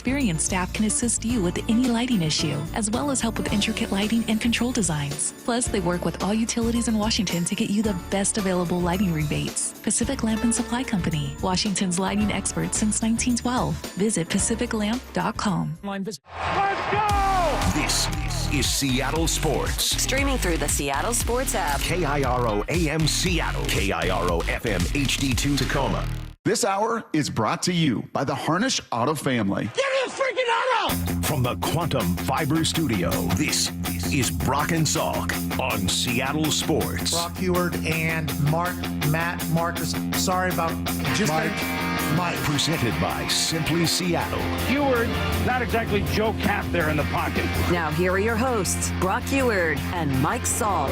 experienced staff can assist you with any lighting issue, as well as help with intricate lighting and control designs. Plus, they work with all utilities in Washington to get you the best available lighting rebates. Pacific Lamp and Supply Company, Washington's lighting expert since 1912. Visit pacificlamp.com. Let's go! This is Seattle Sports. Streaming through the Seattle Sports app. KIRO AM Seattle. KIRO FM HD2 Tacoma. This hour is brought to you by the Harnish Auto family. Give me a freaking auto! From the Quantum Fiber Studio, this is Brock and Salk on Seattle Sports. Brock Heward and Marcus. Sorry about just Mike. Presented by Simply Seattle. Heward, not exactly Joe Cap there in the pocket. Now here are your hosts, Brock Heward and Mike Salk.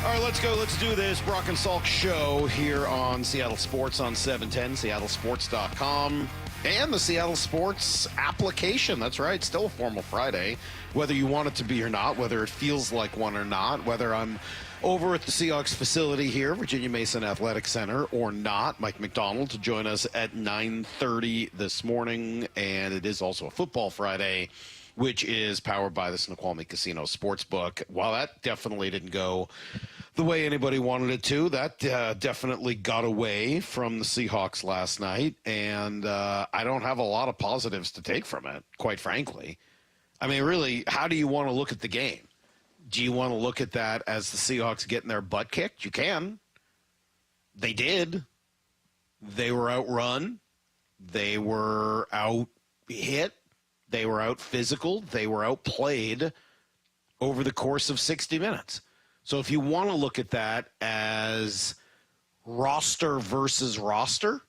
All right, let's go. Let's do this Brock and Salk show here on Seattle Sports on 710, seattlesports.com, and the Seattle Sports application. That's right, still a formal Friday, whether you want it to be or not, whether it feels like one or not, whether I'm over at the Seahawks facility here, Virginia Mason Athletic Center, or not. Mike Macdonald to join us at 9:30 this morning, and it is also a football Friday, which is powered by the Snoqualmie Casino Sportsbook. While that definitely didn't go the way anybody wanted it to, that definitely got away from the Seahawks last night, and I don't have a lot of positives to take from it, quite frankly. I mean, really, how do you want to look at the game? Do you want to look at that as the Seahawks getting their butt kicked? You can. They did. They were outrun. They were out-hit. They were out physical. They were outplayed over the course of 60 minutes. So if you want to look at that as roster versus roster,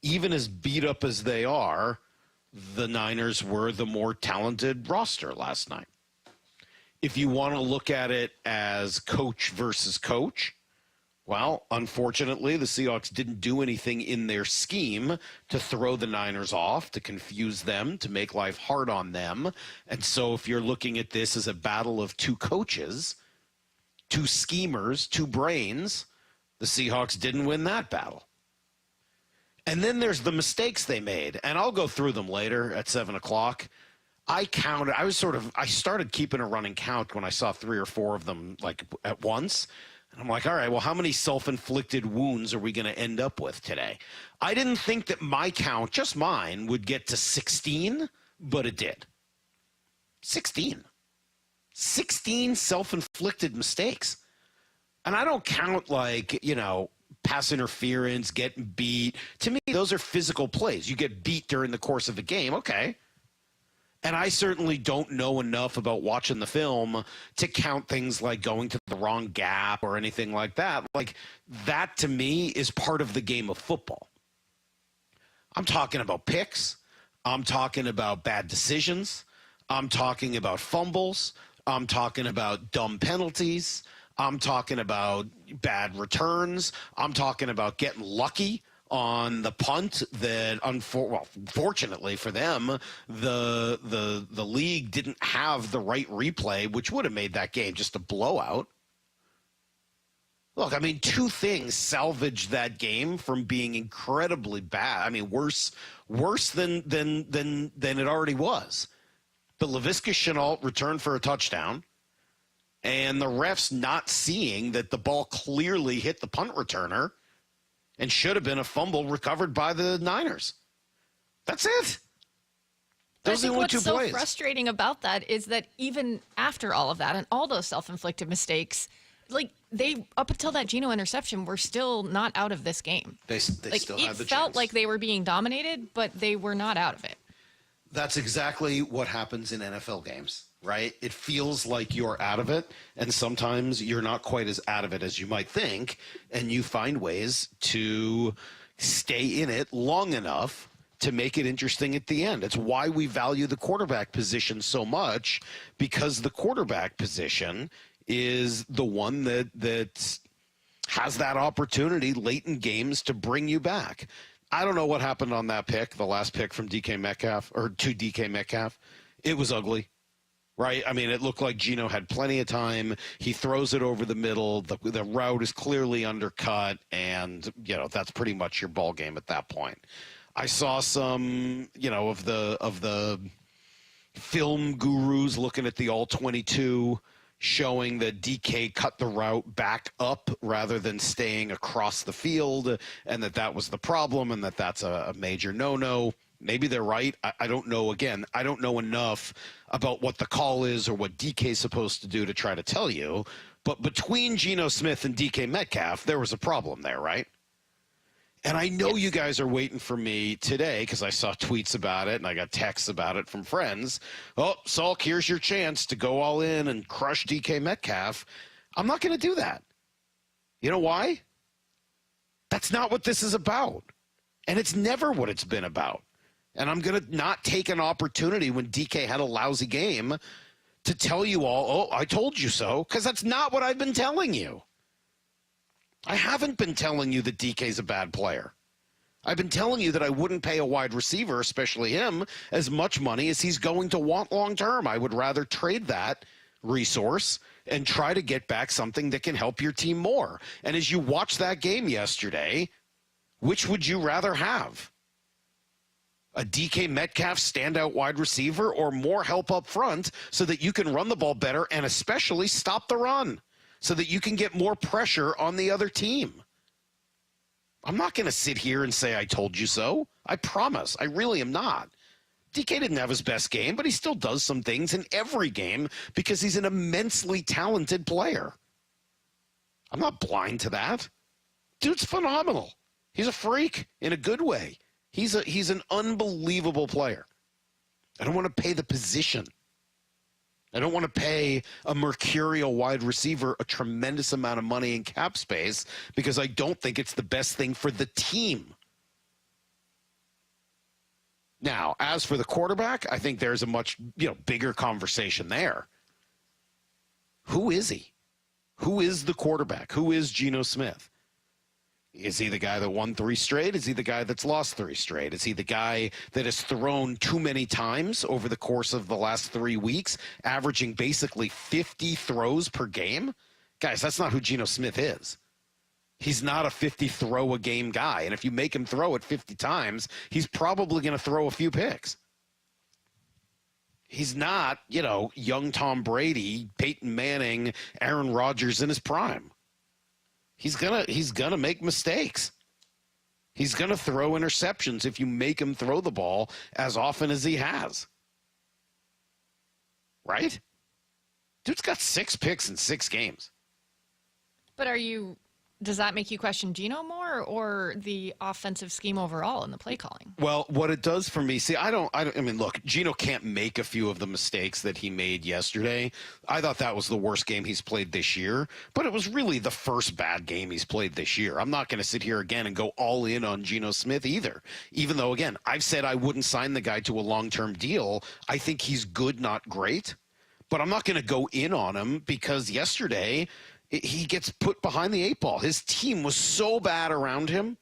even as beat up as they are, the Niners were the more talented roster last night. If you want to look at it as coach versus coach, well, unfortunately, the Seahawks didn't do anything in their scheme to throw the Niners off, to confuse them, to make life hard on them. And so if you're looking at this as a battle of two coaches, two schemers, two brains, the Seahawks didn't win that battle. And then there's the mistakes they made, and I'll go through them later at 7 o'clock. I started keeping a running count when I saw 3 or 4 of them like at once. And I'm like, all right, well, how many self-inflicted wounds are we going to end up with today? I didn't think that my count, just mine, would get to 16, but it did. 16 self-inflicted mistakes. And I don't count like, pass interference, getting beat. To me, those are physical plays. You get beat during the course of a game, okay. And I certainly don't know enough about watching the film to count things like going to the wrong gap or anything like that. Like, that to me is part of the game of football. I'm talking about picks. I'm talking about bad decisions. I'm talking about fumbles. I'm talking about dumb penalties. I'm talking about bad returns. I'm talking about getting lucky on the punt that, fortunately for them, the league didn't have the right replay, which would have made that game just a blowout. Look, I mean, 2 things salvaged that game from being incredibly bad. I mean, worse than it already was. The Laviska Shenault return for a touchdown, and the refs not seeing that the ball clearly hit the punt returner and should have been a fumble recovered by the Niners. That's it. Those are the only 2 plays. What's so frustrating about that is that even after all of that and all those self-inflicted mistakes, like they, up until that Gino interception, were still not out of this game. They still had the chance. It felt like they were being dominated, but they were not out of it. That's exactly what happens in NFL games, right? It feels like you're out of it, and sometimes you're not quite as out of it as you might think, and you find ways to stay in it long enough to make it interesting at the end. It's why we value the quarterback position so much, because the quarterback position is the one that has that opportunity late in games to bring you back. I don't know what happened on that pick, the last pick from DK Metcalf, or to DK Metcalf. It was ugly, right? I mean, it looked like Gino had plenty of time. He throws it over the middle. The route is clearly undercut, and, that's pretty much your ball game at that point. I saw some, of the film gurus looking at the all-22 showing that DK cut the route back up rather than staying across the field, and that was the problem, and that's a major no-no. Maybe they're right. I don't know. Again, I don't know enough about what the call is or what DK is supposed to do to try to tell you. But between Gino Smith and DK Metcalf, there was a problem there, right? And I know you guys are waiting for me today because I saw tweets about it and I got texts about it from friends. Oh, Salk, here's your chance to go all in and crush DK Metcalf. I'm not going to do that. You know why? That's not what this is about. And it's never what it's been about. And I'm going to not take an opportunity when DK had a lousy game to tell you all, oh, I told you so, because that's not what I've been telling you. I haven't been telling you that DK's a bad player. I've been telling you that I wouldn't pay a wide receiver, especially him, as much money as he's going to want long term. I would rather trade that resource and try to get back something that can help your team more. And as you watch that game yesterday, which would you rather have? A DK Metcalf standout wide receiver or more help up front so that you can run the ball better and especially stop the run so that you can get more pressure on the other team? I'm not going to sit here and say I told you so. I promise. I really am not. DK didn't have his best game, but he still does some things in every game because he's an immensely talented player. I'm not blind to that. Dude's phenomenal. He's a freak in a good way. He's an unbelievable player. I don't want to pay the position. I don't want to pay a mercurial wide receiver a tremendous amount of money in cap space because I don't think it's the best thing for the team. Now, as for the quarterback, I think there's a much bigger conversation there. Who is he? Who is the quarterback? Who is Gino Smith? Is he the guy that won 3 straight? Is he the guy that's lost 3 straight? Is he the guy that has thrown too many times over the course of the last 3 weeks, averaging basically 50 throws per game? Guys, that's not who Gino Smith is. He's not a 50-throw-a-game guy. And if you make him throw it 50 times, he's probably going to throw a few picks. He's not, young Tom Brady, Peyton Manning, Aaron Rodgers in his prime. He's gonna make mistakes. He's gonna throw interceptions if you make him throw the ball as often as he has. Right? Dude's got 6 picks in 6 games. But does that make you question Gino more or the offensive scheme overall in the play calling? Well, what it does for me, I mean, look, Gino can't make a few of the mistakes that he made yesterday. I thought that was the worst game he's played this year, but it was really the first bad game he's played this year. I'm not going to sit here again and go all in on Gino Smith either, even though, again, I've said I wouldn't sign the guy to a long-term deal. I think he's good, not great, but I'm not going to go in on him because yesterday he gets put behind the 8 ball. His team was so bad around him,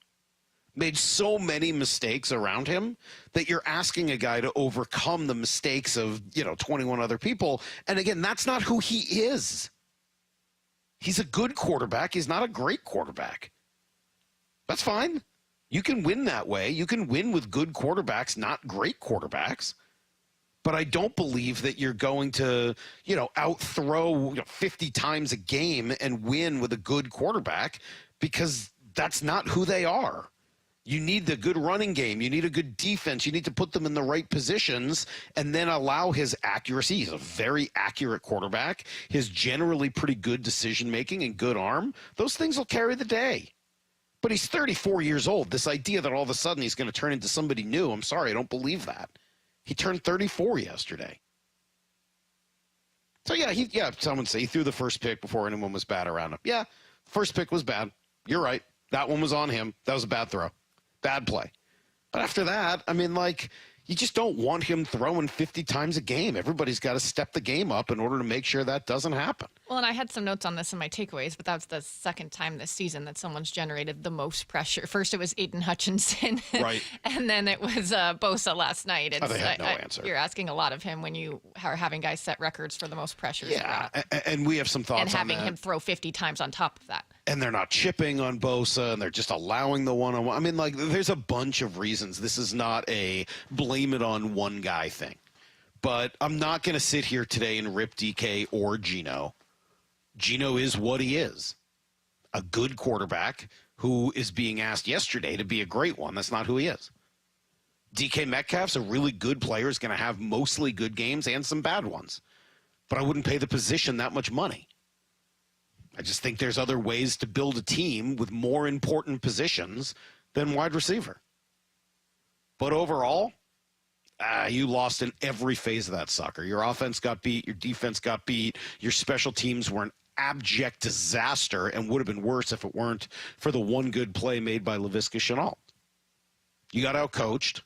made so many mistakes around him that you're asking a guy to overcome the mistakes of, 21 other people. And again, that's not who he is. He's a good quarterback. He's not a great quarterback. That's fine. You can win that way. You can win with good quarterbacks, not great quarterbacks. But I don't believe that you're going to, outthrow 50 times a game and win with a good quarterback because that's not who they are. You need the good running game. You need a good defense. You need to put them in the right positions and then allow his accuracy. He's a very accurate quarterback. His generally pretty good decision-making and good arm. Those things will carry the day. But he's 34 years old. This idea that all of a sudden he's going to turn into somebody new, I'm sorry, I don't believe that. He turned 34 yesterday. So, someone say he threw the first pick before anyone was bad around him. Yeah, first pick was bad. You're right. That one was on him. That was a bad throw. Bad play. But after that, you just don't want him throwing 50 times a game. Everybody's got to step the game up in order to make sure that doesn't happen. Well, and I had some notes on this in my takeaways, but that's the second time this season that someone's generated the most pressure. First, it was Aiden Hutchinson. Right. And then it was Bosa last night. They had no answer. You're asking a lot of him when you are having guys set records for the most pressures. Yeah, and we have some thoughts on that. And having him throw 50 times on top of that. and they're not chipping on Bosa, and they're just allowing the one-on-one. I mean, like, there's a bunch of reasons. This is not a blame it on one guy thing. But I'm not going to sit here today and rip DK or Gino. Gino is what he is. A good quarterback who is being asked yesterday to be a great one. That's not who he is. DK Metcalf's a really good player, is going to have mostly good games and some bad ones. But I wouldn't pay the position that much money. I just think there's other ways to build a team with more important positions than wide receiver. But overall, you lost in every phase of that sucker. Your offense got beat. Your defense got beat. Your special teams were an abject disaster and would have been worse if it weren't for the one good play made by Laviska Shenault. You got out-coached.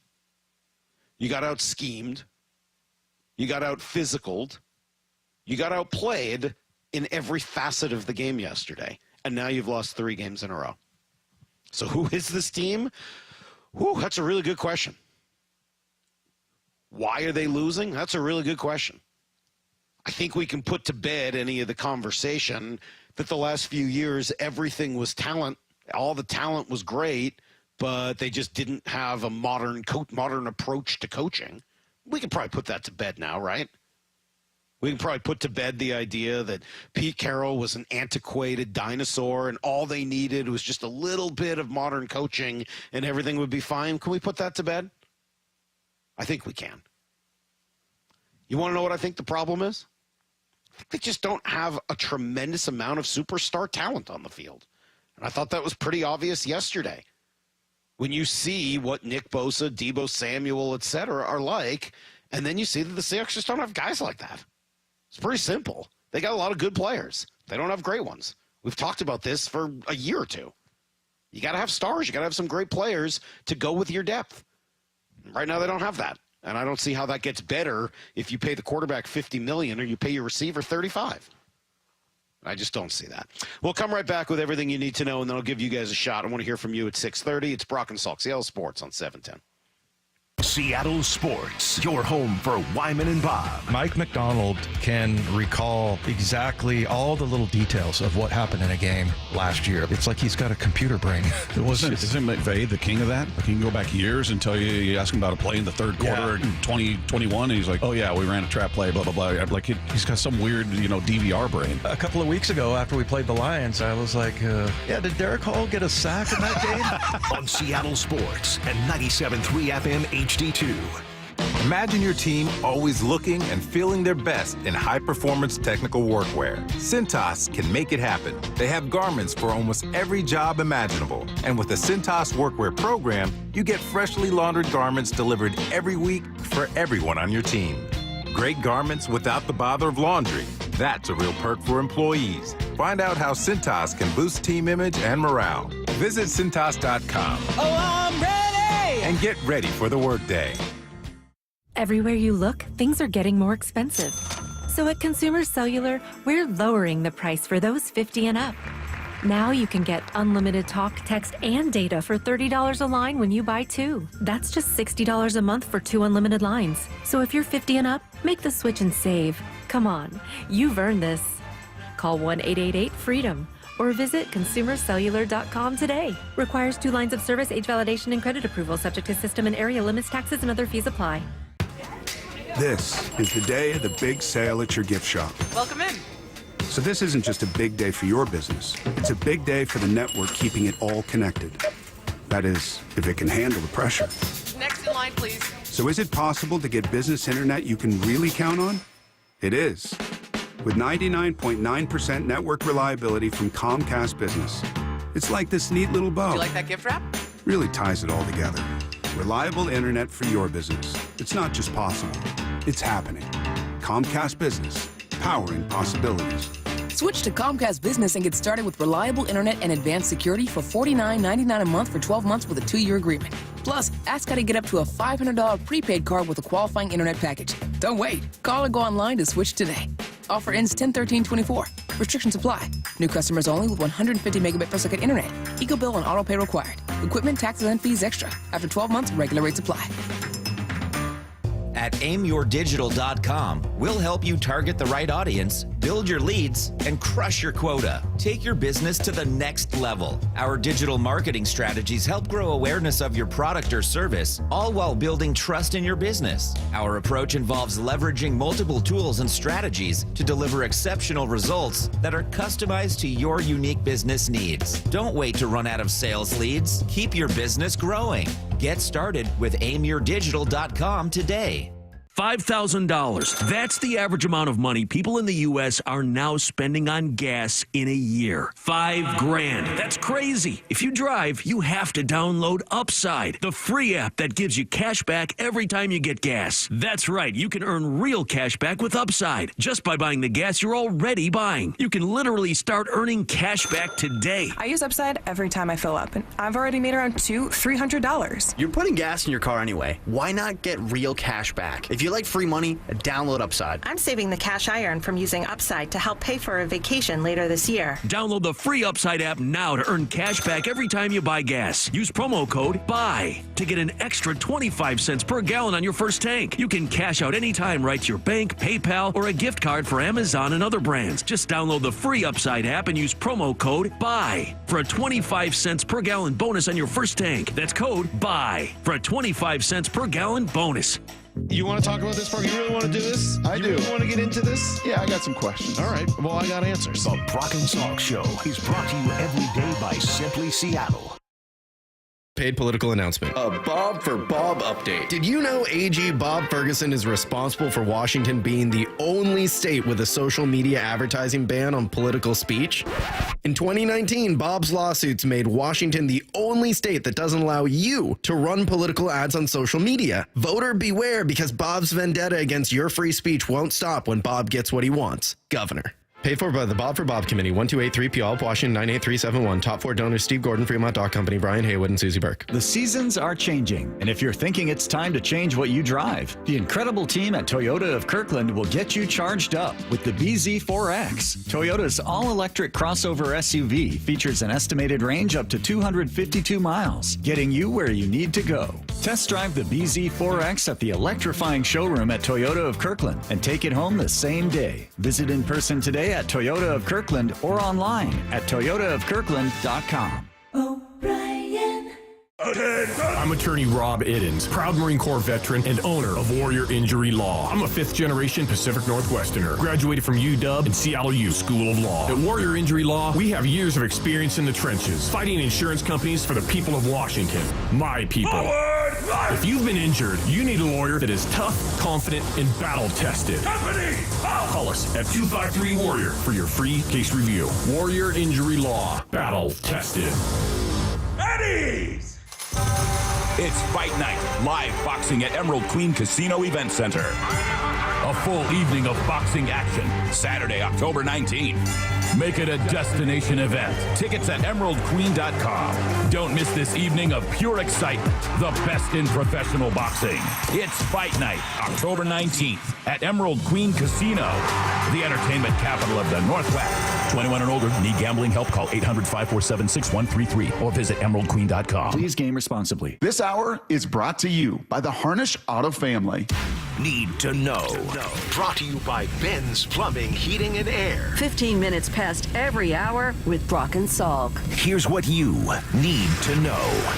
You got out-schemed. You got out-physicaled. You got outplayed in every facet of the game yesterday. And now you've lost 3 games in a row. So who is this team? Whew, that's a really good question. Why are they losing? That's a really good question. I think we can put to bed any of the conversation that the last few years, everything was talent. All the talent was great, but they just didn't have a modern approach to coaching. We can probably put that to bed now, right? We can probably put to bed the idea that Pete Carroll was an antiquated dinosaur and all they needed was just a little bit of modern coaching and everything would be fine. Can we put that to bed? I think we can. You want to know what I think the problem is? I think they just don't have a tremendous amount of superstar talent on the field. And I thought that was pretty obvious yesterday. When you see what Nick Bosa, Deebo Samuel, et cetera, are like, and then you see that the Seahawks just don't have guys like that. It's pretty simple. They got a lot of good players. They don't have great ones. We've talked about this for a year or two. You got to have stars. You got to have some great players to go with your depth. Right now, they don't have that. And I don't see how that gets better if you pay the quarterback $50 million or you pay your receiver $35. I just don't see that. We'll come right back with everything you need to know, and then I'll give you guys a shot. I want to hear from you at 6:30. It's Brock and Salk, Seattle Sports on 710. Seattle Sports, your home for Wyman and Bob. Mike Macdonald can recall exactly all the little details of what happened in a game last year. It's like he's got a computer brain. Isn't McVay the king of that? Like he can go back years and tell you ask him about a play in the third quarter in 2021, and he's like, oh yeah, we ran a trap play, blah, blah, blah. Like he's got some weird, DVR brain. A couple of weeks ago after we played the Lions, I was like, did Derek Hall get a sack in that game? On Seattle Sports and 97.3 FM HD2. Imagine your team always looking and feeling their best in high-performance technical workwear. Cintas can make it happen. They have garments for almost every job imaginable. And with the Cintas Workwear program, you get freshly laundered garments delivered every week for everyone on your team. Great garments without the bother of laundry. That's a real perk for employees. Find out how Cintas can boost team image and morale. Visit Cintas.com. Oh, I'm ready! And get ready for the workday. Everywhere you look, things are getting more expensive. So at Consumer Cellular, we're lowering the price for those 50 and up. Now you can get unlimited talk, text, and data for $30 a line when you buy 2. That's just $60 a month for 2 unlimited lines. So if you're 50 and up, make the switch and save. Come on, you've earned this. Call 1-888-FREEDOM or visit consumercellular.com today. Requires 2 lines of service, age validation, and credit approval, subject to system and area limits, taxes, and other fees apply. This is the day of the big sale at your gift shop. Welcome in. So this isn't just a big day for your business. It's a big day for the network keeping it all connected. That is, if it can handle the pressure. Next in line, please. So is it possible to get business internet you can really count on? It is. With 99.9% network reliability from Comcast Business. It's like this neat little bow. Do you like that gift wrap? Really ties it all together. Reliable internet for your business. It's not just possible. It's happening. Comcast Business. Powering possibilities. Switch to Comcast Business and get started with reliable internet and advanced security for $49.99 a month for 12 months with a 2-year agreement. Plus, ask how to get up to a $500 prepaid card with a qualifying internet package. Don't wait. Call or go online to switch today. Offer ends 10/13/24. Restrictions apply. New customers only with 150 megabit per second internet. Eco bill and auto pay required. Equipment, taxes, and fees extra. After 12 months, regular rates apply. At aimyourdigital.com, we'll help you target the right audience, build your leads, and crush your quota. Take your business to the next level. Our digital marketing strategies help grow awareness of your product or service, all while building trust in your business. Our approach involves leveraging multiple tools and strategies to deliver exceptional results that are customized to your unique business needs. Don't wait to run out of sales leads. Keep your business growing. Get started with aimyourdigital.com today. $5,000. That's the average amount of money people in the U.S. are now spending on gas in a year. $5,000. That's crazy. If you drive, you have to download Upside, the free app that gives you cash back every time you get gas. That's right. You can earn real cash back with Upside just by buying the gas you're already buying. You can literally start earning cash back today. I use Upside every time I fill up, and I've already made around $200-300. You're putting gas in your car anyway. Why not get real cash back? If you like free money, download Upside. I'm saving the cash I earn from using Upside to help pay for a vacation later this year. Download the free Upside app now to earn cash back every time you buy gas. Use promo code BUY to get an extra 25 cents per gallon on your first tank. You can cash out anytime right to your bank, PayPal, or a gift card for Amazon and other brands. Just download the free Upside app and use promo code BUY for a 25 cents per gallon bonus on your first tank. That's code BUY for a 25 cents per gallon bonus. You want to talk about this, Brock? You really want to do this? I do. You really want to get into this? Yeah, I got some questions. All right. Well, I got answers. The Brock and Salk Show is brought to you every day by Simply Seattle. Paid political announcement. A Bob for Bob update. Did you know AG Bob Ferguson is responsible for Washington being the only state with a social media advertising ban on political speech? In 2019, Bob's lawsuits made Washington the only state that doesn't allow you to run political ads on social media. Voter beware, because Bob's vendetta against your free speech won't stop when Bob gets what he wants. Governor. Paid for by the Bob for Bob Committee, 1283 Puyallup, Washington, 98371. Top 4 donors: Steve Gordon, Fremont Dock Company, Brian Haywood, and Susie Burke. The seasons are changing, and if you're thinking it's time to change what you drive, the incredible team at Toyota of Kirkland will get you charged up with the BZ4X. Toyota's all-electric crossover SUV features an estimated range up to 252 miles, getting you where you need to go. Test drive the BZ4X at the electrifying showroom at Toyota of Kirkland and take it home the same day. Visit in person today at Toyota of Kirkland or online at toyotaofkirkland.com. I'm attorney Rob Iddens, proud Marine Corps veteran and owner of Warrior Injury Law. I'm a 5th-generation Pacific Northwesterner, graduated from UW and Seattle U School of Law. At Warrior Injury Law, we have years of experience in the trenches, fighting insurance companies for the people of Washington, my people. If you've been injured, you need a lawyer that is tough, confident, and battle-tested. Call us at 253-WARRIOR for your free case review. Warrior Injury Law, battle-tested. Eddie's! It's Fight Night, live boxing at Emerald Queen Casino Event Center. A full evening of boxing action, Saturday, October 19th. Make it a destination event. Tickets at emeraldqueen.com. Don't miss this evening of pure excitement. The best in professional boxing. It's Fight Night, October 19th at Emerald Queen Casino, the entertainment capital of the Northwest. 21 and older, need gambling help? Call 800-547-6133 or visit emeraldqueen.com. Please game responsibly. This hour is brought to you by the Harnish Auto Family. Need to know. Brought to you by Ben's Plumbing, Heating, and Air. 15 minutes past every hour with Brock and Salk. Here's what you need to know.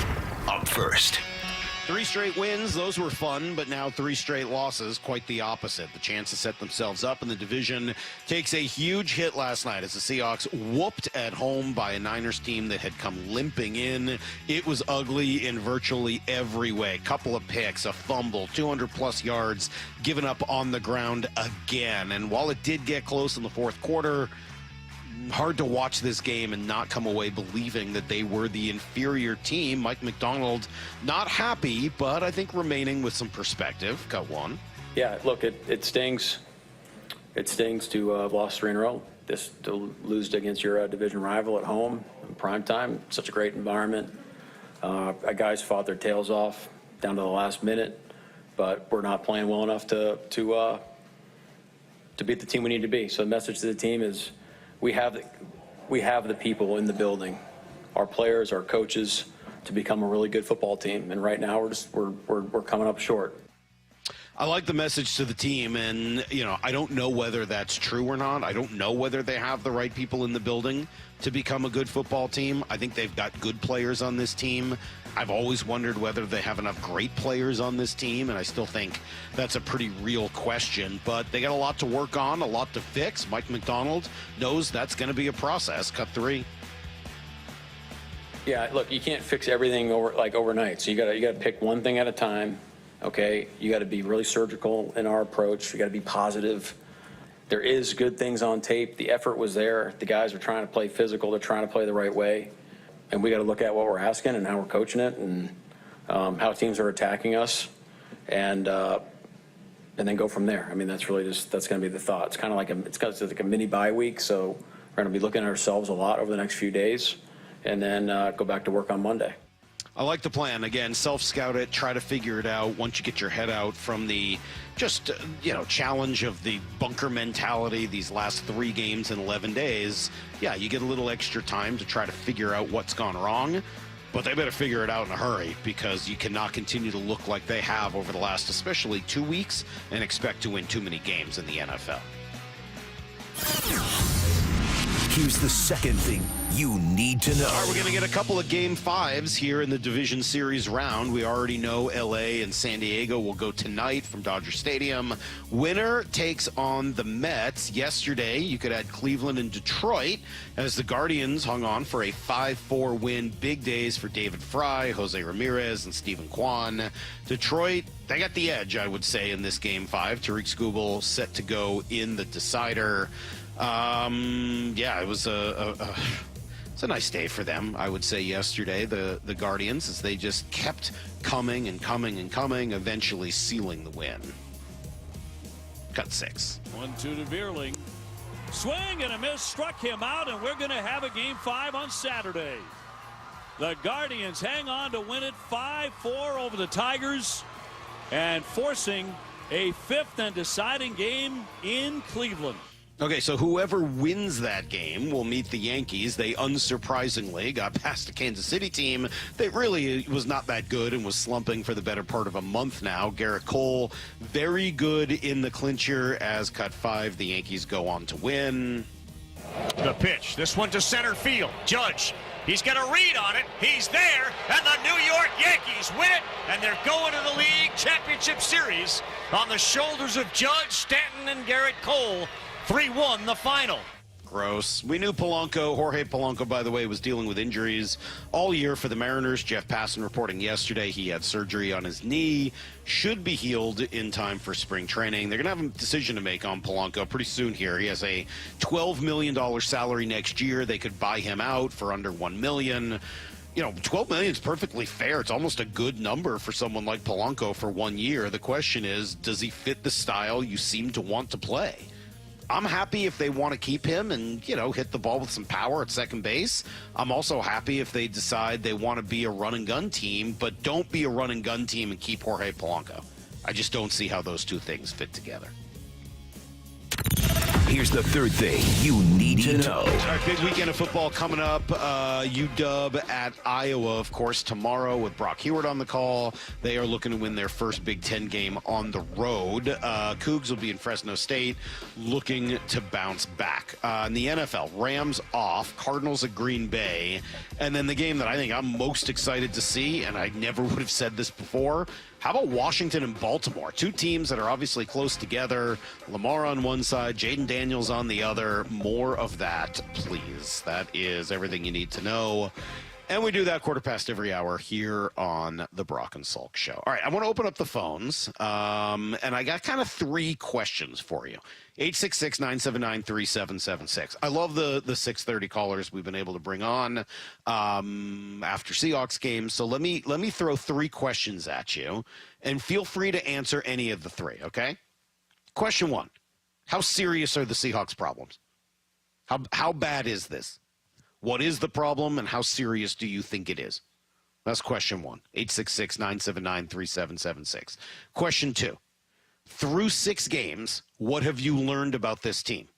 Up first. 3 straight wins, those were fun, but now 3 straight losses, quite the opposite. The chance to set themselves up in the division takes a huge hit last night as the Seahawks whooped at home by a Niners team that had come limping in. It was ugly in virtually every way. Couple of picks, a fumble, 200-plus yards given up on the ground again. And while it did get close in the fourth quarter, hard to watch this game and not come away believing that they were the inferior team. Mike Macdonald not happy, but I think remaining with some perspective. Got one. Yeah, look, it stings. It stings to have lost 3 in a row. This to lose against your division rival at home in prime time. Such a great environment. Our guys fought their tails off down to the last minute, but we're not playing well enough to beat the team we need to be. So the message to the team is, we have the people in the building, our players, our coaches, to become a really good football team. And right now we're coming up short. I like the message to the team, and, I don't know whether that's true or not. I don't know whether they have the right people in the building to become a good football team. I think they've got good players on this team. I've always wondered whether they have enough great players on this team, and I still think that's a pretty real question. But they got a lot to work on, a lot to fix. Mike Macdonald knows that's going to be a process. Cut 3. Yeah, look, you can't fix everything overnight. So you got to pick one thing at a time. Okay, you got to be really surgical in our approach. You got to be positive. There is good things on tape. The effort was there. The guys are trying to play physical. They're trying to play the right way. And we got to look at what we're asking and how we're coaching it and how teams are attacking us and then go from there. I mean, that's going to be the thought. It's kind of like a mini bye week. So we're going to be looking at ourselves a lot over the next few days and then go back to work on Monday. I like the plan. Again, self-scout it, try to figure it out once you get your head out from the challenge of the bunker mentality these last 3 games in 11 days. Yeah, you get a little extra time to try to figure out what's gone wrong, but they better figure it out in a hurry because you cannot continue to look like they have over the last especially 2 weeks and expect to win too many games in the NFL. Here's the second thing you need to know. All right, we're going to get a couple of Game 5s here in the Division Series round. We already know L.A. and San Diego will go tonight from Dodger Stadium. Winner takes on the Mets. Yesterday, you could add Cleveland and Detroit as the Guardians hung on for a 5-4 win. Big days for David Fry, Jose Ramirez, and Stephen Kwan. Detroit, they got the edge, I would say, in this Game 5. Tariq Skubal set to go in the decider. It was it's a nice day for them, I would say, yesterday, the Guardians, as they just kept coming and coming and coming, eventually sealing the win. Cut 6. 1-2 to Vierling. Swing and a miss, struck him out, and we're going to have a Game 5 on Saturday. The Guardians hang on to win it 5-4 over the Tigers and forcing a 5th and deciding game in Cleveland. Okay, so whoever wins that game will meet the Yankees. They unsurprisingly got past a Kansas City team that really was not that good and was slumping for the better part of a month now. Garrett Cole, very good in the clincher as cut 5. The Yankees go on to win. The pitch. This one to center field. Judge. He's got a read on it. He's there. And the New York Yankees win it. And they're going to the League Championship Series on the shoulders of Judge, Stanton, and Garrett Cole. 3-1 the final. Gross. We knew Polanco, Jorge Polanco, by the way, was dealing with injuries all year for the Mariners. Jeff Passan reporting yesterday he had surgery on his knee. Should be healed in time for spring training. They're going to have a decision to make on Polanco pretty soon here. He has a $12 million salary next year. They could buy him out for under $1 million. $12 million is perfectly fair. It's almost a good number for someone like Polanco for 1 year. The question is, does he fit the style you seem to want to play? I'm happy if they want to keep him and, hit the ball with some power at second base. I'm also happy if they decide they want to be a run-and-gun team, but don't be a run-and-gun team and keep Jorge Polanco. I just don't see how those two things fit together. Here's the third thing you need to know. All right, big weekend of football coming up. UW at Iowa, of course, tomorrow with Brock Huard on the call. They are looking to win their first Big Ten game on the road. Cougs will be in Fresno State looking to bounce back. In the NFL, Rams off, Cardinals at Green Bay. And then the game that I think I'm most excited to see, and I never would have said this before, how about Washington and Baltimore? Two teams that are obviously close together. Lamar on one side, Jaden Daniels on the other. More of that, please. That is everything you need to know. And we do that quarter past every hour here on the Brock and Salk Show. All right, I want to open up the phones, and I got kind of 3 questions for you. 866-979-3776. I love the 6:30 callers we've been able to bring on after Seahawks games. So let me throw 3 questions at you, and feel free to answer any of the 3, okay? Question 1, how serious are the Seahawks problems? How bad is this? What is the problem, and how serious do you think it is? That's question 1, 866-979-3776. Question 2, through 6 games, what have you learned about this team?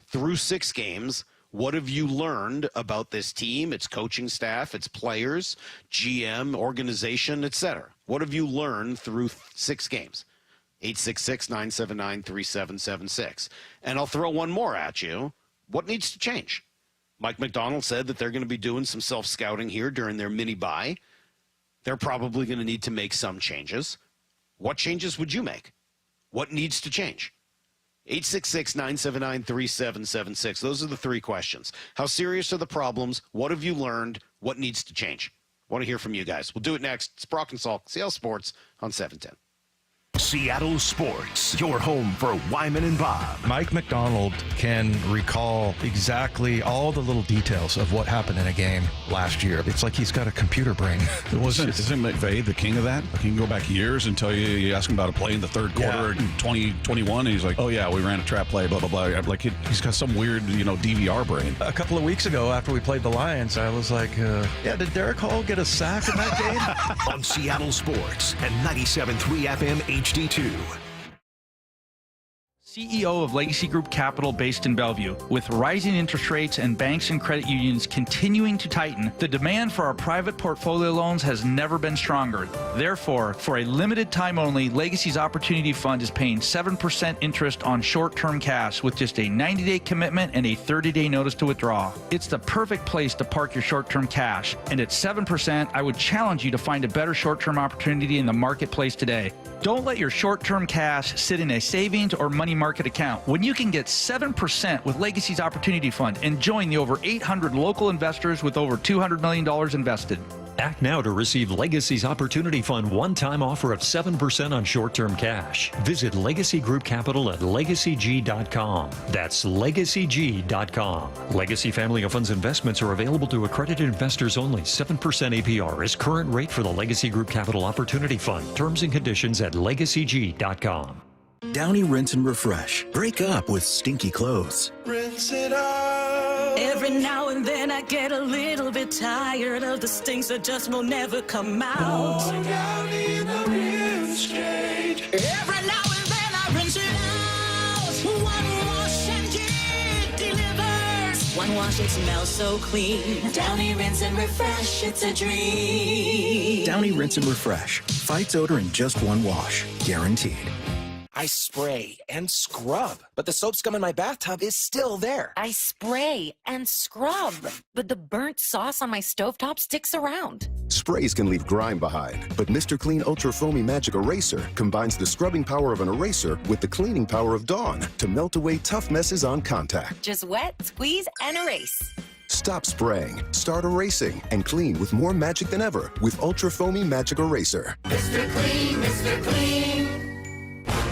Through 6 games, What have you learned about this team, its coaching staff, its players, GM, organization, etc.? What have you learned through 6 games? 866-979-3776. And I'll throw one more at you. What needs to change? Mike Macdonald said that they're going to be doing some self-scouting here during their mini-bye. They're probably going to need to make some changes. What changes would you make? What needs to change? 866-979-3776. Those are the 3 questions. How serious are the problems? What have you learned? What needs to change? I want to hear from you guys. We'll do it next. It's Brock and Salk, Seattle Sports on 710. Seattle Sports, your home for Wyman and Bob. Mike Macdonald can recall exactly all the little details of what happened in a game last year. It's like he's got a computer brain. Isn't McVay the king of that? He can go back years and tell you ask him about a play in the third quarter in 2021, and he's like, oh yeah, we ran a trap play, blah, blah, blah. Like he's got some weird, DVR brain. A couple of weeks ago, after we played the Lions, I was like, did Derek Hall get a sack in that game? On Seattle Sports and 97.3 FM HD2. CEO of Legacy Group Capital based in Bellevue. With rising interest rates and banks and credit unions continuing to tighten, the demand for our private portfolio loans has never been stronger. Therefore, for a limited time only, Legacy's Opportunity Fund is paying 7% interest on short-term cash with just a 90-day commitment and a 30-day notice to withdraw. It's the perfect place to park your short-term cash. And at 7%, I would challenge you to find a better short-term opportunity in the marketplace today. Don't let your short-term cash sit in a savings or money market account when you can get 7% with Legacy's Opportunity Fund and join the over 800 local investors with over $200 million invested. Act now to receive Legacy's Opportunity Fund one-time offer of 7% on short-term cash. Visit Legacy Group Capital at LegacyG.com. That's LegacyG.com. Legacy Family of Funds investments are available to accredited investors only. 7% APR is current rate for the Legacy Group Capital Opportunity Fund. Terms and conditions at LegacyG.com. Downy Rinse and Refresh. Break up with stinky clothes. Rinse it out. Every now and then I get a little bit tired of the stinks that just will never come out. Pour Downy in the rinse shade. Every now and then I rinse it out. One wash and it delivers. One wash, it smells so clean. Downy Rinse and Refresh, it's a dream. Downy Rinse and Refresh. Fights odor in just one wash. Guaranteed. I spray and scrub, but the soap scum in my bathtub is still there. I spray and scrub, but the burnt sauce on my stovetop sticks around. Sprays can leave grime behind, but Mr. Clean Ultra Foamy Magic Eraser combines the scrubbing power of an eraser with the cleaning power of Dawn to melt away tough messes on contact. Just wet, squeeze, and erase. Stop spraying, start erasing, and clean with more magic than ever with Ultra Foamy Magic Eraser. Mr. Clean, Mr. Clean.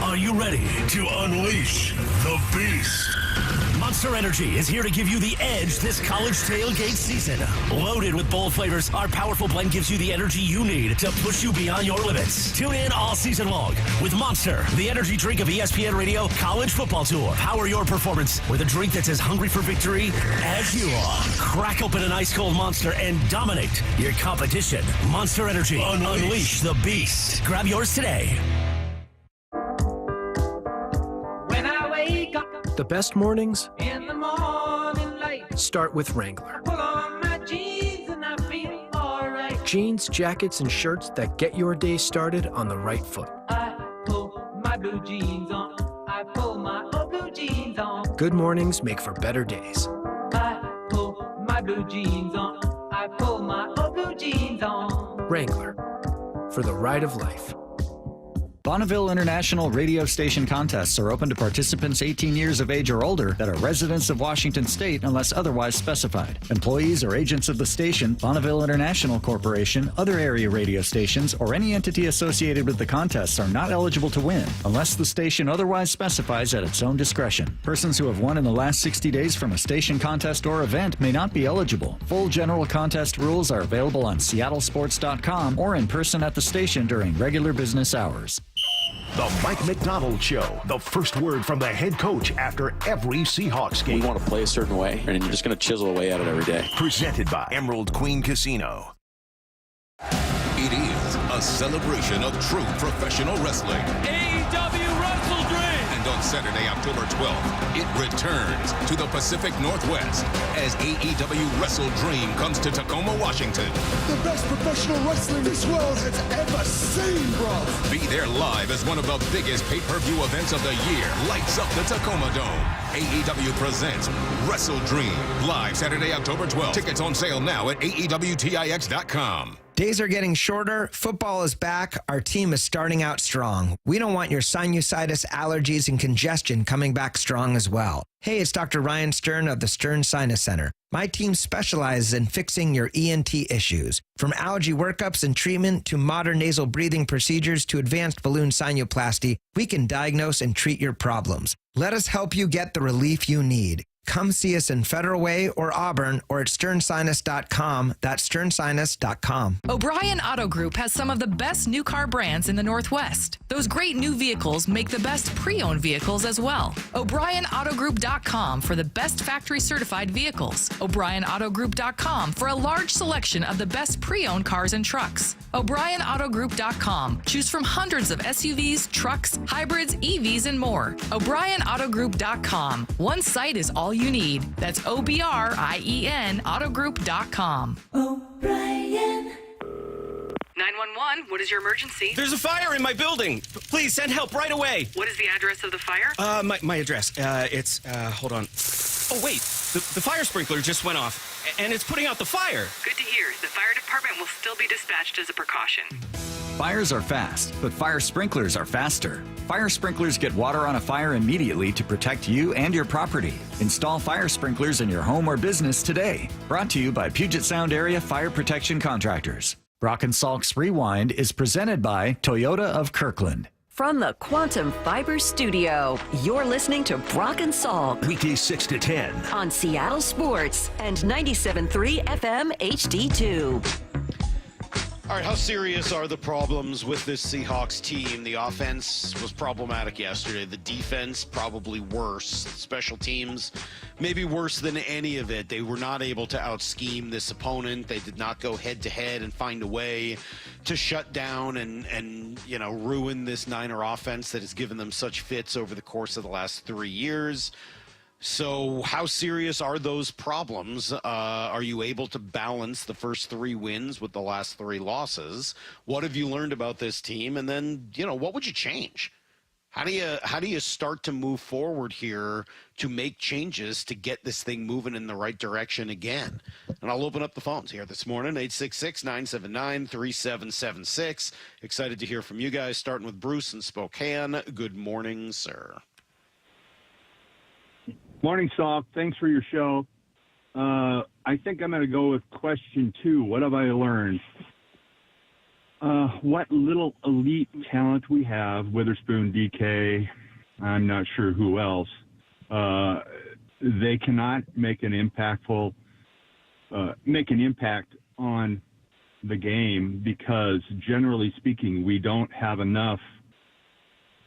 Are you ready to unleash the beast? Monster Energy is here to give you the edge this college tailgate season. Loaded with bold flavors, our powerful blend gives you the energy you need to push you beyond your limits. Tune in all season long with Monster, the energy drink of ESPN Radio College Football Tour. Power your performance with a drink that's as hungry for victory as you are. Crack open an ice-cold Monster and dominate your competition. Monster Energy. Unleash the beast. Grab yours today. The best mornings In the morning light. start with Wrangler. Pull on my jeans and I feel alright. Jeans, jackets, and shirts that get your day started on the right foot. I pull my blue jeans on. I pull my old blue jeans on. Good mornings make for better days. I pull my blue jeans on. I pull my old blue jeans on. Wrangler, for the ride of life. Bonneville International radio station contests are open to participants 18 years of age or older that are residents of Washington State unless otherwise specified. Employees or agents of the station, Bonneville International Corporation, other area radio stations, or any entity associated with the contests are not eligible to win unless the station otherwise specifies at its own discretion. Persons who have won in the last 60 days from a station contest or event may not be eligible. Full general contest rules are available on seattlesports.com or in person at the station during regular business hours. The Mike Macdonald Show. The first word from the head coach after every Seahawks game. We want to play a certain way, and you're just going to chisel away at it every day. Presented by Emerald Queen Casino. It is a celebration of true professional wrestling. AEW Wrestle Dream. And on Saturday, October 12th, it returns to the Pacific Northwest as AEW Wrestle Dream comes to Tacoma, Washington. The best professional wrestling this world has ever seen, bro. Be there live as one of the biggest pay-per-view events of the year lights up the Tacoma Dome. AEW presents Wrestle Dream, live Saturday, October 12th. Tickets on sale now at AEWTIX.com. Days are getting shorter. Football is back. Our team is starting out strong. We don't want your sinusitis, allergies, and congestion coming back strong as well. Hey, it's Dr. Ryan Stern of the Stern Sinus Center. My team specializes in fixing your ENT issues. From allergy workups and treatment to modern nasal breathing procedures to advanced balloon sinuplasty, we can diagnose and treat your problems. Let us help you get the relief you need. Come see us in Federal Way or Auburn or at sternsinus.com. That's sternsinus.com. O'Brien Auto Group has some of the best new car brands in the Northwest. Those great new vehicles make the best pre-owned vehicles as well. O'BrienAutoGroup.com for the best factory certified vehicles. O'BrienAutoGroup.com for a large selection of the best pre-owned cars and trucks. O'BrienAutoGroup.com. Choose from hundreds of SUVs, trucks, hybrids, EVs, and more. O'BrienAutoGroup.com. One site is all you need. That's OBRIEN Autogroup.com. O'Brien. 911, what is your emergency? There's a fire in my building. Please send help right away. What is the address of the fire? My address. Hold on. Oh, wait. The fire sprinkler just went off, and it's putting out the fire. Good to hear. The fire department will still be dispatched as a precaution. Fires are fast, but fire sprinklers are faster. Fire sprinklers get water on a fire immediately to protect you and your property. Install fire sprinklers in your home or business today. Brought to you by Puget Sound Area Fire Protection Contractors. Brock and Salk's Rewind is presented by Toyota of Kirkland. From the Quantum Fiber Studio, you're listening to Brock and Salk. Weekdays 6 to 10. On Seattle Sports and 97.3 FM HD2. All right, how serious are the problems with this Seahawks team? The offense was problematic yesterday. The defense, probably worse. Special teams, maybe worse than any of it. They were not able to out-scheme this opponent. They did not go head-to-head and find a way to shut down and ruin this Niner offense that has given them such fits over the course of the last 3 years. So how serious are those problems? Are you able to balance the first 3 wins with the last 3 losses? What have you learned about this team? And then, what would you change? How do you start to move forward here to make changes to get this thing moving in the right direction again? And I'll open up the phones here this morning, 866-979-3776. Excited to hear from you guys, starting with Bruce in Spokane. Good morning, sir. Morning, Salk. Thanks for your show. I think I'm going to go with question 2. What have I learned? What little elite talent we have, Witherspoon, DK, I'm not sure who else, they cannot make an impact on the game because, generally speaking, we don't have enough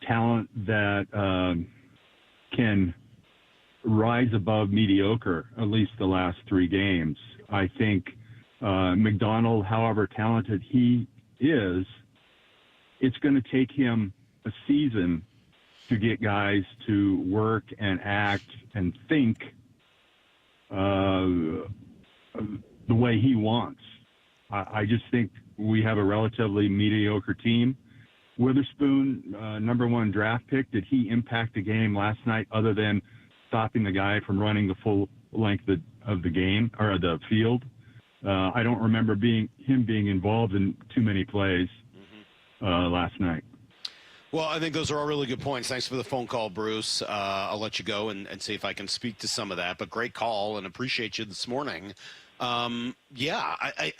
talent that can rise above mediocre, at least the last 3 games. I think Macdonald, however talented he is, it's going to take him a season to get guys to work and act and think the way he wants. I just think we have a relatively mediocre team. Witherspoon, number 1 draft pick, did he impact the game last night other than stopping the guy from running the full length of the game or the field? I don't remember him being involved in too many plays last night. Well, I think those are all really good points. Thanks for the phone call, Bruce. I'll let you go and see if I can speak to some of that. But great call and appreciate you this morning. I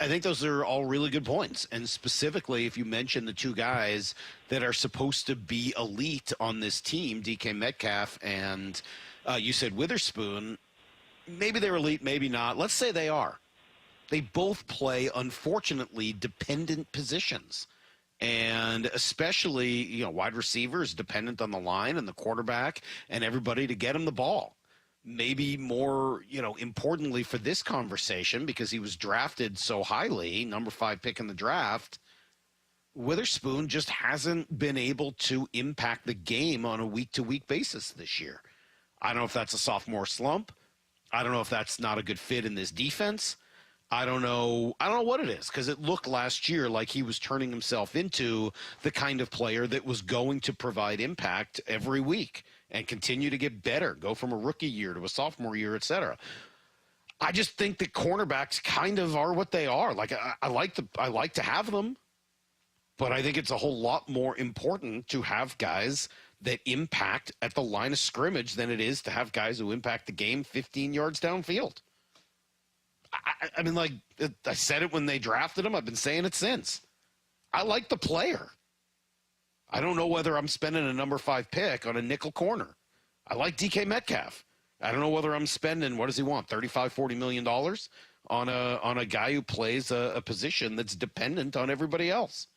think those are all really good points. And specifically, if you mention the 2 guys that are supposed to be elite on this team, DK Metcalf and you said Witherspoon, maybe they're elite, maybe not. Let's say they are. They both play, unfortunately, dependent positions. And especially, wide receiver is dependent on the line and the quarterback and everybody to get him the ball. Maybe more, importantly for this conversation, because he was drafted so highly, number 5 pick in the draft, Witherspoon just hasn't been able to impact the game on a week-to-week basis this year. I don't know if that's a sophomore slump. I don't know if that's not a good fit in this defense. I don't know what it is, because it looked last year like he was turning himself into the kind of player that was going to provide impact every week and continue to get better, go from a rookie year to a sophomore year, et cetera. I just think that cornerbacks kind of are what they are. Like, I like to have them, but I think it's a whole lot more important to have guys that impact at the line of scrimmage than it is to have guys who impact the game 15 yards downfield. I mean, like, I said it when they drafted him. I've been saying it since. I like the player. I don't know whether I'm spending a number 5 pick on a nickel corner. I like DK Metcalf. I don't know whether I'm spending, what does he want, $35, $40 million on a guy who plays a position that's dependent on everybody else.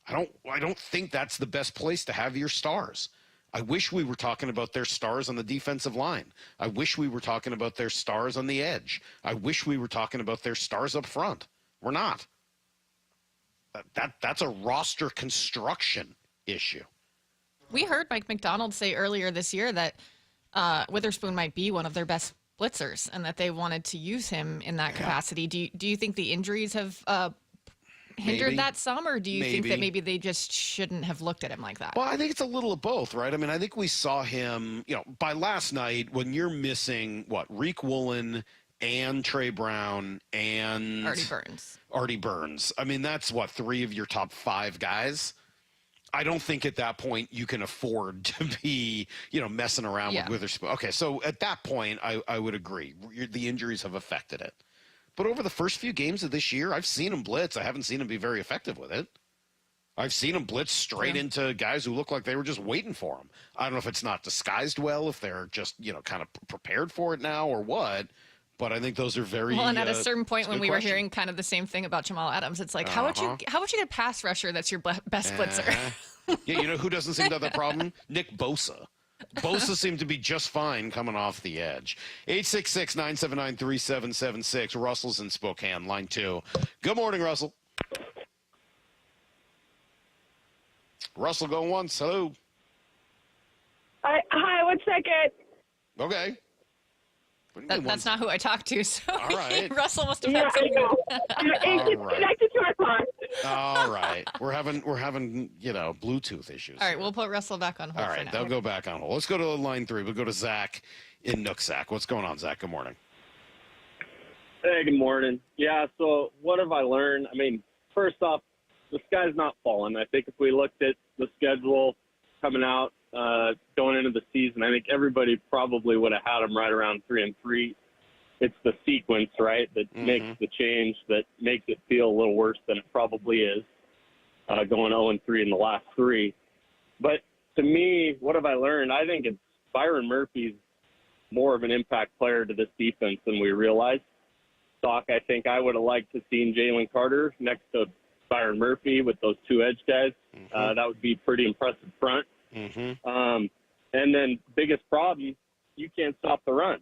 I don't think that's the best place to have your stars. I wish we were talking about their stars on the defensive line. I wish we were talking about their stars on the edge. I wish we were talking about their stars up front. We're not. That's a roster construction issue. We heard Mike Macdonald say earlier this year that Witherspoon might be one of their best blitzers and that they wanted to use him in that capacity. Do you think the injuries have hindered that some, or do you think that maybe they just shouldn't have looked at him like that? Well, I think it's a little of both, right? I mean, I think we saw him, by last night when you're missing, Reek Woolen and Trey Brown and Artie Burns. I mean, that's 3 of your top 5 guys. I don't think at that point you can afford to be, messing around with Witherspoon. Okay, so at that point, I would agree. The injuries have affected it. But over the first few games of this year, I've seen him blitz. I haven't seen him be very effective with it. I've seen him blitz straight into guys who look like they were just waiting for him. I don't know if it's not disguised well, if they're just, kind of prepared for it now or what. But I think those are very well. And at a certain point, when we were hearing kind of the same thing about Jamal Adams, it's like, how would you get a pass rusher that's your best blitzer? Yeah, who doesn't seem to have that problem? Nick Bosa. Bosa seemed to be just fine coming off the edge. 866-979-3776. Russell's in Spokane, line 2. Good morning, Russell. Russell going once. Hello. Hi, 1 second. Okay. That's not who I talked to, so all right. Russell must have had something. It's connected to my phone. All right. We're having Bluetooth issues. All right, we'll put Russell back on hold. All right, for now. they'll go back on hold. Let's go to line 3. We'll go to Zach in Nooksack. What's going on, Zach? Good morning. Hey, good morning. Yeah, so what have I learned? I mean, first off, the sky's not falling. I think if we looked at the schedule coming out, going into the season, I think everybody probably would have had them right around 3-3. It's the sequence, right, that makes the change, that makes it feel a little worse than it probably is, going 0-3 in the last 3. But to me, what have I learned? I think it's Byron Murphy's more of an impact player to this defense than we realize. Doc, I think I would have liked to seen Jalen Carter next to Byron Murphy with those 2 edge guys. That would be pretty impressive front. And then biggest problem, you can't stop the run.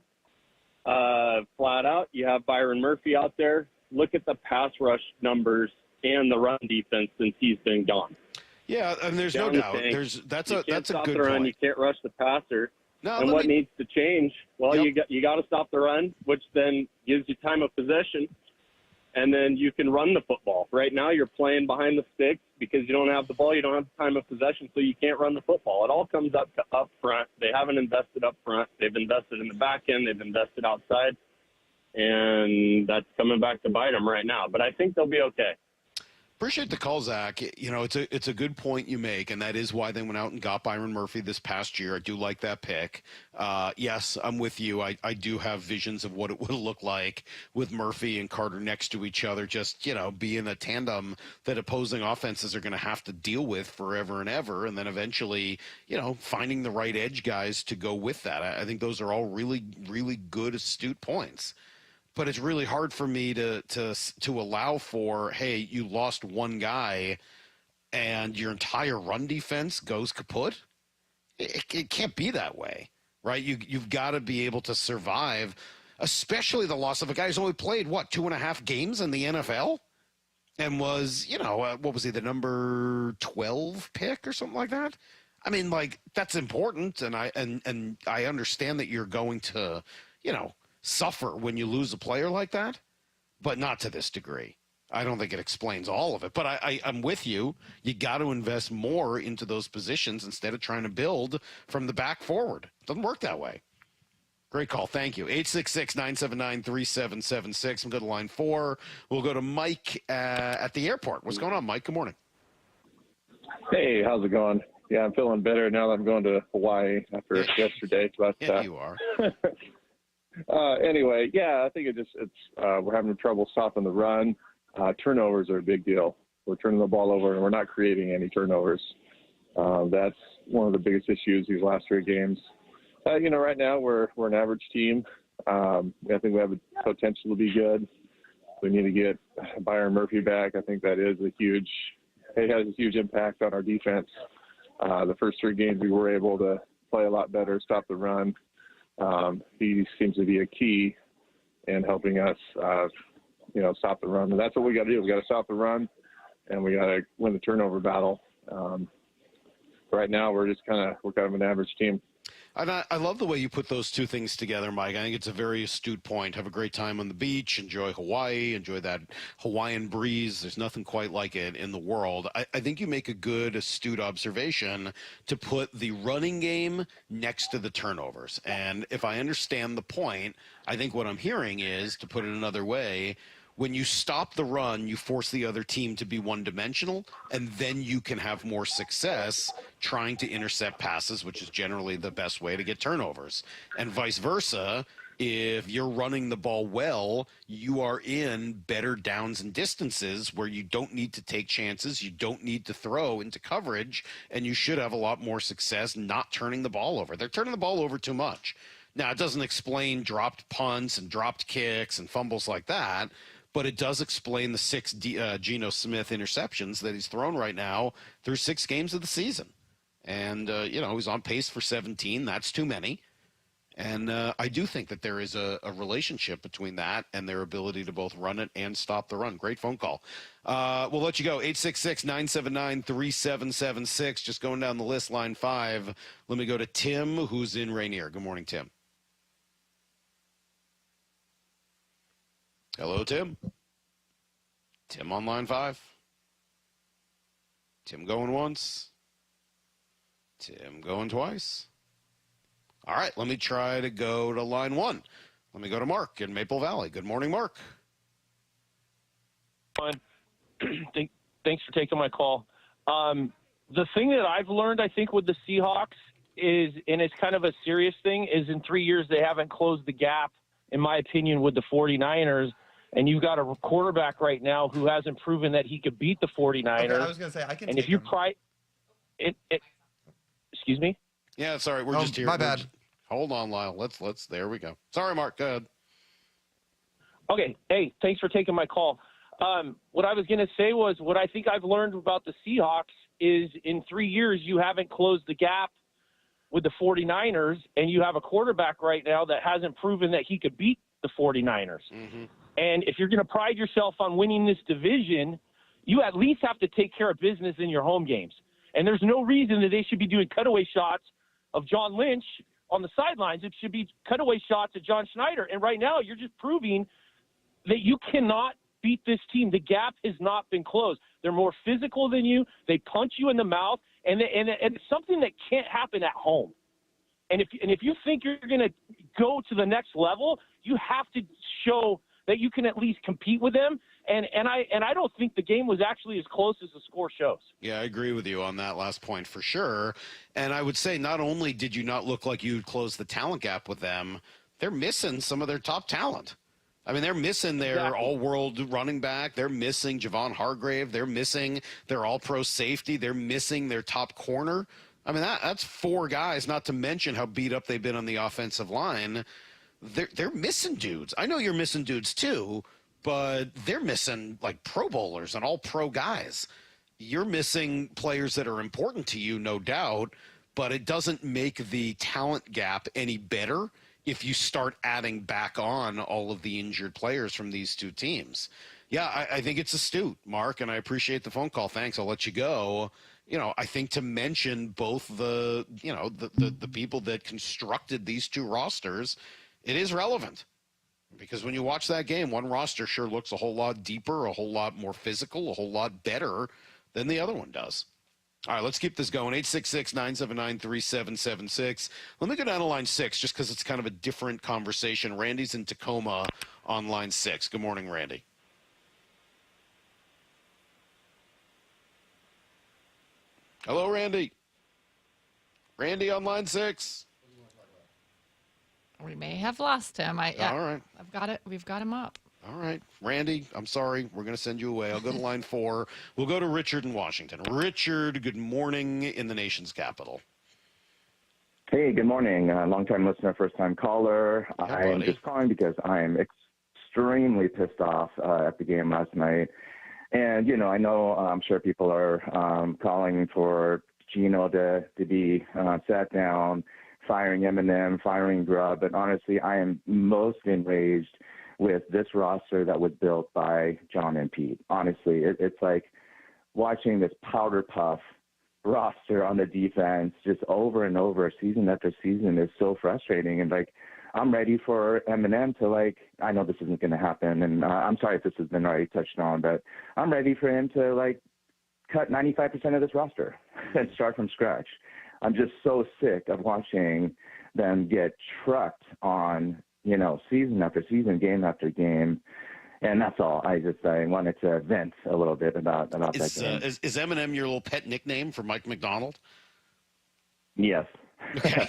Flat out, you have Byron Murphy out there. Look at the pass rush numbers and the run defense since he's been gone. Yeah, and there's no doubt. That's a good run. point. You can't rush the passer. No, and what needs to change? Well, you got to stop the run, which then gives you time of possession, and then you can run the football. Right now, you're playing behind the sticks because you don't have the ball, you don't have the time of possession, so you can't run the football. It all comes up to up front. They haven't invested up front. They've invested in the back end. They've invested outside, and that's coming back to bite them right now. But I think they'll be okay. Appreciate the call, Zach. It's a good point you make, and that is why they went out and got Byron Murphy this past year. I do like that pick. Yes, I'm with you. I do have visions of what it would look like with Murphy and Carter next to each other, just, being a tandem that opposing offenses are going to have to deal with forever and ever, and then eventually, finding the right edge guys to go with that. I think those are all really, really good, astute points. But it's really hard for me to allow for, hey, you lost one guy and your entire run defense goes kaput. It can't be that way, right? You've got to be able to survive, especially the loss of a guy who's only played, 2.5 games in the NFL? and was, what was he, the number 12 pick or something like that? I mean, like, that's important, and I understand that you're going to, suffer when you lose a player like that, but not to this degree. I don't think it explains all of it, but I'm with you. You got to invest more into those positions instead of trying to build from the back forward. It doesn't work that way. Great call. Thank you. 866-979-3776. We'll go to line 4. We'll go to Mike at the airport. What's going on, Mike? Good morning. Hey, how's it going? Yeah, I'm feeling better now that I'm going to Hawaii after yesterday. But yeah, you are. Anyway, yeah, I think we're having trouble stopping the run. Turnovers are a big deal. We're turning the ball over, and we're not creating any turnovers. That's one of the biggest issues these last 3 games. Right now we're an average team. I think we have a potential to be good. We need to get Byron Murphy back. I think that has a huge impact on our defense. The first 3 games we were able to play a lot better, stop the run. He seems to be a key in helping us, stop the run. And that's what we got to do. We got to stop the run, and we got to win the turnover battle. Right now, we're kind of an average team. And I love the way you put those two things together, Mike. I think it's a very astute point. Have a great time on the beach. Enjoy Hawaii. Enjoy that Hawaiian breeze. There's nothing quite like it in the world. I think you make a good, astute observation to put the running game next to the turnovers. And if I understand the point, I think what I'm hearing is, to put it another way, when you stop the run, you force the other team to be one-dimensional, and then you can have more success trying to intercept passes, which is generally the best way to get turnovers. And vice versa, if you're running the ball well, you are in better downs and distances where you don't need to take chances, you don't need to throw into coverage, and you should have a lot more success not turning the ball over. They're turning the ball over too much. Now, it doesn't explain dropped punts and dropped kicks and fumbles like that, but it does explain the 6 Gino Smith interceptions that he's thrown right now through 6 games of the season. And, he's on pace for 17. That's too many. And I do think that there is a relationship between that and their ability to both run it and stop the run. Great phone call. We'll let you go. 866-979-3776. Just going down the list, line 5. Let me go to Tim, who's in Rainier. Good morning, Tim. Hello, Tim. Tim on line 5. Tim going once. Tim going twice. All right, let me try to go to line 1. Let me go to Mark in Maple Valley. Good morning, Mark. Thanks for taking my call. The thing that I've learned, I think, with the Seahawks is, and it's kind of a serious thing, is in 3 years they haven't closed the gap, in my opinion, with the 49ers. And you've got a quarterback right now who hasn't proven that he could beat the 49ers. Okay, I was going to say, I can and take if you him. Excuse me? Yeah, sorry, we're just here. My bad. Hold on, Lyle. Let's. There we go. Sorry, Mark. Go ahead. Okay. Hey, thanks for taking my call. What I was going to say was, what I think I've learned about the Seahawks is in 3 years you haven't closed the gap with the 49ers, and you have a quarterback right now that hasn't proven that he could beat the 49ers. Mm-hmm. And if you're going to pride yourself on winning this division, you at least have to take care of business in your home games. And there's no reason that they should be doing cutaway shots of John Lynch on the sidelines. It should be cutaway shots of John Schneider. And right now you're just proving that you cannot beat this team. The gap has not been closed. They're more physical than you. They punch you in the mouth. And it's something that can't happen at home. And if you think you're going to go to the next level, you have to show that you can at least compete with them. And I don't think the game was actually as close as the score shows. Yeah, I agree with you on that last point for sure. And I would say not only did you not look like you'd close the talent gap with them, they're missing some of their top talent. I mean, they're missing their all-world running back. They're missing Javon Hargrave. They're missing their all-pro safety. They're missing their top corner. I mean, that's 4 guys, not to mention how beat up they've been on the offensive line. They're missing dudes. I know you're missing dudes too, but they're missing like Pro Bowlers and all pro guys. You're missing players that are important to you, no doubt, but it doesn't make the talent gap any better if you start adding back on all of the injured players from these two teams. Yeah, I think it's astute, Mark, and I appreciate the phone call. Thanks. I'll let you go. I think to mention both the people that constructed these two rosters, it is relevant. Because when you watch that game, one roster sure looks a whole lot deeper, a whole lot more physical, a whole lot better than the other one does. All right, let's keep this going. 866-979-3776. Let me go down to line 6 just because it's kind of a different conversation. Randy's in Tacoma on line 6. Good morning, Randy. Hello, Randy. Randy on line 6. We may have lost him. All right. I've got it. We've got him up. All right. Randy, I'm sorry. We're going to send you away. I'll go to line 4. We'll go to Richard in Washington. Richard, good morning in the nation's capital. Hey, good morning. Long-time listener, first-time caller. I am just calling because I am extremely pissed off at the game last night. And, I know I'm sure people are calling for Gino to be sat down, firing Eminem, firing Grubb. But honestly, I am most enraged with this roster that was built by John and Pete. Honestly, it's like watching this powder puff roster on the defense just over and over, season after season, is so frustrating. And, I'm ready for Eminem to, I know this isn't going to happen, and I'm sorry if this has been already touched on, but I'm ready for him to, cut 95% of this roster and start from scratch. I'm just so sick of watching them get trucked on, season after season, game after game. And that's all. I wanted to vent a little bit about that game. Is Eminem your little pet nickname for Mike Macdonald? Yes. Okay.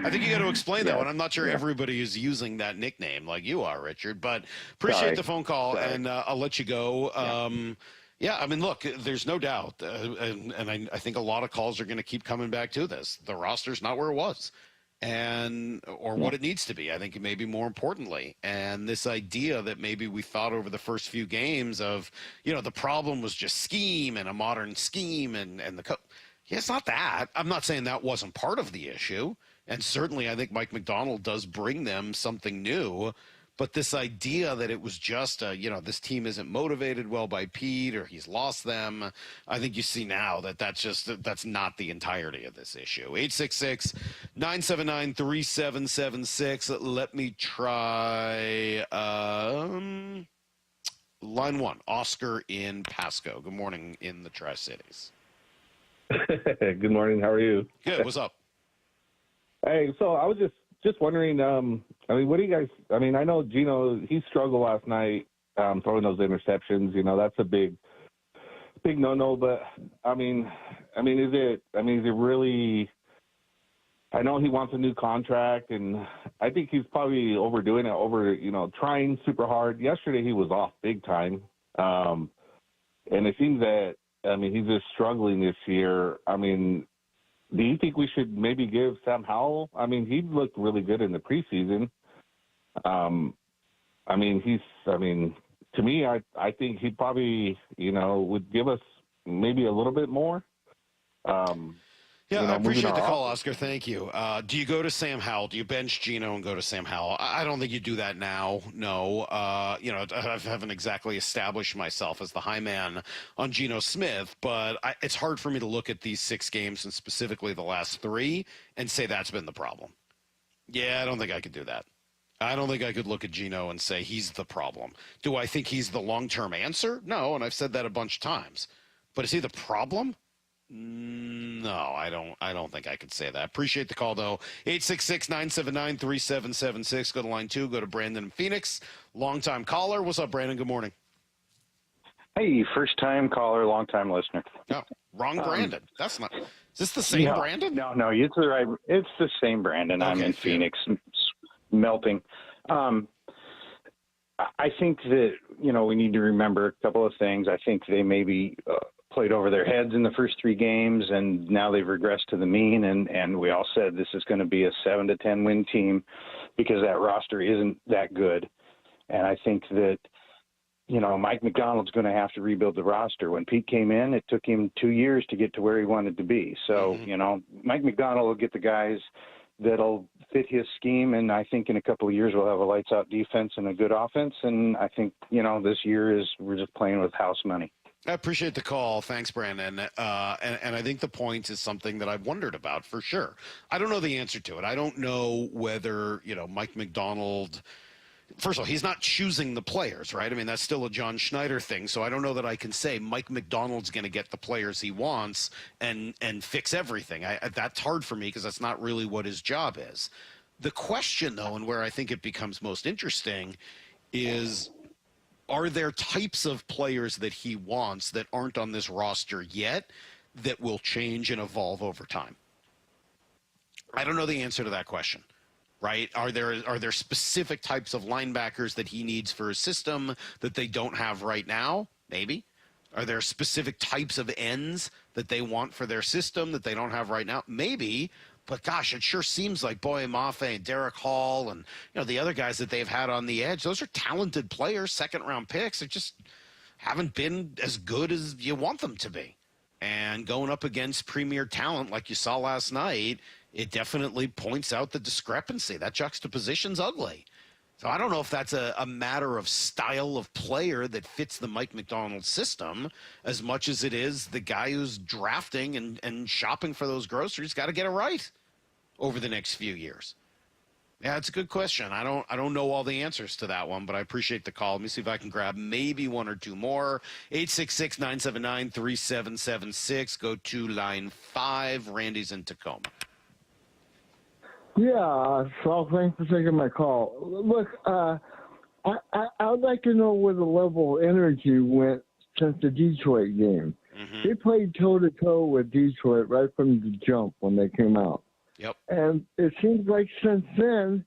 I think you got to explain that one. I'm not sure everybody is using that nickname like you are, Richard, but appreciate the phone call, and I'll let you go. Look, there's no doubt, and I think a lot of calls are going to keep coming back to this. The roster's not where it was, or what it needs to be, I think, maybe more importantly. And this idea that maybe we thought over the first few games of, the problem was just scheme and a modern scheme and the yeah, it's not that. I'm not saying that wasn't part of the issue. And certainly I think Mike Macdonald does bring them something new. But this idea that it was just, this team isn't motivated well by Pete or he's lost them, I think you see now that that's not the entirety of this issue. 866-979-3776. Let me try line 1, Oscar in Pasco. Good morning in the Tri-Cities. Good morning. How are you? Good. What's up? Hey, so I was just wondering, what do you guys, I know Gino, he struggled last night throwing those interceptions. That's a big no-no, but is it really, I know he wants a new contract, and I think he's probably overdoing it, trying super hard. Yesterday he was off big time. And it seems that, he's just struggling this year. Do you think we should maybe give Sam Howell? He looked really good in the preseason. To me, I think he probably, would give us maybe a little bit more. I appreciate the call, Oscar. Thank you. Do you go to Sam Howell? Do you bench Gino and go to Sam Howell? I don't think you do that now. No. I haven't exactly established myself as the high man on Gino Smith, but it's hard for me to look at these 6 games and specifically the last 3 and say that's been the problem. Yeah, I don't think I could do that. I don't think I could look at Gino and say he's the problem. Do I think he's the long-term answer? No, and I've said that a bunch of times. But is he the problem? No, I don't think I could say that. Appreciate the call, though. 866-979-3776. Go to line 2. Go to Brandon in Phoenix. Longtime caller. What's up, Brandon? Good morning. Hey, first-time caller, long-time listener. No, wrong Brandon. That's not. Is this the same Brandon? No, it's the right. It's the same Brandon. Okay, I'm in Phoenix. It's melting. I think that, we need to remember a couple of things. I think they maybe played over their heads in the first 3 games, and now they've regressed to the mean. And we all said this is going to be a 7 to 10 win team because that roster isn't that good. And I think that, Mike Macdonald's going to have to rebuild the roster. When Pete came in, it took him 2 years to get to where he wanted to be. So, Mike Macdonald will get the guys that'll fit his scheme. And I think in a couple of years we'll have a lights out defense and a good offense. And I think, this year we're just playing with house money. I appreciate the call. Thanks, Brandon. And I think the point is something that I've wondered about for sure. I don't know the answer to it. I don't know whether, Mike Macdonald, first of all, he's not choosing the players, right? I mean, that's still a John Schneider thing. So I don't know that I can say Mike Macdonald's going to get the players he wants and fix everything. That's hard for me because that's not really what his job is. The question, though, and where I think it becomes most interesting is, are there types of players that he wants that aren't on this roster yet that will change and evolve over time? I don't know the answer to that question, right? Are there specific types of linebackers that he needs for his system that they don't have right now? Maybe. Are there specific types of ends that they want for their system that they don't have right now? Maybe. But gosh, it sure seems like Boye Mafe and Derek Hall and the other guys that they've had on the edge, those are talented players, second-round picks. They just haven't been as good as you want them to be. And going up against premier talent like you saw last night, it definitely points out the discrepancy. That juxtaposition's ugly. So I don't know if that's a matter of style of player that fits the Mike Macdonald system as much as it is the guy who's drafting and shopping for those groceries got to get it right over the next few years. Yeah, it's a good question. I don't know all the answers to that one, but I appreciate the call. Let me see if I can grab maybe one or two more. 866-979-3776. Go to line 5. Randy's in Tacoma. Yeah, so thanks for taking my call. Look, I would like to know where the level of energy went since the Detroit game. Mm-hmm. They played toe-to-toe with Detroit right from the jump when they came out. Yep. And it seems like since then,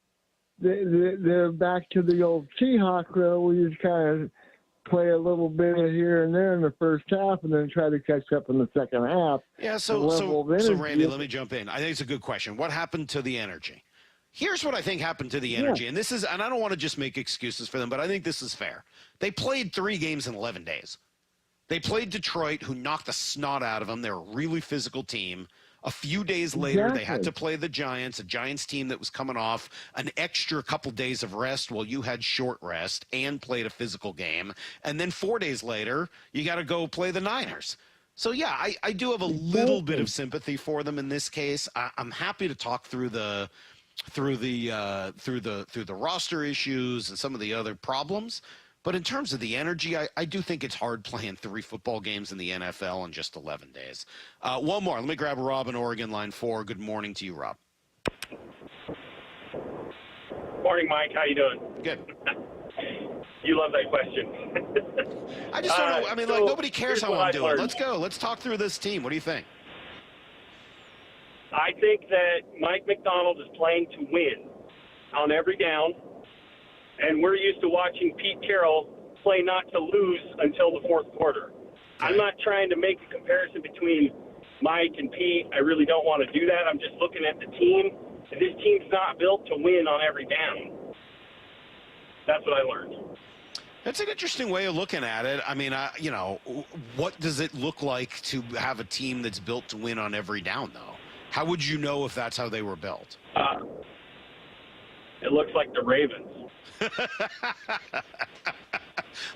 they're back to the old Seahawks where we just kind of play a little bit of here and there in the first half and then try to catch up in the second half. Yeah, so Randy, let me jump in. I think it's a good question. What happened to the energy? Here's what I think happened to the energy. And I don't want to just make excuses for them, but I think this is fair. They played 3 games in 11 days. They played Detroit, who knocked the snot out of them. They're a really physical team. A few days later, they had to play the Giants, a Giants team that was coming off an extra couple days of rest while you had short rest and played a physical game. And then 4 days later, you got to go play the Niners. So, yeah, I do have a little bit of sympathy for them in this case. I'm happy to talk through the roster issues and some of the other problems. But in terms of the energy, I do think it's hard playing 3 football games in the NFL in just 11 days. One more. Let me grab Rob in Oregon, line 4. Good morning to you, Rob. Morning, Mike. How you doing? Good. You love that question. I just don't know. I mean, nobody cares how I'm doing. Let's go. Let's talk through this team. What do you think? I think that Mike Macdonald is playing to win on every down. And we're used to watching Pete Carroll play not to lose until the fourth quarter. I'm not trying to make a comparison between Mike and Pete. I really don't want to do that. I'm just looking at the team. And this team's not built to win on every down. That's what I learned. That's an interesting way of looking at it. I mean, what does it look like to have a team that's built to win on every down, though? How would you know if that's how they were built? It looks like the Ravens.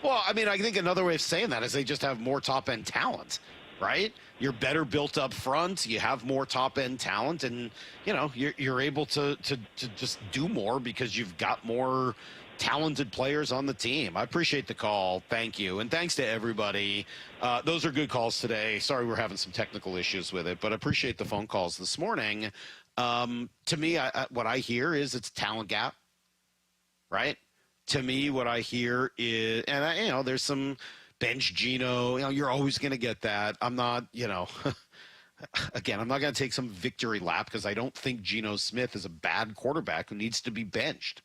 Well, I mean, I think another way of saying that is they just have more top-end talent, right? You're better built up front. You have more top-end talent, and you're able to just do more because you've got more talented players on the team. I appreciate the call. Thank you, and thanks to everybody. Those are good calls today. Sorry we're having some technical issues with it, but I appreciate the phone calls this morning. To me, what I hear is it's a talent gap. Right? To me, what I hear is, and there's some bench Gino. You're always going to get that. I'm not, again, I'm not going to take some victory lap because I don't think Gino Smith is a bad quarterback who needs to be benched.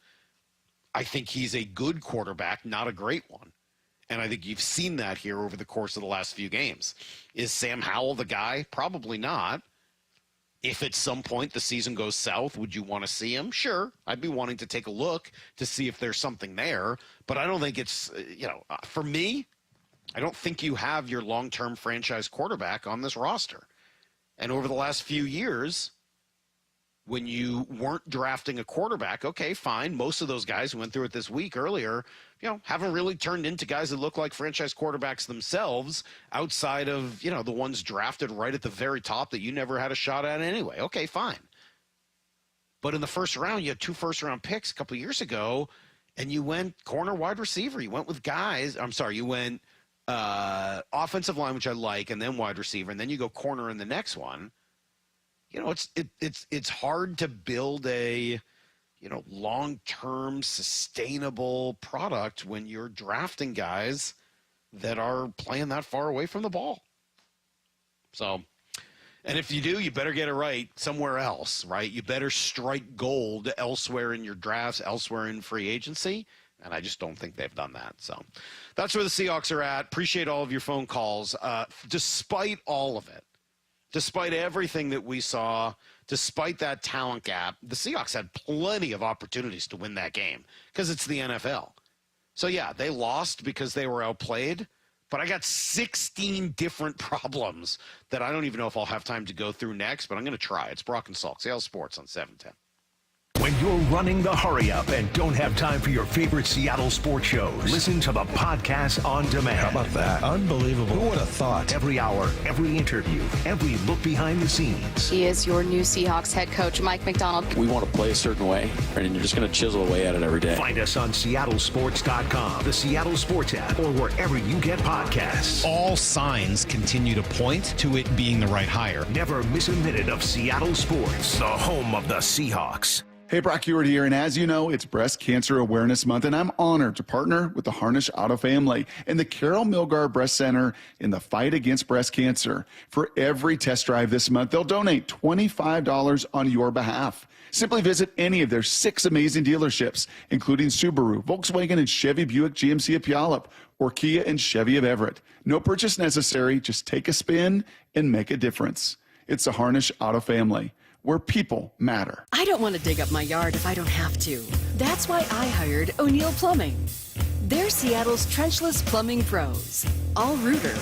I think he's a good quarterback, not a great one. And I think you've seen that here over the course of the last few games. Is Sam Howell the guy? Probably not. If at some point the season goes south, would you want to see him? Sure. I'd be wanting to take a look to see if there's something there. But I don't think it's, for me, I don't think you have your long-term franchise quarterback on this roster. And over the last few years, when you weren't drafting a quarterback, okay, fine. Most of those guys who went through it this week earlier, haven't really turned into guys that look like franchise quarterbacks themselves outside of, the ones drafted right at the very top that you never had a shot at anyway. Okay, fine. But in the first round, you had 2 first-round picks a couple of years ago, and you went corner wide receiver. You went with guys. You went offensive line, which I like, and then wide receiver, and then you go corner in the next one. It's hard to build a long-term sustainable product when you're drafting guys that are playing that far away from the ball. So, and if you do, you better get it right somewhere else, right? You better strike gold elsewhere in your drafts, elsewhere in free agency. And I just don't think they've done that. So that's where the Seahawks are at. Appreciate all of your phone calls. Despite all of it, despite everything that we saw, despite that talent gap, the Seahawks had plenty of opportunities to win that game because it's the NFL. So, yeah, they lost because they were outplayed, but I got 16 different problems that I don't even know if I'll have time to go through next, but I'm going to try. It's Brock and Salk, Seattle Sports on 710. When you're running the hurry up and don't have time for your favorite Seattle sports shows, listen to the podcast on demand. How about that? Unbelievable. Who would have thought? Every hour, every interview, every look behind the scenes. He is your new Seahawks head coach, Mike Macdonald. We want to play a certain way, and you're just going to chisel away at it every day. Find us on SeattleSports.com, the Seattle Sports app, or wherever you get podcasts. All signs continue to point to it being the right hire. Never miss a minute of Seattle sports, the home of the Seahawks. Hey, Brock Ewart here, and as you know, it's Breast Cancer Awareness Month, and I'm honored to partner with the Harnish Auto family and the Carol Milgar Breast Center in the fight against breast cancer. For every test drive this month, they'll donate $25 on your behalf. Simply visit any of their 6 amazing dealerships, including Subaru, Volkswagen, and Chevy Buick GMC of Puyallup, or Kia and Chevy of Everett. No purchase necessary. Just take a spin and make a difference. It's the Harnish Auto family, where people matter. I don't want to dig up my yard if I don't have to. That's why I hired O'Neill Plumbing. They're Seattle's trenchless plumbing pros. All rooter,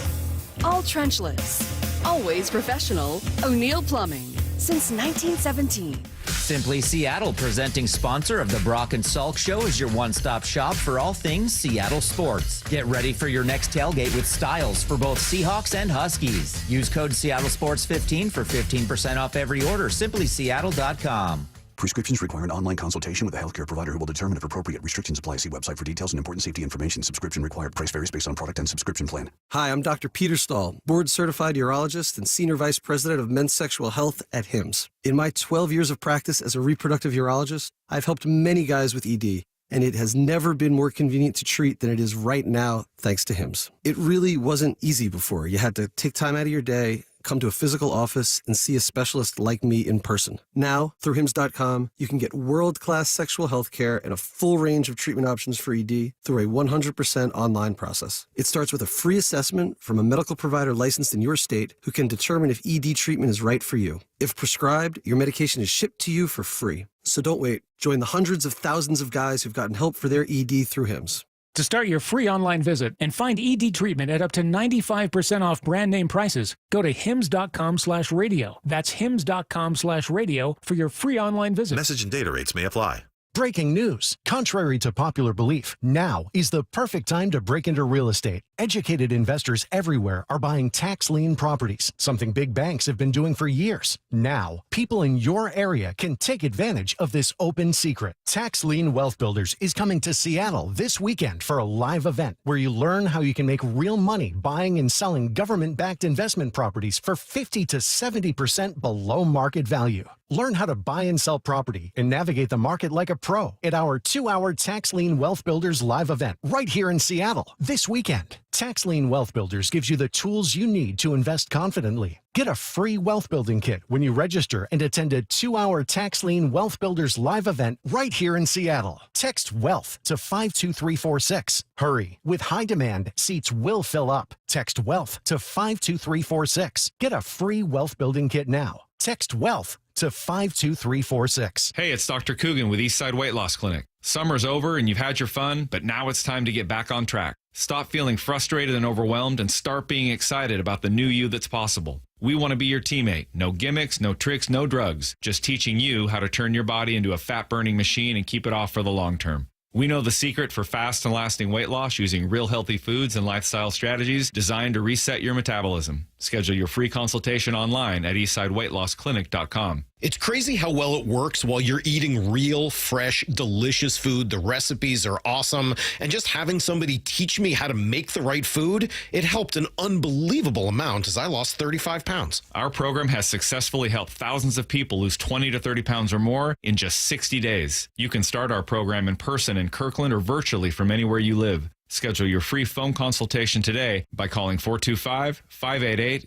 all trenchless, always professional. O'Neill Plumbing, since 1917. Simply Seattle, presenting sponsor of the Brock and Salk Show, is your one-stop shop for all things Seattle sports. Get ready for your next tailgate with styles for both Seahawks and Huskies. Use code SeattleSports15 for 15% off every order. SimplySeattle.com. Prescriptions require an online consultation with a healthcare provider who will determine if appropriate. Restrictions apply. See website for details and important safety information. Subscription required. Price varies based on product and subscription plan. Hi, I'm Dr. Peter Stahl, board-certified urologist and senior vice president of men's sexual health at HIMSS. In my 12 years of practice as a reproductive urologist, I've helped many guys with ED, and it has never been more convenient to treat than it is right now, thanks to HIMSS. It really wasn't easy before. You had to take time out of your day, come to a physical office, and see a specialist like me in person. Now, through HIMSS.com, you can get world-class sexual health care and a full range of treatment options for ED through a 100% online process. It starts with a free assessment from a medical provider licensed in your state who can determine if ED treatment is right for you. If prescribed, your medication is shipped to you for free. So don't wait. Join the hundreds of thousands of guys who've gotten help for their ED through HIMSS. To start your free online visit and find ED treatment at up to 95% off brand name prices, go to hims.com/radio. That's hims.com/radio for your free online visit. Message and data rates may apply. Breaking news. Contrary to popular belief, now is the perfect time to break into real estate. Educated investors everywhere are buying tax lien properties, something big banks have been doing for years. Now, people in your area can take advantage of this open secret. Tax Lien Wealth Builders is coming to Seattle this weekend for a live event where you learn how you can make real money buying and selling government-backed investment properties for 50 to 70% below market value. Learn how to buy and sell property and navigate the market like a pro at our 2-hour Tax Lien Wealth Builders live event right here in Seattle this weekend. Tax Lien Wealth Builders gives you the tools you need to invest confidently. Get a free wealth building kit when you register and attend a 2-hour Tax Lien Wealth Builders live event right here in Seattle. Text WEALTH to 52346. Hurry. With high demand, seats will fill up. Text WEALTH to 52346. Get a free wealth building kit now. Text WEALTH to 52346. Hey, it's Dr. Coogan with Eastside Weight Loss Clinic. Summer's over and you've had your fun, but now it's time to get back on track. Stop feeling frustrated and overwhelmed and start being excited about the new you that's possible. We want to be your teammate. No gimmicks, no tricks, no drugs. Just teaching you how to turn your body into a fat-burning machine and keep it off for the long term. We know the secret for fast and lasting weight loss using real healthy foods and lifestyle strategies designed to reset your metabolism. Schedule your free consultation online at eastsideweightlossclinic.com. It's crazy how well it works while you're eating real, fresh, delicious food. The recipes are awesome. And just having somebody teach me how to make the right food, it helped an unbelievable amount as I lost 35 pounds. Our program has successfully helped thousands of people lose 20 to 30 pounds or more in just 60 days. You can start our program in person in Kirkland or virtually from anywhere you live. Schedule your free phone consultation today by calling 425-588-0080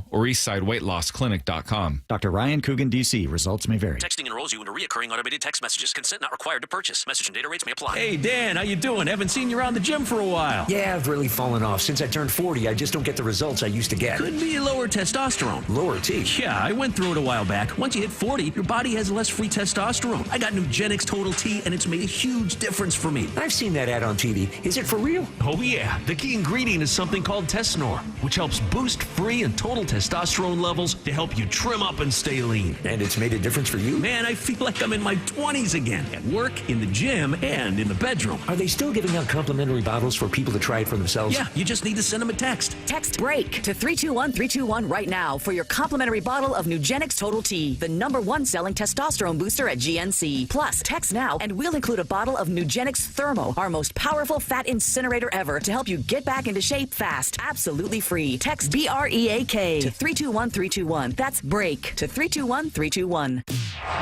or eastsideweightlossclinic.com. Dr. Ryan Coogan, D.C. Results may vary. Texting enrolls you into recurring automated text messages. Consent not required to purchase. Message and data rates may apply. Hey, Dan, how you doing? Haven't seen you around the gym for a while. Yeah, I've really fallen off. Since I turned 40, I just don't get the results I used to get. Could be lower testosterone. Lower T? Yeah, I went through it a while back. Once you hit 40, your body has less free testosterone. I got Nugenix Total T, and it's made a huge difference for me. I've seen that ad on TV. Is it for real? Oh, yeah. The key ingredient is something called Tesnor, which helps boost free and total testosterone levels to help you trim up and stay lean. And it's made a difference for you? Man, I feel like I'm in my 20s again. At work, in the gym, and in the bedroom. Are they still giving out complimentary bottles for people to try it for themselves? Yeah, you just need to send them a text. Text BREAK to 321-321 right now for your complimentary bottle of Nugenix Total T, the #1 selling testosterone booster at GNC. Plus, text now and we'll include a bottle of Nugenix Thermo, our most powerful fat incinerator ever, to help you get back into shape fast. Absolutely free. Text BREAK to 321-321. That's BREAK to 321-321.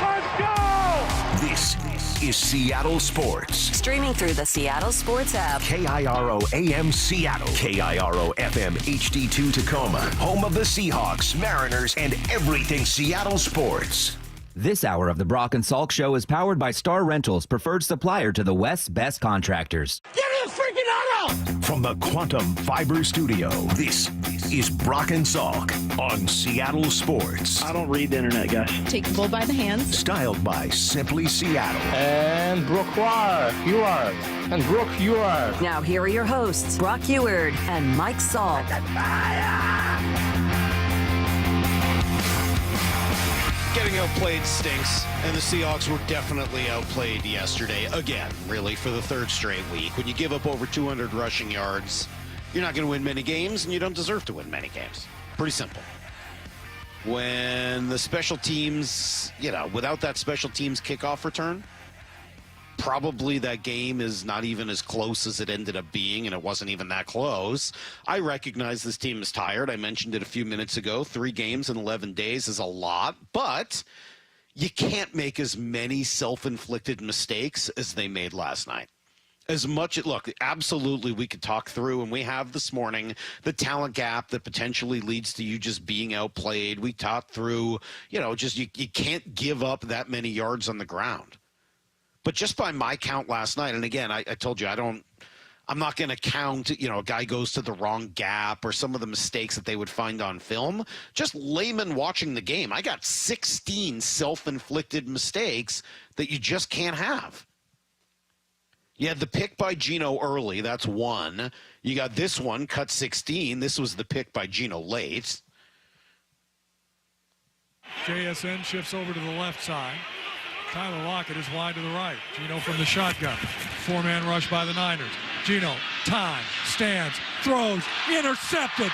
Let's go! This is Seattle Sports. Streaming through the Seattle Sports app. KIRO AM Seattle. KIRO FM HD2 Tacoma. Home of the Seahawks, Mariners, and everything Seattle sports. This hour of the Brock and Salk Show is powered by Star Rentals, preferred supplier to the West's best contractors. Get in the freaking auto! From the Quantum Fiber Studio, this is Brock and Salk on Seattle Sports. I don't read the internet, guys. Take the bull by the hands. Styled by Simply Seattle. And Brooke Eward. And Brooke Eward. Now here are your hosts, Brock Eward and Mike Salk. Getting outplayed stinks, and the Seahawks were definitely outplayed yesterday. Again, really, for the third straight week. When you give up over 200 rushing yards, you're not going to win many games, and you don't deserve to win many games. Pretty simple. When the special teams, without that special teams kickoff return, probably that game is not even as close as it ended up being, and it wasn't even that close. I recognize this team is tired. I mentioned it a few minutes ago. 3 games in 11 days is a lot, but you can't make as many self-inflicted mistakes as they made last night. Look, absolutely we could talk through, and we have this morning, the talent gap that potentially leads to you just being outplayed. We talked through, you can't give up that many yards on the ground. But just by my count last night, and again, I told you I'm not going to count, a guy goes to the wrong gap or some of the mistakes that they would find on film. Just layman watching the game, I got 16 self-inflicted mistakes that you just can't have. You had the pick by Gino early, that's 1. You got this one, cut 16. This was the pick by Gino late. JSN shifts over to the left side. Tyler Lockett is wide to the right. Gino from the shotgun. 4-man rush by the Niners. Gino, time, stands, throws, intercepted.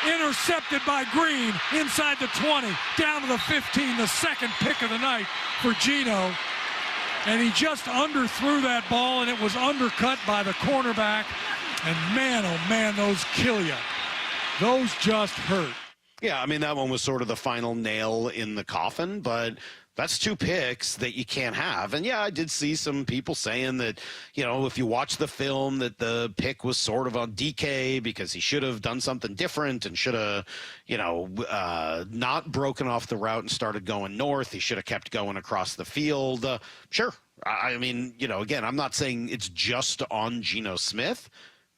Intercepted by Green inside the 20, down to the 15, the second pick of the night for Gino. And he just underthrew that ball, and it was undercut by the cornerback. And man, oh man, those kill you. Those just hurt. Yeah, I mean, that one was sort of the final nail in the coffin, but that's 2 picks that you can't have. And, yeah, I did see some people saying that, if you watch the film, that the pick was sort of on DK because he should have done something different and should have, not broken off the route and started going north. He should have kept going across the field. Sure. I mean, again, I'm not saying it's just on Geno Smith,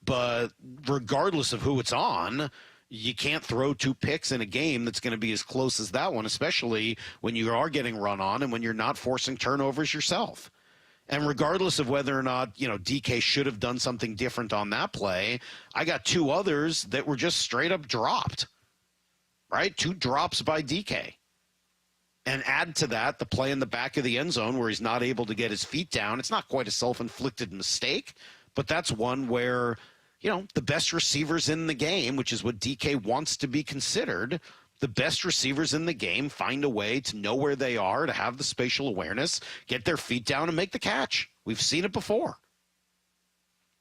but regardless of who it's on, you can't throw 2 picks in a game that's going to be as close as that one, especially when you are getting run on and when you're not forcing turnovers yourself. And regardless of whether or not, DK should have done something different on that play, I got 2 others that were just straight up dropped. right? 2 drops by DK. And add to that the play in the back of the end zone where he's not able to get his feet down. It's not quite a self-inflicted mistake, but that's one where, the best receivers in the game, which is what DK wants to be considered, the best receivers in the game find a way to know where they are, to have the spatial awareness, get their feet down, and make the catch. We've seen it before.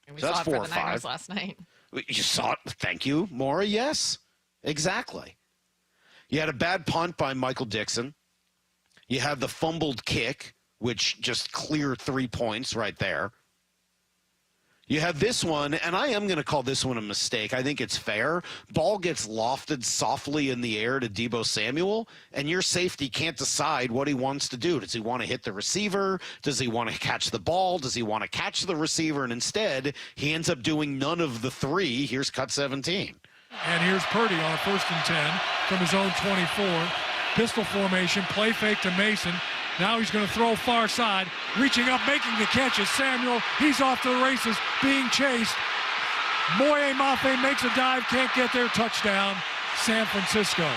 And we So saw that's it 4 for or the Niners 5. last night. You saw it. Thank you, Maura. Yes, exactly. You had a bad punt by Michael Dixon. You had the fumbled kick, which just cleared 3 points right there. You have this one, and I am going to call this one a mistake. I think it's fair. Ball gets lofted softly in the air to Deebo Samuel, and your safety can't decide what he wants to do. Does he want to hit the receiver? Does he want to catch the ball? Does he want to catch the receiver? And instead, he ends up doing none of the 3. Here's cut 17. And here's Purdy on a 1st and 10 from his own 24. Pistol formation, play fake to Mason. Now he's going to throw far side, reaching up, making the catch is Samuel. He's off to the races, being chased. Moye Mafe makes a dive, can't get there. Touchdown, San Francisco.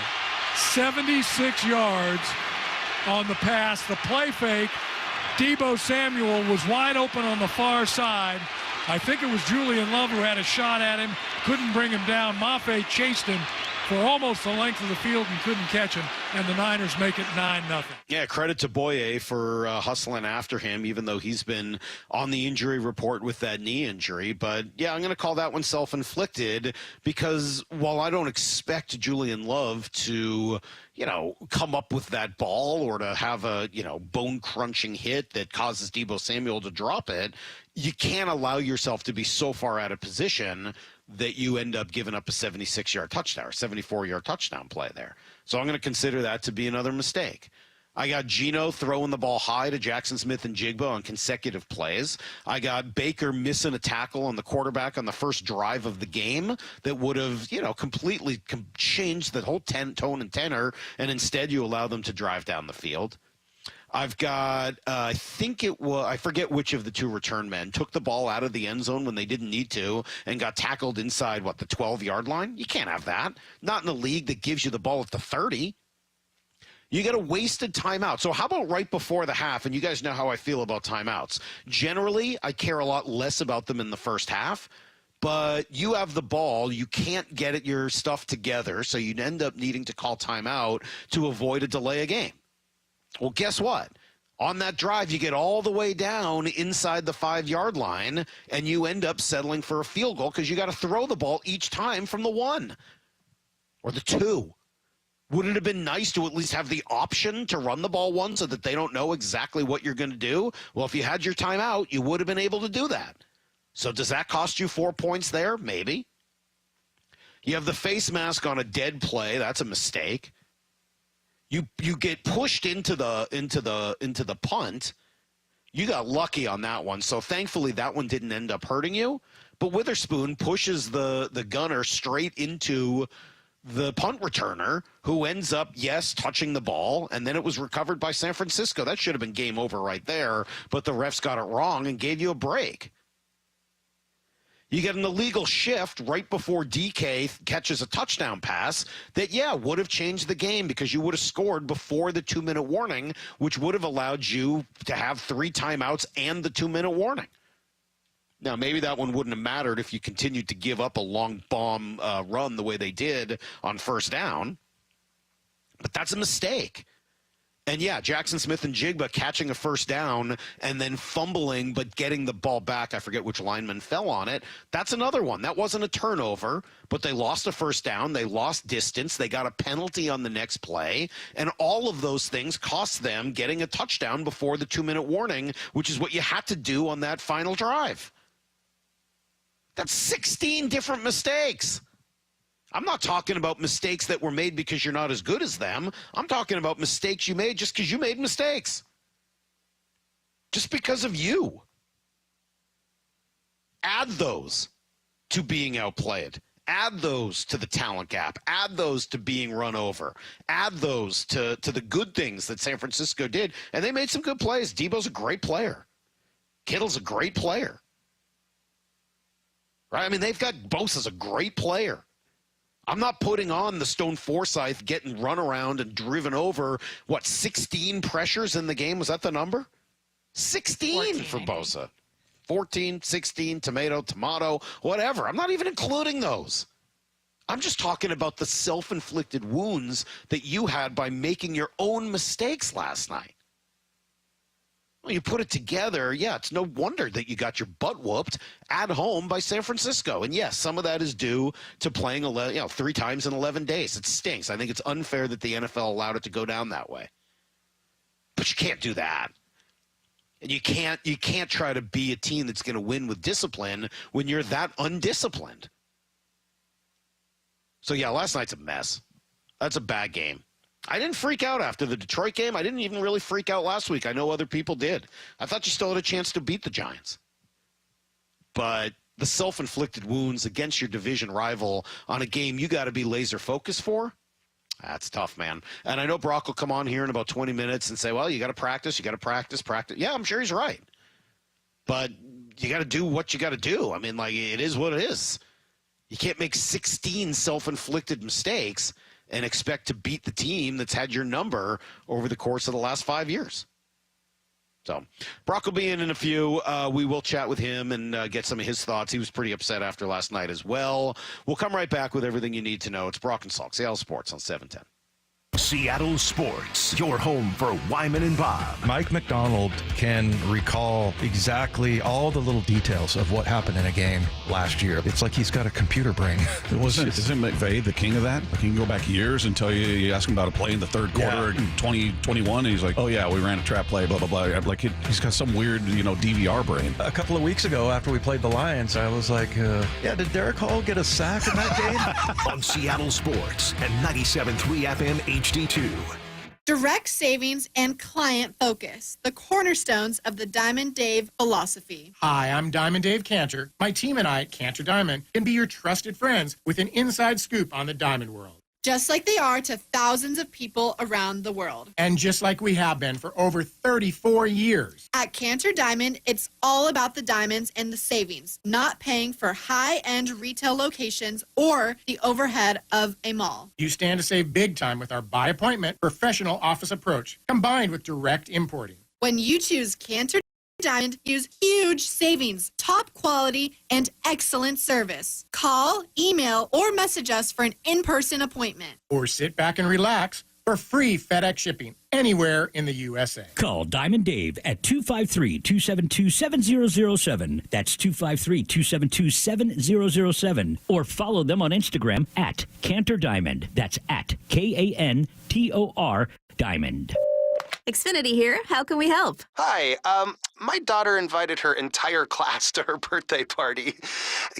76 yards on the pass. The play fake. Deebo Samuel was wide open on the far side. I think it was Julian Love who had a shot at him, couldn't bring him down. Mafe chased him for almost the length of the field and couldn't catch him, and the Niners make it 9-0. Yeah, credit to Boye for hustling after him, even though he's been on the injury report with that knee injury. But, yeah, I'm going to call that one self-inflicted because while I don't expect Julian Love to, come up with that ball or to have a, bone-crunching hit that causes Deebo Samuel to drop it, you can't allow yourself to be so far out of position that you end up giving up a 76-yard touchdown or 74-yard touchdown play there. So I'm going to consider that to be another mistake. I got Gino throwing the ball high to Jackson Smith and Jigba on consecutive plays. I got Baker missing a tackle on the quarterback on the first drive of the game that would have, completely changed the whole tone and tenor, and instead you allow them to drive down the field. I've got, I forget which of the 2 return men took the ball out of the end zone when they didn't need to and got tackled inside, the 12-yard line? You can't have that. Not in a league that gives you the ball at the 30. You get a wasted timeout. So how about right before the half? And you guys know how I feel about timeouts. Generally, I care a lot less about them in the first half. But you have the ball. You can't get your stuff together, so you end up needing to call timeout to avoid a delay of game. Well, guess what? On that drive, you get all the way down inside the 5-yard line, and you end up settling for a field goal because you got to throw the ball each time from the 1 or the 2. Would it have been nice to at least have the option to run the ball once so that they don't know exactly what you're going to do? Well, if you had your timeout, you would have been able to do that. So does that cost you 4 points there? Maybe. You have the face mask on a dead play. That's a mistake. You get pushed into the punt. You got lucky on that one. So thankfully that one didn't end up hurting you. But Witherspoon pushes the gunner straight into the punt returner, who ends up, touching the ball, and then it was recovered by San Francisco. That should have been game over right there, but the refs got it wrong and gave you a break. You get an illegal shift right before DK catches a touchdown pass that, would have changed the game because you would have scored before the 2-minute warning, which would have allowed you to have 3 timeouts and the 2-minute warning. Now, maybe that one wouldn't have mattered if you continued to give up a long bomb run the way they did on first down, but that's a mistake. And, Jackson Smith and Jigba catching a first down and then fumbling but getting the ball back. I forget which lineman fell on it. That's another one. That wasn't a turnover, but they lost a first down. They lost distance. They got a penalty on the next play. And all of those things cost them getting a touchdown before the 2-minute warning, which is what you had to do on that final drive. That's 16 different mistakes. I'm not talking about mistakes that were made because you're not as good as them. I'm talking about mistakes you made just because you made mistakes. Just because of you. Add those to being outplayed. Add those to the talent gap. Add those to being run over. Add those to the good things that San Francisco did. And they made some good plays. Deebo's a great player. Kittle's a great player. Right? I mean, they've got Bosa's a great player. I'm not putting on the Stone Forsythe getting run around and driven over, 16 pressures in the game? Was that the number? 16 for Bosa. 14, 16, tomato, whatever. I'm not even including those. I'm just talking about the self-inflicted wounds that you had by making your own mistakes last night. Well, you put it together, it's no wonder that you got your butt whooped at home by San Francisco. And yes, some of that is due to playing 3 times in 11 days. It stinks. I think it's unfair that the NFL allowed it to go down that way. But you can't do that. And you can't try to be a team that's going to win with discipline when you're that undisciplined. So, last night's a mess. That's a bad game. I didn't freak out after the Detroit game. I didn't even really freak out last week. I know other people did. I thought you still had a chance to beat the Giants. But the self-inflicted wounds against your division rival on a game you got to be laser focused for, that's tough, man. And I know Brock will come on here in about 20 minutes and say, well, you got to practice. Yeah, I'm sure he's right. But you got to do what you got to do. I mean, it is what it is. You can't make 16 self-inflicted mistakes and expect to beat the team that's had your number over the course of the last 5 years. So Brock will be in a few. We will chat with him and get some of his thoughts. He was pretty upset after last night as well. We'll come right back with everything you need to know. It's Brock and Salk, Seattle Sports on 710. Seattle Sports, your home for Wyman and Bob. Mike Macdonald can recall exactly all the little details of what happened in a game last year. It's like he's got a computer brain. Isn't McVay the king of that? He can go back years and tell you ask him about a play in the third quarter in 2021, and he's like, oh, yeah, we ran a trap play, blah, blah, blah. He's got some weird, DVR brain. A couple of weeks ago after we played the Lions, I was like, did Derek Hall get a sack in that game? On Seattle Sports and 97.3 FM HD2. Direct savings and client focus, the cornerstones of the Diamond Dave philosophy. Hi, I'm Diamond Dave Cantor. My team and I at Cantor Diamond can be your trusted friends with an inside scoop on the diamond world. Just like they are to thousands of people around the world. And just like we have been for over 34 years. At Cantor Diamond, it's all about the diamonds and the savings, not paying for high-end retail locations or the overhead of a mall. You stand to save big time with our by appointment professional office approach, combined with direct importing. When you choose Cantor Diamond, use huge savings, top quality, and excellent service. Call, email, or message us for an in-person appointment. Or sit back and relax for free FedEx shipping anywhere in the USA. Call Diamond Dave at 253-272-7007. That's 253-272-7007. Or follow them on Instagram at Cantor Diamond. That's at KANTOR Diamond. Xfinity here. How can we help? Hi. My daughter invited her entire class to her birthday party.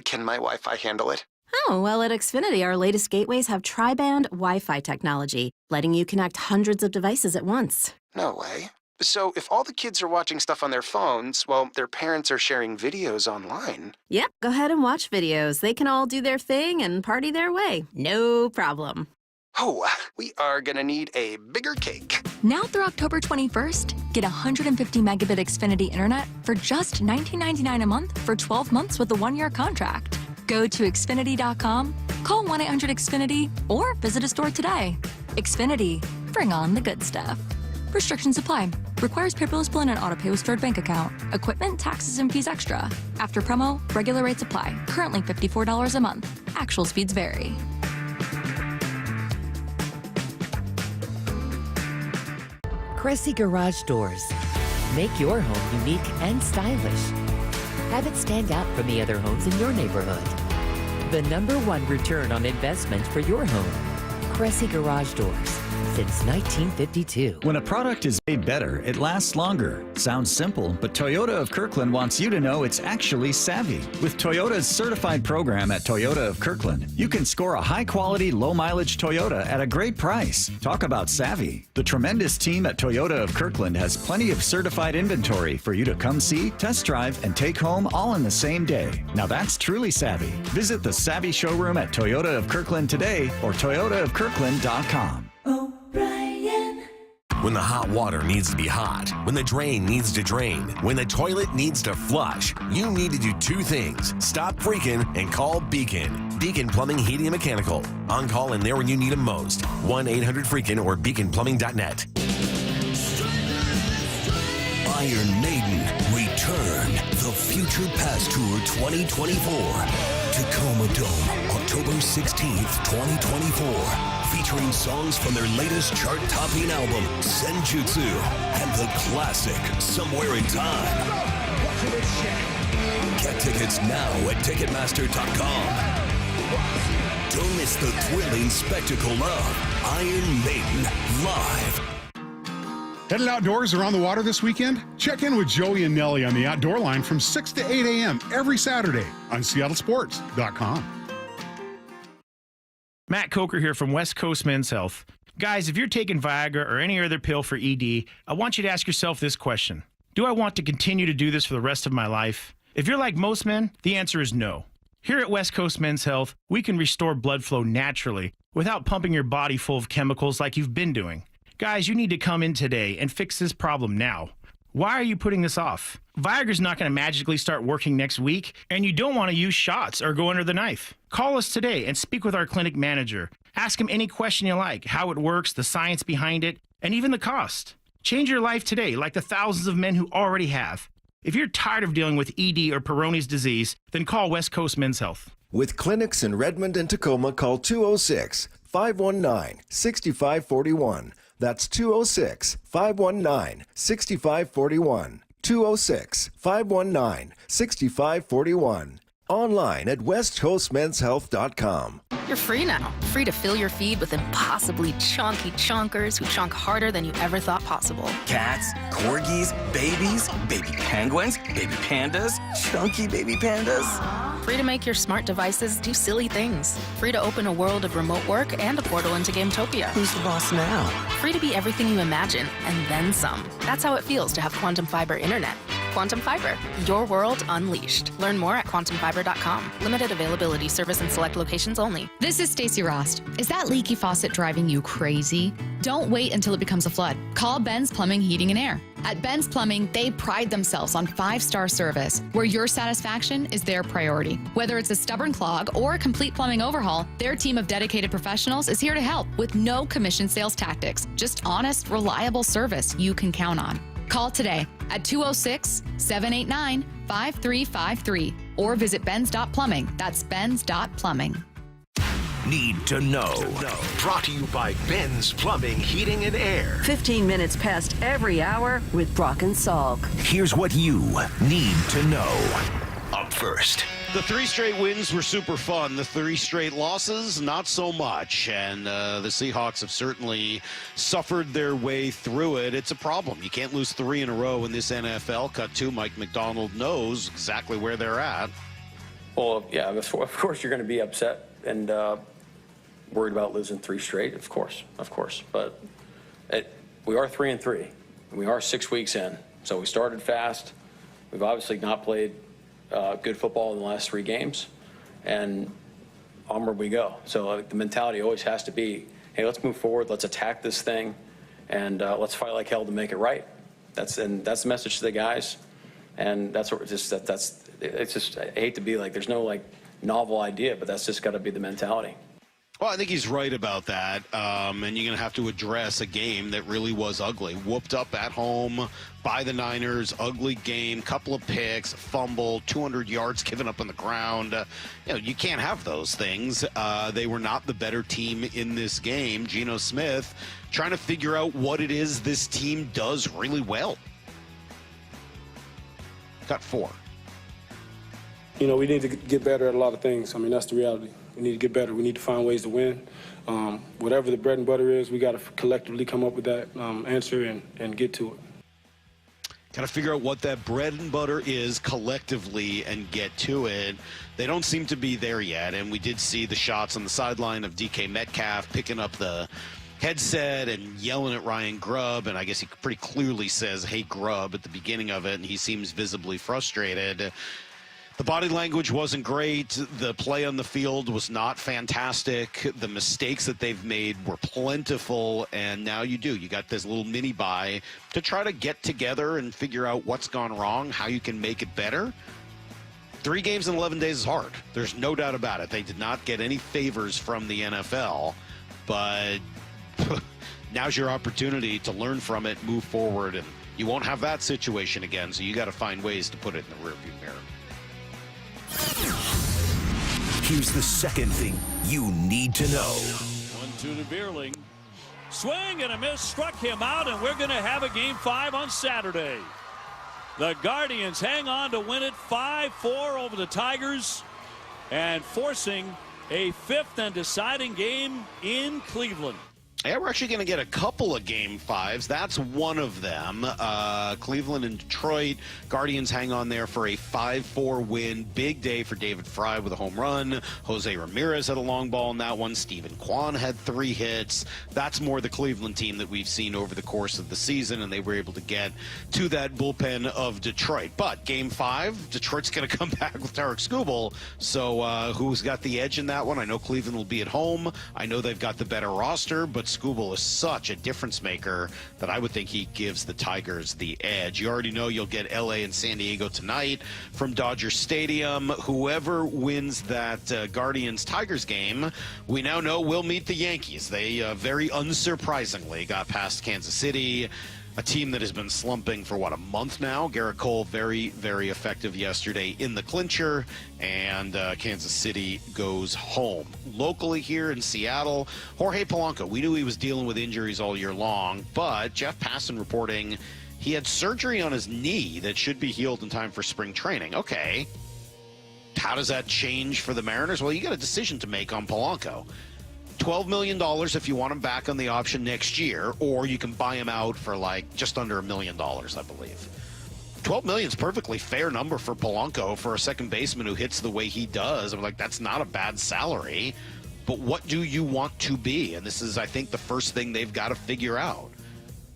Can my Wi-Fi handle it? Oh, well, at Xfinity, our latest gateways have tri-band Wi-Fi technology, letting you connect hundreds of devices at once. No way. So if all the kids are watching stuff on their phones, well, their parents are sharing videos online. Yep, go ahead and watch videos. They can all do their thing and party their way. No problem. Oh, we are gonna need a bigger cake. Now through October 21st, get 150 megabit Xfinity internet for just $19.99 a month for 12 months with a 1-year contract. Go to Xfinity.com, call 1-800-XFINITY, or visit a store today. Xfinity, bring on the good stuff. Restrictions apply. Requires paperless billing and autopay with stored bank account. Equipment, taxes, and fees extra. After promo, regular rates apply. Currently $54 a month. Actual speeds vary. Cressy Garage Doors. Make your home unique and stylish. Have it stand out from the other homes in your neighborhood. The #1 return on investment for your home. Cressy Garage Doors. Since 1952. When a product is made better, it lasts longer. Sounds simple, but Toyota of Kirkland wants you to know it's actually savvy. With Toyota's certified program at Toyota of Kirkland, you can score a high-quality, low-mileage Toyota at a great price. Talk about savvy. The tremendous team at Toyota of Kirkland has plenty of certified inventory for you to come see, test drive, and take home all in the same day. Now that's truly savvy. Visit the Savvy showroom at Toyota of Kirkland today or toyotaofkirkland.com. O'Brien. When the hot water needs to be hot, when the drain needs to drain, when the toilet needs to flush, you need to do two things. Stop freaking and call Beacon. Beacon Plumbing, Heating, and Mechanical. On call and there when you need them most. 1-800-FREAKIN or beaconplumbing.net. Iron Maiden return. The Future Past Tour 2024. Tacoma Dome, October 16th, 2024. Featuring songs from their latest chart-topping album, Senjutsu, and the classic, Somewhere in Time. Get tickets now at Ticketmaster.com. Don't miss the thrilling spectacle of Iron Maiden live. Headed outdoors or on the water this weekend? Check in with Joey and Nelly on the Outdoor Line from 6 to 8 a.m. every Saturday on SeattleSports.com. Matt Coker here from West Coast Men's Health. Guys, if you're taking Viagra or any other pill for ED, I want you to ask yourself this question. Do I want to continue to do this for the rest of my life? If you're like most men, the answer is no. Here at West Coast Men's Health, we can restore blood flow naturally without pumping your body full of chemicals like you've been doing. Guys, you need to come in today and fix this problem now. Why are you putting this off? Viagra's not going to magically start working next week, and you don't want to use shots or go under the knife. Call us today and speak with our clinic manager. Ask him any question you like, how it works, the science behind it, and even the cost. Change your life today like the thousands of men who already have. If you're tired of dealing with ED or Peyronie's disease, then call West Coast Men's Health. With clinics in Redmond and Tacoma, call 206-519-6541. That's 206-519-6541. 206-519-6541. Online at westcoastmenshealth.com. You're free now. Free to fill your feed with impossibly chunky chunkers who chunk harder than you ever thought possible. Cats, corgis, babies, baby penguins, baby pandas, chunky baby pandas. Free to make your smart devices do silly things. Free to open a world of remote work and a portal into Gametopia. Who's the boss now? Free to be everything you imagine, and then some. That's how it feels to have Quantum Fiber Internet. Quantum Fiber, your world unleashed. Learn more at quantumfiber.com. Limited availability, service in select locations only. This is Stacey Rost. Is that leaky faucet driving you crazy? Don't wait until it becomes a flood. Call Ben's Plumbing, Heating, and Air. At Ben's Plumbing, they pride themselves on 5-star service, where your satisfaction is their priority. Whether it's a stubborn clog or a complete plumbing overhaul, their team of dedicated professionals is here to help with no commission sales tactics. Just honest, reliable service you can count on. Call today at 206-789-5353 or visit Ben's.plumbing. That's Ben's.plumbing. Need to know. Brought to you by Ben's Plumbing, Heating, and Air. 15 minutes past every hour with Brock and Salk. Here's what you need to know. Up first. The 3 straight wins were super fun. The 3 straight losses, not so much. And the Seahawks have certainly suffered their way through it. It's a problem. You can't lose 3 in a row in this NFL. Cut to Mike Macdonald knows exactly where they're at. Well, yeah, of course you're going to be upset and worried about losing 3 straight. Of course. But we are 3-3. We are 6 weeks in. So we started fast. We've obviously not played good football in the last 3 games, and onward we go. So the mentality always has to be, hey, let's move forward, let's attack this thing, and let's fight like hell to make it right. That's the message to the guys, and that's what it's just I hate to be like, there's no like novel idea, but that's just got to be the mentality. Well, I think he's right about that, and you're going to have to address a game that really was ugly. Whooped up at home by the Niners, ugly game, couple of picks, fumble, 200 yards given up on the ground. You can't have those things. They were not the better team in this game. Gino Smith trying to figure out what it is this team does really well. Got 4. We need to get better at a lot of things. I mean, that's the reality. We need to get better. We need to find ways to win. Whatever the bread and butter is, we got to collectively come up with that answer and get to it. Got to figure out what that bread and butter is collectively and get to it. They don't seem to be there yet, and we did see the shots on the sideline of DK Metcalf picking up the headset and yelling at Ryan Grubb, and I guess he pretty clearly says, hey, Grubb, at the beginning of it, and he seems visibly frustrated. The body language wasn't great. The play on the field was not fantastic. The mistakes that they've made were plentiful, and now you got this little mini bye to try to get together and figure out what's gone wrong, how you can make it better. 3 games in 11 days is hard. There's no doubt about it. They did not get any favors from the NFL, but now's your opportunity to learn from it, move forward, and you won't have that situation again, so you got to find ways to put it in the rearview mirror. Here's the second thing you need to know. 1-2 to Beerling. Swing and a miss, struck him out, and we're going to have a Game 5 on Saturday. The Guardians hang on to win it 5-4 over the Tigers and forcing a 5th and deciding game in Cleveland. Yeah, we're actually going to get a couple of Game 5s. That's one of them. Cleveland and Detroit. Guardians hang on there for a 5-4 win. Big day for David Fry with a home run. Jose Ramirez had a long ball in that one. Stephen Kwan had 3 hits. That's more the Cleveland team that we've seen over the course of the season, and they were able to get to that bullpen of Detroit. But Game 5, Detroit's going to come back with Tarek Skubal. So who's got the edge in that one? I know Cleveland will be at home. I know they've got the better roster, but Skubal is such a difference maker that I would think he gives the Tigers the edge. You already know you'll get LA and San Diego tonight from Dodger Stadium. Whoever wins that Guardians-Tigers game, we now know will meet the Yankees. They very unsurprisingly got past Kansas City, a team that has been slumping for, a month now. Garrett Cole, very, very effective yesterday in the clincher, and Kansas City goes home. Locally here in Seattle, Jorge Polanco, we knew he was dealing with injuries all year long, but Jeff Passan reporting he had surgery on his knee that should be healed in time for spring training. Okay. How does that change for the Mariners? Well, you got a decision to make on Polanco. $12 million if you want him back on the option next year, or you can buy him out for just under $1 million, I believe. $12 million is perfectly fair number for Polanco for a second baseman who hits the way he does. I'm that's not a bad salary, but what do you want to be? And this is, I think, the first thing they've got to figure out.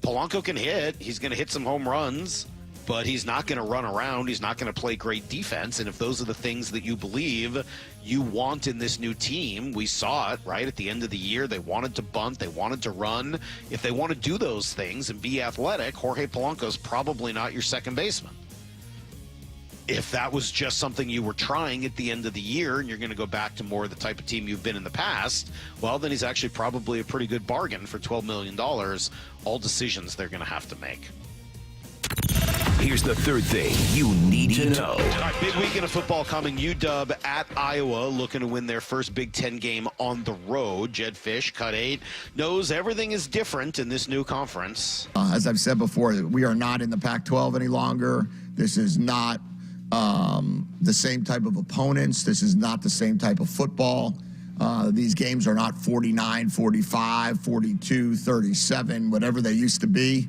Polanco can hit. He's going to hit some home runs, but he's not going to run around. He's not going to play great defense. And if those are the things that you believe you want in this new team, we saw it, right? At the end of the year, they wanted to bunt. They wanted to run. If they want to do those things and be athletic, Jorge Polanco's probably not your second baseman. If that was just something you were trying at the end of the year and you're going to go back to more of the type of team you've been in the past, well, then he's actually probably a pretty good bargain for $12 million. All decisions they're going to have to make. Here's the third thing you need to know. All right, big weekend of football coming. UW at Iowa, looking to win their first Big Ten game on the road. Jed Fish, Cut 8, knows everything is different in this new conference. As I've said before, we are not in the Pac-12 any longer. This is not the same type of opponents. This is not the same type of football. These games are not 49, 45, 42, 37, whatever they used to be.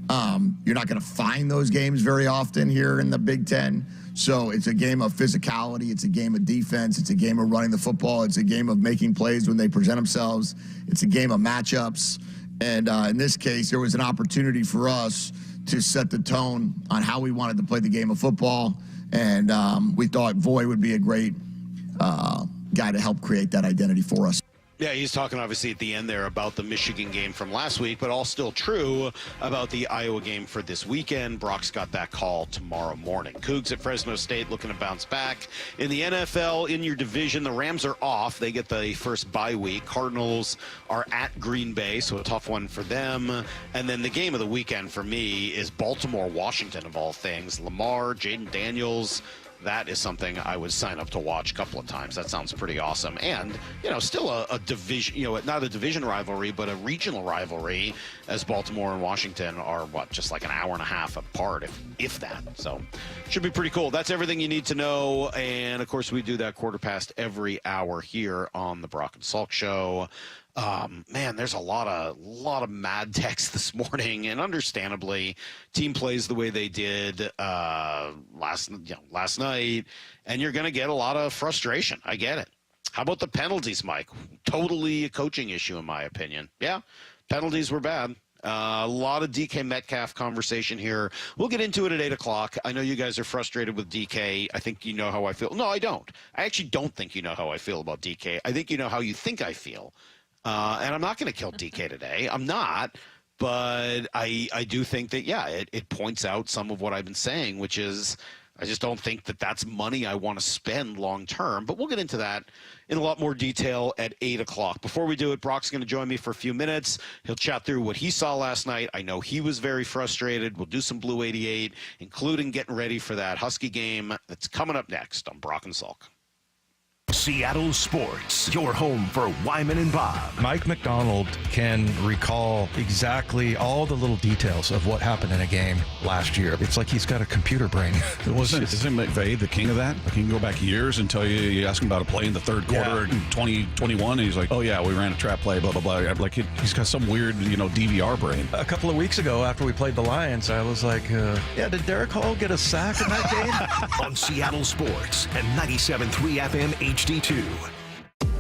You're not going to find those games very often here in the Big Ten. So it's a game of physicality. It's a game of defense. It's a game of running the football. It's a game of making plays when they present themselves. It's a game of matchups. And in this case, there was an opportunity for us to set the tone on how we wanted to play the game of football. And we thought Voy would be a great guy to help create that identity for us. Yeah, he's talking obviously at the end there about the Michigan game from last week, but all still true about the Iowa game for this weekend. Brock's got that call tomorrow morning. Cougs at Fresno State looking to bounce back. In the NFL, in your division, the Rams are off. They get the first bye week. Cardinals are at Green Bay, so a tough one for them. And then the game of the weekend for me is Baltimore-Washington, of all things. Lamar, Jaden Daniels. That is something I would sign up to watch a couple of times. That sounds pretty awesome. And, still a division, not a division rivalry, but a regional rivalry, as Baltimore and Washington are, just like an hour and a half apart, if that. So, should be pretty cool. That's everything you need to know. And, of course, we do that quarter past every hour here on the Brock and Salk Show. Man, there's a lot of mad text this morning, and understandably, team plays the way they did last night, and you're going to get a lot of frustration. I get it. How about the penalties, Mike? Totally a coaching issue, in my opinion. Yeah, penalties were bad. A lot of DK Metcalf conversation here. We'll get into it at 8 o'clock. I know you guys are frustrated with DK. I think you know how I feel. No, I don't. I actually don't think you know how I feel about DK. I think you know how you think I feel. And I'm not going to kill DK today. I'm not. But I do think that, yeah, it points out some of what I've been saying, which is I just don't think that that's money I want to spend long term. But we'll get into that in a lot more detail at 8 o'clock. Before we do it, Brock's going to join me for a few minutes. He'll chat through what he saw last night. I know he was very frustrated. We'll do some Blue 88, including getting ready for that Husky game that's coming up next on Brock and Salk. Seattle Sports, your home for Wyman and Bob. Mike Macdonald can recall exactly all the little details of what happened in a game last year. It's like he's got a computer brain. Isn't McVay the king of that? Like he can go back years and tell you ask him about a play in the third quarter in 2021, and he's like, oh yeah, we ran a trap play, blah, blah, blah. Like he's got some weird, DVR brain. A couple of weeks ago after we played the Lions, I was like, did Derek Hall get a sack in that game? On Seattle Sports and 97.3 FM HD2.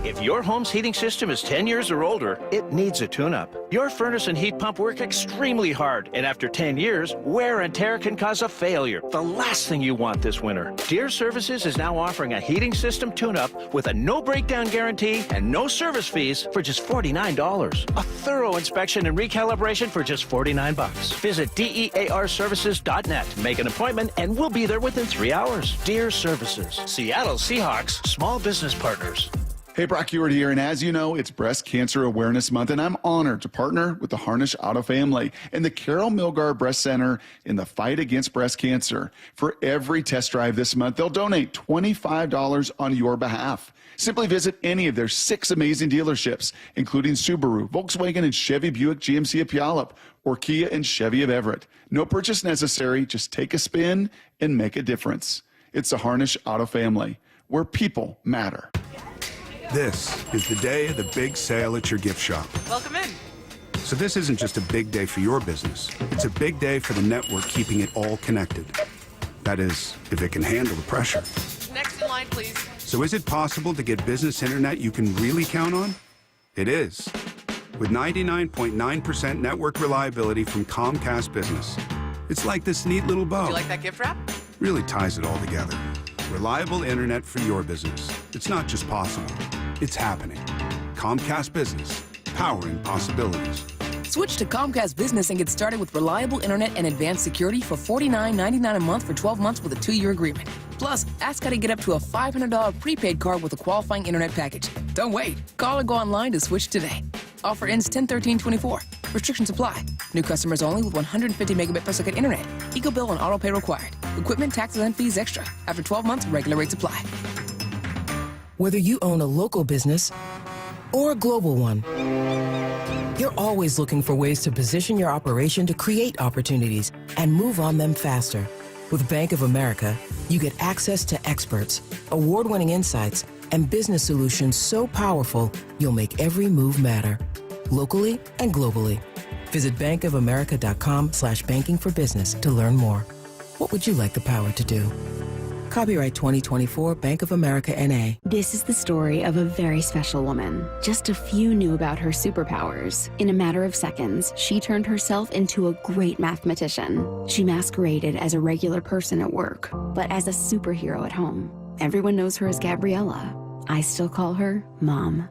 If your home's heating system is 10 years or older, it needs a tune-up. Your furnace and heat pump work extremely hard, and after 10 years, wear and tear can cause a failure. The last thing you want this winter. Deere Services is now offering a heating system tune-up with a no-breakdown guarantee and no service fees for just $49. A thorough inspection and recalibration for just $49. Visit DEARservices.net. Make an appointment, and we'll be there within 3 hours. Deere Services, Seattle Seahawks, small business partners. Hey, Brock Ewart here, and as you know, it's Breast Cancer Awareness Month, and I'm honored to partner with the Harnish Auto family and the Carol Milgar Breast Center in the fight against breast cancer. For every test drive this month, they'll donate $25 on your behalf. Simply visit any of their 6 amazing dealerships, including Subaru, Volkswagen, and Chevy Buick GMC of Puyallup, or Kia and Chevy of Everett. No purchase necessary, just take a spin and make a difference. It's the Harnish Auto family, where people matter. This is the day of the big sale at your gift shop. Welcome in. So this isn't just a big day for your business. It's a big day for the network keeping it all connected. That is, if it can handle the pressure. Next in line, please. So is it possible to get business internet you can really count on? It is. With 99.9% network reliability from Comcast Business. It's like this neat little bow. Do you like that gift wrap? Really ties it all together. Reliable internet for your business. It's not just possible, it's happening. Comcast Business, powering possibilities. Switch to Comcast Business and get started with reliable internet and advanced security for $49.99 a month for 12 months with a 2-year agreement. Plus, ask how to get up to a $500 prepaid card with a qualifying internet package. Don't wait. Call or go online to switch today. Offer ends 10/13/24. Restrictions apply. New customers only with 150 megabit per second internet. Eco bill and auto pay required. Equipment, taxes, and fees extra. After 12 months, regular rates apply. Whether you own a local business or a global one, you're always looking for ways to position your operation to create opportunities and move on them faster. With Bank of America, you get access to experts, award-winning insights, and business solutions so powerful, you'll make every move matter, locally and globally. Visit bankofamerica.com/banking for business to learn more. What would you like the power to do? Copyright 2024 Bank of America N.A. This is the story of a very special woman. Just a few knew about her superpowers. In a matter of seconds, she turned herself into a great mathematician. She masqueraded as a regular person at work, but as a superhero at home. Everyone knows her as Gabriella. I still call her Mom.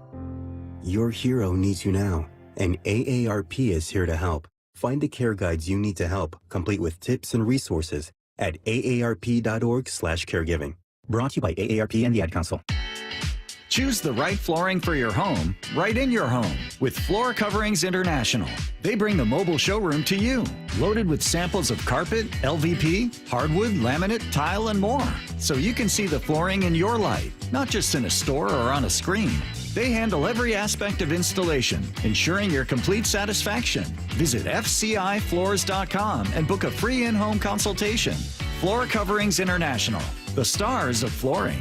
Your hero needs you now, and AARP is here to help. Find the care guides you need to help, complete with tips and resources at aarp.org/caregiving. Brought to you by AARP and the Ad Council. Choose the right flooring for your home, right in your home, with Floor Coverings International. They bring the mobile showroom to you, loaded with samples of carpet, LVP, hardwood, laminate, tile, and more. So you can see the flooring in your light, not just in a store or on a screen. They handle every aspect of installation, ensuring your complete satisfaction. Visit FCIFloors.com and book a free in-home consultation. Floor Coverings International, the stars of flooring.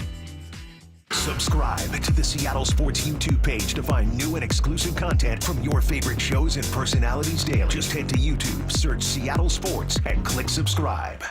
Subscribe to the Seattle Sports YouTube page to find new and exclusive content from your favorite shows and personalities daily. Just head to YouTube, search Seattle Sports, and click subscribe.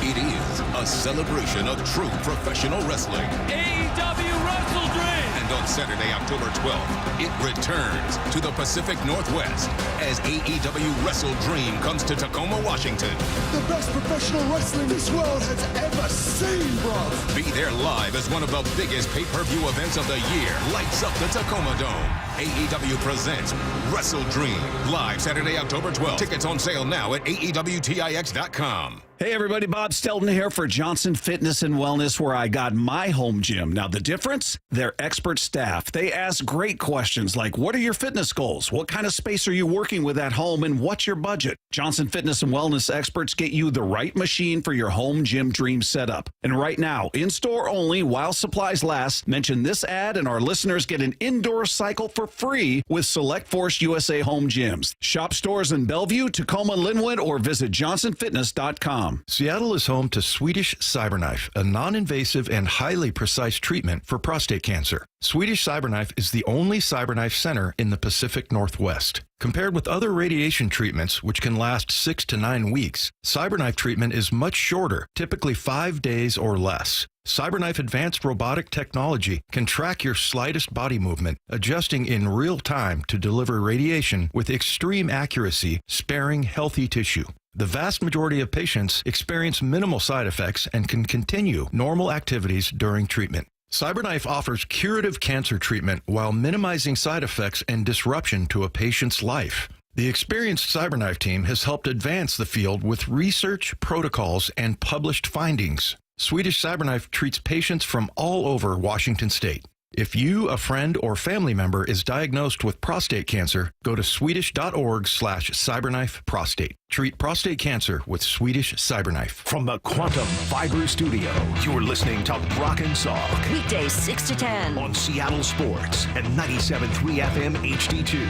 It is a celebration of true professional wrestling. AEW Wrestle Dream! And on Saturday, October 12th. It returns to the Pacific Northwest as AEW Wrestle Dream comes to Tacoma, Washington. The best professional wrestling this world has ever seen, bro. Be there live as one of the biggest pay-per-view events of the year lights up the Tacoma Dome. AEW presents Wrestle Dream live Saturday, October 12th. Tickets on sale now at AEWTIX.com. Hey everybody, Bob Stelton here for Johnson Fitness and Wellness, where I got my home gym. Now the difference? Their expert staff. They ask great questions like, what are your fitness goals? What kind of space are you working with at home? And what's your budget? Johnson Fitness and Wellness experts get you the right machine for your home gym dream setup. And right now, in-store only while supplies last, mention this ad and our listeners get an indoor cycle for free with Select Force USA Home Gyms. Shop stores in Bellevue, Tacoma, Linwood, or visit johnsonfitness.com. Seattle is home to Swedish CyberKnife, a non-invasive and highly precise treatment for prostate cancer. Swedish CyberKnife is the only CyberKnife center in the Pacific Northwest. Compared with other radiation treatments, which can last 6 to 9 weeks, CyberKnife treatment is much shorter, typically 5 days or less. CyberKnife advanced robotic technology can track your slightest body movement, adjusting in real time to deliver radiation with extreme accuracy, sparing healthy tissue. The vast majority of patients experience minimal side effects and can continue normal activities during treatment. CyberKnife offers curative cancer treatment while minimizing side effects and disruption to a patient's life. The experienced CyberKnife team has helped advance the field with research, protocols, and published findings. Swedish CyberKnife treats patients from all over Washington state. If you, a friend, or family member is diagnosed with prostate cancer, go to swedish.org/cyberknife prostate. Treat prostate cancer with Swedish CyberKnife. From the Quantum Fiber Studio, you're listening to Brock and Salk. Weekdays 6 to 10 on Seattle Sports and 97.3 FM HD2.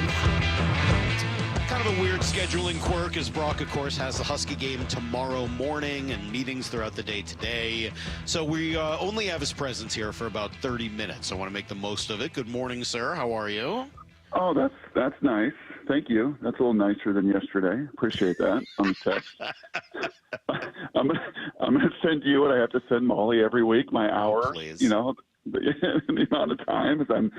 Kind of a weird scheduling quirk, as Brock, of course, has the Husky game tomorrow morning and meetings throughout the day today. So we only have his presence here for about 30 minutes. I want to make the most of it. Good morning, sir. How are you? Oh, that's nice. Thank you. That's a little nicer than yesterday. Appreciate that on the text. I'm gonna send you what I have to send Molly every week. My hour. Please. You know, the amount of time as I'm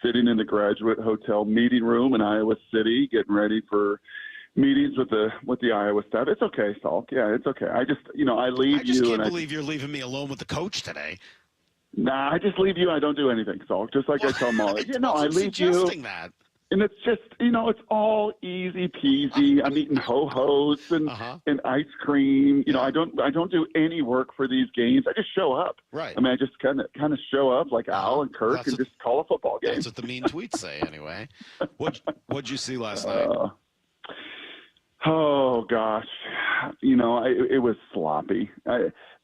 sitting in the graduate hotel meeting room in Iowa City, getting ready for meetings with the Iowa staff. It's okay, Salk. Yeah, it's okay. I just, I leave you. I just can't believe you're leaving me alone with the coach today. Nah, I just leave you. I don't do anything, Salk. Just like I tell Molly. I leave you. That. And it's just, it's all easy peasy. I'm eating ho-hos and ice cream. I don't do any work for these games. I just show up. Right. I mean, I just kind of show up like Al and Kirk and just call a football game. That's what the mean tweets say, anyway. What'd you see last night? Oh gosh, it was sloppy.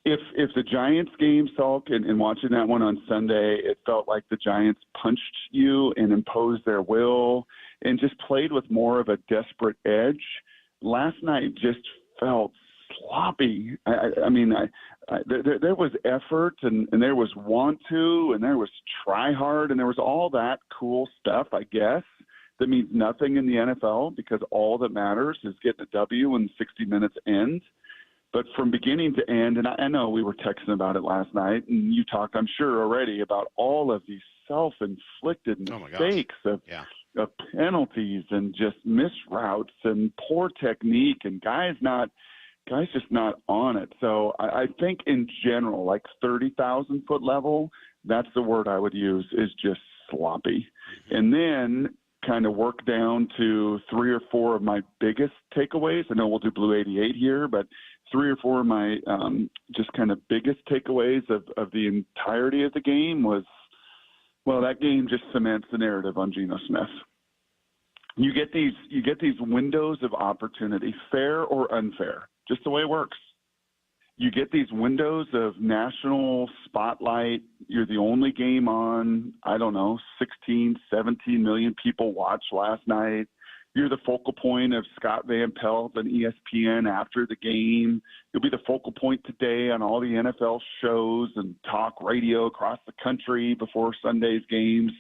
If the Giants game, Salk, and watching that one on Sunday, it felt like the Giants punched you and imposed their will and just played with more of a desperate edge. Last night just felt sloppy. There was effort and there was want to and there was try hard and there was all that cool stuff, I guess, that means nothing in the NFL because all that matters is getting a W when 60 minutes ends. But from beginning to end, and I know we were texting about it last night, and you talked, I'm sure, already about all of these self-inflicted mistakes of penalties and just missed routes and poor technique and guys just not on it. So I think in general, like 30,000-foot level, that's the word I would use, is just sloppy. And then kind of work down to 3 or 4 of my biggest takeaways. I know we'll do Blue 88 here, but 3 or 4 of my just kind of biggest takeaways of the entirety of the game was, well, that game just cements the narrative on Gino Smith. You get these windows of opportunity, fair or unfair, just the way it works. You get these windows of national spotlight. You're the only game on, 16, 17 million people watched last night. You're the focal point of Scott Van Pelt and ESPN after the game. You'll be the focal point today on all the NFL shows and talk radio across the country before Sunday's games.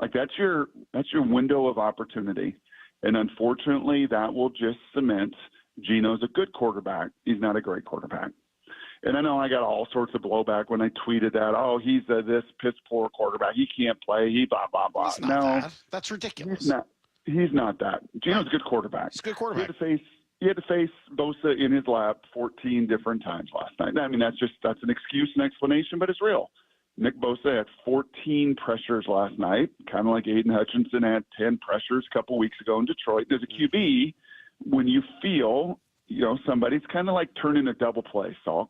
Like that's your window of opportunity. And unfortunately, that will just cement Gino's a good quarterback. He's not a great quarterback. And I know I got all sorts of blowback when I tweeted that. Oh, he's this piss poor quarterback. He can't play. He blah blah blah. He's not that. That's ridiculous. He's not that. Gino's a good quarterback. He's a good quarterback. He had to face Bosa in his lap 14 different times last night. I mean, that's an excuse and explanation, but it's real. Nick Bosa had 14 pressures last night, kind of like Aiden Hutchinson had 10 pressures a couple weeks ago in Detroit. There's a QB, when you feel, somebody's kind of like turning a double play, Salk.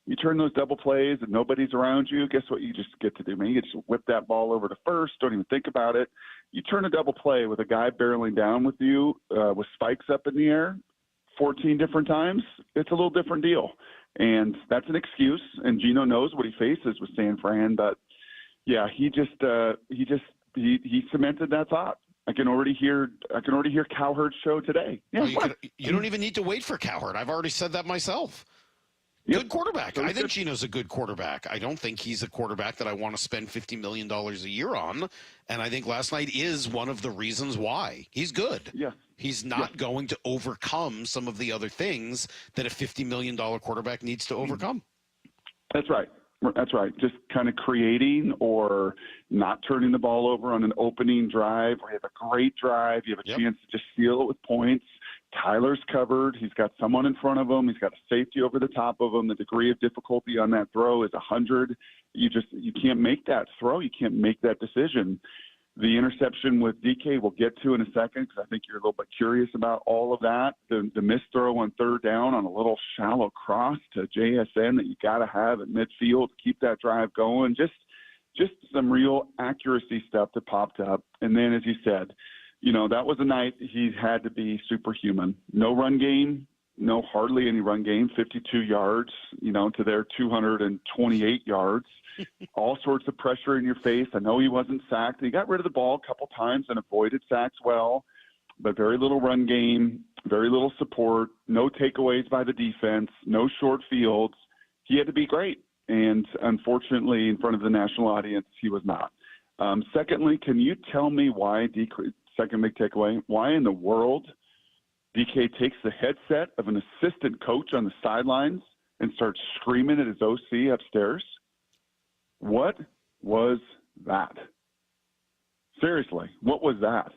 You turn those double plays and nobody's around you, guess what you just get to do, man? You get to whip that ball over to first, don't even think about it. You turn a double play with a guy barreling down with you with spikes up in the air 14 different times, it's a little different deal. And that's an excuse, and Gino knows what he faces with San Fran. But yeah, he cemented that thought. I can already hear Cowherd's show today. Yeah, you don't even need to wait for Cowherd. I've already said that myself. Yep. Good quarterback. I think Gino's a good quarterback. I don't think he's a quarterback that I want to spend $50 million a year on. And I think last night is one of the reasons why. He's good. Yeah. He's not going to overcome some of the other things that a $50 million quarterback needs to overcome. That's right. That's right. Just kind of creating or not turning the ball over on an opening drive where you have a great drive. You have a chance to just seal it with points. Tyler's covered. He's got someone in front of him. He's got a safety over the top of him. The degree of difficulty on that throw is 100. You can't make that throw. You can't make that decision. The interception with DK we'll get to in a second because I think you're a little bit curious about all of that. The missed throw on third down on a little shallow cross to JSN that you got to have at midfield to keep that drive going. Just some real accuracy stuff that popped up. And then, as you said, that was a night he had to be superhuman. No run game, hardly any run game, 52 yards, to their 228 yards. All sorts of pressure in your face. I know he wasn't sacked. He got rid of the ball a couple times and avoided sacks well, but very little run game, very little support, no takeaways by the defense, no short fields. He had to be great. And unfortunately, in front of the national audience, he was not. Secondly, can you tell me why second big takeaway, why in the world DK takes the headset of an assistant coach on the sidelines and starts screaming at his OC upstairs? What was that? Seriously, what was that?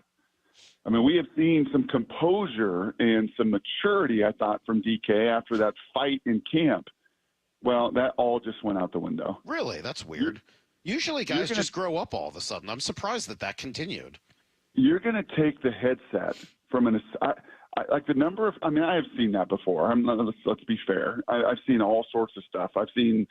I mean, we have seen some composure and some maturity, I thought, from DK after that fight in camp. Well, that all just went out the window. Really? That's weird. Usually guys just grow up all of a sudden. I'm surprised that continued. You're going to take the headset from like the number of – I mean, I have seen that before. Let's be fair. I've seen all sorts of stuff. I've seen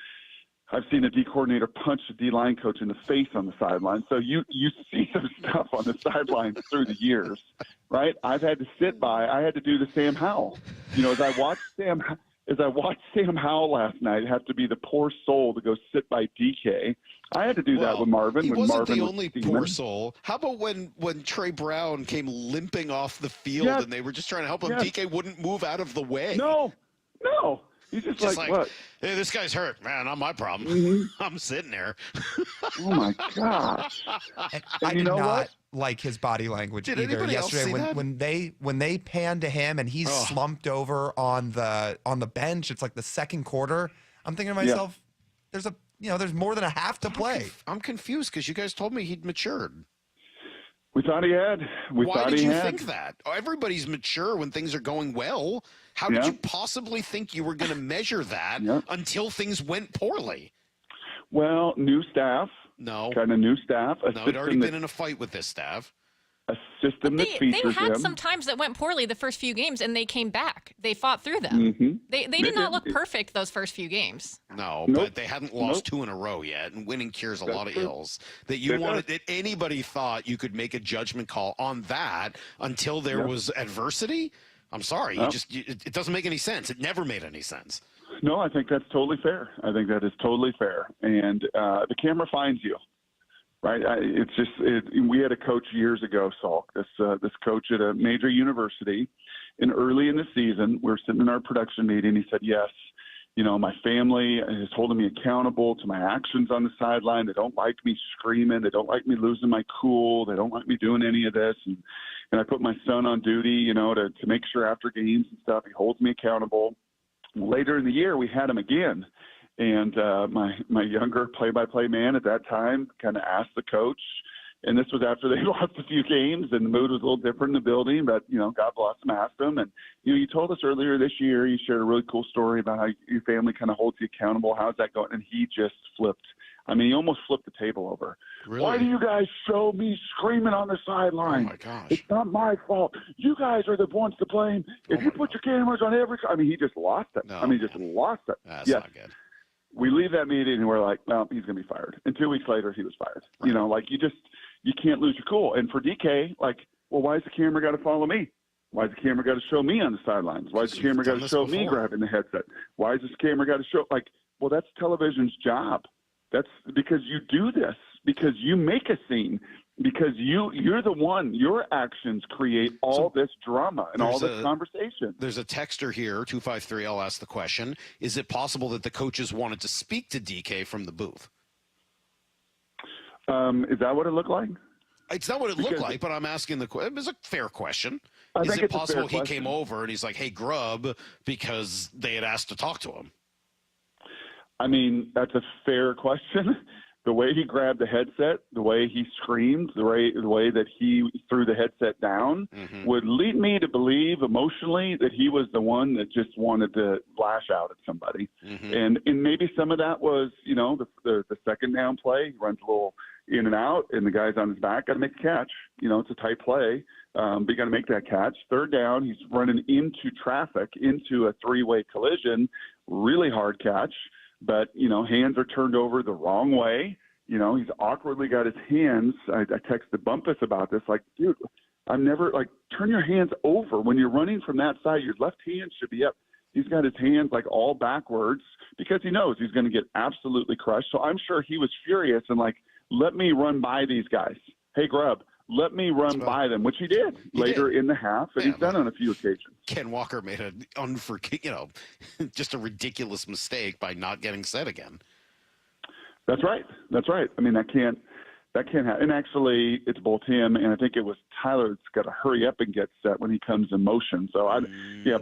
a D coordinator punch a D-line coach in the face on the sideline. So you see some stuff on the sidelines through the years, right? I've had to sit by. I had to do the Sam Howell. As I watched Sam Howell last night have to be the poor soul to go sit by DK. I had to do that with Marvin. He wasn't the only poor soul. How about when Trey Brown came limping off the field and they were just trying to help him? DK wouldn't move out of the way. No. He's just like, what? Hey, this guy's hurt. Man, not my problem. Mm-hmm. I'm sitting there. Oh, my gosh. And I did not like his body language Did either anybody else see that? when they panned to him and he's slumped over on the bench. It's like the second quarter. I'm thinking to myself, there's more than a half to play. I'm confused because you guys told me he'd matured. We thought he had. Why did you think that? Everybody's mature when things are going well. How did you possibly think you were going to measure that until things went poorly? Well, new staff. No. Kind of new staff. No, he'd already been in a fight with this staff. A system that features They had him. some times that went poorly the first few games, and they came back. They fought through them. Mm-hmm. They did not look perfect those first few games. No, but they hadn't lost 2 in a row yet, and winning cures a lot of ills. That anybody thought you could make a judgment call on that until there was adversity? I'm sorry, it doesn't make any sense. It never made any sense. No, I think that's totally fair. I think that is totally fair. And the camera finds you. Right, we had a coach years ago, Salk. This coach at a major university, and early in the season, we were sitting in our production meeting. He said, "Yes, my family is holding me accountable to my actions on the sideline. They don't like me screaming. They don't like me losing my cool. They don't like me doing any of this. And I put my son on duty, to make sure after games and stuff, he holds me accountable." Later in the year, we had him again. And my younger play-by-play man at that time kind of asked the coach, and this was after they lost a few games, and the mood was a little different in the building, but, God bless him, asked him. And, you told us earlier this year, you shared a really cool story about how your family kind of holds you accountable. How's that going? And he just flipped. I mean, he almost flipped the table over. Really? Why do you guys show me screaming on the sideline? Oh, my gosh. It's not my fault. You guys are the ones to blame. If you put your cameras on every – I mean, he just lost it. Just lost it. That's not good. We leave that meeting and we're like, well, he's going to be fired. And 2 weeks later, he was fired. Right. You can't lose your cool. And for DK, well, why is the camera got to follow me? Why is the camera got to show me on the sidelines? Why is the camera got to show me grabbing the headset? Why is this camera got to show well, that's television's job. That's because you do this, because you make a scene, because you're the one, your actions create all this drama and all this conversation. There's a texter here, 253. I'll ask the question. Is it possible that the coaches wanted to speak to DK from the booth? Is that what it looked like? It's not what it looked like, but I'm asking it was a fair question. Is it possible he came over and he's like, hey, Grubb, because they had asked to talk to him? I mean, that's a fair question. The way he grabbed the headset, the way he screamed, the way that he threw the headset down would lead me to believe emotionally that he was the one that just wanted to lash out at somebody. And maybe some of that was, the second down play. He runs a little in and out, and the guy's on his back. Got to make the catch. It's a tight play, but you got to make that catch. Third down, he's running into traffic, into a three-way collision. Really hard catch. But, hands are turned over the wrong way. He's awkwardly got his hands. I texted Bumpus about this. Dude, I'm never, turn your hands over. When you're running from that side, your left hand should be up. He's got his hands, all backwards because he knows he's going to get absolutely crushed. So I'm sure he was furious and, let me run by these guys. Hey, Grubb, let me run by them, which he did later in the half, and he's done on a few occasions. Ken Walker made just a ridiculous mistake by not getting set again. That's right. I mean, that can't happen. And actually, it's both him and I think it was Tyler that's got to hurry up and get set when he comes in motion. So,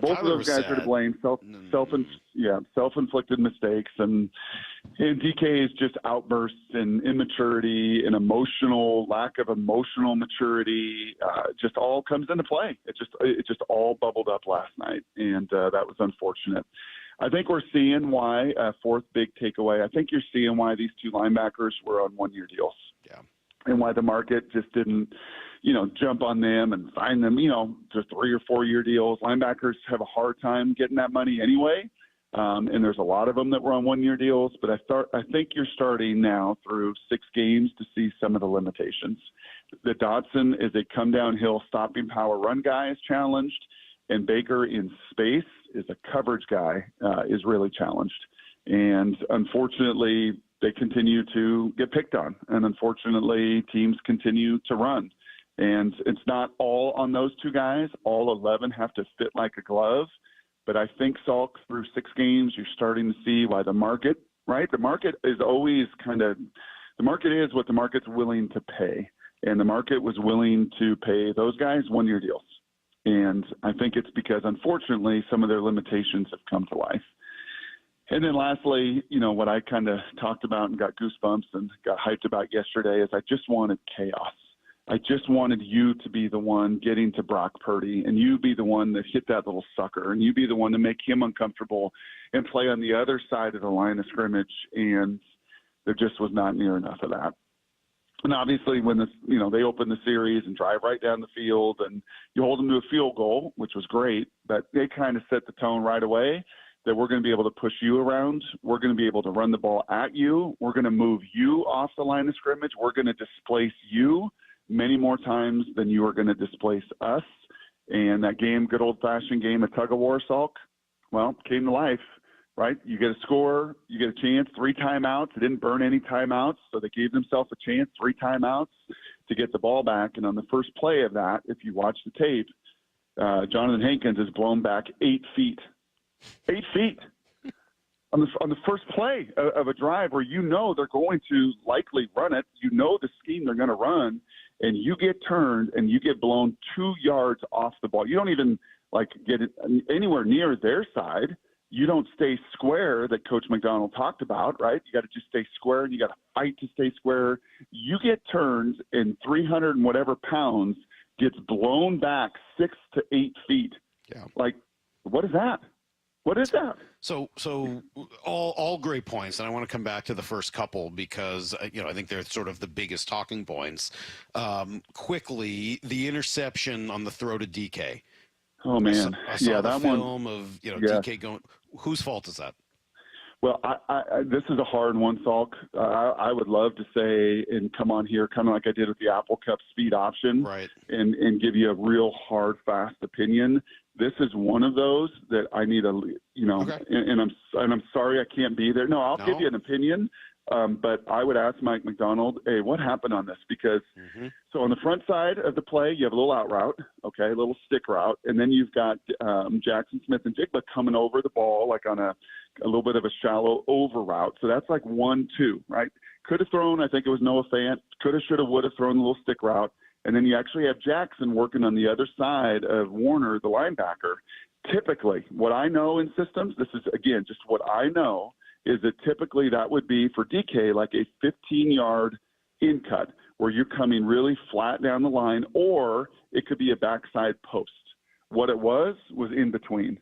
both Tyler of those guys are to blame. Self-inflicted mistakes, and DK is just outbursts and immaturity and lack of emotional maturity. Just all comes into play. It just all bubbled up last night, and that was unfortunate. I think we're seeing why, fourth big takeaway, I think you're seeing why these two linebackers were on one-year deals. Yeah. And why the market just didn't, jump on them and sign them, to 3 or 4 year deals. Linebackers have a hard time getting that money anyway. And there's a lot of them that were on 1 year deals. But I think you're starting now through 6 games to see some of the limitations. The Dotson is a come downhill stopping power run guy is challenged. And Baker in space is a coverage guy, is really challenged. And unfortunately, they continue to get picked on. And unfortunately, teams continue to run. And it's not all on those two guys. All 11 have to fit like a glove. But I think, Salk, through 6 games, you're starting to see why the market, right? The market is always the market is what the market's willing to pay. And the market was willing to pay those guys 1 year deals. And I think it's because, unfortunately, some of their limitations have come to life. And then lastly, what I kind of talked about and got goosebumps and got hyped about yesterday is I just wanted chaos. I just wanted you to be the one getting to Brock Purdy, and you be the one that hit that little sucker, and you be the one to make him uncomfortable and play on the other side of the line of scrimmage. And there just was not near enough of that. And obviously when they open the series and drive right down the field and you hold them to a field goal, which was great, but they kind of set the tone right away that we're going to be able to push you around. We're going to be able to run the ball at you. We're going to move you off the line of scrimmage. We're going to displace you many more times than you are going to displace us. And that game, good old-fashioned game of tug-of-war, Salk, came to life. Right? You get a score, you get a chance, 3 timeouts. They didn't burn any timeouts, so they gave themselves a chance, 3 timeouts to get the ball back. And on the first play of that, if you watch the tape, Jonathan Hankins is blown back 8 feet. 8 feet on the first play of a drive where they're going to likely run it. The scheme they're going to run, and you get turned and you get blown 2 yards off the ball. You don't even get it anywhere near their side. you don't stay square that Coach Macdonald talked about, right? You got to just stay square, and you got to fight to stay square. You get turns, and 300 and whatever pounds gets blown back 6 to 8 feet. Yeah. Like, what is that? What is that? So all great points, and I want to come back to the first couple because I think they're sort of the biggest talking points. Quickly, the interception on the throw to DK. Oh man, I saw the that film one of DK going. Whose fault is that? Well, I this is a hard one, Salk. I would love to say and come on here, kind of like I did with the Apple Cup speed option, right? And give you a real hard, fast opinion. This is one of those that I need okay. and I'm sorry I can't be there. No, I'll give you an opinion, but I would ask Mike Macdonald, hey, what happened on this? Because so on the front side of the play, you have a little out route, okay, a little stick route, and then you've got Jackson Smith and Jigba coming over the ball like on a little bit of a shallow over route. So that's like 1-2, right? Could have thrown, I think it was Noah Fant, could have, should have, would have thrown the little stick route. And then you actually have Jackson working on the other side of Warner, the linebacker. Typically, what I know in systems, this is, again, just what I know, is that typically that would be for DK like a 15-yard in cut where you're coming really flat down the line, or it could be a backside post. What it was in between.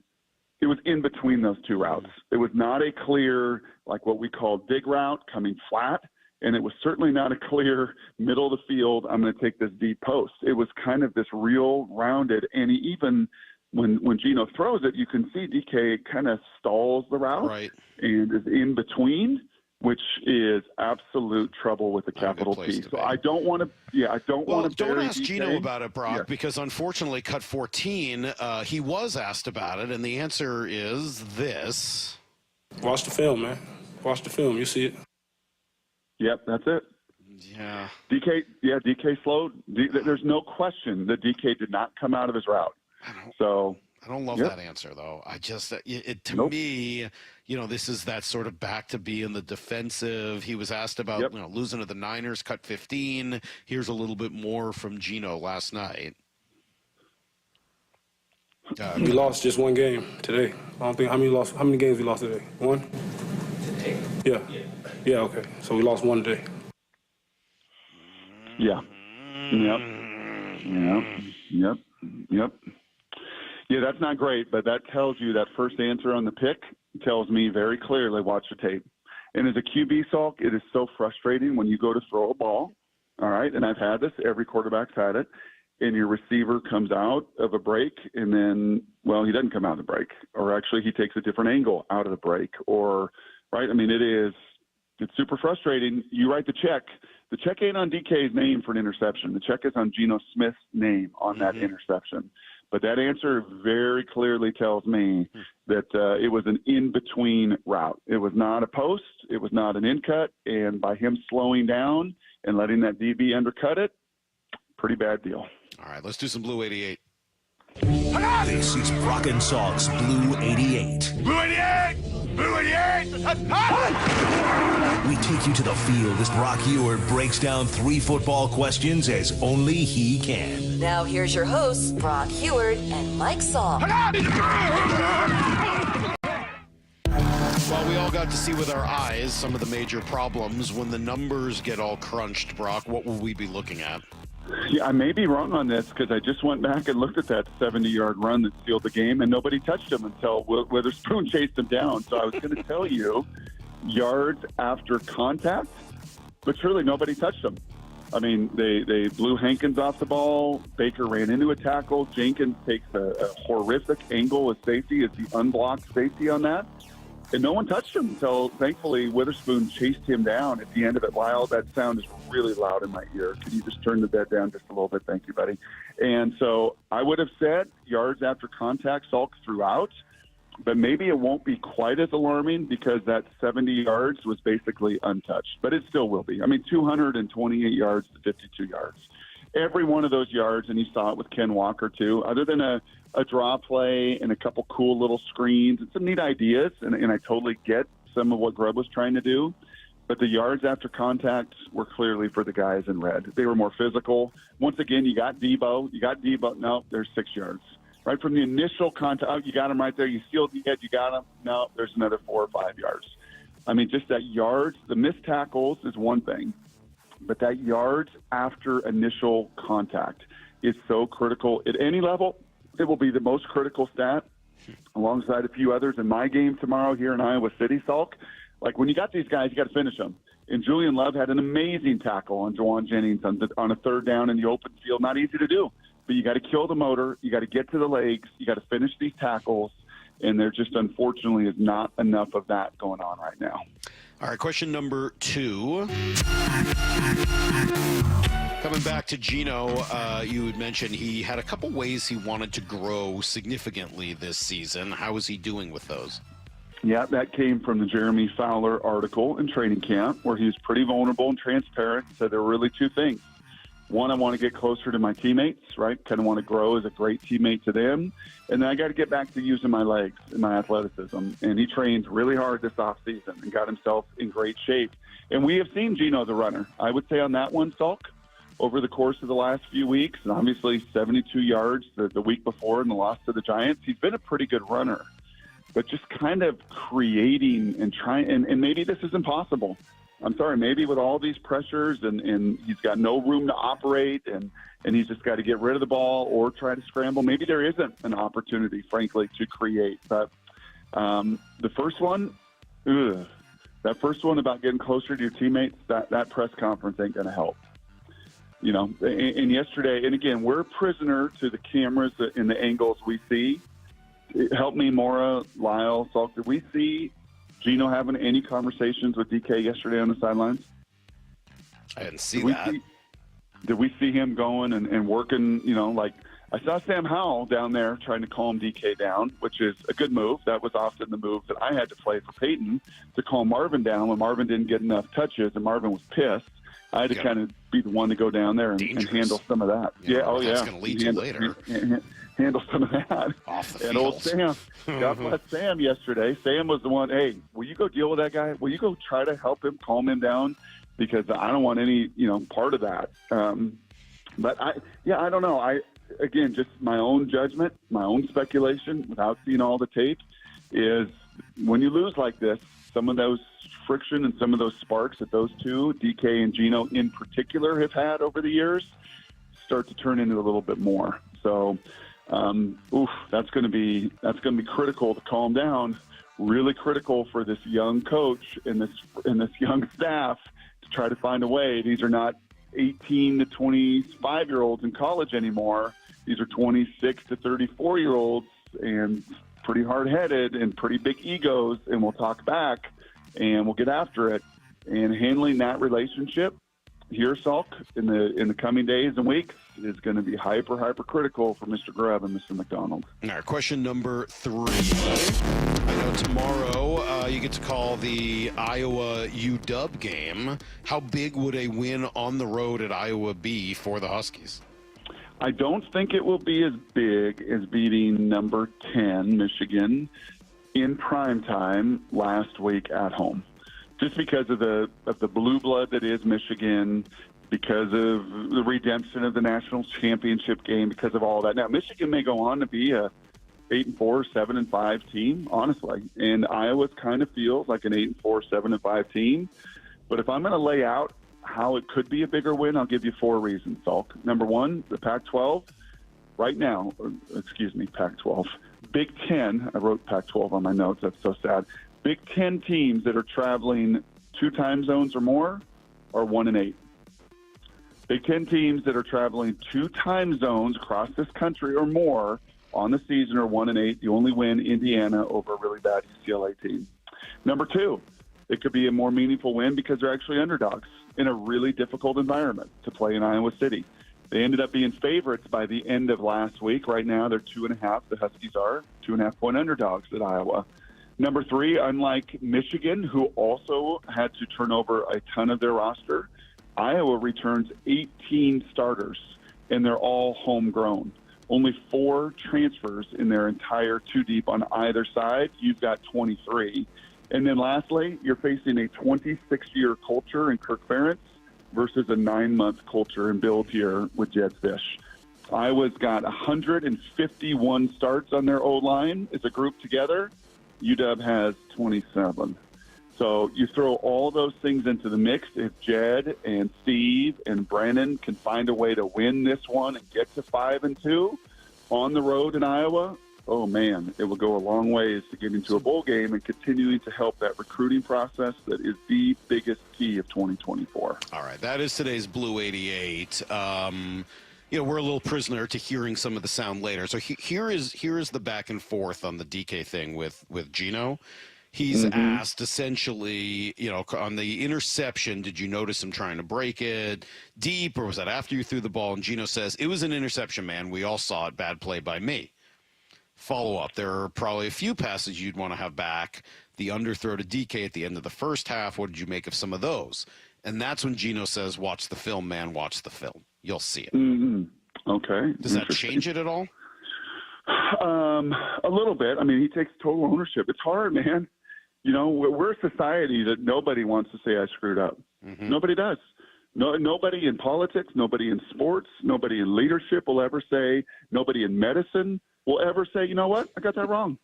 It was in between those two routes. It was not a clear, like what we call dig route, coming flat. And it was certainly not a clear middle of the field, I'm going to take this deep post. It was kind of this real rounded, and even when Gino throws it, you can see DK kind of stalls the route and is in between, which is absolute trouble with a capital T. So I don't want to, don't ask DK. Gino about it, Brock, because unfortunately, cut 14, he was asked about it, and the answer is this. Watch the film, man. Watch the film. You see it. Yep, that's it. Yeah. DK slowed. There's no question that DK did not come out of his route. I don't love that answer, though. I just, to me, this is that sort of back to being the defensive. He was asked about losing to the Niners, cut 15. Here's a little bit more from Gino last night. We lost just one game today. I don't think how many games we lost today? One? Today. Yeah. Yeah, okay. So we lost one today. Yeah. Yep. Yeah, that's not great, but that tells you that first answer on the pick tells me very clearly, watch the tape. And as a QB, Salk, it is so frustrating when you go to throw a ball, all right, and I've had this, every quarterback's had it, and your receiver comes out of a break and then, he doesn't come out of the break, or actually he takes a different angle out of the break, or, right, I mean, it's super frustrating. You write the check. The check ain't on DK's name for an interception. The check is on Geno Smith's name on that interception. But that answer very clearly tells me that it was an in-between route. It was not a post. It was not an in-cut. And by him slowing down and letting that DB undercut it, pretty bad deal. All right, let's do some Blue 88. This is Brock and Salk's Blue 88. Blue 88! Blue 88! We take you to the field as Brock Ewert breaks down 3 football questions as only he can. Now here's your hosts, Brock Ewert and Mike Salk. Well, we all got to see with our eyes some of the major problems. When the numbers get all crunched, Brock, what will we be looking at? Yeah, I may be wrong on this because I just went back and looked at that 70-yard run that sealed the game, and nobody touched him until Witherspoon chased him down. So I was going to tell you yards after contact, but surely nobody touched him. I mean, they blew Hankins off the ball. Baker ran into a tackle. Jenkins takes a horrific angle with safety as the unblocked safety on that. And no one touched him until, thankfully, Witherspoon chased him down at the end of it. Lyle, that sound is really loud in my ear. Can you just turn the bed down just a little bit? Thank you, buddy. And so I would have said yards after contact, Salk throughout, but maybe it won't be quite as alarming because that 70 yards was basically untouched. But it still will be. I mean, 228 yards to 52 yards. Every one of those yards, and you saw it with Ken Walker too, other than a draw play and a couple cool little screens and some neat ideas, and I totally get some of what Grubb was trying to do, but the yards after contact were clearly for the guys in red. They were more physical. Once again, you got Debo. No, there's 6 yards. right from the initial contact. Oh, you got him right there. You sealed the edge. You got him. No, there's another 4 or 5 yards. I mean, just that yards. The missed tackles is one thing, but that yards after initial contact is so critical at any level. It will be the most critical stat alongside a few others in my game tomorrow here in Iowa City, Salk. Like, when you got these guys, you got to finish them. And Julian Love had an amazing tackle on Juwan Jennings on a third down in the open field. Not easy to do, but you got to kill the motor. You got to get to the legs. You got to finish these tackles. And there just, unfortunately, is not enough of that going on right now. All right, question number 2. Coming back to Gino, you had mentioned he had a couple ways he wanted to grow significantly this season. How is he doing with those? Yeah, that came from the Jeremy Fowler article in training camp, where he was pretty vulnerable and transparent. Said there were really 2 things. One, I want to get closer to my teammates, right? Kind of want to grow as a great teammate to them. And then I got to get back to using my legs and my athleticism. And he trained really hard this offseason and got himself in great shape. And we have seen Gino the runner. I would say on that one, Salk, over the course of the last few weeks, and obviously 72 yards the week before in the loss to the Giants, he's been a pretty good runner. But just kind of creating and trying, and maybe this is impossible. I'm sorry, maybe with all these pressures and he's got no room to operate and he's just got to get rid of the ball or try to scramble. Maybe there isn't an opportunity, frankly, to create. But the first one, that first one about getting closer to your teammates, that press conference ain't going to help. You know, and yesterday, and again, we're a prisoner to the cameras and the angles we see. Help me, Maura, Lyle, Salk. Did we see Gino having any conversations with DK yesterday on the sidelines? I didn't see that. Did we see him going and working, you know, like I saw Sam Howell down there trying to calm DK down, which is a good move. That was often the move that I had to play for Peyton, to calm Marvin down when Marvin didn't get enough touches and Marvin was pissed. I had to kind of be the one to go down there and handle some of that. That's going to lead to later. Handle some of that. Off the and old Sam, God bless Sam yesterday. Sam was the one, hey, will you go deal with that guy? Will you go try to help him, calm him down? Because I don't want any, part of that. But I don't know. Again, just my own judgment, my own speculation, without seeing all the tape, is when you lose like this, some of those friction and some of those sparks that those two, DK and Gino in particular, have had over the years, start to turn into a little bit more. So, that's going to be critical to calm down. Really critical for this young coach and this young staff to try to find a way. These are not 18 to 25-year-olds in college anymore. These are 26 to 34-year-olds and pretty hard-headed and pretty big egos, and we'll talk back and we'll get after it. And handling that relationship here, Salk, in the coming days and weeks is going to be hyper critical for Mr. Grubb and Mr. Macdonald. All right, question number 3. I know tomorrow you get to call the Iowa UW game. How big would a win on the road at Iowa be for the Huskies? I don't think it will be as big as beating number 10, Michigan, in prime time last week at home. Just because of the blue blood that is Michigan, because of the redemption of the national championship game, because of all that. Now, Michigan may go on to be a 8-4, 7-5 team, honestly, and Iowa kind of feels like an 8-4, 7-5 team. But if I'm going to lay out how it could be a bigger win, I'll give you 4 reasons, Salk. Number 1, the Pac-12 right now, Pac-12, Big Ten. I wrote Pac-12 on my notes. That's so sad. Big Ten teams that are traveling 2 time zones or more are 1-8. Big Ten teams that are traveling 2 time zones across this country or more on the season are 1-8. You only win Indiana over a really bad UCLA team. Number 2, it could be a more meaningful win because they're actually underdogs in a really difficult environment to play in Iowa City. They ended up being favorites by the end of last week. Right now, they're 2.5. The Huskies are 2.5-point underdogs at Iowa. Number 3, unlike Michigan, who also had to turn over a ton of their roster, Iowa returns 18 starters, and they're all homegrown. Only 4 transfers in their entire 2 deep on either side. You've got 23. And then lastly, you're facing a 26-year culture in Kirk Ferentz versus a 9-month culture in Bill here with Jed Fish. Iowa's got 151 starts on their O-line as a group together. UW has 27. So you throw all those things into the mix. If Jed and Steve and Brandon can find a way to win this one and get to 5-2 on the road in Iowa, oh, man, it will go a long ways to getting to a bowl game and continuing to help that recruiting process that is the biggest key of 2024. All right, that is today's Blue 88. We're a little prisoner to hearing some of the sound later. So here is the back and forth on the DK thing with Gino. He's asked essentially, on the interception, did you notice him trying to break it deep, or was that after you threw the ball? And Gino says, it was an interception, man. We all saw it. Bad play by me. Follow-up, there are probably a few passes you'd want to have back. The underthrow to DK at the end of the first half, what did you make of some of those? And that's when Gino says, watch the film, man, watch the film. You'll see it. Okay. Does that change it at all? A little bit. I mean, he takes total ownership. It's hard, man. We're a society that nobody wants to say I screwed up. Nobody does. Nobody in politics, nobody in sports, nobody in leadership will ever say, nobody in medicine will ever say, you know what, I got that wrong.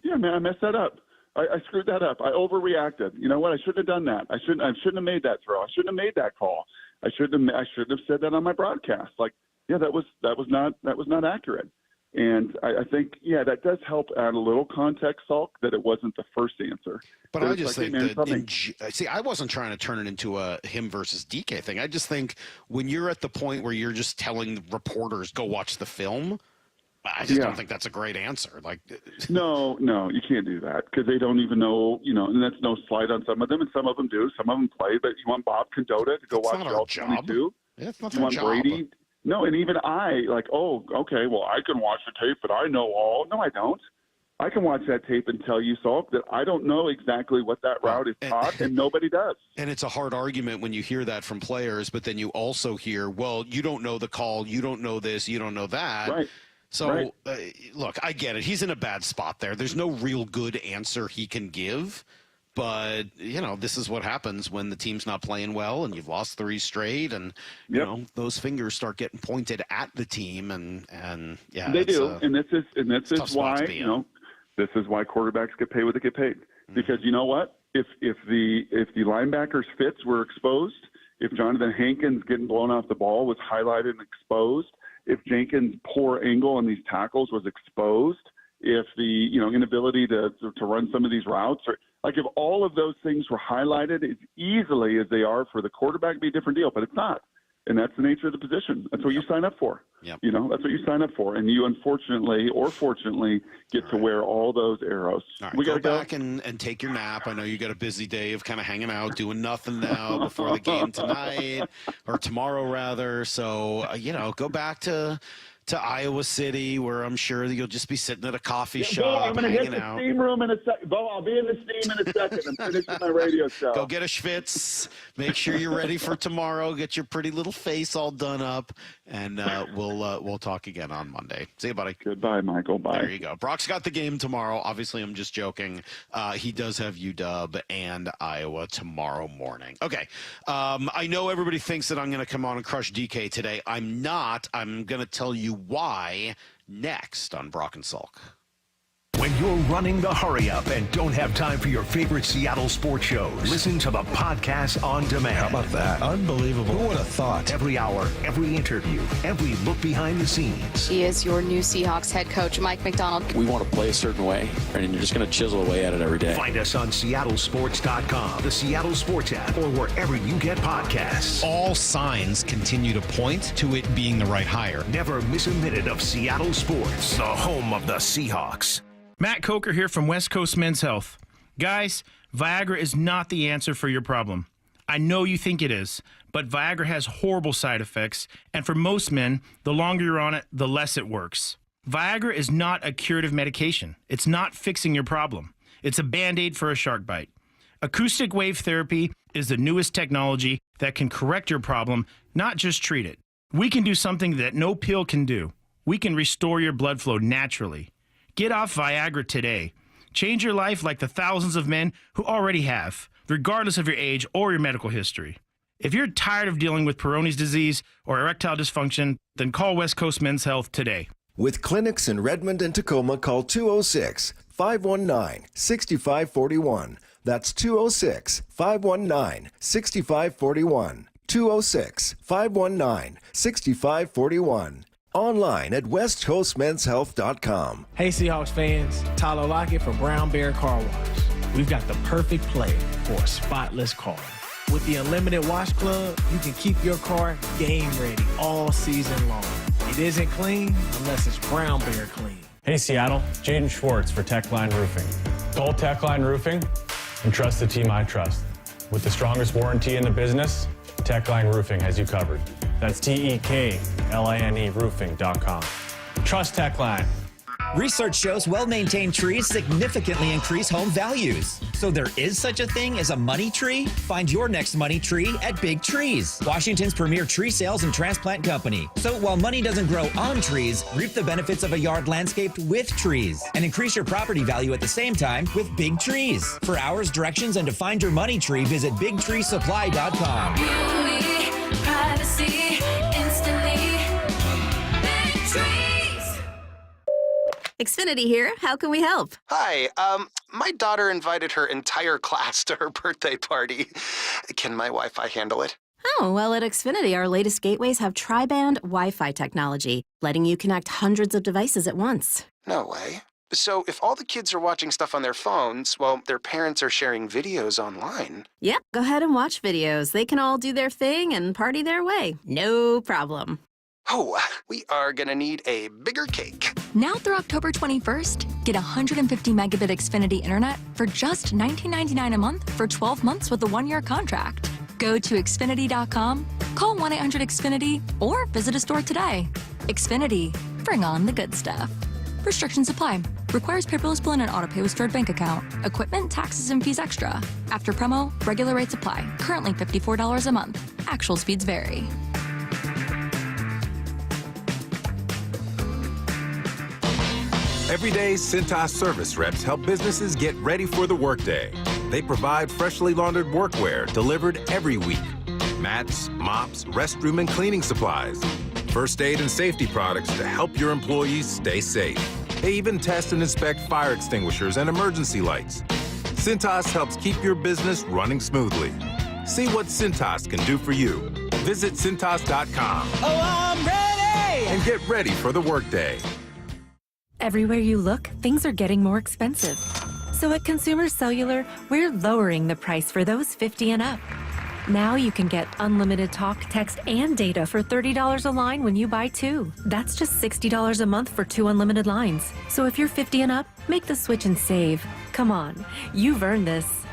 Yeah, man, I messed that up. I screwed that up. I overreacted. You know what? I shouldn't have done that. I shouldn't have made that throw. I shouldn't have made that call. I should have said that on my broadcast. Like, yeah, that was not accurate. And I think, that does help add a little context, Salk, that it wasn't the first answer. But I just think I wasn't trying to turn it into a him versus DK thing. I just think when you're at the point where you're just telling reporters, go watch the film, I just don't think that's a great answer. Like, no, you can't do that because they don't even know, and that's no slight on some of them, and some of them do. Some of them play, but you want Bob Condota to go watch all 22? Yeah, it's not you want job. Brady? No, and even I, oh, okay, well, I can watch the tape, but I know all. No, I don't. I can watch that tape and tell you, Salk, that I don't know exactly what that route is taught, and nobody does. And it's a hard argument when you hear that from players, but then you also hear, well, you don't know the call, you don't know this, you don't know that. Right. So, look, I get it. He's in a bad spot there. There's no real good answer he can give. But, this is what happens when the team's not playing well and you've lost 3 straight and, those fingers start getting pointed at the team. And they do. And this is why, this is why quarterbacks get paid what they get paid. Because you know what? If the linebackers' fits were exposed, if Jonathan Hankins getting blown off the ball was highlighted and exposed, if Jenkins' poor angle on these tackles was exposed, if the inability to run some of these routes, or if all of those things were highlighted as easily as they are for the quarterback, it'd be a different deal. But it's not, and that's the nature of the position. That's what you sign up for. Yep. That's what you sign up for, and you unfortunately or fortunately get to wear all those arrows. All right, we go back and take your nap. I know you got a busy day of kind of hanging out, doing nothing now before the game tonight or tomorrow rather. So go back to Iowa City, where I'm sure that you'll just be sitting at a coffee shop. I'm going to hit the steam room in a second. Bo, I'll be in the steam in a second. I'm finishing my radio show. Go get a schwitz. Make sure you're ready for tomorrow. Get your pretty little face all done up, and we'll talk again on Monday. See you, buddy. Goodbye, Michael. Bye. There you go. Brock's got the game tomorrow. Obviously, I'm just joking. He does have UW and Iowa tomorrow morning. Okay. I know everybody thinks that I'm going to come on and crush DK today. I'm not. I'm going to tell you why next on Brock and Salk. When you're running the hurry up and don't have time for your favorite Seattle sports shows, listen to the podcast on demand. How about that? Unbelievable. Who would have thought? Every hour, every interview, every look behind the scenes. He is your new Seahawks head coach, Mike Macdonald. We want to play a certain way, and you're just going to chisel away at it every day. Find us on SeattleSports.com, the Seattle Sports app, or wherever you get podcasts. All signs continue to point to it being the right hire. Never miss a minute of Seattle sports, the home of the Seahawks. Matt Coker here from West Coast Men's Health. Guys, Viagra is not the answer for your problem. I know you think it is, but Viagra has horrible side effects, and for most men, the longer you're on it, the less it works. Viagra is not a curative medication. It's not fixing your problem. It's a Band-Aid for a shark bite. Acoustic wave therapy is the newest technology that can correct your problem, not just treat it. We can do something that no pill can do. We can restore your blood flow naturally. Get off Viagra today. Change your life like the thousands of men who already have, regardless of your age or your medical history. If you're tired of dealing with Peyronie's disease or erectile dysfunction, then call West Coast Men's Health today. With clinics in Redmond and Tacoma, call 206-519-6541. That's 206-519-6541. 206-519-6541. Online at westcoastmenshealth.com. Hey Seahawks fans, Tyler Lockett for Brown Bear Car Wash. We've got the perfect play for a spotless car. With the Unlimited Wash Club, you can keep your car game ready all season long. It isn't clean unless it's Brown Bear clean. Hey Seattle, Jaden Schwartz for Techline Roofing. Call Techline Roofing and trust the team I trust. With the strongest warranty in the business, Techline Roofing has you covered. That's TEKLINE roofing.com. Trust Techline. Research shows well-maintained trees significantly increase home values. So there is such a thing as a money tree? Find your next money tree at Big Trees, Washington's premier tree sales and transplant company. So while money doesn't grow on trees, reap the benefits of a yard landscaped with trees and increase your property value at the same time with Big Trees. For hours, directions, and to find your money tree, visit BigTreeSupply.com. Beauty, privacy, instantly. Big Trees. Xfinity here. How can we help? Hi. My daughter invited her entire class to her birthday party. Can my Wi-Fi handle it? Oh, well, at Xfinity, our latest gateways have tri-band Wi-Fi technology, letting you connect hundreds of devices at once. No way. So if all the kids are watching stuff on their phones, well, their parents are sharing videos online. Yep, go ahead and watch videos. They can all do their thing and party their way. No problem. Oh, we are gonna need a bigger cake. Now through October 21st, get 150 megabit Xfinity internet for just $19.99 a month for 12 months with a 1-year contract. Go to Xfinity.com, call 1-800-XFINITY, or visit a store today. Xfinity, bring on the good stuff. Restrictions apply. Requires paperless billing and autopay with stored bank account. Equipment, taxes, and fees extra. After promo, regular rates apply. Currently $54 a month. Actual speeds vary. Every day, Cintas service reps help businesses get ready for the workday. They provide freshly laundered workwear delivered every week. Mats, mops, restroom and cleaning supplies. First aid and safety products to help your employees stay safe. They even test and inspect fire extinguishers and emergency lights. Cintas helps keep your business running smoothly. See what Cintas can do for you. Visit Cintas.com. Oh, I'm ready! And get ready for the workday. Everywhere you look, things are getting more expensive. So at Consumer Cellular, we're lowering the price for those 50 and up. Now you can get unlimited talk, text, and data for $30 a line when you buy 2. That's just $60 a month for 2 unlimited lines. So if you're 50 and up, make the switch and save. Come on, you've earned this.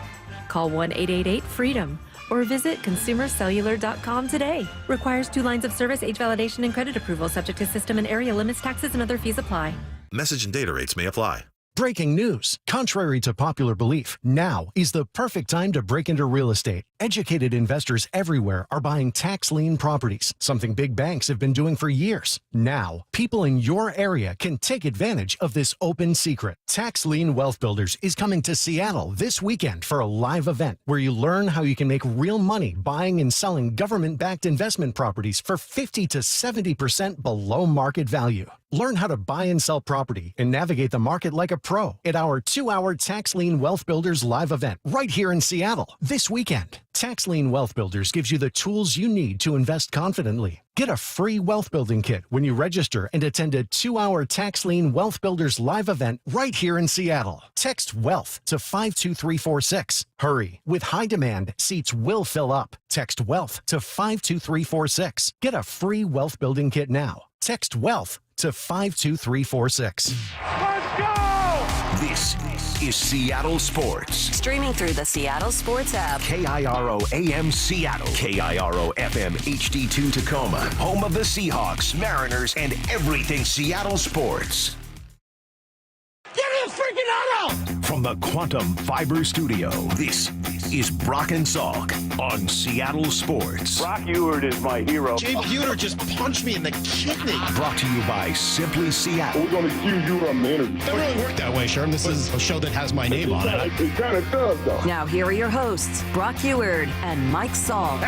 Call 1-888-FREEDOM or visit consumercellular.com today. Requires 2 lines of service, age validation, and credit approval, subject to system and area limits, taxes, and other fees apply. Message and data rates may apply. Breaking news. Contrary to popular belief, now is the perfect time to break into real estate. Educated investors everywhere are buying tax lien properties, something big banks have been doing for years. Now, people in your area can take advantage of this open secret. Tax Lien Wealth Builders is coming to Seattle this weekend for a live event where you learn how you can make real money buying and selling government-backed investment properties for 50 to 70% below market value. Learn how to buy and sell property and navigate the market like a pro at our 2-hour Tax Lien Wealth Builders live event right here in Seattle this weekend. Tax Lien Wealth Builders gives you the tools you need to invest confidently. Get a free wealth building kit when you register and attend a 2-hour Tax Lien Wealth Builders live event right here in Seattle. Text WEALTH to 52346. Hurry. With high demand, seats will fill up. Text WEALTH to 52346. Get a free wealth building kit now. Text WEALTH to 52346. Let's go! This is Seattle Sports. Streaming through the Seattle Sports app. KIRO AM Seattle. KIRO FM HD2 Tacoma. Home of the Seahawks, Mariners, and everything Seattle sports. Give me a freaking auto! From the Quantum Fiber Studio, this is Brock and Salk on Seattle Sports. Brock Ewert is my hero. Jay Buhner just punched me in the kidney. Brought to you by Simply Seattle. We're going to cue you on the interview. That really worked that way, Sherm. This is a show that has my name on it. It kind of does, though. Now, here are your hosts, Brock Ewert and Mike Salk.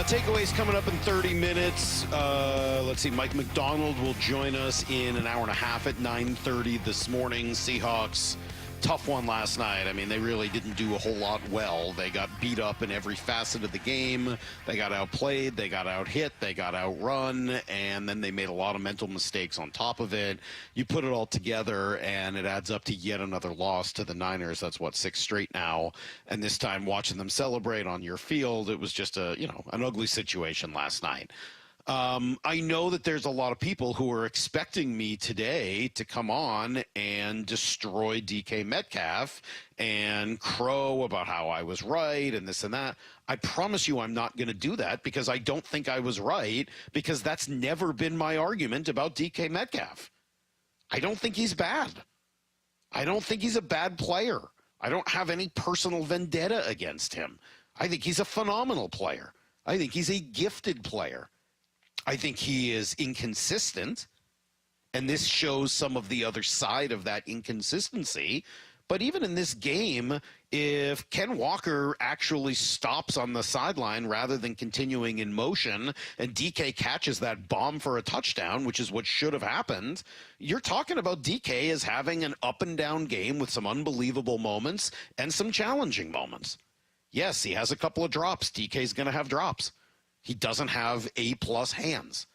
Takeaways coming up in 30 minutes. Let's see. Mike Macdonald will join us in an hour and a half at 9:30 this morning. Seahawks, tough one last night. I mean, they really didn't do a whole lot well. They got beat up in every facet of the game. They got outplayed. They got out-hit. They got outrun. And then they made a lot of mental mistakes on top of it. You put it all together, and it adds up to yet another loss to the Niners. That's, what, 6 straight now. And this time, watching them celebrate on your field, it was just an ugly situation last night. I know that there's a lot of people who are expecting me today to come on and destroy DK Metcalf and crow about how I was right and this and that. I promise you I'm not going to do that because I don't think I was right, because that's never been my argument about DK Metcalf. I don't think he's bad. I don't think he's a bad player. I don't have any personal vendetta against him. I think he's a phenomenal player. I think he's a gifted player. I think he is inconsistent, and this shows some of the other side of that inconsistency. But even in this game, if Ken Walker actually stops on the sideline rather than continuing in motion, and DK catches that bomb for a touchdown, which is what should have happened, you're talking about DK as having an up-and-down game with some unbelievable moments and some challenging moments. Yes, he has a couple of drops. DK's going to have drops. He doesn't have A-plus hands,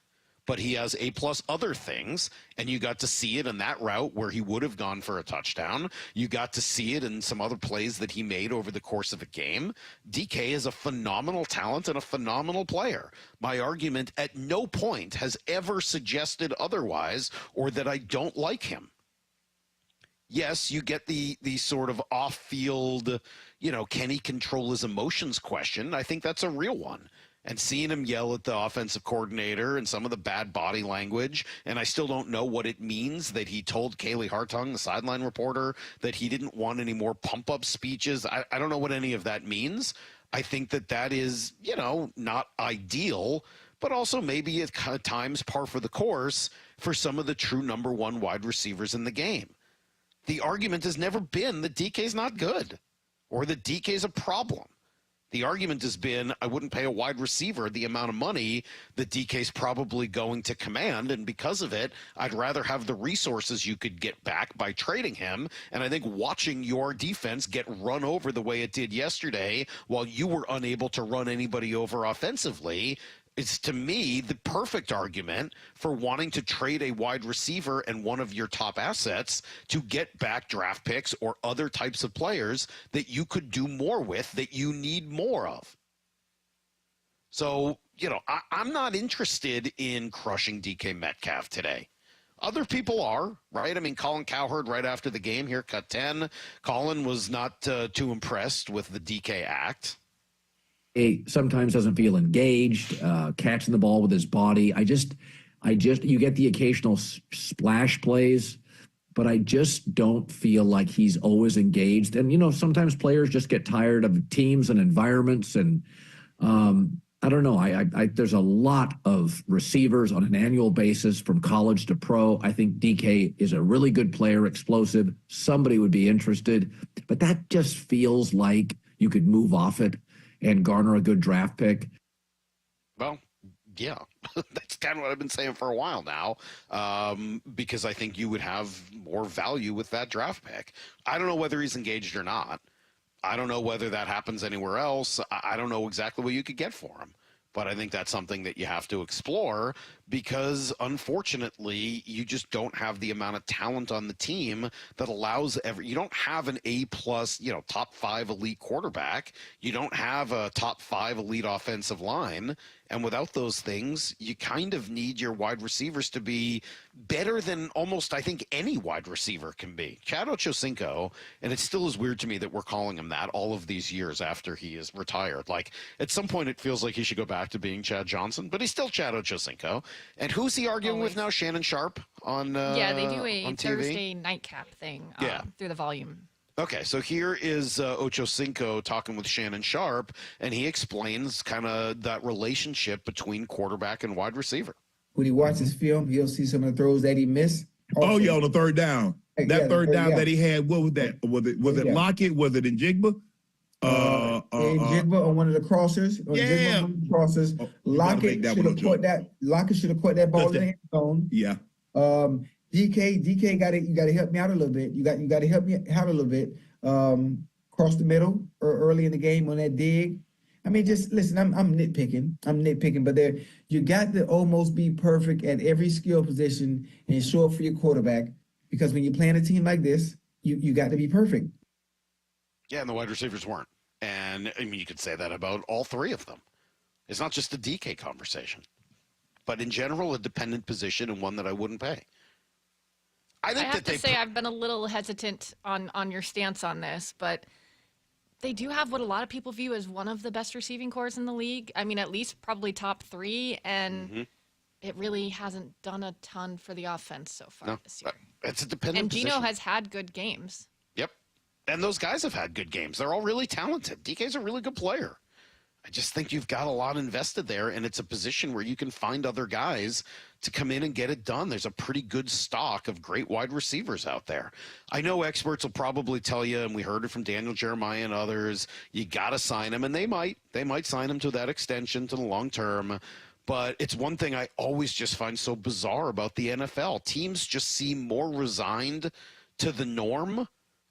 but he has A-plus other things, and you got to see it in that route where he would have gone for a touchdown. You got to see it in some other plays that he made over the course of a game. DK is a phenomenal talent and a phenomenal player. My argument at no point has ever suggested otherwise or that I don't like him. Yes, you get the sort of off-field, can he control his emotions question. I think that's a real one. And seeing him yell at the offensive coordinator and some of the bad body language, and I still don't know what it means that he told Kaylee Hartung, the sideline reporter, that he didn't want any more pump-up speeches. I don't know what any of that means. I think that is, not ideal, but also maybe at times par for the course for some of the true number one wide receivers in the game. The argument has never been that DK's not good or that DK's a problem. The argument has been, I wouldn't pay a wide receiver the amount of money that DK's probably going to command, and because of it, I'd rather have the resources you could get back by trading him. And I think watching your defense get run over the way it did yesterday while you were unable to run anybody over offensively is, to me, the perfect argument for wanting to trade a wide receiver and one of your top assets to get back draft picks or other types of players that you could do more with, that you need more of. So, I'm not interested in crushing DK Metcalf today. Other people are, right? I mean, Colin Cowherd right after the game here, cut 10. Colin was not too impressed with the DK act. He sometimes doesn't feel engaged, catching the ball with his body. You get the occasional splash plays, but I just don't feel like he's always engaged. And, sometimes players just get tired of teams and environments. And I don't know. There's a lot of receivers on an annual basis from college to pro. I think DK is a really good player, explosive. Somebody would be interested, but that just feels like you could move off it and garner a good draft pick. Well, yeah, that's kind of what I've been saying for a while now, because I think you would have more value with that draft pick. I don't know whether he's engaged or not. I don't know whether that happens anywhere else. I don't know exactly what you could get for him. But I think that's something that you have to explore because, unfortunately, you just don't have the amount of talent on the team that allows you don't have an A-plus, top 5 elite quarterback. You don't have a top 5 elite offensive line. And without those things, you kind of need your wide receivers to be better than almost, I think, any wide receiver can be. Chad Ochocinco, and it still is weird to me that we're calling him that all of these years after he is retired. Like, at some point, it feels like he should go back to being Chad Johnson, but he's still Chad Ochocinco. And who's he arguing with now? Shannon Sharp on yeah, they do a on TV? Thursday nightcap thing through the volume. Okay, so here is Ocho Cinco talking with Shannon Sharp, and he explains kind of that relationship between quarterback and wide receiver. When he watches film, he'll see some of the throws that he missed. Also, on the third down. That third down that he had, what was that? Was it Lockett? Was it Njigba? Njigba on one of the crossers. Yeah. Lockett should have caught that. Lockett should have caught that ball in the end zone. Yeah. DK got it. You got to help me out a little bit. You got to help me out a little bit. Cross the middle or early in the game on that dig. I mean, just listen. I'm nitpicking, but you got to almost be perfect at every skill position and show up for your quarterback, because when you're playing a team like this, you got to be perfect. Yeah, and the wide receivers weren't. And I mean, you could say that about all three of them. It's not just a DK conversation, but in general, a dependent position and one that I wouldn't pay. I have to say I've been a little hesitant on your stance on this, but they do have what a lot of people view as one of the best receiving corps in the league. I mean, at least probably top 3, and it really hasn't done a ton for the offense so far this year. It's a dependent And Gino position. has had good games. Yep. And those guys have had good games. They're all really talented. DK's a really good player. I just think you've got a lot invested there, and it's a position where you can find other guys to come in and get it done. There's a pretty good stock of great wide receivers out there. I know experts will probably tell you, and we heard it from Daniel Jeremiah and others, you got to sign him, and they might sign him to that extension to the long term. But it's one thing I always just find so bizarre about the NFL. Teams just seem more resigned to the norm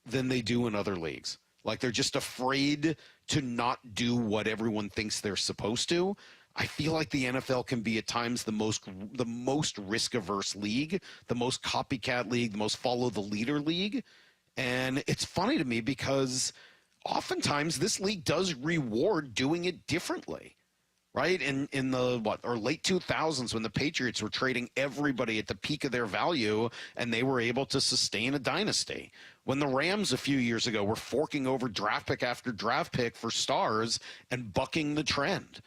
than they do in other leagues. Like they're just afraid to not do what everyone thinks they're supposed to. I feel like the NFL can be at times the most risk-averse league, the most copycat league, the most follow-the-leader league. And it's funny to me because oftentimes this league does reward doing it differently. Right? In the late 2000s, when the Patriots were trading everybody at the peak of their value and they were able to sustain a dynasty. When the Rams a few years ago were forking over draft pick after draft pick for stars and bucking the trend.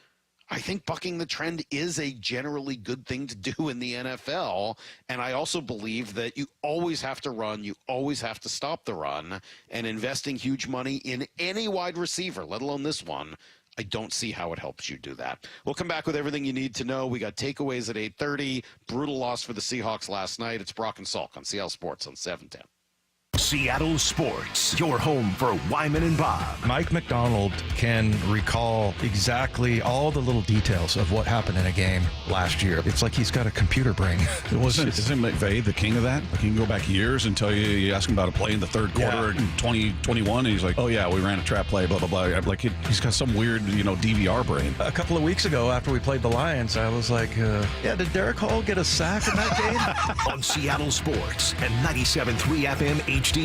I think bucking the trend is a generally good thing to do in the NFL. And I also believe that you always have to run. You always have to stop the run. And investing huge money in any wide receiver, let alone this one, I don't see how it helps you do that. We'll come back with everything you need to know. We got takeaways at 8:30. Brutal loss for the Seahawks last night. It's Brock and Salk on Seattle Sports on 710. Seattle Sports, your home for Wyman and Bob. Mike Macdonald can recall exactly all the little details of what happened in a game last year. It's like he's got a computer brain. Isn't McVay the king of that? Like he can go back years and tell you ask him about a play in the third quarter in 2021, and he's like, oh yeah, we ran a trap play, blah, blah, blah. Like he's got some weird, DVR brain. A couple of weeks ago after we played the Lions, I was like, did Derek Hall get a sack in that game? On Seattle Sports and 97.3 FM HD2.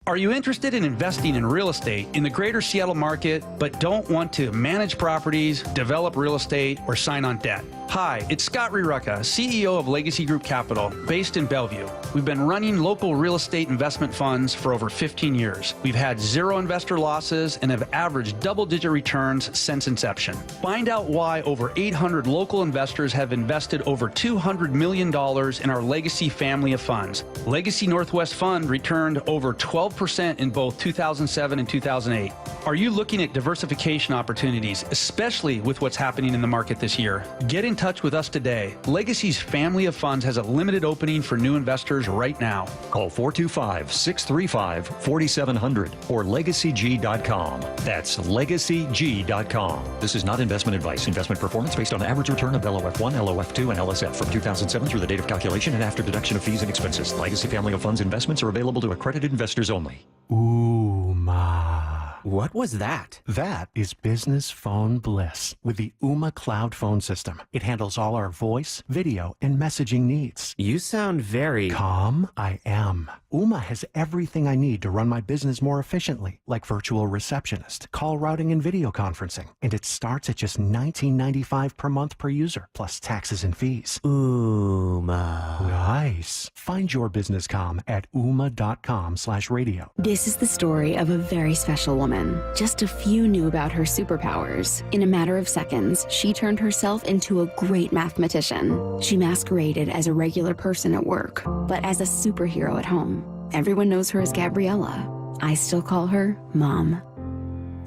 Are you interested in investing in real estate in the greater Seattle market, but don't want to manage properties, develop real estate, or sign on debt? Hi, it's Scott Rirucka, CEO of Legacy Group Capital, based in Bellevue. We've been running local real estate investment funds for over 15 years. We've had 0 investor losses and have averaged double-digit returns since inception. Find out why over 800 local investors have invested over $200 million in our Legacy family of funds. Legacy Northwest Fund returned over 12% in both 2007 and 2008. Are you looking at diversification opportunities, especially with what's happening in the market this year? Get in touch with us today. Legacy's family of funds has a limited opening for new investors right now. Call 425-635-4700 or legacyg.com. That's legacyg.com. This is not investment advice. Investment performance based on average return of LOF1, LOF2, and LSF from 2007 through the date of calculation and after deduction of fees and expenses. Legacy family of funds investments are available to accredited investors only. Ooma. What was that? That is business phone bliss with the Ooma Cloud phone system. It handles all our voice, video, and messaging needs. You sound very... Calm? I am. Ooma has everything I need to run my business more efficiently, like virtual receptionist, call routing, and video conferencing. And it starts at just $19.95 per month per user, plus taxes and fees. Ooma. Nice. Find your business comm at ooma.com/radio. This is the story of a very special woman. Just a few knew about her superpowers. In a matter of seconds, she turned herself into a great mathematician. She masqueraded as a regular person at work, but as a superhero at home. Everyone knows her as Gabriella. I still call her Mom.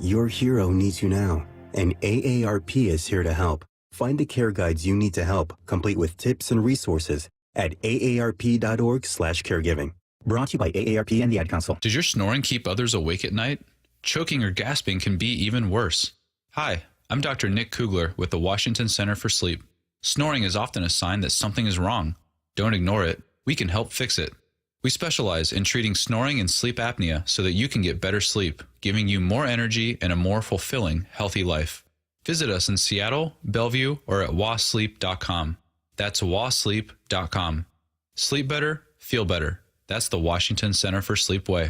Your hero needs you now, and AARP is here to help. Find the care guides you need to help, complete with tips and resources at aarp.org/caregiving. Brought to you by AARP and the Ad Council. Does your snoring keep others awake at night? Choking or gasping can be even worse. Hi, I'm Dr. Nick Kugler with the Washington Center for Sleep. Snoring is often a sign that something is wrong. Don't ignore it. We can help fix it. We specialize in treating snoring and sleep apnea so that you can get better sleep, giving you more energy and a more fulfilling, healthy life. Visit us in Seattle, Bellevue, or at wasleep.com. That's wasleep.com. Sleep better, feel better. That's the Washington Center for Sleep way.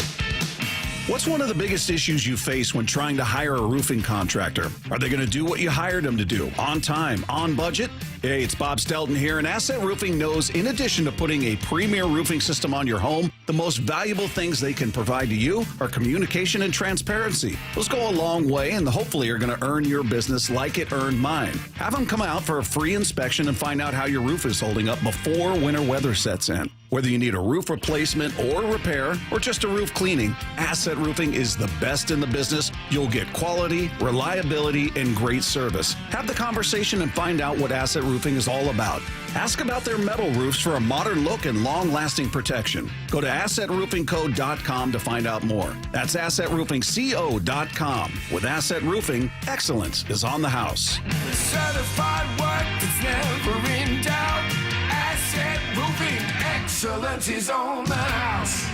What's one of the biggest issues you face when trying to hire a roofing contractor? Are they going to do what you hired them to do? On time, on budget? Hey, it's Bob Stelton here, and Asset Roofing knows in addition to putting a premier roofing system on your home, the most valuable things they can provide to you are communication and transparency. Those go a long way and hopefully are going to earn your business like it earned mine. Have them come out for a free inspection and find out how your roof is holding up before winter weather sets in. Whether you need a roof replacement or repair or just a roof cleaning, Asset Roofing is the best in the business. You'll get quality, reliability, and great service. Have the conversation and find out what Asset Roofing is all about. Ask about their metal roofs for a modern look and long-lasting protection. Go to AssetRoofingCo.com to find out more. That's AssetRoofingCo.com. With Asset Roofing, excellence is on the house. Certified work that's never in doubt. Asset Roofing, excellence is on the house.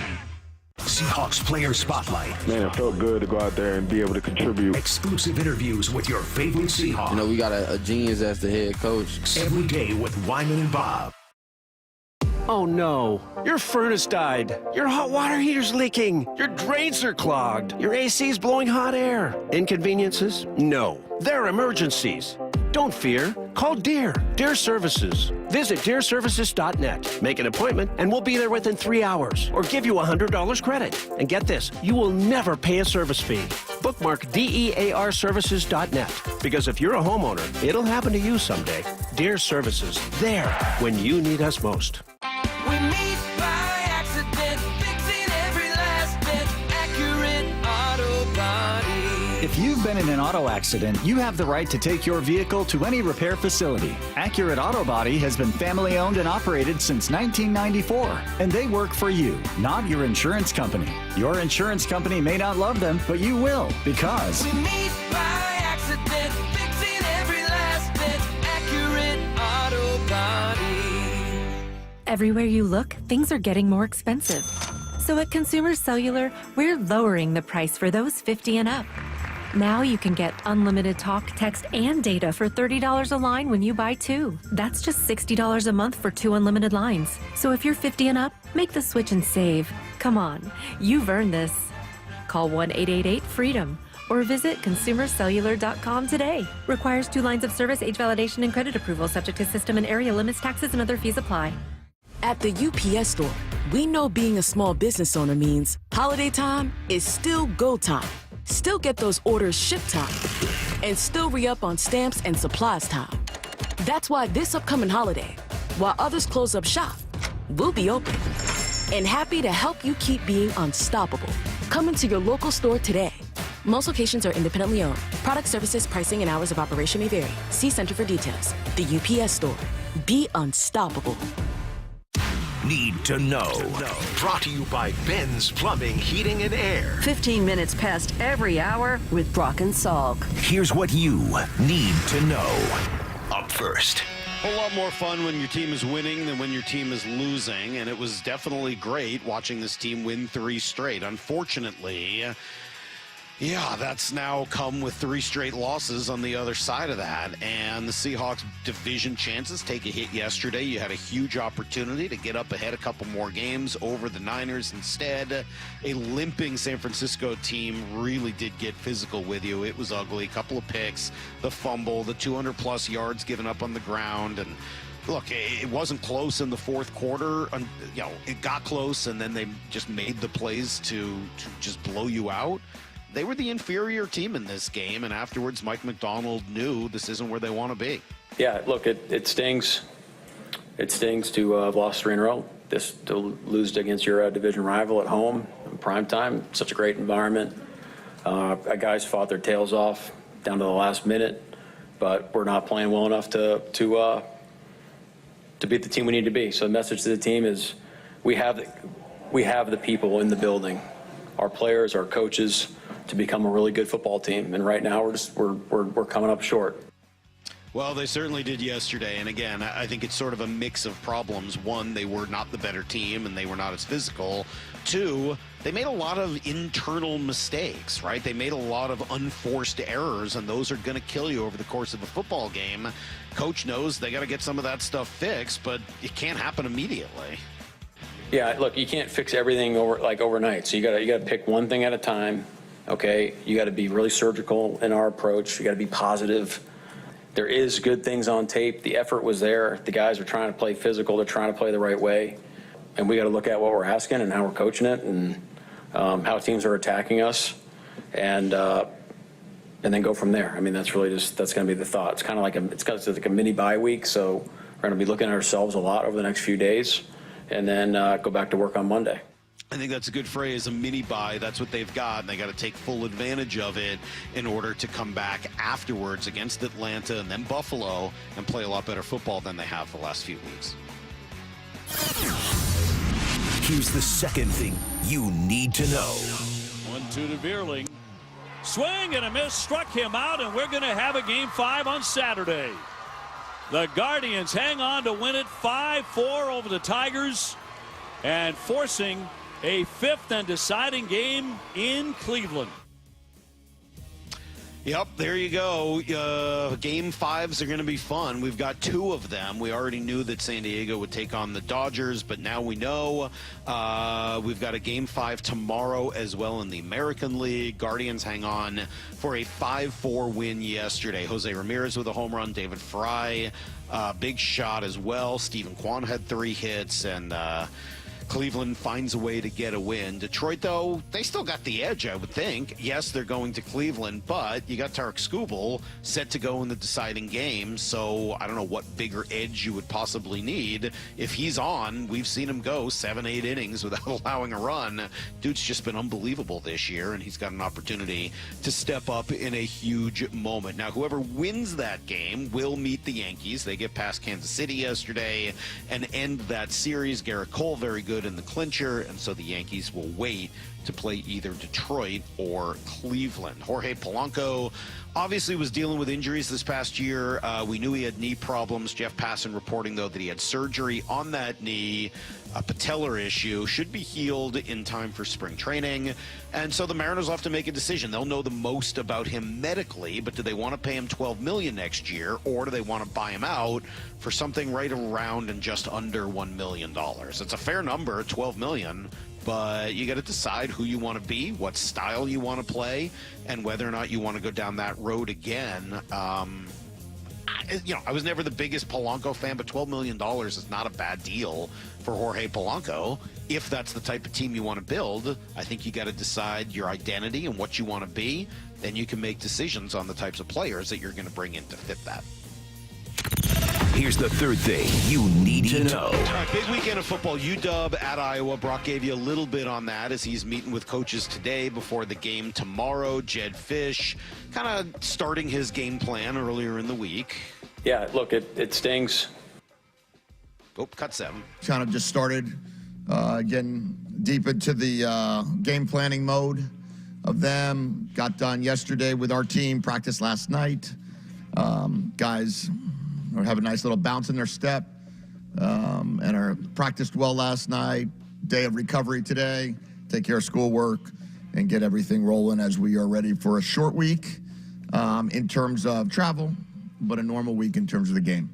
Seahawks Player Spotlight. Man, it felt good to go out there and be able to contribute. Exclusive interviews with your favorite Seahawks. You know, we got a genius as the head coach. Every day with Wyman and Bob. Oh no, your furnace died. Your hot water heater's leaking. Your drains are clogged. Your AC's blowing hot air. Inconveniences? No, they're emergencies. Don't fear. Call Deere Services. Visit deerservices.net. Make an appointment and we'll be there within 3 hours or give you $100 credit. And get this, you will never pay a service fee. Bookmark DEARservices.net because if you're a homeowner, it'll happen to you someday. Deere Services, there when you need us most. We meet by accident, fixing every last bit. Accurate Auto Body. If you've been in an auto accident, you have the right to take your vehicle to any repair facility. Accurate Auto Body has been family owned and operated since 1994, and they work for you, not your insurance company. Your insurance company may not love them, but you will, because We meet by accident, fixing every last bit. Accurate Auto Body. Everywhere you look, things are getting more expensive. So at Consumer Cellular, we're lowering the price for those 50 and up. Now you can get unlimited talk, text, and data for $30 a line when you buy 2. That's just $60 a month for 2 unlimited lines. So if you're 50 and up, make the switch and save. Come on, you've earned this. Call 1-888-FREEDOM or visit consumercellular.com today. Requires 2 lines of service, age validation, and credit approval, subject to system and area limits, taxes, and other fees apply. At the UPS store, we know being a small business owner means holiday time is still go time. Still get those orders shipped time. And still re-up on stamps and supplies time. That's why this upcoming holiday, while others close up shop, we'll be open. And happy to help you keep being unstoppable. Come into your local store today. Most locations are independently owned. Product services, pricing, and hours of operation may vary. See Center for details. The UPS store. Be unstoppable. Need to know. Brought to you by Ben's Plumbing, Heating, and Air. 15 minutes past every hour with Brock and Salk. Here's what you need to know. Up first. A whole lot more fun when your team is winning than when your team is losing, and it was definitely great watching this team win 3 straight. Unfortunately, yeah, that's now come with 3 straight losses on the other side of that, and the Seahawks' division chances take a hit yesterday. You had a huge opportunity to get up ahead a couple more games over the Niners. Instead, a limping San Francisco team really did get physical with you. It was ugly. A couple of picks, the fumble, the 200-plus yards given up on the ground, and look, it wasn't close in the fourth quarter. You know, it got close, and then they just made the plays to just blow you out. They were the inferior team in this game, and afterwards Mike Macdonald knew this isn't where they want to be. Yeah, look, it stings. It stings to have lost 3 in a row. To lose against your division rival at home, prime time. Such a great environment. Our guys fought their tails off down to the last minute, but we're not playing well enough to beat the team we need to be. So the message to the team is we have the people in the building, our players, our coaches, to become a really good football team. And right now we're coming up short. Well, they certainly did yesterday. And again, I think it's sort of a mix of problems. One, they were not the better team and they were not as physical. Two, they made a lot of internal mistakes, right? They made a lot of unforced errors, and those are going to kill you over the course of a football game. Coach knows they got to get some of that stuff fixed, but it can't happen immediately. Yeah, look, you can't fix everything overnight. So you got to pick one thing at a time. Okay, you got to be really surgical in our approach. You got to be positive. There is good things on tape. The effort was there. The guys are trying to play physical. They're trying to play the right way. And we got to look at what we're asking and how we're coaching it and how teams are attacking us and then go from there. I mean, that's going to be the thought. It's kind of like a mini bye week. So we're going to be looking at ourselves a lot over the next few days and then go back to work on Monday. I think that's a good phrase, a mini bye. That's what they've got, and they got to take full advantage of it in order to come back afterwards against Atlanta and then Buffalo and play a lot better football than they have the last few weeks. Here's the second thing you need to know. 1-2 to Vierling. Swing and a miss, struck him out, and we're going to have a Game 5 on Saturday. The Guardians hang on to win it 5-4 over the Tigers and forcing a fifth and deciding game in Cleveland. Yep, there you go. Game 5s are going to be fun. We've got 2 of them. We already knew that San Diego would take on the Dodgers, but now we know we've got a Game 5 tomorrow as well in the American League. Guardians hang on for a 5-4 win yesterday. Jose Ramirez with a home run, David Fry, big shot as well. Stephen Kwan had 3 hits, and Cleveland finds a way to get a win. Detroit, though, they still got the edge, I would think. Yes, they're going to Cleveland, but you got Tarek Skubal set to go in the deciding game, so I don't know what bigger edge you would possibly need. If he's on, we've seen him go 7-8 innings without allowing a run. Dude's just been unbelievable this year, and he's got an opportunity to step up in a huge moment. Now, whoever wins that game will meet the Yankees. They get past Kansas City yesterday and end that series. Garrett Cole, very good in the clincher, and so the Yankees will wait to play either Detroit or Cleveland. Jorge Polanco obviously was dealing with injuries this past year. We knew he had knee problems. Jeff Passan reporting, though, that he had surgery on that knee, a patellar issue, should be healed in time for spring training. And so the Mariners will have to make a decision. They'll know the most about him medically, but do they want to pay him $12 million next year, or do they want to buy him out for something right around and just under $1 million? It's a fair number, $12 million. But you got to decide who you want to be, what style you want to play, and whether or not you want to go down that road again. I was never the biggest Polanco fan, but $12 million is not a bad deal for Jorge Polanco. If that's the type of team you want to build, I think you got to decide your identity and what you want to be. Then you can make decisions on the types of players that you're going to bring in to fit that. Here's the third thing you need to know. All right, big weekend of football. UW at Iowa. Brock gave you a little bit on that as he's meeting with coaches today before the game tomorrow. Jed Fish kind of starting his game plan earlier in the week. Yeah, look, it stings. Oh, cut 7. Kind of just started getting deep into the game planning mode of them. Got done yesterday with our team, practiced last night. Guys have a nice little bounce in their step and are practiced well last night. Day of recovery today. Take care of schoolwork and get everything rolling as we are ready for a short week in terms of travel, but a normal week in terms of the game.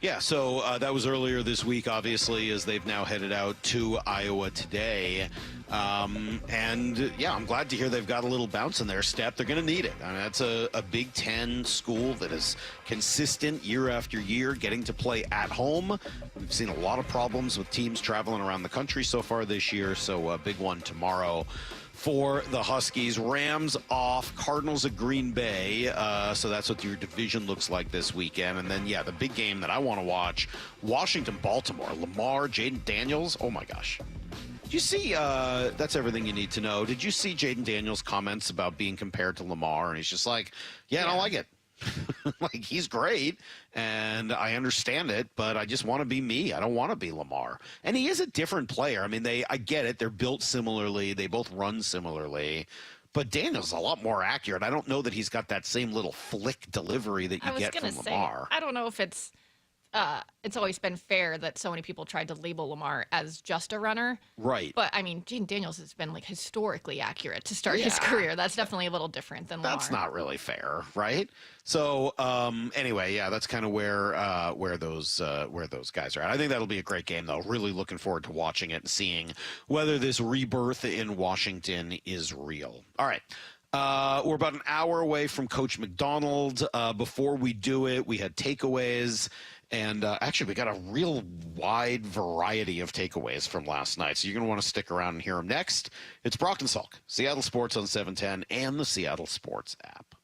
Yeah, so that was earlier this week, obviously, as they've now headed out to Iowa today. And, yeah, I'm glad to hear they've got a little bounce in their step. They're going to need it. I mean, that's a Big Ten school that is consistent year after year, getting to play at home. We've seen a lot of problems with teams traveling around the country so far this year, so a big one tomorrow for the Huskies. Rams off, Cardinals at Green Bay. So that's what your division looks like this weekend. And then, yeah, the big game that I want to watch, Washington-Baltimore. Lamar, Jaden Daniels. Oh, my gosh. you see, that's everything you need to know. Did you see Jaden Daniels' comments about being compared to Lamar? And he's just like, I don't like it. Like, he's great, and I understand it, but I just want to be me. I don't want to be Lamar. And he is a different player. I mean, I get it. They're built similarly. They both run similarly. But Daniel's a lot more accurate. I don't know that he's got that same little flick delivery that you get from Lamar. I don't know if it's always been fair that so many people tried to label Lamar as just a runner. Right. But, I mean, Jaden Daniels has been, like, historically accurate to start his career. That's definitely a little different than Lamar. That's not really fair, right? So, anyway, that's kind of where those guys are at. I think that'll be a great game, though. Really looking forward to watching it and seeing whether this rebirth in Washington is real. All right. We're about an hour away from Coach Macdonald. Before we do it, we had takeaways. And actually, we got a real wide variety of takeaways from last night. So you're going to want to stick around and hear them next. It's Brock and Salk, Seattle Sports on 710 and the Seattle Sports app.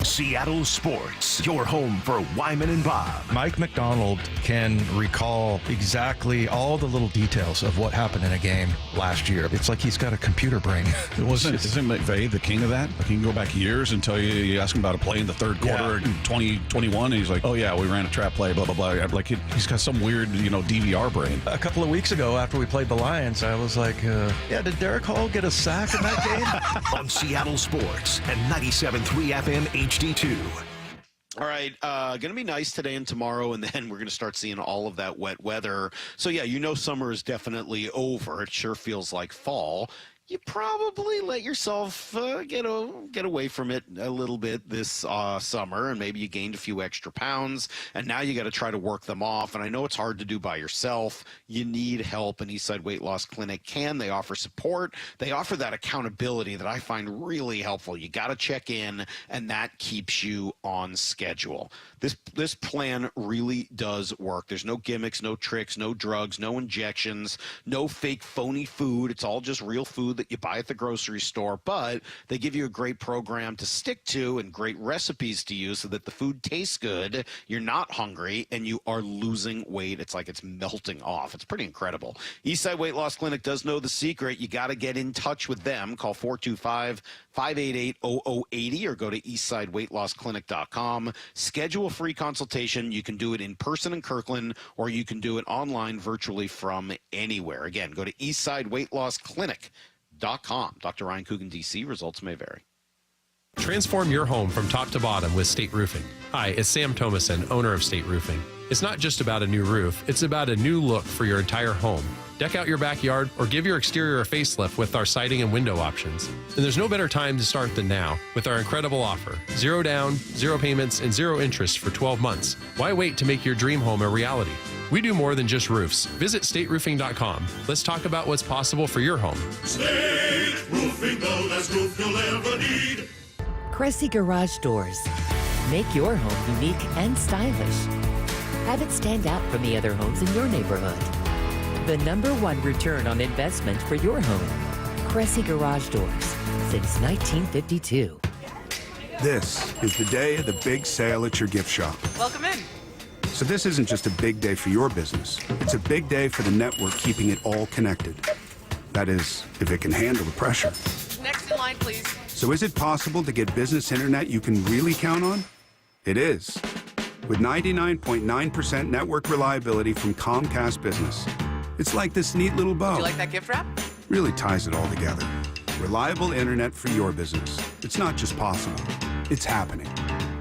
Seattle Sports, your home for Wyman and Bob. Mike Macdonald can recall exactly all the little details of what happened in a game last year. It's like he's got a computer brain. Isn't McVay the king of that? Like, he can go back years and tell you ask him about a play in the third quarter in 2021, and he's like, oh yeah, we ran a trap play, blah, blah, blah. Like, he's got some weird, DVR brain. A couple of weeks ago, after we played the Lions, I was like, did Derek Hall get a sack in that game? On Seattle Sports and 97.3 FM HD2. All right, going to be nice today and tomorrow, and then we're going to start seeing all of that wet weather. So, summer is definitely over. It sure feels like fall. You probably let yourself get away from it a little bit this summer, and maybe you gained a few extra pounds, and now you got to try to work them off. And I know it's hard to do by yourself. You need help, and Eastside Weight Loss Clinic They offer support. They offer that accountability that I find really helpful. You got to check in, and that keeps you on schedule. This plan really does work. There's no gimmicks, no tricks, no drugs, no injections, no fake phony food. It's all just real food that you buy at the grocery store, but they give you a great program to stick to and great recipes to use so that the food tastes good, you're not hungry, and you are losing weight. It's like it's melting off. It's pretty incredible. Eastside Weight Loss Clinic does know the secret. You got to get in touch with them. Call 425-588-0080 or go to eastsideweightlossclinic.com. Schedule a free consultation. You can do it in person in Kirkland, or you can do it online virtually from anywhere. Again, go to eastsideweightlossclinic.com. Dr. Ryan Coogan, D.C. Results may vary. Transform your home from top to bottom with State Roofing. Hi, it's Sam Thomason, owner of State Roofing. It's not just about a new roof, it's about a new look for your entire home. Deck out your backyard or give your exterior a facelift with our siding and window options. And there's no better time to start than now with our incredible offer. 0 down, 0 payments, and 0 interest for 12 months. Why wait to make your dream home a reality? We do more than just roofs. Visit stateroofing.com. Let's talk about what's possible for your home. State Roofing, the last roof you'll ever need. Cressy Garage Doors. Make your home unique and stylish. Have it stand out from the other homes in your neighborhood. The #1 return on investment for your home. Cressy Garage Doors. Since 1952. This is the day of the big sale at your gift shop. Welcome in. So this isn't just a big day for your business. It's a big day for the network keeping it all connected. That is, if it can handle the pressure. Next in line, please. So is it possible to get business internet you can really count on? It is. With 99.9% network reliability from Comcast Business. It's like this neat little bow. Would you like that gift wrap? Really ties it all together. Reliable internet for your business. It's not just possible. It's happening.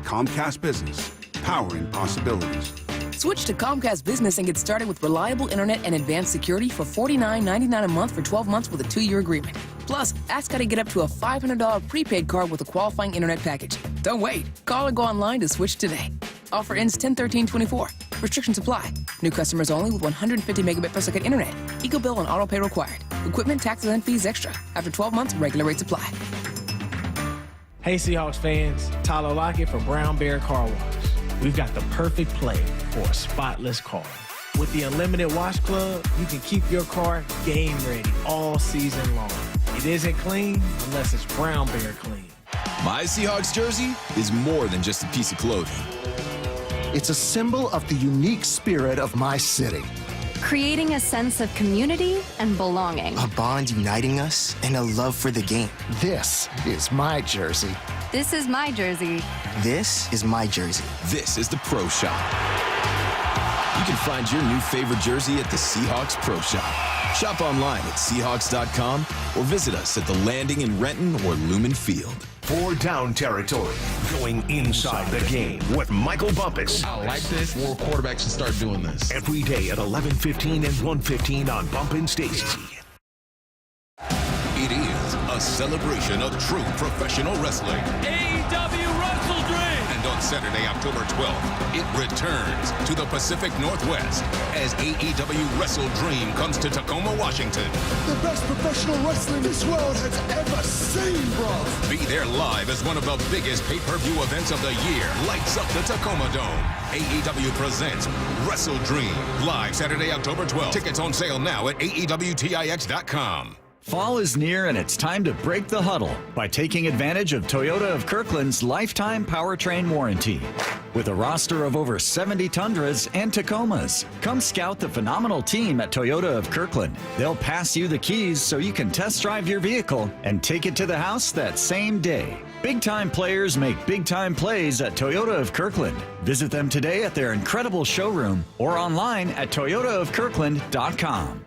Comcast Business. Powering possibilities. Switch to Comcast Business and get started with reliable internet and advanced security for $49.99 a month for 12 months with a 2-year agreement. Plus, ask how to get up to a $500 prepaid card with a qualifying internet package. Don't wait. Call or go online to switch today. Offer ends 10/13/24. Restrictions apply. New customers only with 150 megabit per second internet. Eco bill and auto pay required. Equipment, taxes, and fees extra. After 12 months, regular rates apply. Hey Seahawks fans, Tyler Lockett for Brown Bear Car Wash. We've got the perfect play for a spotless car. With the Unlimited Wash Club, you can keep your car game ready all season long. It isn't clean unless it's Brown Bear clean. My Seahawks jersey is more than just a piece of clothing. It's a symbol of the unique spirit of my city. creating a sense of community and belonging. A bond uniting us and a love for the game. This is my jersey. This is my jersey. This is my jersey. This is the Pro Shop. You can find your new favorite jersey at the Seahawks Pro Shop. Shop online at Seahawks.com or visit us at the Landing in Renton or Lumen Field. For Down Territory, going inside the game with Michael Bumpus. I like this. More quarterbacks should start doing this. Every day at 11:15 and 1:15 on Bump and Stacy. It is a celebration of true professional wrestling. AEW Wrestle Dream! And on Saturday, October 12th, it returns to the Pacific Northwest as AEW Wrestle Dream comes to Tacoma, Washington. The best professional wrestling this world has ever seen, bro. Be there live as one of the biggest pay-per-view events of the year lights up the Tacoma Dome. AEW presents Wrestle Dream, live Saturday, October 12th. Tickets on sale now at AEWTIX.com. Fall is near and it's time to break the huddle by taking advantage of Toyota of Kirkland's lifetime powertrain warranty. With a roster of over 70 Tundras and Tacomas, come scout the phenomenal team at Toyota of Kirkland. They'll pass you the keys so you can test drive your vehicle and take it to the house that same day. Big-time players make big-time plays at Toyota of Kirkland. Visit them today at their incredible showroom or online at toyotaofkirkland.com.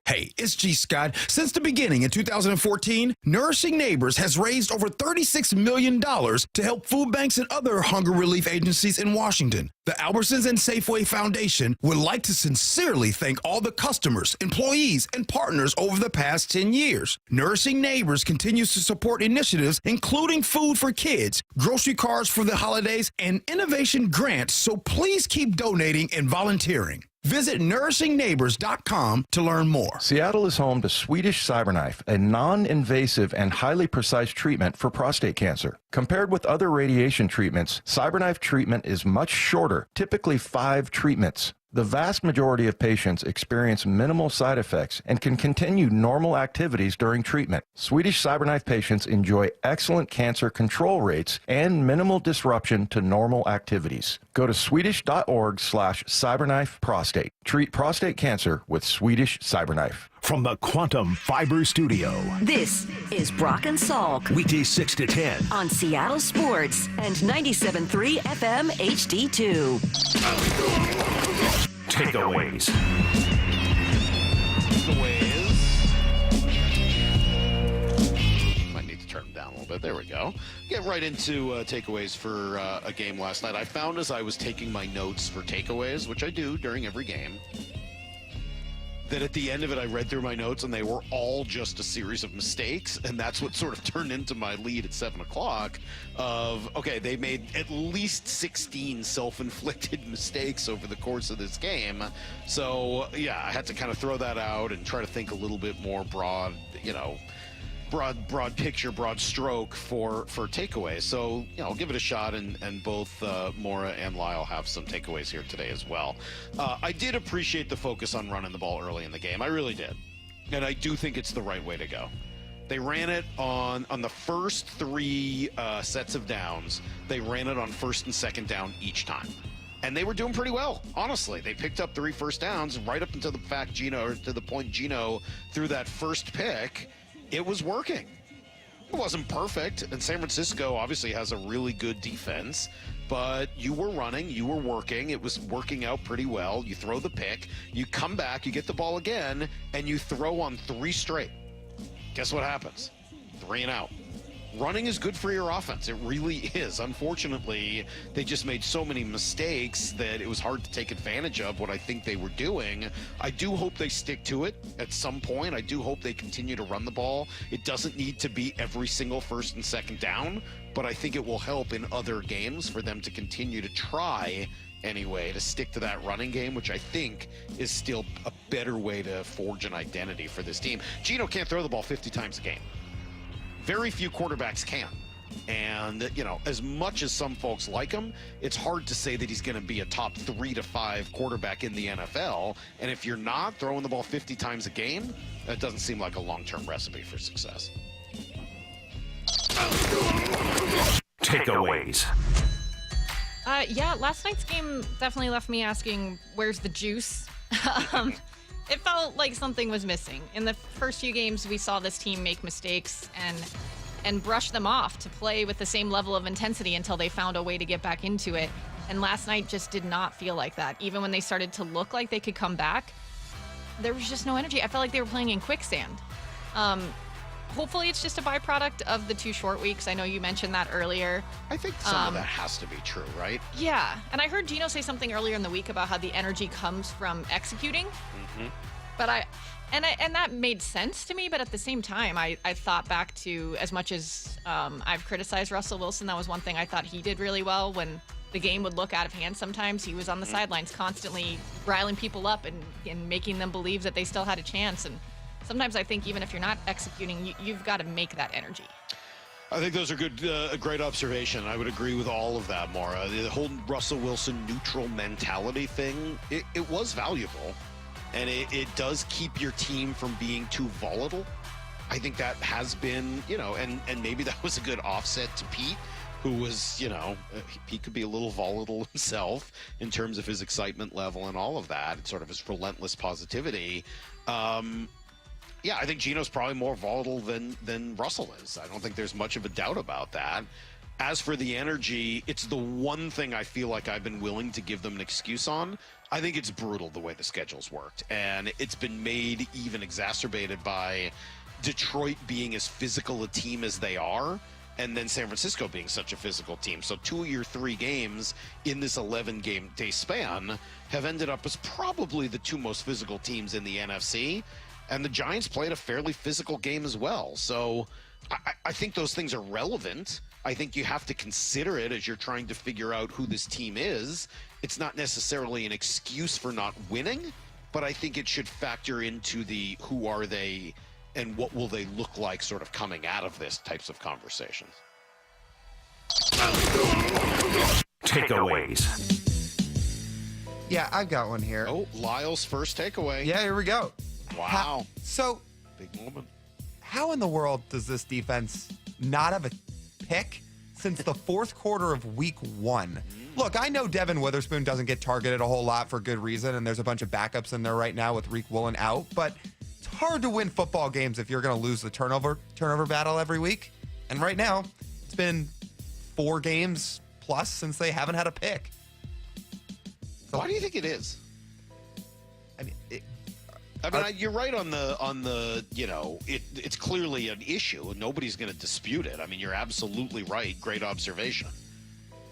Hey, it's G. Scott. Since the beginning in 2014, Nourishing Neighbors has raised over $36 million to help food banks and other hunger relief agencies in Washington. The Albertsons and Safeway Foundation would like to sincerely thank all the customers, employees, and partners over the past 10 years. Nourishing Neighbors continues to support initiatives including food for kids, grocery cards for the holidays, and innovation grants, so please keep donating and volunteering. Visit nourishingneighbors.com to learn more. Seattle is home to Swedish CyberKnife, a non-invasive and highly precise treatment for prostate cancer. Compared with other radiation treatments, CyberKnife treatment is much shorter, typically 5 treatments. The vast majority of patients experience minimal side effects and can continue normal activities during treatment. Swedish CyberKnife patients enjoy excellent cancer control rates and minimal disruption to normal activities. Go to swedish.org/cyberknifeprostate. Treat prostate cancer with Swedish CyberKnife. From the Quantum Fiber Studio. This is Brock and Salk. Weekdays 6 to 10. On Seattle Sports and 97.3 FM HD2. Takeaways. Might need to turn them down a little bit. There we go. Get right into takeaways for a game last night. I found as I was taking my notes for takeaways, which I do during every game, that at the end of it, I read through my notes and they were all just a series of mistakes. And that's what sort of turned into my lead at 7 o'clock of, okay, they made at least 16 self-inflicted mistakes over the course of this game. So, yeah, I had to kind of throw that out and try to think a little bit more broad, broad picture, broad stroke for takeaways. So, I'll give it a shot, and both Maura and Lyle have some takeaways here today as well. I did appreciate the focus on running the ball early in the game. I really did. And I do think it's the right way to go. They ran it on the first 3 sets of downs. They ran it on first and second down each time. And they were doing pretty well, honestly. They picked up 3 first downs right up until the point Gino threw that first pick. It was working. It wasn't perfect, and San Francisco obviously has a really good defense, but you were running, you were working, it was working out pretty well. You throw the pick, you come back, you get the ball again, and you throw on 3 straight. Guess what happens? 3 and out. Running is good for your offense. It really is. Unfortunately, they just made so many mistakes that it was hard to take advantage of what I think they were doing. I do hope they stick to it at some point. I do hope they continue to run the ball. It doesn't need to be every single first and second down, but I think it will help in other games for them to continue to try anyway to stick to that running game, which I think is still a better way to forge an identity for this team. Gino can't throw the ball 50 times a game. Very few quarterbacks can. And, as much as some folks like him, it's hard to say that he's going to be a top 3 to 5 quarterback in the NFL. And if you're not throwing the ball 50 times a game, that doesn't seem like a long-term recipe for success. Takeaways. Yeah, last night's game definitely left me asking, where's the juice? It felt like something was missing. In the first few games, we saw this team make mistakes and brush them off to play with the same level of intensity until they found a way to get back into it. And last night just did not feel like that. Even when they started to look like they could come back, there was just no energy. I felt like they were playing in quicksand. Hopefully it's just a byproduct of the 2 short weeks. I know you mentioned that earlier. I think some of that has to be true, right? Yeah. And I heard Gino say something earlier in the week about how the energy comes from executing. Mm-hmm. But and that made sense to me, but at the same time, I thought back to, as much as I've criticized Russell Wilson, that was one thing I thought he did really well. When the game would look out of hand sometimes, he was on the sidelines constantly riling people up and making them believe that they still had a chance. And sometimes I think even if you're not executing, you've got to make that energy. I think those are good, a great observation. I would agree with all of that, Maura. The whole Russell Wilson neutral mentality thing, it was valuable. And it does keep your team from being too volatile. I think that has been, and maybe that was a good offset to Pete, who was, he could be a little volatile himself in terms of his excitement level and all of that, sort of his relentless positivity. Yeah, I think Gino's probably more volatile than Russell is. I don't think there's much of a doubt about that. As for the energy, it's the one thing I feel like I've been willing to give them an excuse on. I think it's brutal the way the schedule's worked, and it's been made even exacerbated by Detroit being as physical a team as they are, and then San Francisco being such a physical team. So 2 of your 3 games in this 11-game day span have ended up as probably the 2 most physical teams in the NFC, and the Giants played a fairly physical game as well. So I think those things are relevant. I think you have to consider it as you're trying to figure out who this team is. It's not necessarily an excuse for not winning, but I think it should factor into the who are they and what will they look like sort of coming out of this types of conversations. Takeaways. Yeah, I've got one here. Oh, Lyle's first takeaway. Yeah, here we go. Wow. So, big moment. How in the world does this defense not have a pick since the 4th quarter of week 1? Look, I know Devin Witherspoon doesn't get targeted a whole lot for good reason, and there's a bunch of backups in there right now with Reek Woolen out, but it's hard to win football games if you're going to lose the turnover battle every week. And right now, it's been 4 games plus since they haven't had a pick. So, why do you think it is? I mean, you're right on the it's clearly an issue and nobody's going to dispute it. I mean, you're absolutely right. Great observation.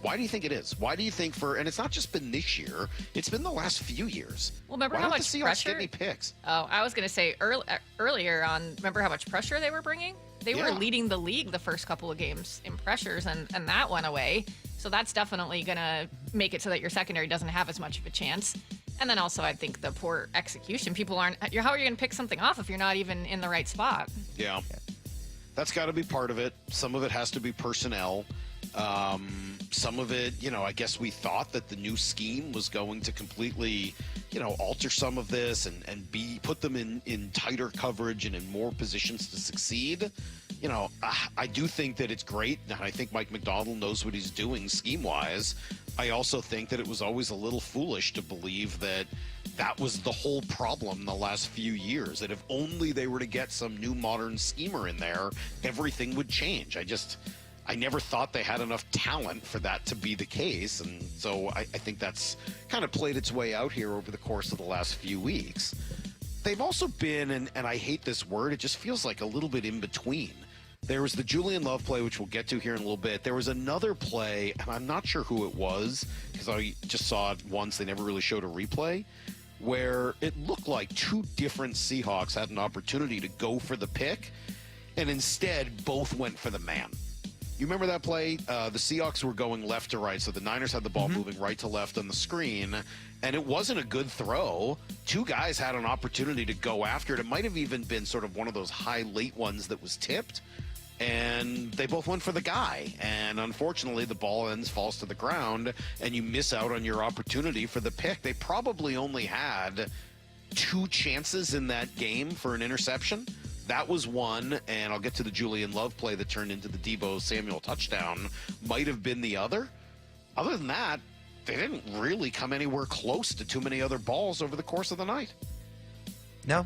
Why do you think it is? Why do you think and it's not just been this year, it's been the last few years. Well, remember Why how don't much the Seahawks pressure? get any picks? Oh, I was going to say earlier on, remember how much pressure they were bringing? They were leading the league the first couple of games in pressures, and that went away. So that's definitely going to make it so that your secondary doesn't have as much of a chance. And then also, I think the poor execution. People aren't. How are you going to pick something off if you're not even in the right spot? Yeah, that's got to be part of it. Some of it has to be personnel. Some of it, I guess we thought that the new scheme was going to completely, alter some of this and put them in tighter coverage and in more positions to succeed. I do think that it's great, and I think Mike Macdonald knows what he's doing scheme-wise. I also think that it was always a little foolish to believe that was the whole problem the last few years, that if only they were to get some new modern schemer in there, everything would change. I never thought they had enough talent for that to be the case, and so I think that's kind of played its way out here over the course of the last few weeks. They've also been, and I hate this word, it just feels like a little bit in between. There was the Julian Love play, which we'll get to here in a little bit. There was another play, and I'm not sure who it was, because I just saw it once. They never really showed a replay, where it looked like 2 different Seahawks had an opportunity to go for the pick, and instead both went for the man. You remember that play? The Seahawks were going left to right, so the Niners had the ball moving right to left on the screen, and it wasn't a good throw. 2 guys had an opportunity to go after it. It might have even been sort of one of those high late ones that was tipped, and they both went for the guy. And unfortunately, the ball falls to the ground, and you miss out on your opportunity for the pick. They probably only had 2 chances in that game for an interception. That was one, and I'll get to the Julian Love play that turned into the Deebo Samuel touchdown, might have been the other. Other than that, they didn't really come anywhere close to too many other balls over the course of the night. No.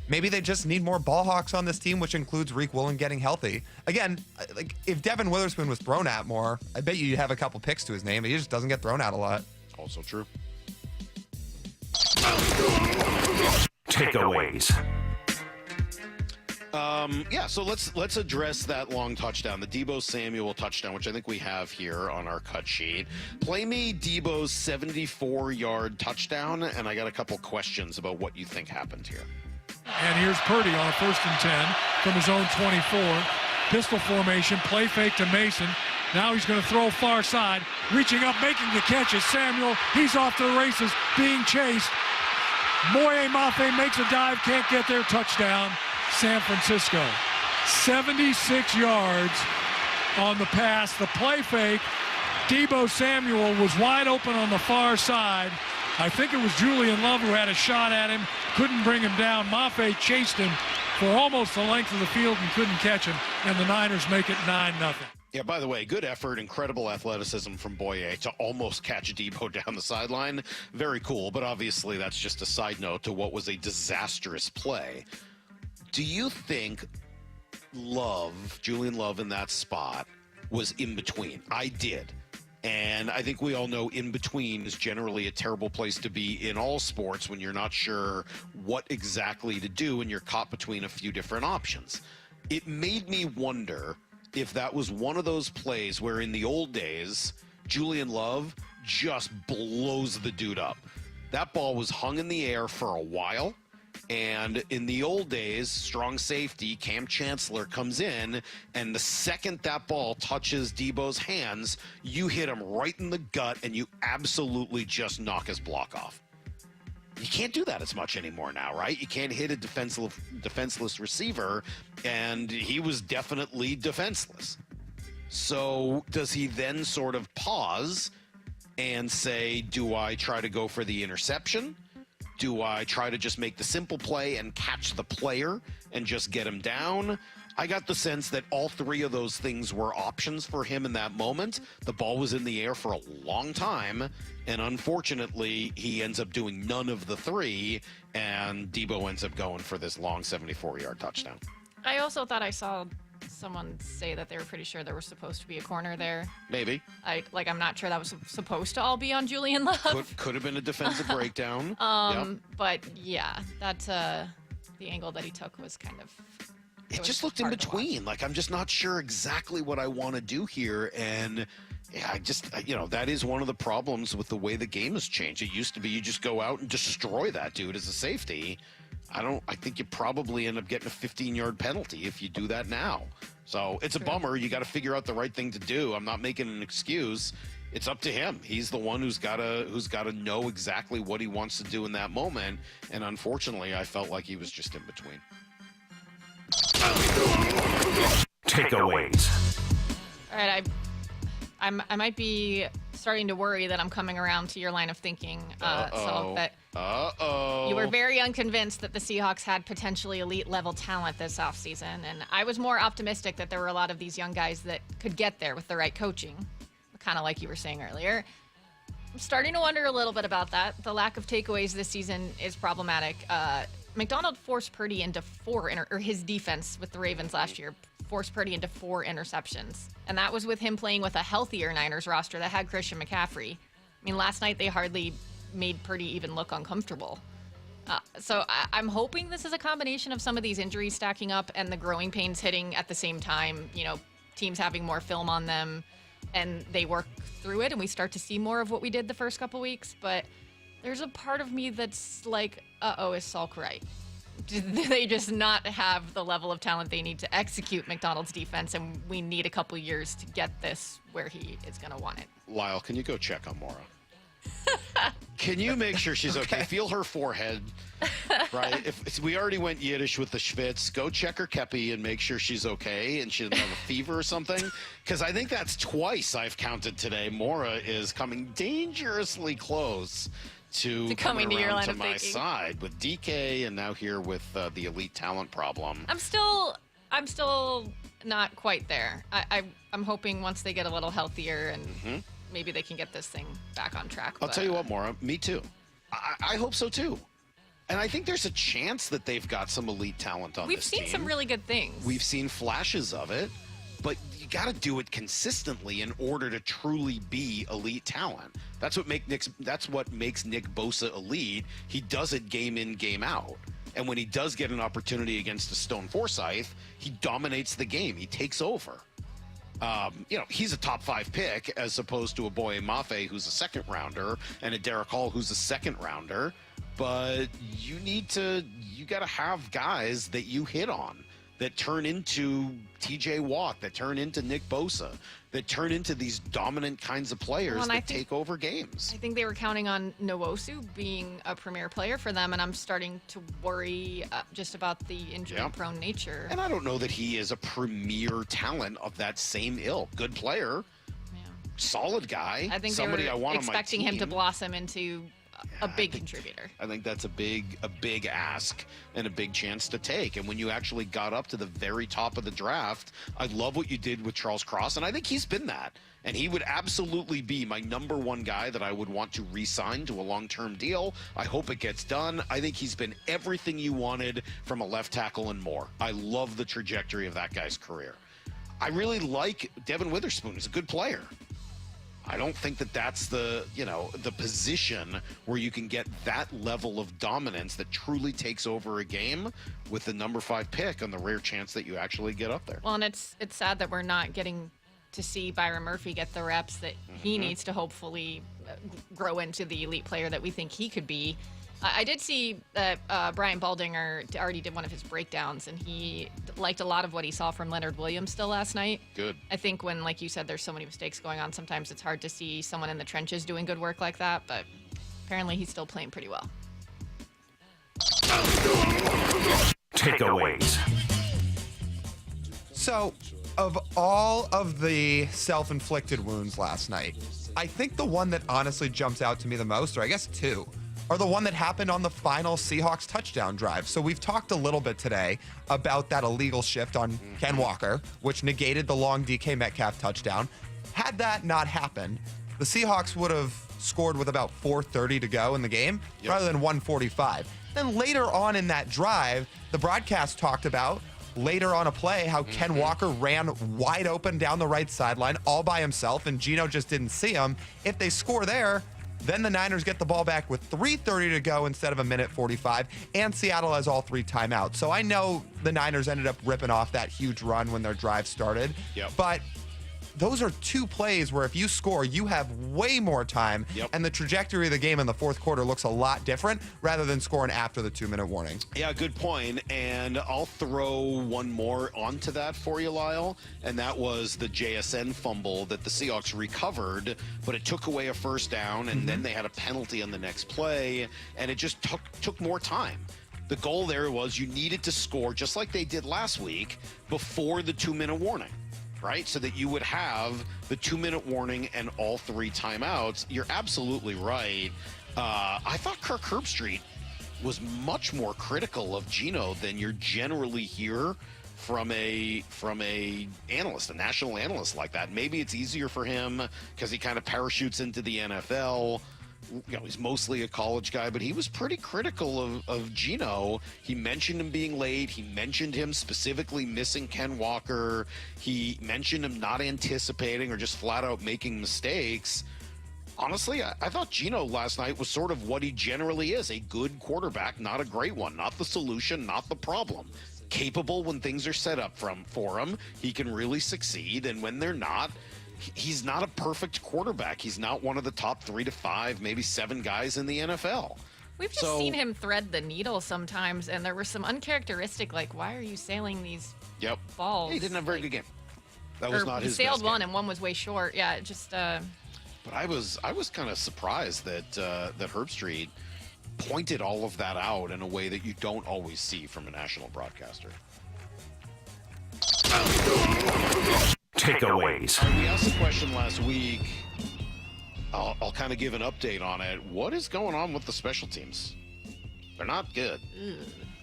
Maybe they just need more ball hawks on this team, which includes Reek Woolen getting healthy. Again, like if Devin Witherspoon was thrown at more, I bet you'd have a couple picks to his name. He just doesn't get thrown at a lot. Also true. Takeaways. So let's address that long touchdown, the Deebo Samuel touchdown, which I think we have here on our cut sheet. Play me Deebo's 74-yard touchdown, and I got a couple questions about what you think happened here. And here's Purdy on a 1st and 10 from his own 24. Pistol formation, play fake to Mason. Now he's going to throw far side, reaching up, making the catch is Samuel. He's off to the races, being chased. Moye Mafe makes a dive, can't get there, touchdown, San Francisco. 76 yards on the pass, the play fake. Deebo Samuel was wide open on the far side. I think it was Julian Love who had a shot at him, couldn't bring him down. Mafe chased him for almost the length of the field and couldn't catch him, and the Niners make it 9-0. Yeah, by the way, good effort, incredible athleticism from Boye to almost catch Deebo down the sideline. Very cool, but obviously that's just a side note to what was a disastrous play. Do you think Julian Love in that spot was in between? I did. And I think we all know in between is generally a terrible place to be in all sports when you're not sure what exactly to do and you're caught between a few different options. It made me wonder if that was one of those plays where in the old days, Julian Love just blows the dude up. That ball was hung in the air for a while. And in the old days, strong safety, Cam Chancellor comes in, and the second that ball touches Deebo's hands, you hit him right in the gut, and you absolutely just knock his block off. You can't do that as much anymore now, right? You can't hit a defenseless receiver, and he was definitely defenseless. So does he then sort of pause and say, do I try to go for the interception? Do I try to just make the simple play and catch the player and just get him down? I got the sense that all three of those things were options for him in that moment. The ball was in the air for a long time, and unfortunately, he ends up doing none of the three, and Deebo ends up going for this long 74-yard touchdown. I also thought I saw someone say that they were pretty sure there was supposed to be a corner there. Maybe. I'm not sure that was supposed to all be on Julian Love. Could have been a defensive breakdown. Yep. But yeah, that's the angle that he took was kind of. It just looked in between. Like, I'm just not sure exactly what I want to do here. And yeah, that is one of the problems with the way the game has changed. It used to be you just go out and destroy that dude as a safety. I think you probably end up getting a 15-yard penalty if you do that now. So it's a bummer. You got to figure out the right thing to do. I'm not making an excuse. It's up to him. He's the one who's got to know exactly what he wants to do in that moment. And unfortunately, I felt like he was just in between. Takeaways. All right, I might be starting to worry that I'm coming around to your line of thinking. You were very unconvinced that the Seahawks had potentially elite level talent this offseason, and I was more optimistic that there were a lot of these young guys that could get there with the right coaching, kind of like you were saying earlier. I'm starting to wonder a little bit about that. The lack of takeaways this season is problematic. Macdonald forced Purdy into his defense with the Ravens last year forced Purdy into 4 interceptions. And that was with him playing with a healthier Niners roster that had Christian McCaffrey. I mean, last night they hardly made Purdy even look uncomfortable. So I'm hoping this is a combination of some of these injuries stacking up and the growing pains hitting at the same time, teams having more film on them, and they work through it and we start to see more of what we did the first couple weeks. But there's a part of me that's like, is Salk right? Do they just not have the level of talent they need to execute McDonald's defense, and we need a couple years to get this where he is going to want it? Lyle, can you go check on Maura? Can you make sure she's okay? Feel her forehead, right? If we already went Yiddish with the schwitz, go check her kepi and make sure she's okay and she doesn't have a fever or something. Because I think that's twice I've counted today. Maura is coming dangerously close to coming to your line to of my thinking. Side with DK and now here with the elite talent problem. I'm still not quite there. I'm hoping once they get a little healthier and maybe they can get this thing back on track. I'll tell you what, Maura, me too. I hope so too. And I think there's a chance that they've got some elite talent on this team. We've seen some really good things. We've seen flashes of it, but you got to do it consistently in order to truly be elite talent. That's what makes Nick Bosa elite. He does it game in, game out. And when he does get an opportunity against a Stone Forsythe, he dominates the game. He takes over. He's a top 5 pick as opposed to a Boye Mafe who's a second rounder and a Derek Hall who's a second rounder. But you got to have guys that you hit on that turn into TJ Watt, that turn into Nick Bosa, that turn into these dominant kinds of players that take over games. I think they were counting on Nwosu being a premier player for them, and I'm starting to worry just about the injury-prone nature. And I don't know that he is a premier talent of that same ilk. Good player, solid guy. I think somebody they were I want expecting on my him to team. blossom into a big contributor. I think that's a big ask and a big chance to take. And when you actually got up to the very top of the draft, I love what you did with Charles Cross, and I think he's been that. And he would absolutely be my number one guy that I would want to re-sign to a long-term deal. I hope it gets done. I think he's been everything you wanted from a left tackle and more. I love the trajectory of that guy's career. I really like Devin Witherspoon. He's a good player. I don't think that that's the position where you can get that level of dominance that truly takes over a game with the number 5 pick on the rare chance that you actually get up there. Well, and it's sad that we're not getting to see Byron Murphy get the reps that he needs to hopefully grow into the elite player that we think he could be. I did see that Brian Baldinger already did one of his breakdowns, and he liked a lot of what he saw from Leonard Williams still last night. Good. I think when, like you said, there's so many mistakes going on, sometimes it's hard to see someone in the trenches doing good work like that, but apparently he's still playing pretty well. Takeaways. So, of all of the self-inflicted wounds last night, I think the one that honestly jumps out to me the most, or I guess two, are the one that happened on the final Seahawks touchdown drive. So we've talked a little bit today about that illegal shift on Ken Walker, which negated the long DK Metcalf touchdown. Had that not happened, the Seahawks would have scored with about 4:30 to go in the game rather than 1:45. Then later on in that drive, the broadcast talked about later on a play how Ken Walker ran wide open down the right sideline all by himself, and Gino just didn't see him. If they score there, then the Niners get the ball back with 3:30 to go instead of 1:45, and Seattle has all 3 timeouts. So I know the Niners ended up ripping off that huge run when their drive started, but those are 2 plays where if you score, you have way more time, and the trajectory of the game in the fourth quarter looks a lot different rather than scoring after the 2-minute warning. Yeah, good point. And I'll throw one more onto that for you, Lyle, and that was the JSN fumble that the Seahawks recovered, but it took away a first down, and then they had a penalty on the next play, and it just took more time. The goal there was you needed to score, just like they did last week, before the 2-minute warning. Right? So that you would have the 2-minute warning and all 3 timeouts. You're absolutely right. I thought Kirk Herbstreit was much more critical of Gino than you're generally hear from a analyst, a national analyst like that. Maybe it's easier for him because he kind of parachutes into the NFL. He's mostly a college guy, but he was pretty critical of Gino. He mentioned him being late. He mentioned him specifically missing Ken Walker. He mentioned him not anticipating or just flat out making mistakes. Honestly, I thought Gino last night was sort of what he generally is, a good quarterback, not a great one, not the solution, not the problem. Capable when things are set up for him. He can really succeed, and when they're not, he's not a perfect quarterback. He's not one of the top 3 to 5, maybe 7 guys in the NFL. We've just seen him thread the needle sometimes, and there was some uncharacteristic, like, why are you sailing these balls? He didn't have a very good game. That was not his best game. He sailed one, game. and one was way short. Yeah, it just... But I was kind of surprised that Herbstreit pointed all of that out in a way that you don't always see from a national broadcaster. Takeaways. We asked a question last week. I'll kind of give an update on it. What is going on with the special teams? They're not good.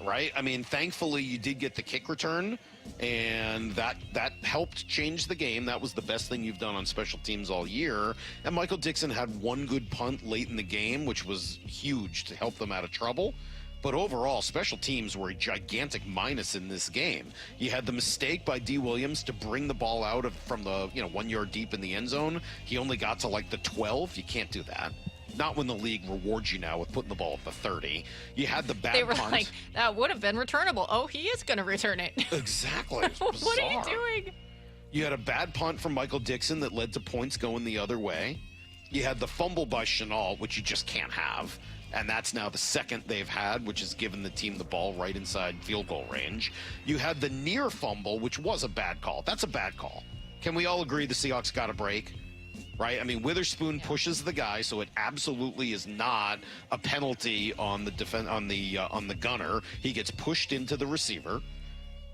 right? I mean, thankfully you did get the kick return, and that helped change the game. That was the best thing you've done on special teams all year. And Michael Dixon had one good punt late in the game, which was huge to help them out of trouble. But overall, special teams were a gigantic minus in this game. You had the mistake by D. Williams to bring the ball out from the 1 yard deep in the end zone. He only got to like the 12. You can't do that. Not when the league rewards you now with putting the ball at the 30. You had the bad They were punt. like, that would have been returnable. Oh, he is going to return it. Exactly. What are you doing? You had a bad punt from Michael Dixon that led to points going the other way. You had the fumble by Chenault, which you just can't have. And that's now the second they've had, which has given the team the ball right inside field goal range. You had the near fumble, which was a bad call. That's a bad call. Can we all agree the Seahawks got a break? Right? I mean, Witherspoon pushes the guy, so it absolutely is not a penalty on the gunner. He gets pushed into the receiver.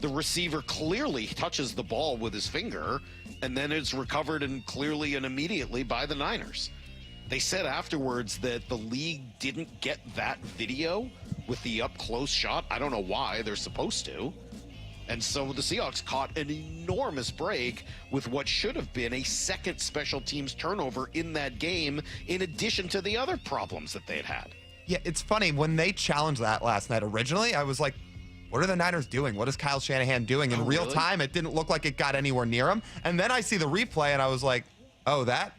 The receiver clearly touches the ball with his finger, and then it's recovered and clearly and immediately by the Niners. They said afterwards that the league didn't get that video with the up-close shot. I don't know why. They're supposed to. And so the Seahawks caught an enormous break with what should have been a second special teams turnover in that game, in addition to the other problems that they'd had. Yeah, it's funny. When they challenged that last night, originally, I was like, what are the Niners doing? What is Kyle Shanahan doing? In real time, it didn't look like it got anywhere near him. And then I see the replay, and I was like, oh, that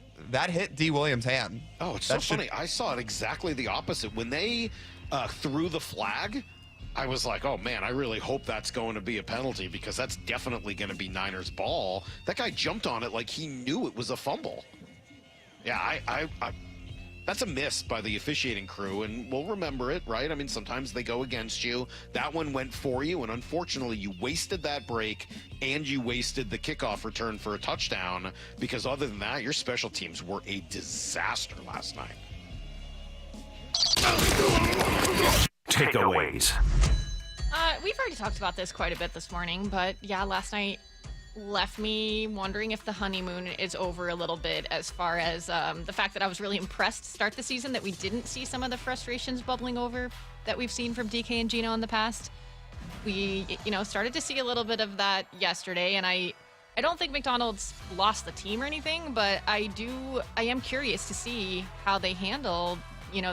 hit D. Williams' hand. Oh, it's so funny. I saw it exactly the opposite. When they threw the flag, I was like, oh, man, I really hope that's going to be a penalty because that's definitely going to be Niners ball. That guy jumped on it like he knew it was a fumble. Yeah, I that's a miss by the officiating crew, and we'll remember it, right? I mean, sometimes they go against you. That one went for you, and unfortunately, you wasted that break, and you wasted the kickoff return for a touchdown, because other than that, your special teams were a disaster last night. Takeaways. We've already talked about this quite a bit this morning, but yeah, last night left me wondering if the honeymoon is over a little bit, as far as the fact that I was really impressed to start the season that we didn't see some of the frustrations bubbling over that we've seen from DK and Gino in the past. We, started to see a little bit of that yesterday, and I don't think Macdonald's lost the team or anything, but I am curious to see how they handle,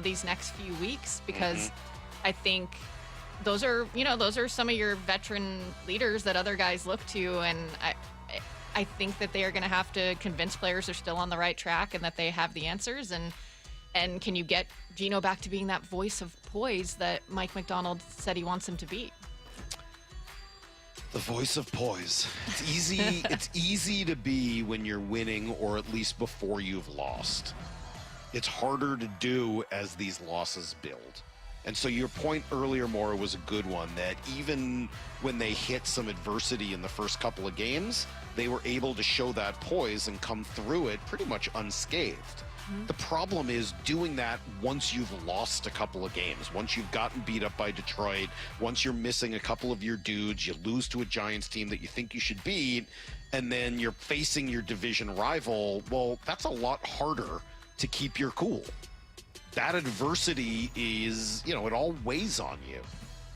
these next few weeks, because I think those are some of your veteran leaders that other guys look to, and I think that they are going to have to convince players they're still on the right track and that they have the answers. And can you get Gino back to being that voice of poise that Mike Macdonald said he wants him to be? The voice of poise. It's easy. It's easy to be when you're winning, or at least before you've lost. It's harder to do as these losses build. And so your point earlier, Maura, was a good one, that even when they hit some adversity in the first couple of games, they were able to show that poise and come through it pretty much unscathed. The problem is doing that once you've lost a couple of games, once you've gotten beat up by Detroit, once you're missing a couple of your dudes, you lose to a Giants team that you think you should beat, and then you're facing your division rival. Well, that's a lot harder to keep your cool. That adversity is, it all weighs on you.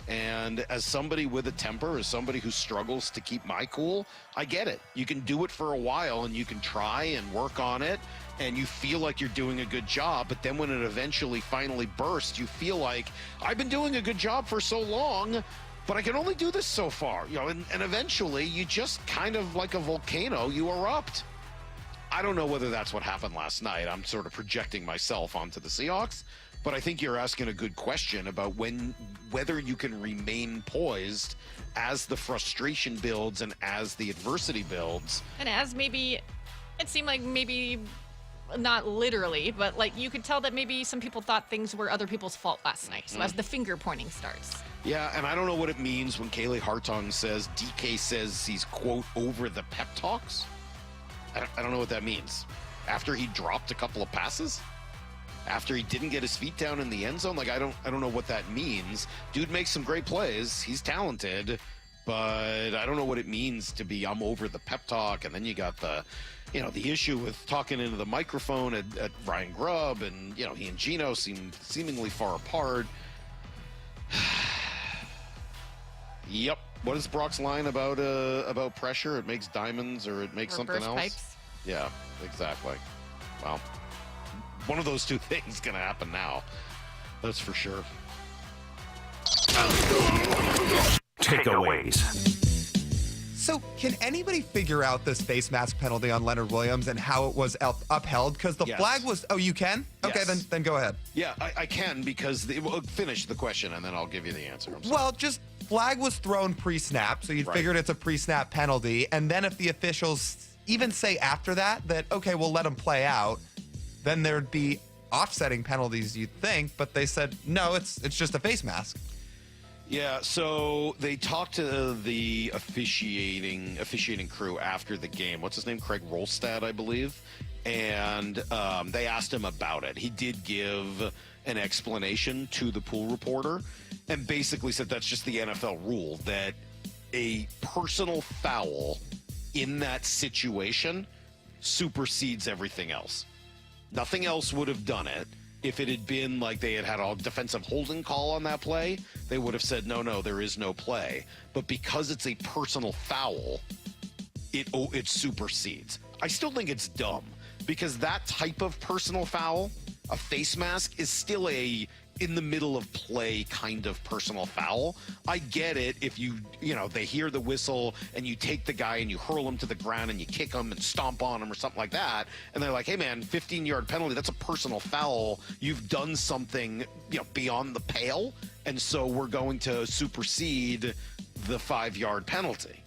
And as somebody with a temper, as somebody who struggles to keep my cool, I get it. You can do it for a while and you can try and work on it and you feel like you're doing a good job. But then when it eventually finally bursts, you feel like, I've been doing a good job for so long, but I can only do this so far. And eventually you just kind of like a volcano, you erupt. I don't know whether that's what happened last night. I'm sort of projecting myself onto the Seahawks, but I think you're asking a good question about whether you can remain poised as the frustration builds and as the adversity builds. And as maybe, it seemed like maybe not literally, but like you could tell that maybe some people thought things were other people's fault last night. So as the finger pointing starts. Yeah, and I don't know what it means when Kaylee Hartung says DK says he's, quote, over the pep talks. I don't know what that means. After he dropped a couple of passes? After he didn't get his feet down in the end zone? Like, I don't know what that means. Dude makes some great plays. He's talented. But I don't know what it means to be, I'm over the pep talk. And then you got the issue with talking into the microphone at Ryan Grubb. And, he and Gino seem seemingly far apart. Yep. What is Brock's line about pressure? It makes diamonds, or it makes something else? Pipes. Yeah, exactly. Well, one of those two things is going to happen now. That's for sure. Takeaways. So, can anybody figure out this face mask penalty on Leonard Williams and how it was upheld? Because the flag was... Oh, you can? Okay, Yes. then go ahead. Yeah, I can, because... finish the question, and then I'll give you the answer. Well, just flag was thrown pre-snap, so you figured it's a pre-snap penalty. And then if the officials even say after that, okay, we'll let him play out, then there'd be offsetting penalties, you'd think. But they said, no, it's just a face mask. Yeah, so they talked to the officiating crew after the game. What's his name? Craig Rolstad, I believe. And they asked him about it. He did give an explanation to the pool reporter and basically said that's just the NFL rule, that a personal foul in that situation supersedes everything else. Nothing else would have done it. If it had been like they had a defensive holding call on that play, they would have said, no, there is no play. But because it's a personal foul, it supersedes. I still think it's dumb, because that type of personal foul, a face mask, is still a in the middle of play kind of personal foul. I get it if they hear the whistle and you take the guy and you hurl him to the ground and you kick him and stomp on him or something like that, and they're like, hey man, 15-yard penalty, that's a personal foul. You've done something beyond the pale, and so we're going to supersede the 5-yard penalty.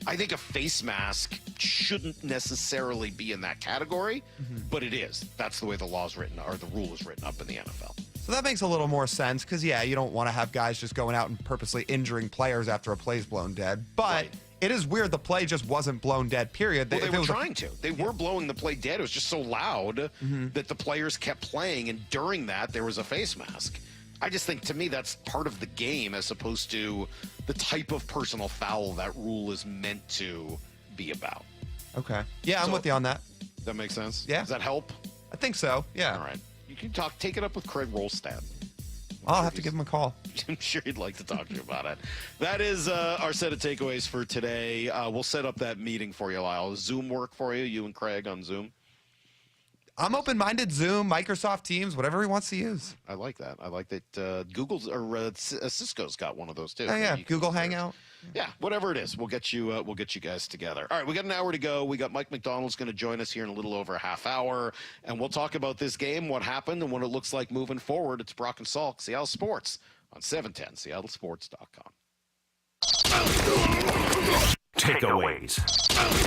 I think a face mask shouldn't necessarily be in that category, but it is. That's the way the law's written, or the rule is written up in the NFL. So that makes a little more sense, because, you don't want to have guys just going out and purposely injuring players after a play's blown dead. But it is weird the play just wasn't blown dead, period. Well, they were trying to. They were blowing the play dead. It was just so loud that the players kept playing, and during that, there was a face mask. I just think, to me, that's part of the game as opposed to the type of personal foul that rule is meant to be about. Okay. Yeah, I'm with you on that. That makes sense? Yeah. Does that help? I think so, yeah. All right. You can take it up with Craig Rolstad. I'll have to give him a call. I'm sure he'd like to talk to you about it. That is our set of takeaways for today. We'll set up that meeting for you, Lyle. Does Zoom work for you? You and Craig on Zoom? I'm open-minded. Zoom, Microsoft Teams, whatever he wants to use. I like that. I like that Google's or Cisco's got one of those too. Oh, yeah, Google Hangout. Yeah, whatever it is, we'll get you guys together. All right, we got an hour to go. We got Mike Macdonald's going to join us here in a little over a half hour, and we'll talk about this game, what happened, and what it looks like moving forward. It's Brock and Salk, Seattle Sports on 710, SeattleSports.com. Takeaways.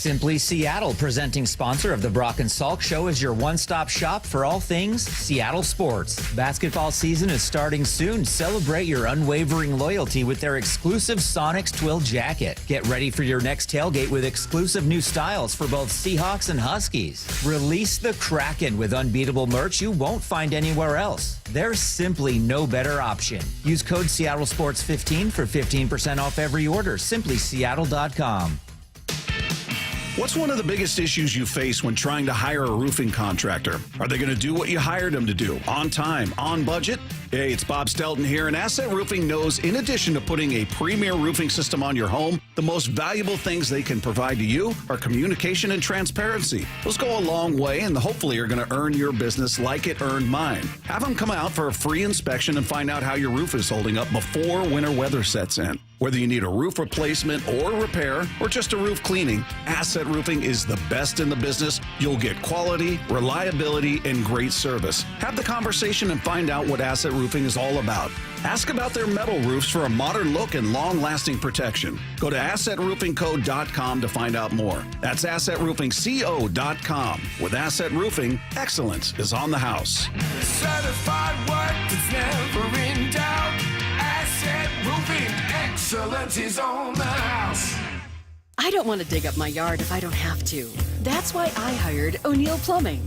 Simply Seattle, presenting sponsor of the Brock and Salk Show, is your one-stop shop for all things Seattle sports. Basketball season is starting soon. Celebrate your unwavering loyalty with their exclusive Sonics Twill jacket. Get ready for your next tailgate with exclusive new styles for both Seahawks and Huskies. Release the Kraken with unbeatable merch you won't find anywhere else. There's simply no better option. Use code Seattle Sports 15 for 15% off every order. Simply Seattle.com. What's one of the biggest issues you face when trying to hire a roofing contractor? Are they going to do what you hired them to do? On time, on budget? Hey, it's Bob Stelton here, and Asset Roofing knows in addition to putting a premier roofing system on your home, the most valuable things they can provide to you are communication and transparency. Those go a long way and hopefully are going to earn your business like it earned mine. Have them come out for a free inspection and find out how your roof is holding up before winter weather sets in. Whether you need a roof replacement or repair or just a roof cleaning, Asset Roofing is the best in the business. You'll get quality, reliability, and great service. Have the conversation and find out what Asset Roofing is all about. Ask about their metal roofs for a modern look and long-lasting protection. Go to AssetRoofingCo.com to find out more. That's AssetRoofingCo.com. With Asset Roofing, excellence is on the house. Certified work that's never in doubt. Asset Roofing, excellence is on the house. I don't want to dig up my yard if I don't have to. That's why I hired O'Neill Plumbing.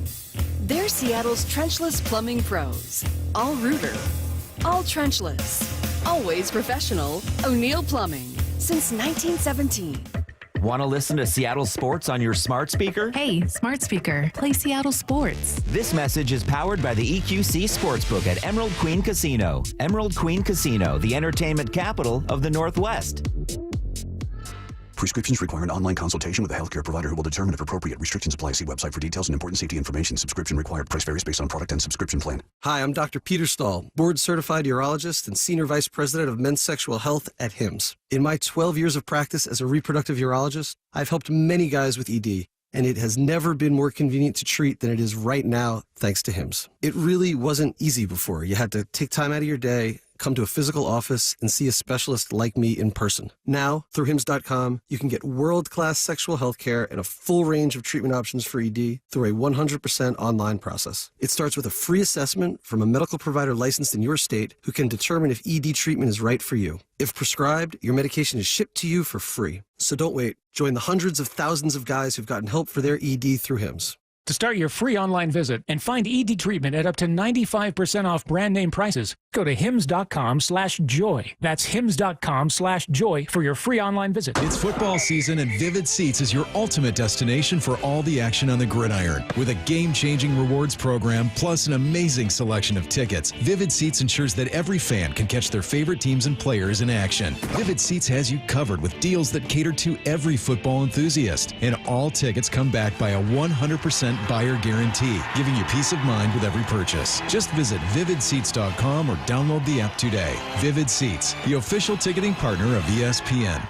They're Seattle's trenchless plumbing pros. All rooter, all trenchless, always professional. O'Neill Plumbing since 1917. Want to listen to Seattle sports on your smart speaker? Hey, smart speaker, play Seattle sports. This message is powered by the EQC Sportsbook at Emerald Queen Casino. Emerald Queen Casino, the entertainment capital of the Northwest. Prescriptions require an online consultation with a healthcare provider who will determine if appropriate. Restrictions apply. See website for details and important safety information. Subscription required. Price varies based on product and subscription plan. Hi, I'm Dr. Peter Stahl, board-certified urologist and senior vice president of men's sexual health at HIMSS. In my 12 years of practice as a reproductive urologist, I've helped many guys with ED, and it has never been more convenient to treat than it is right now, thanks to HIMSS. It really wasn't easy before. You had to take time out of your day, come to a physical office, and see a specialist like me in person. Now, through HIMSS.com, you can get world-class sexual health care and a full range of treatment options for ED through a 100% online process. It starts with a free assessment from a medical provider licensed in your state who can determine if ED treatment is right for you. If prescribed, your medication is shipped to you for free. So don't wait. Join the hundreds of thousands of guys who've gotten help for their ED through HIMSS. To start your free online visit and find ED treatment at up to 95% off brand name prices, go to hims.com/joy. That's hims.com/joy for your free online visit. It's football season and Vivid Seats is your ultimate destination for all the action on the gridiron. With a game-changing rewards program plus an amazing selection of tickets, Vivid Seats ensures that every fan can catch their favorite teams and players in action. Vivid Seats has you covered with deals that cater to every football enthusiast. And all tickets come back by a 100% buyer guarantee, giving you peace of mind with every purchase. Just visit vividseats.com or download the app today. Vivid Seats, the official ticketing partner of ESPN.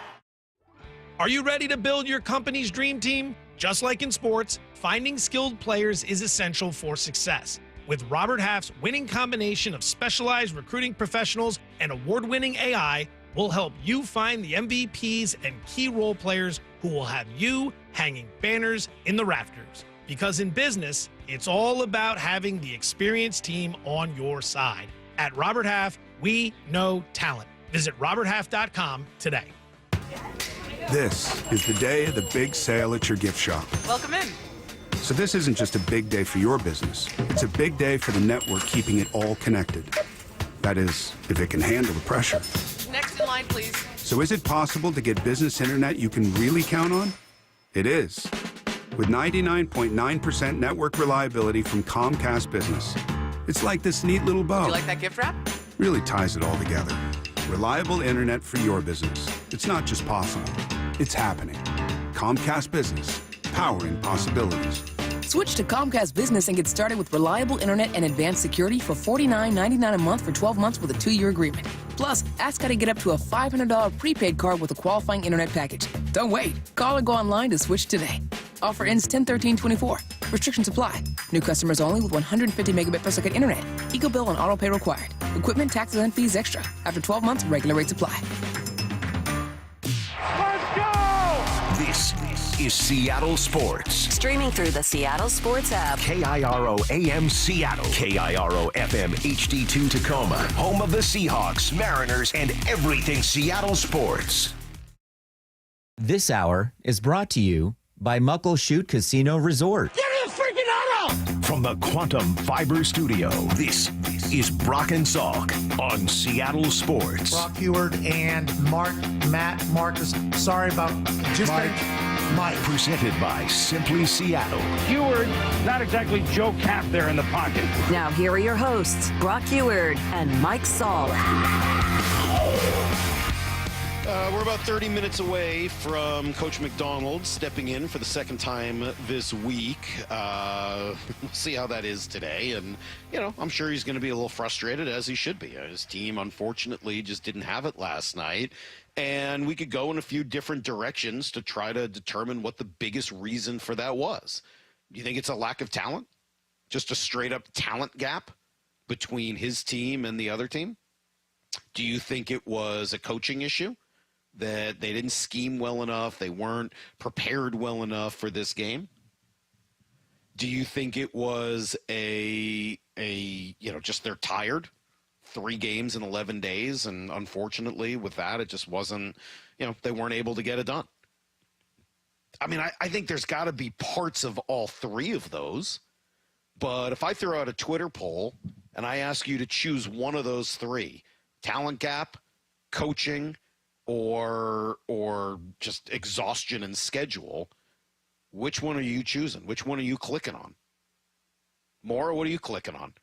Are you ready to build your company's dream team? Just like in sports, finding skilled players is essential for success. With Robert Half's winning combination of specialized recruiting professionals and award-winning AI, we'll help you find the MVPs and key role players who will have you hanging banners in the rafters. Because in business, it's all about having the experienced team on your side. At Robert Half, we know talent. Visit roberthalf.com today. This is the day of the big sale at your gift shop. Welcome in. So this isn't just a big day for your business. It's a big day for the network keeping it all connected. That is, if it can handle the pressure. Next in line, please. So is it possible to get business internet you can really count on? It is. With 99.9% network reliability from Comcast Business. It's like this neat little bow. Do you like that gift wrap? Really ties it all together. Reliable internet for your business. It's not just possible, it's happening. Comcast Business, powering possibilities. Switch to Comcast Business and get started with reliable internet and advanced security for $49.99 a month for 12 months with a 2-year agreement. Plus, ask how to get up to a $500 prepaid card with a qualifying internet package. Don't wait. Call or go online to switch today. Offer ends 10/13/24. Restrictions apply. New customers only with 150 megabit per second internet. Eco bill and auto pay required. Equipment, taxes, and fees extra. After 12 months, regular rates apply. Let's go! This is Seattle Sports. Streaming through the Seattle Sports app. KIRO AM Seattle. KIRO FM HD2 Tacoma. Home of the Seahawks, Mariners, and everything Seattle sports. This hour is brought to you by Muckleshoot Casino Resort. Get in the freaking auto! From the Quantum Fiber Studio, this is Brock and Salk on Seattle Sports. Brock Heward and Marcus. Sorry about just Mike. Presented by Simply Seattle. Heward, not exactly Joe Cap there in the pocket. Now here are your hosts, Brock Heward and Mike Saul. We're about 30 minutes away from Coach Macdonald stepping in for the second time this week. We'll see how that is today. And, you know, I'm sure he's going to be a little frustrated, as he should be. His team, unfortunately, just didn't have it last night. And we could go in a few different directions to try to determine what the biggest reason for that was. Do you think it's a lack of talent? Just a straight-up talent gap between his team and the other team? Do you think it was a coaching issue? That they didn't scheme well enough, they weren't prepared well enough for this game? Do you think it was just they're tired? 3 games in 11 days, and unfortunately with that, it just wasn't, they weren't able to get it done. I mean, I think there's got to be parts of all 3 of those, but if I throw out a Twitter poll and I ask you to choose one of those 3, talent gap, coaching, or just exhaustion and schedule, which one are you choosing? Which one are you clicking on? More, what are you clicking on?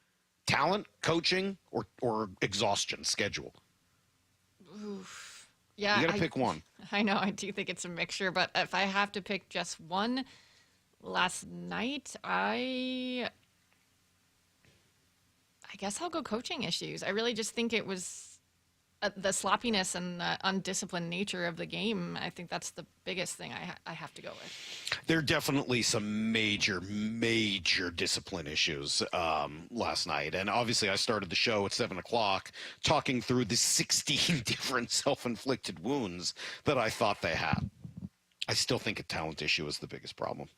Talent, coaching, or exhaustion, schedule? Oof. Yeah, you got to pick one. I know. I do think it's a mixture, but if I have to pick just one, last night, I guess I'll go coaching issues. I really just think it was the sloppiness and the undisciplined nature of the game. I think that's the biggest thing I have to go with. There are definitely some major discipline issues last night. And obviously I started the show at 7 o'clock talking through the 16 different self-inflicted wounds that I thought they had. I still think a talent issue is the biggest problem.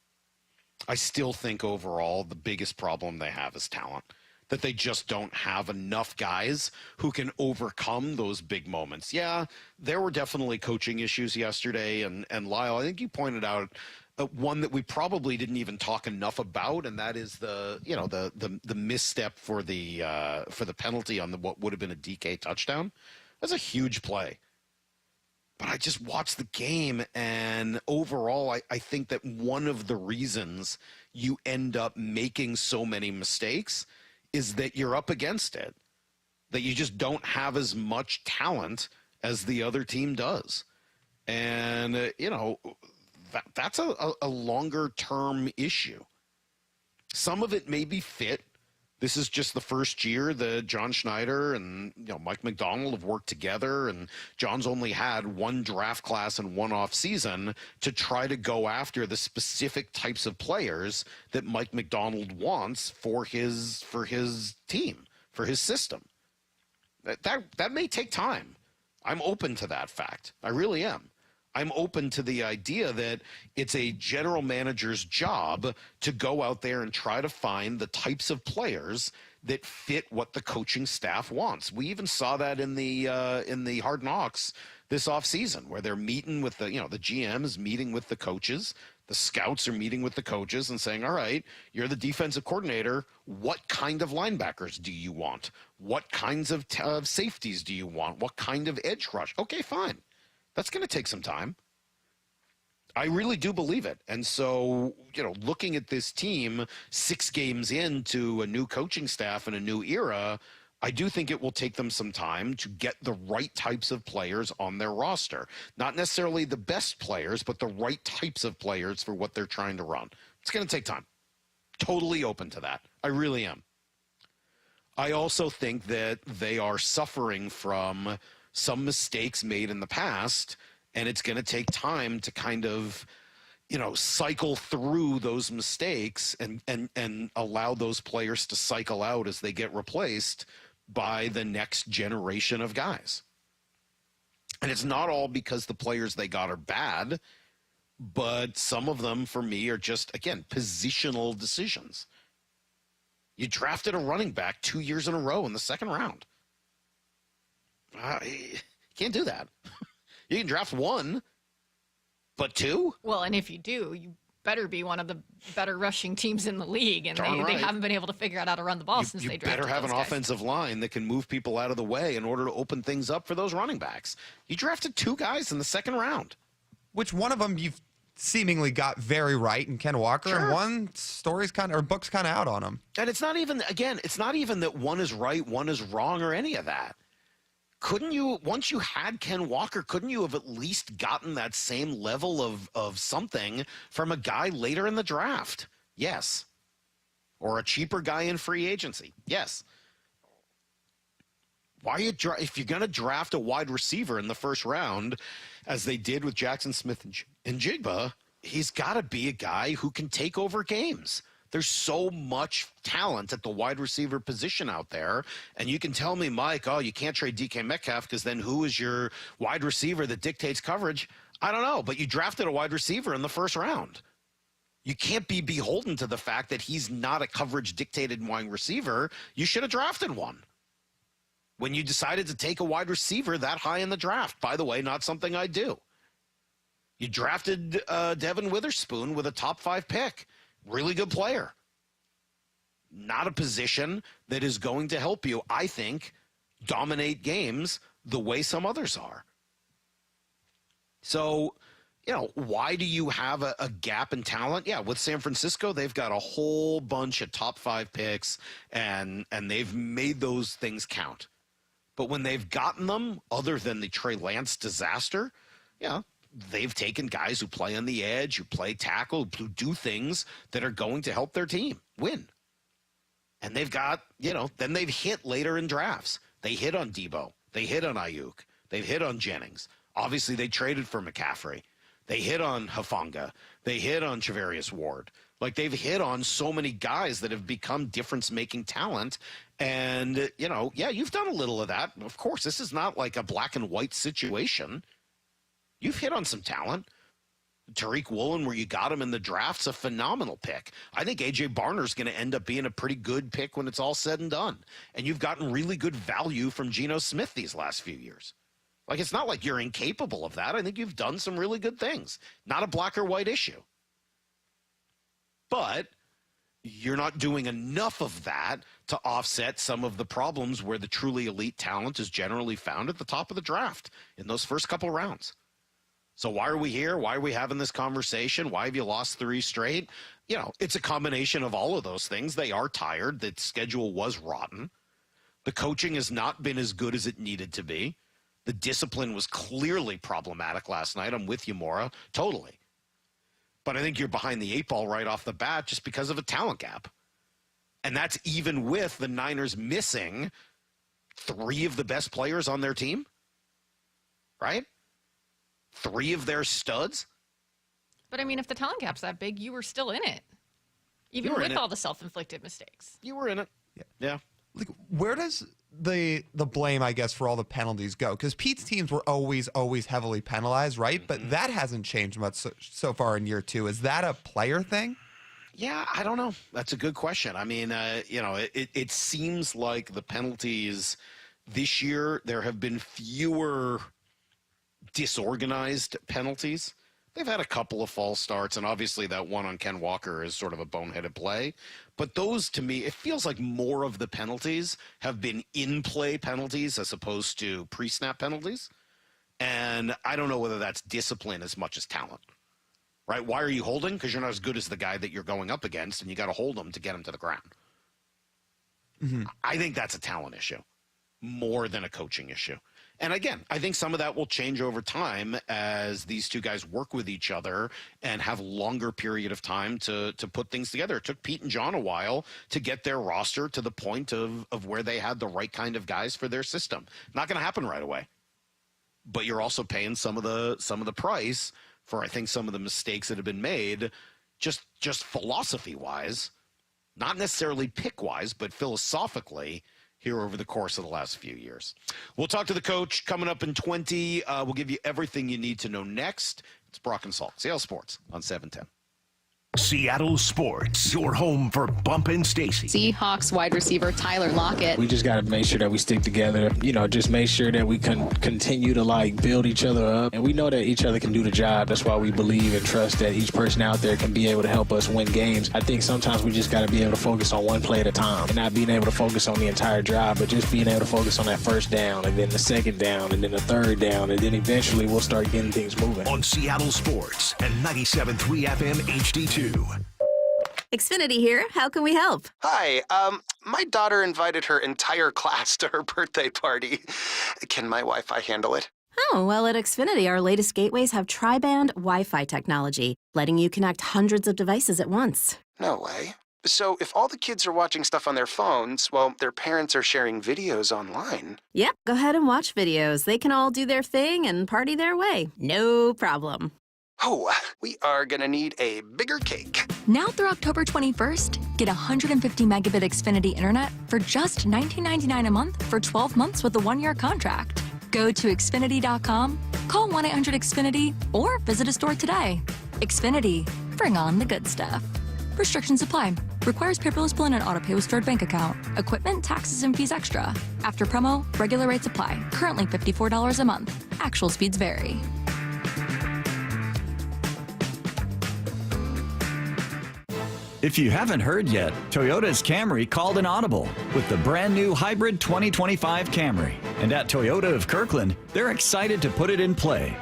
I still think overall the biggest problem they have is talent. That they just don't have enough guys who can overcome those big moments. Yeah, there were definitely coaching issues yesterday, and Lyle, I think you pointed out one that we probably didn't even talk enough about, and that is the misstep for the penalty on what would have been a DK touchdown. That's a huge play. But I just watched the game, and overall, I think that one of the reasons you end up making so many mistakes is that you're up against it, that you just don't have as much talent as the other team does. And, that's a longer-term issue. Some of it may be fit. This is just the first year that John Schneider and Mike Macdonald have worked together, and John's only had one draft class and one off season to try to go after the specific types of players that Mike Macdonald wants for his team, for his system. That may take time. I'm open to that fact. I really am. I'm open to the idea that it's a general manager's job to go out there and try to find the types of players that fit what the coaching staff wants. We even saw that in the Hard Knocks this offseason, where they're meeting with the GM is meeting with the coaches, the scouts are meeting with the coaches and saying, all right, you're the defensive coordinator. What kind of linebackers do you want? What kinds of safeties do you want? What kind of edge rush? Okay, fine. That's going to take some time. I really do believe it. And so, looking at this team 6 games into a new coaching staff and a new era, I do think it will take them some time to get the right types of players on their roster. Not necessarily the best players, but the right types of players for what they're trying to run. It's going to take time. Totally open to that. I really am. I also think that they are suffering from some mistakes made in the past, and it's going to take time to kind of, cycle through those mistakes and allow those players to cycle out as they get replaced by the next generation of guys. And it's not all because the players they got are bad, but some of them, for me, are just, again, positional decisions. You drafted a running back 2 years in a row in the second round. You can't do that. You can draft 1, but 2? Well, and if you do, you better be one of the better rushing teams in the league, and they haven't been able to figure out how to run the ball since they drafted You better have an guys. offensive line that can move people out of the way in order to open things up for those running backs. You drafted 2 guys in the second round. Which one of them you've seemingly got very right in Ken Walker, Sure. and one book's kind of out on him. And it's not even that one is right, one is wrong, or any of that. Couldn't you, once you had Ken Walker, couldn't you have at least gotten that same level of something from a guy later in the draft? Yes. Or a cheaper guy in free agency? Yes. Why are you if you're going to draft a wide receiver in the first round, as they did with Jackson Smith and Jigba, he's got to be a guy who can take over games. There's so much talent at the wide receiver position out there. And you can tell me, Mike, you can't trade DK Metcalf because then who is your wide receiver that dictates coverage? I don't know, but you drafted a wide receiver in the first round. You can't be beholden to the fact that he's not a coverage-dictated wide receiver. You should have drafted one when you decided to take a wide receiver that high in the draft. By the way, not something I do. You drafted Devin Witherspoon with a top 5 pick. Really good player. Not a position that is going to help you, I think, dominate games the way some others are. So, why do you have a gap in talent? Yeah, with San Francisco, they've got a whole bunch of top 5 picks, and they've made those things count. But when they've gotten them, other than the Trey Lance disaster, they've taken guys who play on the edge, who play tackle, who do things that are going to help their team win. And they've got, then they've hit later in drafts. They hit on Debo. They hit on Ayuk. They've hit on Jennings. Obviously, they traded for McCaffrey. They hit on Hufanga. They hit on Charvarius Ward. Like, they've hit on so many guys that have become difference-making talent. And, you've done a little of that. Of course, this is not like a black and white situation. You've hit on some talent. Tariq Woolen, where you got him in the draft's a phenomenal pick. I think A.J. Barner's going to end up being a pretty good pick when it's all said and done. And you've gotten really good value from Geno Smith these last few years. Like, it's not like you're incapable of that. I think you've done some really good things. Not a black or white issue. But you're not doing enough of that to offset some of the problems where the truly elite talent is generally found at the top of the draft in those first couple rounds. So why are we here? Why are we having this conversation? Why have you lost 3 straight? It's a combination of all of those things. They are tired. The schedule was rotten. The coaching has not been as good as it needed to be. The discipline was clearly problematic last night. I'm with you, Maura. Totally. But I think you're behind the 8 ball right off the bat just because of a talent gap. And that's even with the Niners missing 3 of the best players on their team. Right? 3 of their studs. But I mean, if the talent gap's that big, you were still in it. Even with all the self-inflicted mistakes. You were in it. Yeah. Like, where does the blame, I guess, for all the penalties go? Because Pete's teams were always heavily penalized, right? Mm-hmm. But that hasn't changed much so far in year 2. Is that a player thing? Yeah, I don't know. That's a good question. I mean, it seems like the penalties this year, there have been fewer disorganized penalties. They've had a couple of false starts, and obviously that one on Ken Walker is sort of a boneheaded play. But those, to me, it feels like more of the penalties have been in-play penalties as opposed to pre-snap penalties. And I don't know whether that's discipline as much as talent. Right? Why are you holding? Because you're not as good as the guy that you're going up against, and you got to hold him to get him to the ground. Mm-hmm. I think that's a talent issue more than a coaching issue. And again, I think some of that will change over time as these two guys work with each other and have longer period of time to put things together. It took Pete and John a while to get their roster to the point of where they had the right kind of guys for their system. Not going to happen right away. But you're also paying some of the price for, I think, some of the mistakes that have been made, just philosophy-wise, not necessarily pick-wise, but philosophically, here over the course of the last few years. We'll talk to the coach coming up in 20. We'll give you everything you need to know next. It's Brock and Salk, Seattle Sports on 710. Seattle Sports, your home for Bump and Stacy. Seahawks wide receiver Tyler Lockett. We just got to make sure that we stick together. Just make sure that we can continue to build each other up. And we know that each other can do the job. That's why we believe and trust that each person out there can be able to help us win games. I think sometimes we just got to be able to focus on one play at a time and not being able to focus on the entire drive, but just being able to focus on that first down and then the second down and then the third down. And then eventually we'll start getting things moving. On Seattle Sports and 97.3 FM HD2. Xfinity here. How can we help? Hi. My daughter invited her entire class to her birthday party. Can my Wi-Fi handle it? Oh, well, at Xfinity, our latest gateways have tri-band Wi-Fi technology, letting you connect hundreds of devices at once. No way. So if all the kids are watching stuff on their phones, well, their parents are sharing videos online. Yep. Go ahead and watch videos. They can all do their thing and party their way. No problem. Oh, we are gonna need a bigger cake. Now through October 21st, get 150 megabit Xfinity internet for just $19.99 a month for 12 months with a 1-year contract. Go to Xfinity.com, call 1-800-XFINITY, or visit a store today. Xfinity, bring on the good stuff. Restrictions apply. Requires paperless billing and autopay with stored bank account. Equipment, taxes, and fees extra. After promo, regular rates apply. Currently $54 a month. Actual speeds vary. If you haven't heard yet, Toyota's Camry called an audible with the brand new hybrid 2025 Camry. And at Toyota of Kirkland, they're excited to put it in play.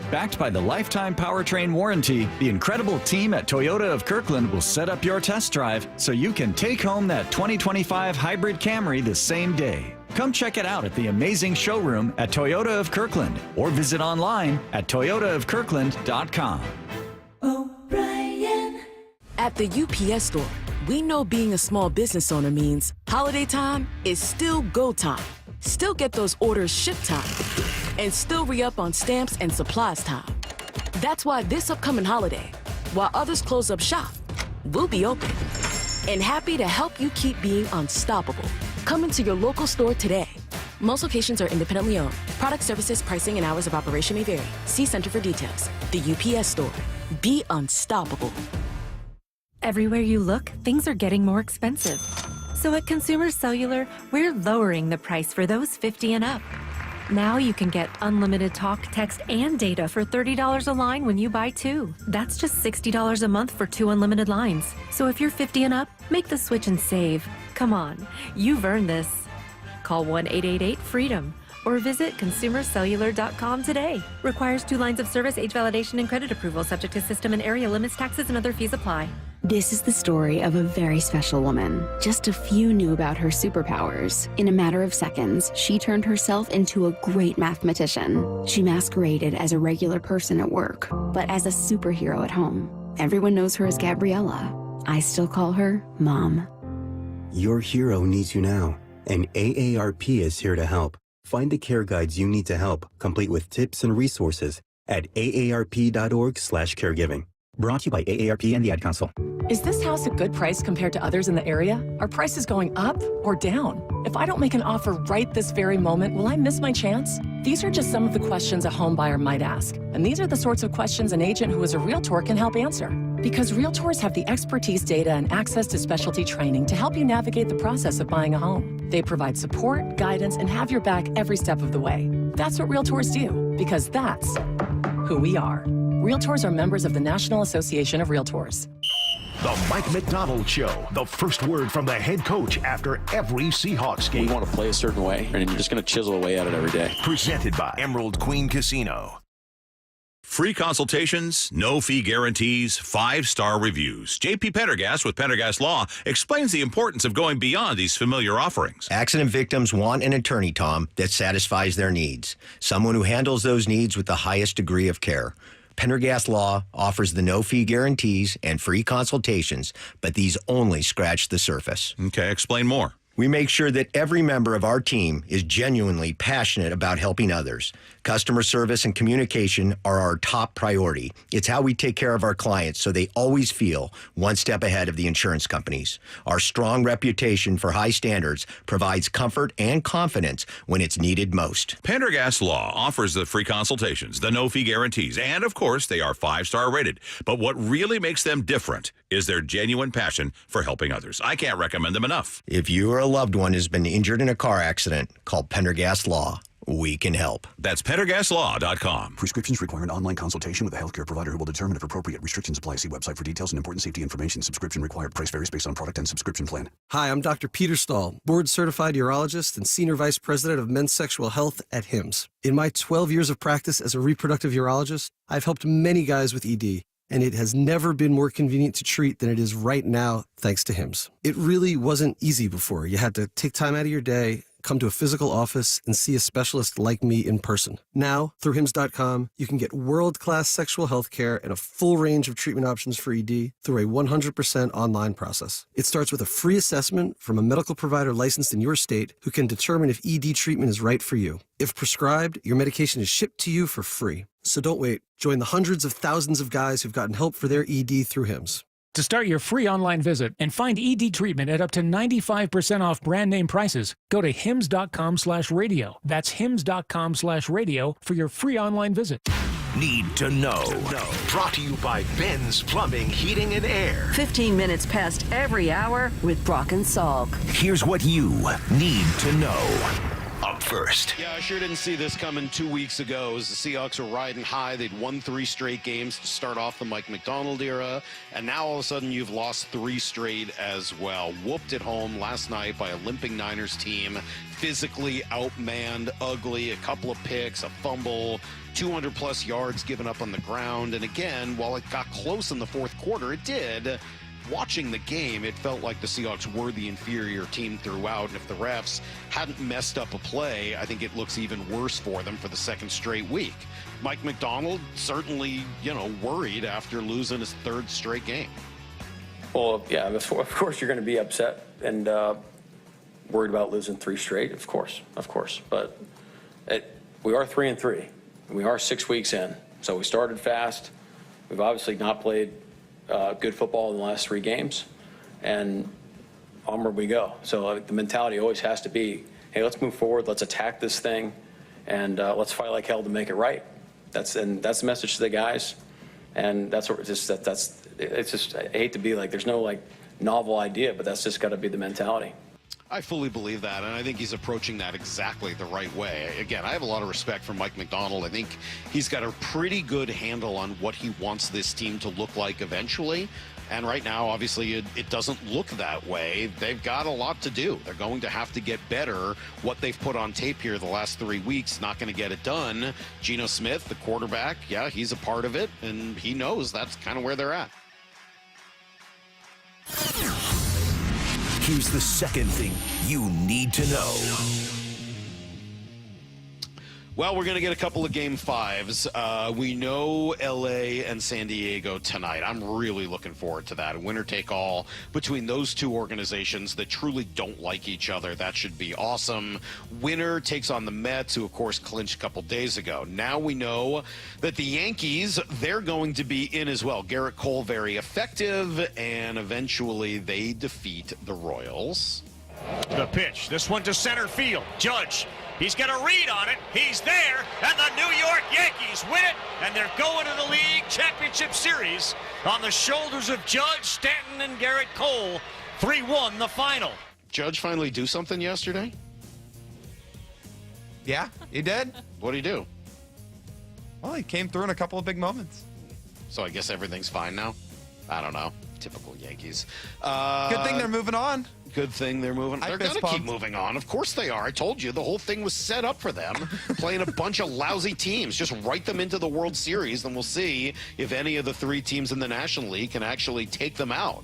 Backed by the lifetime powertrain warranty, the incredible team at Toyota of Kirkland will set up your test drive so you can take home that 2025 hybrid Camry the same day. Come check it out at the amazing showroom at Toyota of Kirkland or visit online at toyotaofkirkland.com. At the UPS Store, we know being a small business owner means holiday time is still go time. Still get those orders shipped time. And still re-up on stamps and supplies time. That's why this upcoming holiday, while others close up shop, we'll be open. And happy to help you keep being unstoppable. Come into your local store today. Most locations are independently owned. Product, services, pricing, and hours of operation may vary. See Center for details. The UPS Store. Be unstoppable. Everywhere you look, things are getting more expensive. So at Consumer Cellular, we're lowering the price for those 50 and up. Now you can get unlimited talk, text, and data for $30 a line when you buy 2. That's just $60 a month for 2 unlimited lines. So if you're 50 and up, make the switch and save. Come on, you've earned this. Call 1-888-FREEDOM or visit consumercellular.com today. Requires 2 lines of service, age validation, and credit approval, subject to system and area limits, taxes, and other fees apply. This is the story of a very special woman. Just a few knew about her superpowers. In a matter of seconds, she turned herself into a great mathematician. She masqueraded as a regular person at work, but as a superhero at home. Everyone knows her as Gabriella. I still call her Mom. Your hero needs you now, and AARP is here to help. Find the care guides you need to help, complete with tips and resources at aarp.org/caregiving. Brought to you by AARP and the Ad Council. Is this house a good price compared to others in the area? Are prices going up or down? If I don't make an offer right this very moment, will I miss my chance? These are just some of the questions a home buyer might ask. And these are the sorts of questions an agent who is a realtor can help answer. Because realtors have the expertise, data, and access to specialty training to help you navigate the process of buying a home. They provide support, guidance, and have your back every step of the way. That's what realtors do, because that's who we are. Realtors are members of the National Association of Realtors. The Mike Macdonald Show. The first word from the head coach after every Seahawks game. We want to play a certain way, and you're just going to chisel away at it every day. Presented by Emerald Queen Casino. Free consultations, no fee guarantees, 5-star reviews. JP Pendergast with Pendergast Law explains the importance of going beyond these familiar offerings. Accident victims want an attorney, Tom, that satisfies their needs. Someone who handles those needs with the highest degree of care. Pendergast Law offers the no-fee guarantees and free consultations, but these only scratch the surface. Okay, explain more. We make sure that every member of our team is genuinely passionate about helping others. Customer service and communication are our top priority. It's how we take care of our clients so they always feel one step ahead of the insurance companies. Our strong reputation for high standards provides comfort and confidence when it's needed most. Pendergast Law offers the free consultations, the no-fee guarantees, and, of course, they are 5-star rated. But what really makes them different is their genuine passion for helping others. I can't recommend them enough. If you or a loved one has been injured in a car accident, call Pendergast Law. We can help. That's PendergastLaw.com. Prescriptions require an online consultation with a healthcare provider who will determine if appropriate. Restrictions apply. See website for details and important safety information. Subscription required. Price varies based on product and subscription plan. Hi, I'm Dr. Peter Stahl, board-certified urologist and senior vice president of men's sexual health at HIMSS. In my 12 years of practice as a reproductive urologist, I've helped many guys with ED, and it has never been more convenient to treat than it is right now, thanks to HIMSS. It really wasn't easy before. You had to take time out of your day, come to a physical office, and see a specialist like me in person. Now, through HIMSS.com, you can get world-class sexual health care and a full range of treatment options for ED through a 100% online process. It starts with a free assessment from a medical provider licensed in your state who can determine if ED treatment is right for you. If prescribed, your medication is shipped to you for free. So don't wait. Join the hundreds of thousands of guys who've gotten help for their ED through HIMSS. To start your free online visit and find ED treatment at up to 95% off brand name prices, go to hims.com/radio. That's hims.com/radio for your free online visit. Need to know. Brought to you by Ben's Plumbing, Heating, and Air. 15 minutes past every hour with Brock and Salk. Here's what you need to know. up first. Yeah, I sure didn't see this coming 2 weeks ago as the Seahawks were riding high. They'd won 3 straight games to start off the Mike Macdonald era, and now all of a sudden you've lost 3 straight as well. Whooped at home last night by a limping Niners team, physically outmanned, ugly, a couple of picks, a fumble, 200-plus yards given up on the ground. And again, while it got close in the fourth quarter, it did. Watching the game, it felt like the Seahawks were the inferior team throughout, and if the refs hadn't messed up a play, I think it looks even worse for them for the second straight week. Mike Macdonald certainly, worried after losing his 3rd straight game. Well, yeah, of course you're going to be upset and worried about losing 3 straight, of course. But we are 3-3, and we are 6 weeks in, so we started fast. We've obviously not played good football in the last 3 games, and onward we go. So the mentality always has to be, hey, let's move forward, let's attack this thing, and let's fight like hell to make it right. That's the message to the guys, and that's what I hate to be like, there's no novel idea, but that's just got to be the mentality. I fully believe that, and I think he's approaching that exactly the right way. Again, I have a lot of respect for Mike Macdonald. I think he's got a pretty good handle on what he wants this team to look like eventually. And right now, obviously, it doesn't look that way. They've got a lot to do. They're going to have to get better. What they've put on tape here the last 3 weeks, not going to get it done. Gino Smith, the quarterback, yeah, he's a part of it, and he knows that's kind of where they're at. Here's the second thing you need to know. Well, we're going to get a couple of Game 5s. We know L.A. and San Diego tonight. I'm really looking forward to that. A winner-take-all between those two organizations that truly don't like each other. That should be awesome. Winner takes on the Mets, who, of course, clinched a couple days ago. Now we know that the Yankees, they're going to be in as well. Garrett Cole, very effective, and eventually they defeat the Royals. The pitch. This one to center field. Judge. He's got a read on it. He's there, and the New York Yankees win it, and they're going to the League Championship Series on the shoulders of Judge, Stanton, and Garrett Cole. 3-1 the final. Judge finally do something yesterday? Yeah, he did. What did he do? Well, he came through in a couple of big moments. So I guess everything's fine now? I don't know. Typical Yankees. Good thing they're moving on. Good thing they're moving. They're going to keep moving on. Of course they are. I told you the whole thing was set up for them, playing a bunch of lousy teams. Just write them into the World Series, and we'll see if any of the 3 teams in the National League can actually take them out.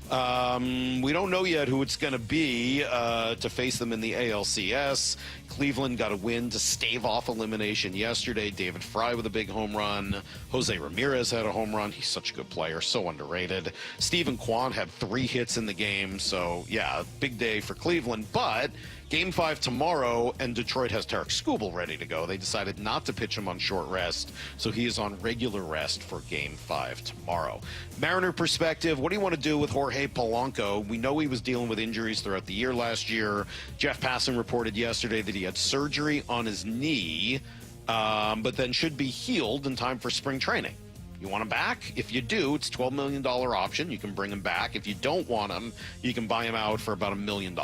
We don't know yet who it's going to be to face them in the ALCS. Cleveland got a win to stave off elimination yesterday. David Fry with a big home run. Jose Ramirez had a home run. He's such a good player, so underrated. Stephen Kwan had 3 hits in the game. So, yeah, big day for Cleveland. But Game 5 tomorrow, and Detroit has Tarek Skubal ready to go. They decided not to pitch him on short rest, so he is on regular rest for Game 5 tomorrow. Mariner perspective, what do you want to do with Jorge Polanco? We know he was dealing with injuries throughout the year last year. Jeff Passan reported yesterday that he had surgery on his knee, but then should be healed in time for spring training. You want him back? If you do, it's a $12 million option. You can bring him back. If you don't want him, you can buy him out for about $1 million.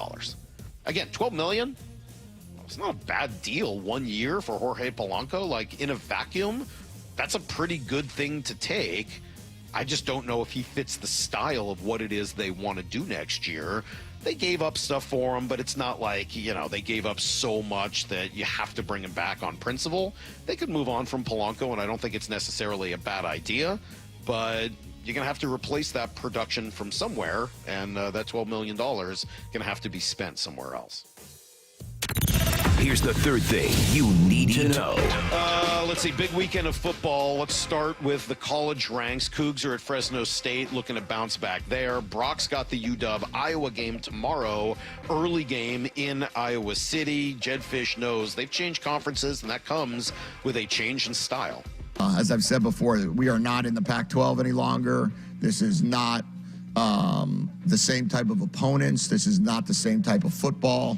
Again, $12 million? It's not a bad deal. 1 year for Jorge Polanco. Like, in a vacuum, that's a pretty good thing to take. I just don't know if he fits the style of what it is they want to do next year. They gave up stuff for him, but it's not like, they gave up so much that you have to bring him back on principle. They could move on from Polanco, and I don't think it's necessarily a bad idea, but you're going to have to replace that production from somewhere, and that $12 million going to have to be spent somewhere else. Here's the third thing you need to know. Let's see, big weekend of football. Let's start with the college ranks. Cougs are at Fresno State, looking to bounce back there. Brock's got the UW-Iowa game tomorrow. Early game in Iowa City. Jed Fish knows they've changed conferences, and that comes with a change in style. As I've said before, we are not in the Pac-12 any longer. This is not the same type of opponents. This is not the same type of football.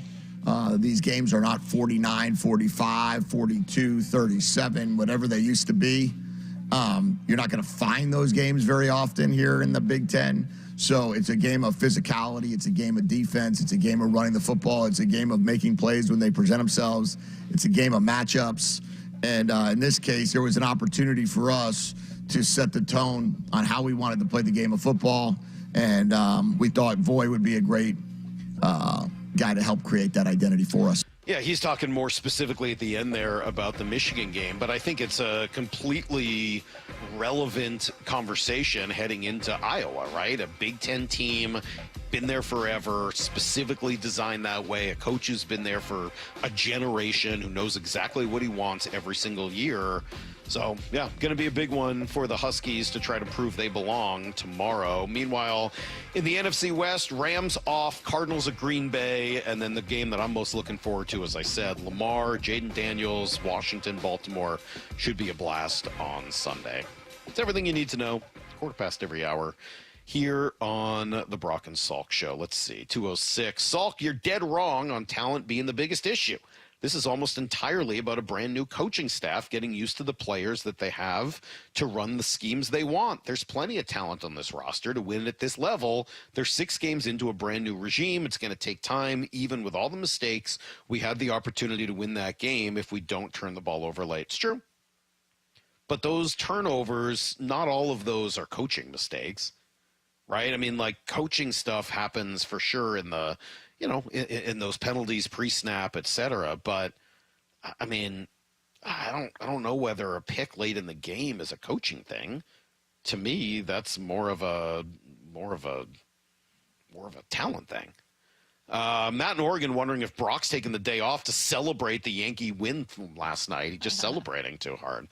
These games are not 49, 45, 42, 37, whatever they used to be. You're not going to find those games very often here in the Big Ten. So it's a game of physicality. It's a game of defense. It's a game of running the football. It's a game of making plays when they present themselves. It's a game of matchups. And in this case, there was an opportunity for us to set the tone on how we wanted to play the game of football. And we thought Voy would be a great guy to help create that identity for us. Yeah, he's talking more specifically at the end there about the Michigan game, but I think it's a completely relevant conversation heading into Iowa, right? A Big Ten team, been there forever, specifically designed that way. A coach who's been there for a generation, who knows exactly what he wants every single year. So, yeah, going to be a big one for the Huskies to try to prove they belong tomorrow. Meanwhile, in the NFC West, Rams off, Cardinals at Green Bay, and then the game that I'm most looking forward to, as I said, Lamar, Jaden Daniels, Washington, Baltimore, should be a blast on Sunday. It's everything you need to know, 1/4 every hour, here on the Brock and Salk Show. Let's see, 206. Salk, you're dead wrong on talent being the biggest issue. This is almost entirely about a brand new coaching staff getting used to the players that they have to run the schemes they want. There's plenty of talent on this roster to win at this level. They're 6 games into a brand new regime. It's going to take time. Even with all the mistakes, we had the opportunity to win that game if we don't turn the ball over late. It's true. But those turnovers, not all of those are coaching mistakes, right? I mean, like, coaching stuff happens for sure in the, you know, in those penalties, pre-snap, et cetera. But I mean, I don't know whether a pick late in the game is a coaching thing. To me, that's more of a talent thing. Matt in Oregon wondering if Brock's taking the day off to celebrate the Yankee win from last night. He's just celebrating too hard.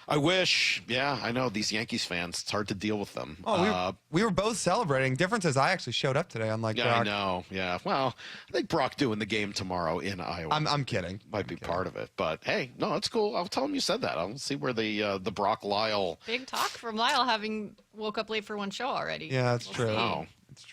I wish. Yeah, I know these Yankees fans. It's hard to deal with them. Oh, we were both celebrating. Difference is I actually showed up today, unlike Brock. I know. Yeah. Well, I think Brock doing the game tomorrow in Iowa. I'm kidding. Might be part of it. But hey, no, it's cool. I'll tell him you said that. I'll see where the Brock Lyle. Big talk from Lyle, having woke up late for one show already. Yeah, that's true. Oh.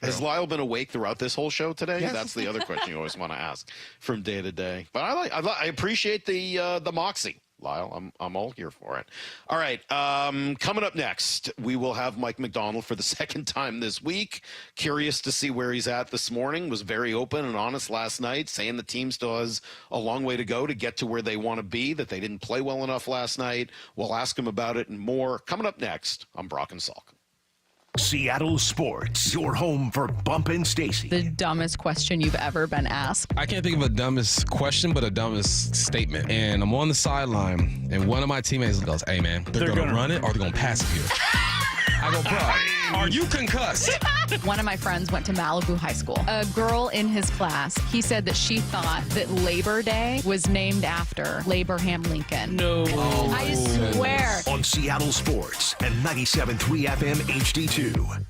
Has Lyle been awake throughout this whole show today? Yes. That's the other question you always want to ask from day to day. But I appreciate the moxie, Lyle. I'm all here for it. All right, coming up next, we will have Mike Macdonald for the second time this week. Curious to see where he's at this morning. Was very open and honest last night, saying the team still has a long way to go to get to where they want to be, that they didn't play well enough last night. We'll ask him about it and more. Coming up next on Brock and Salk. Seattle Sports, your home for Bump and Stacy. The dumbest question you've ever been asked. I can't think of a dumbest question, but a dumbest statement. And I'm on the sideline, and one of my teammates goes, "Hey, man, they're going to run it or they're going to pass it here." I go, "Bro, are you concussed?" One of my friends went to Malibu High School. A girl in his class, he said that she thought that Labor Day was named after Abraham Lincoln. No. I swear. On Seattle Sports and 97.3 FM HD2.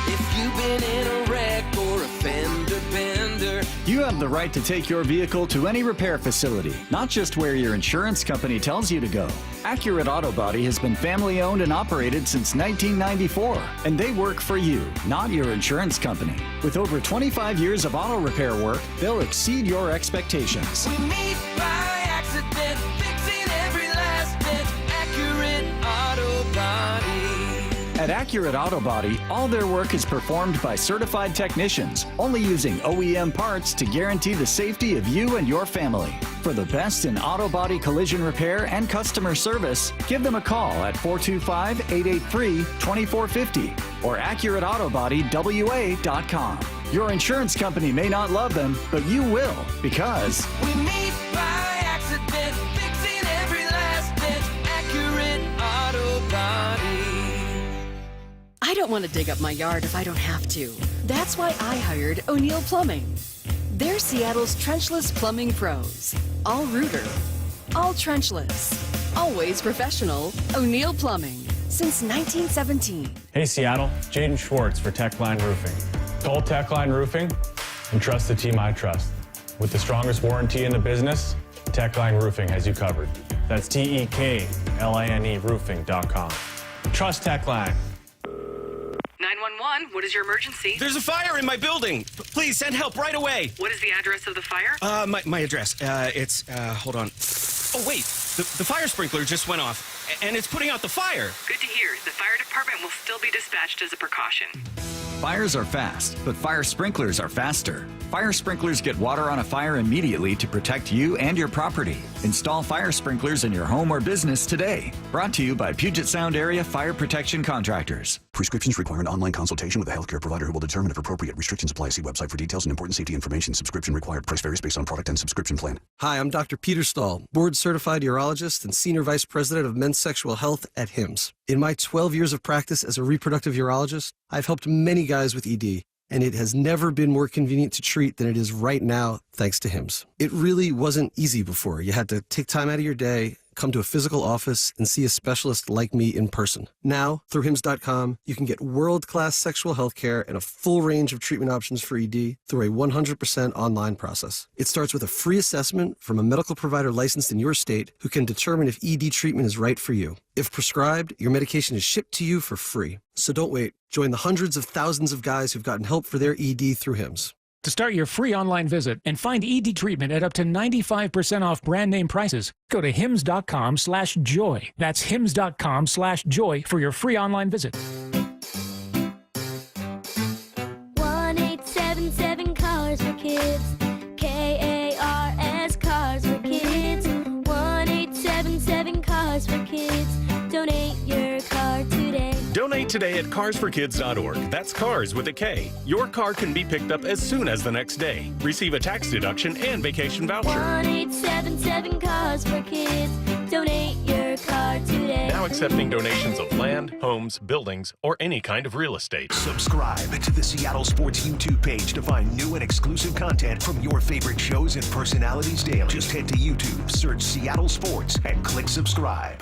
If you've been in a wreck or a fender bender, You have the right to take your vehicle to any repair facility, not just where your insurance company tells you to go. Accurate Auto Body has been family owned and operated since 1994, and they work for you, not your insurance company. With over 25 years of auto repair work, they'll exceed your expectations. we meet by accident, fixing every last bit. Accurate Auto Body. At Accurate Auto Body, all their work is performed by certified technicians, only using OEM parts to guarantee the safety of you and your family. For the best in auto body collision repair and customer service, give them a call at 425-883-2450 or AccurateAutoBodyWA.com. Your insurance company may not love them, but you will, because We meet by accident, fixing every last bit. Accurate Auto Body. I don't want to dig up my yard if I don't have to. That's why I hired O'Neill Plumbing. They're Seattle's trenchless plumbing pros. All rooter, all trenchless, always professional. O'Neill Plumbing since 1917. Hey Seattle, Jaden Schwartz for Techline Roofing. Call Techline Roofing and trust the team I trust. With the strongest warranty in the business, Techline Roofing has you covered. That's TEKLINE roofing.com. Trust Techline. 911, what is your emergency? There's a fire in my building. Please send help right away. What is the address of the fire? My address. Hold on. Oh, wait. The fire sprinkler just went off. and it's putting out the fire. Good to hear. The fire department will still be dispatched as a precaution. Fires are fast, but fire sprinklers are faster. Fire sprinklers get water on a fire immediately to protect you and your property. Install fire sprinklers in your home or business today. Brought to you by Puget Sound Area Fire Protection Contractors. Prescriptions require an online consultation with a healthcare provider who will determine if appropriate. Restrictions apply. See website for details and important safety information. Subscription required. Price varies based on product and subscription plan. Hi, I'm Dr. Peter Stahl, board-certified urologist and senior vice president of men's sexual health at HIMSS. In my 12 years of practice as a reproductive urologist, I've helped many guys with ED, and it has never been more convenient to treat than it is right now, thanks to HIMSS. It really wasn't easy before. You had to take time out of your day, come to a physical office, and see a specialist like me in person. Now, through HIMSS.com, you can get world-class sexual health care and a full range of treatment options for ED through a 100% online process. It starts with a free assessment from a medical provider licensed in your state who can determine if ED treatment is right for you. If prescribed, your medication is shipped to you for free. So don't wait. Join the hundreds of thousands of guys who've gotten help for their ED through HIMSS. To start your free online visit and find ED treatment at up to 95% off brand name prices, go to hims.com/joy. That's hims.com/joy for your free online visit. 1-877 Cars for Kids. KARS Cars for Kids. 1-877 Cars for Kids. Donate your car today. Donate today at carsforkids.org. That's cars with a K. Your car can be picked up as soon as the next day. Receive a tax deduction and vacation voucher. 1-877 Cars for Kids. Donate your car today. Now accepting donations of land, homes, buildings, or any kind of real estate. Subscribe to the Seattle Sports YouTube page to find new and exclusive content from your favorite shows and personalities daily. Just head to YouTube, search Seattle Sports, and click subscribe.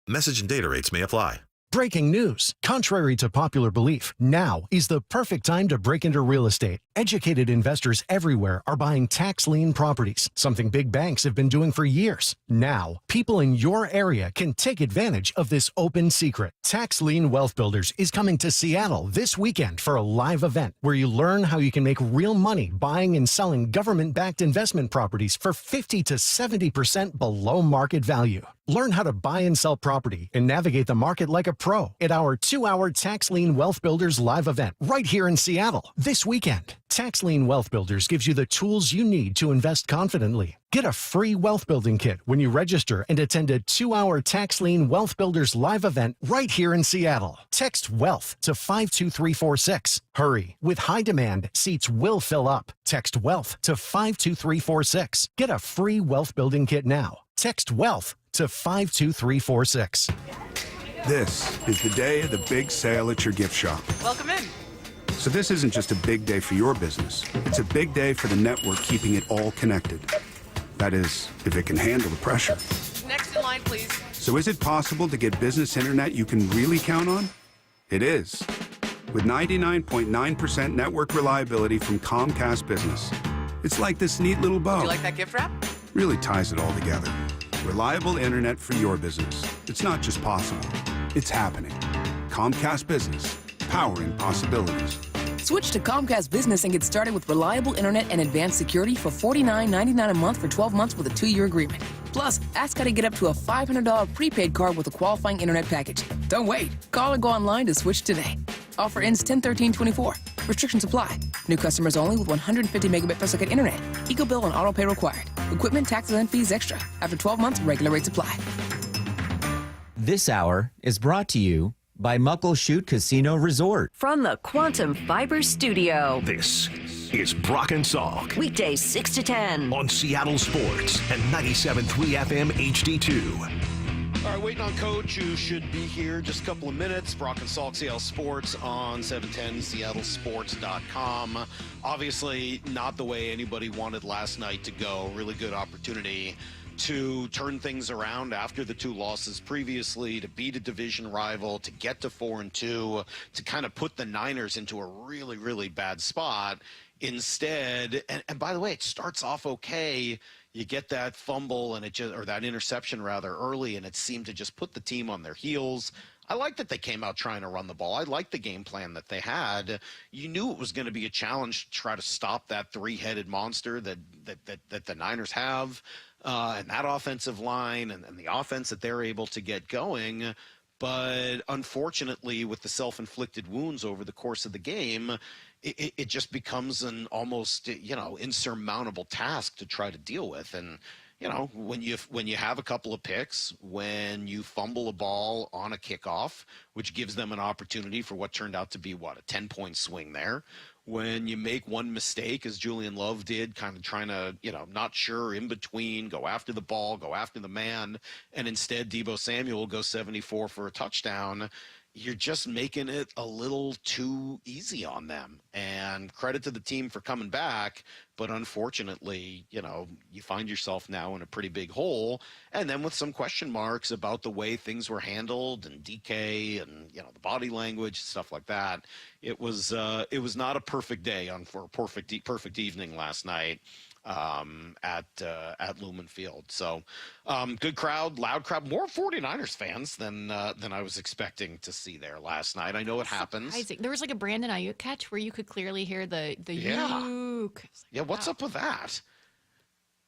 Message and data rates may apply. Breaking news. Contrary to popular belief, now is the perfect time to break into real estate. Educated investors everywhere are buying tax lien properties, something big banks have been doing for years. Now, people in your area can take advantage of this open secret. Tax Lien Wealth Builders is coming to Seattle this weekend for a live event where you learn how you can make real money buying and selling government-backed investment properties for 50 to 70% below market value. Learn how to buy and sell property and navigate the market like a pro at our 2-hour Tax Lien Wealth Builders live event right here in Seattle this weekend. Tax Lien Wealth Builders gives you the tools you need to invest confidently. Get a free wealth building kit when you register and attend a 2-hour Tax Lien Wealth Builders live event right here in Seattle. Text WEALTH to 52346. Hurry. With high demand, seats will fill up. Text WEALTH to 52346. Get a free wealth building kit now. Text WEALTH to 52346. This is the day of the big sale at your gift shop. Welcome in. So this isn't just a big day for your business. It's a big day for the network keeping it all connected. That is, if it can handle the pressure. Next in line, please. So is it possible to get business internet you can really count on? It is. With 99.9% network reliability from Comcast Business. It's like this neat little bow. Do you like that gift wrap? Really ties it all together. Reliable internet for your business. It's not just possible, it's happening. Comcast Business, powering possibilities. Switch to Comcast Business and get started with reliable internet and advanced security for $49.99 a month for 12 months with a 2-year agreement. Plus, ask how to get up to a $500 prepaid card with a qualifying internet package. Don't wait. Call or go online to switch today. Offer ends 10/13/24. Restrictions apply. New customers only with 150 megabit per second internet. Eco bill and auto pay required. Equipment, taxes, and fees extra. After 12 months, regular rates apply. This hour is brought to you by Muckleshoot Casino Resort. From the Quantum Fiber Studio. This is Brock and Salk. Weekdays 6 to 10. On Seattle Sports and 97.3 FM HD2. All right, waiting on Coach, who should be here just a couple of minutes. Brock and Salk, Seattle Sports on 710, seattlesports.com. Obviously, not the way anybody wanted last night to go. Really good opportunity to turn things around after the 2 losses previously, to beat a division rival, to get to 4-2, to kind of put the Niners into a really, really bad spot. Instead, and by the way, it starts off okay. You get that fumble and or that interception rather early, and it seemed to just put the team on their heels. I like that they came out trying to run the ball. I like the game plan that they had. You knew it was going to be a challenge to try to stop that 3-headed monster that the Niners have. and that offensive line and the offense that they're able to get going. But unfortunately, with the self-inflicted wounds over the course of the game, it just becomes an almost, insurmountable task to try to deal with. And, when you have a couple of picks, when you fumble a ball on a kickoff, which gives them an opportunity for what turned out to be, a 10-point swing there. When you make one mistake, as Julian Love did, kind of trying to, not sure, in between, go after the ball, go after the man, and instead Deebo Samuel goes 74 for a touchdown, you're just making it a little too easy on them. And credit to the team for coming back, but unfortunately, you find yourself now in a pretty big hole. And then with some question marks about the way things were handled and DK and, the body language, stuff like that. It was not a perfect day for a perfect evening last night at Lumen Field. So good crowd, loud crowd, more 49ers fans than I was expecting to see there last night. I know it happens. Surprising. There was like a Brandon Ayuk catch where you could clearly hear the Yeah. Ayuk. Yeah, what's up with that?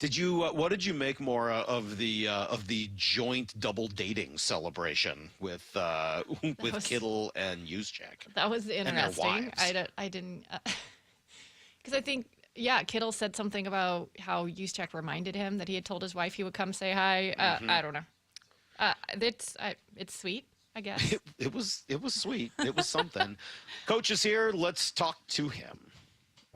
What did you make more of the joint double dating celebration with Kittle and Juszczyk? That was interesting. And I didn't because I think Kittle said something about how Juszczyk reminded him that he had told his wife he would come say hi. I don't know. It's sweet, I guess. It was sweet. It was something. Coach is here. Let's talk to him.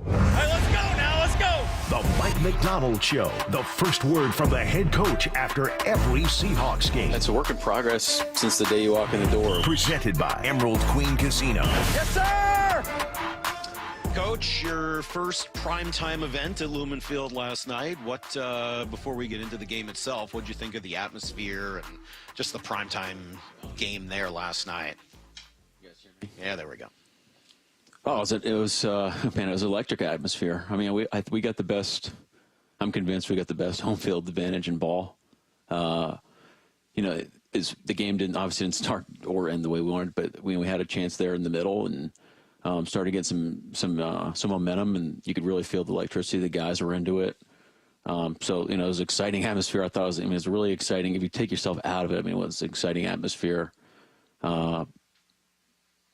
All right, let's go now. Let's go. The Mike Macdonald Show. The first word from the head coach after every Seahawks game. It's a work in progress since the day you walk in the door. Presented by Emerald Queen Casino. Yes, sir! Coach, your first primetime event at Lumen Field last night. What, before we get into the game itself, what did you think of the atmosphere and just the primetime game there last night? Yeah, there we go. Oh, it was electric atmosphere. I mean, we got the best. I'm convinced we got the best home field advantage in ball. The game didn't start or end the way we wanted, but we had a chance there in the middle and started to get some momentum, and you could really feel the electricity. The guys were into it. So it was an exciting atmosphere. I thought it was really exciting. If you take yourself out of it, it was an exciting atmosphere.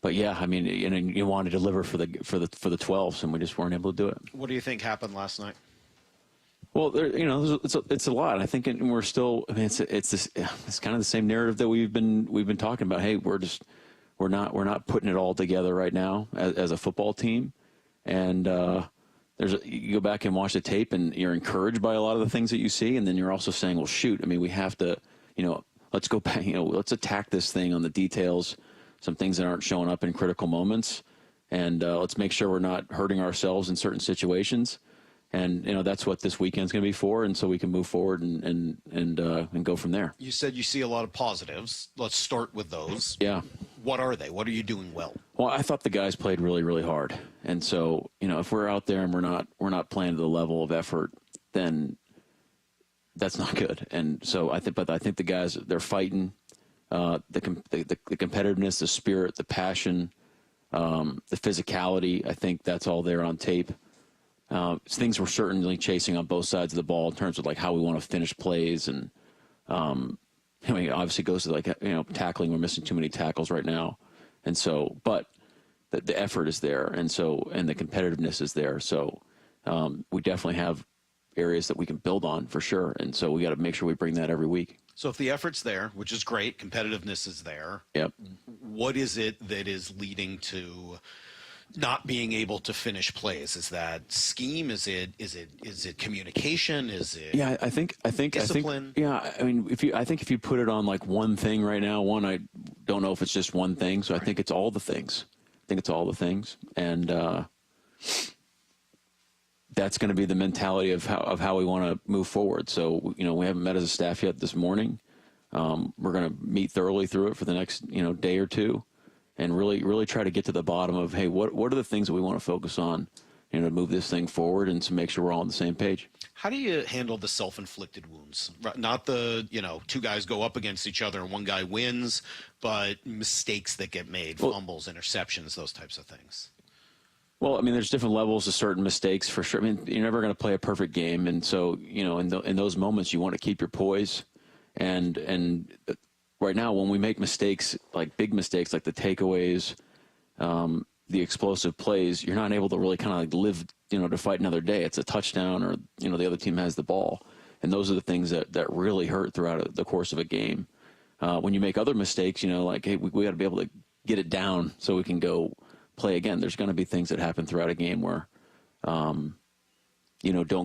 But yeah, you want to deliver for the 12s, and we just weren't able to do it. What do you think happened last night? Well, it's a lot. I think we're still. It's kind of the same narrative that we've been talking about. Hey, we're not putting it all together right now as a football team, and you go back and watch the tape, and you're encouraged by a lot of the things that you see, and then you're also saying, well, shoot, we have to, let's go back, let's attack this thing on the details. Some things that aren't showing up in critical moments, and let's make sure we're not hurting ourselves in certain situations. And that's what this weekend's going to be for, and so we can move forward and go from there. You said you see a lot of positives. Let's start with those. Yeah. What are they? What are you doing well? Well, I thought the guys played really, really hard, and so if we're out there and we're not playing to the level of effort, then that's not good. And so I think the guys, they're fighting. The competitiveness, the spirit, the passion, the physicality, I think that's all there on tape. Things we're certainly chasing on both sides of the ball in terms of how we want to finish plays. And, obviously goes to tackling. We're missing too many tackles right now. And so, but the effort is there. And the competitiveness is there. So we definitely have areas that we can build on for sure. And so we got to make sure we bring that every week. So if the effort's there, which is great, competitiveness is there. Yep. What is it that is leading to not being able to finish plays? Is that scheme? Is it communication? Is it I think discipline? If you put it on one thing right now, I don't know if it's just one thing. So I think it's all the things. And that's going to be the mentality of how we want to move forward. So, we haven't met as a staff yet this morning. We're going to meet thoroughly through it for the next, day or two and really try to get to the bottom of, hey, what are the things that we want to focus on, to move this thing forward and to make sure we're all on the same page. How do you handle the self-inflicted wounds? Not the, two guys go up against each other and one guy wins, but mistakes that get made, fumbles, interceptions, those types of things. Well, I mean, there's different levels of certain mistakes for sure. I mean, you're never going to play a perfect game, and so in those moments, you want to keep your poise. And right now, when we make mistakes, like big mistakes, like the takeaways, the explosive plays, you're not able to really kind of like live, to fight another day. It's a touchdown, or the other team has the ball, and those are the things that really hurt throughout the course of a game. When you make other mistakes, like, hey, we got to be able to get it down so we can go play again. There's going to be things that happen throughout a game where, don't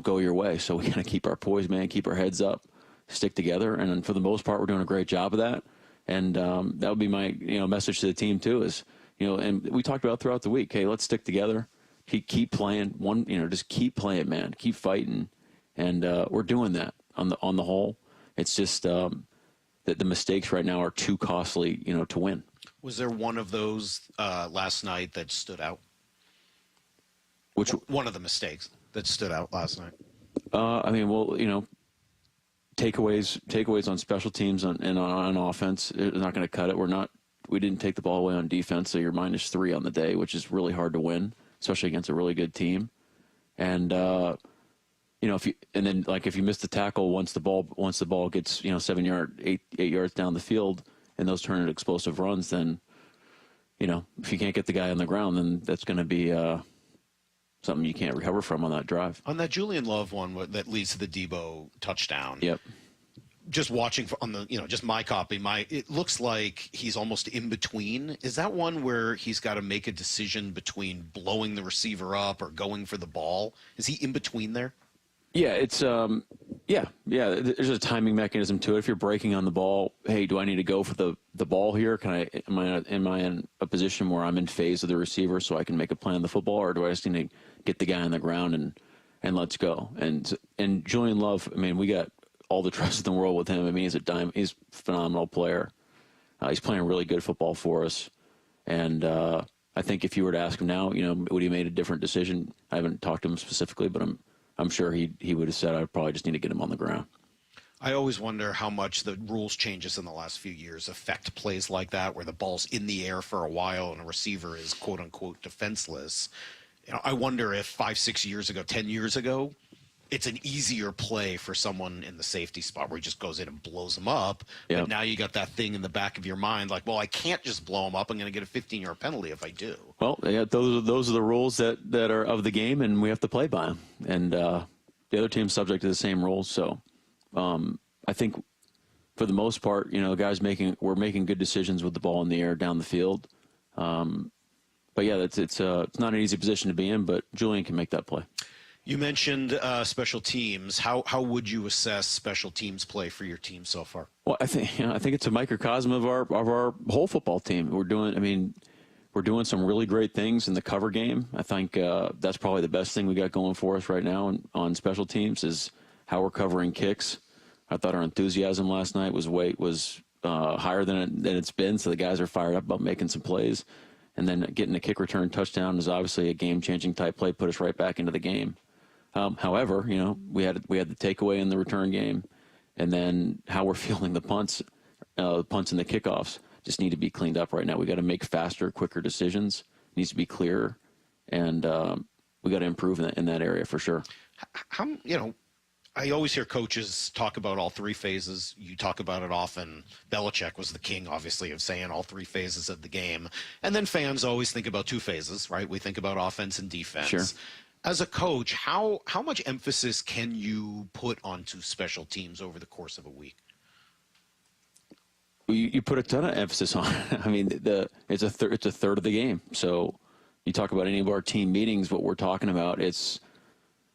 go your way. So we got to keep our poise, man, keep our heads up, stick together. And for the most part, we're doing a great job of that. And that would be my, message to the team too is, and we talked about throughout the week, hey, let's stick together, keep playing just keep playing, man, keep fighting. And we're doing that on the whole. It's just that the mistakes right now are too costly, to win. Was there one of those last night that stood out? Which one of the mistakes that stood out last night? Takeaways on special teams and on offense is not going to cut it. We didn't take the ball away on defense, so you're -3 on the day, which is really hard to win, especially against a really good team. And if you miss the tackle once the ball gets 8 yards down the field, and those turn into explosive runs, then, if you can't get the guy on the ground, then that's going to be something you can't recover from on that drive. On that Julian Love one that leads to the Debo touchdown. Yep. Just watching on the, just my copy, it looks like he's almost in between. Is that one where he's got to make a decision between blowing the receiver up or going for the ball? Is he in between there? Yeah, it's there's a timing mechanism to it. If you're breaking on the ball, hey, do I need to go for the ball here? Am I in a position where I'm in phase of the receiver so I can make a play on the football, or do I just need to get the guy on the ground and let's go? And Julian Love, I mean, we got all the trust in the world with him. I mean, he's a phenomenal player. He's playing really good football for us. And I think if you were to ask him now, would he made a different decision? I haven't talked to him specifically, but I'm sure he would have said, I probably just need to get him on the ground. I always wonder how much the rules changes in the last few years affect plays like that, where the ball's in the air for a while and a receiver is quote unquote defenseless. I wonder if 5, 6 years ago, 10 years ago, it's an easier play for someone in the safety spot where he just goes in and blows them up. Yep. But now you got that thing in the back of your mind, like, well, I can't just blow them up. I'm going to get a 15-yard penalty if I do. Well, yeah, those are the rules that are of the game, and we have to play by them. And the other team's subject to the same rules. So I think for the most part, guys we're making good decisions with the ball in the air down the field. But yeah, it's not an easy position to be in, but Julian can make that play. You mentioned special teams. How would you assess special teams play for your team so far? Well, I think it's a microcosm of our whole football team. We're doing some really great things in the cover game. I think that's probably the best thing we got going for us right now on special teams is how we're covering kicks. I thought our enthusiasm last night was higher than it's been, so the guys are fired up about making some plays. And then getting a kick return touchdown is obviously a game-changing type play, put us right back into the game. However, we had the takeaway in the return game, and then how we're fielding the punts and the kickoffs just need to be cleaned up right now. We got to make faster, quicker decisions. It needs to be clearer, and we got to improve in that area for sure. I always hear coaches talk about all three phases. You talk about it often. Belichick was the king, obviously, of saying all three phases of the game. And then fans always think about two phases, right? We think about offense and defense. Sure. As a coach, how much emphasis can you put onto special teams over the course of a week? You put a ton of emphasis on it. I mean, it's a third of the game. So you talk about any of our team meetings, what we're talking about, it's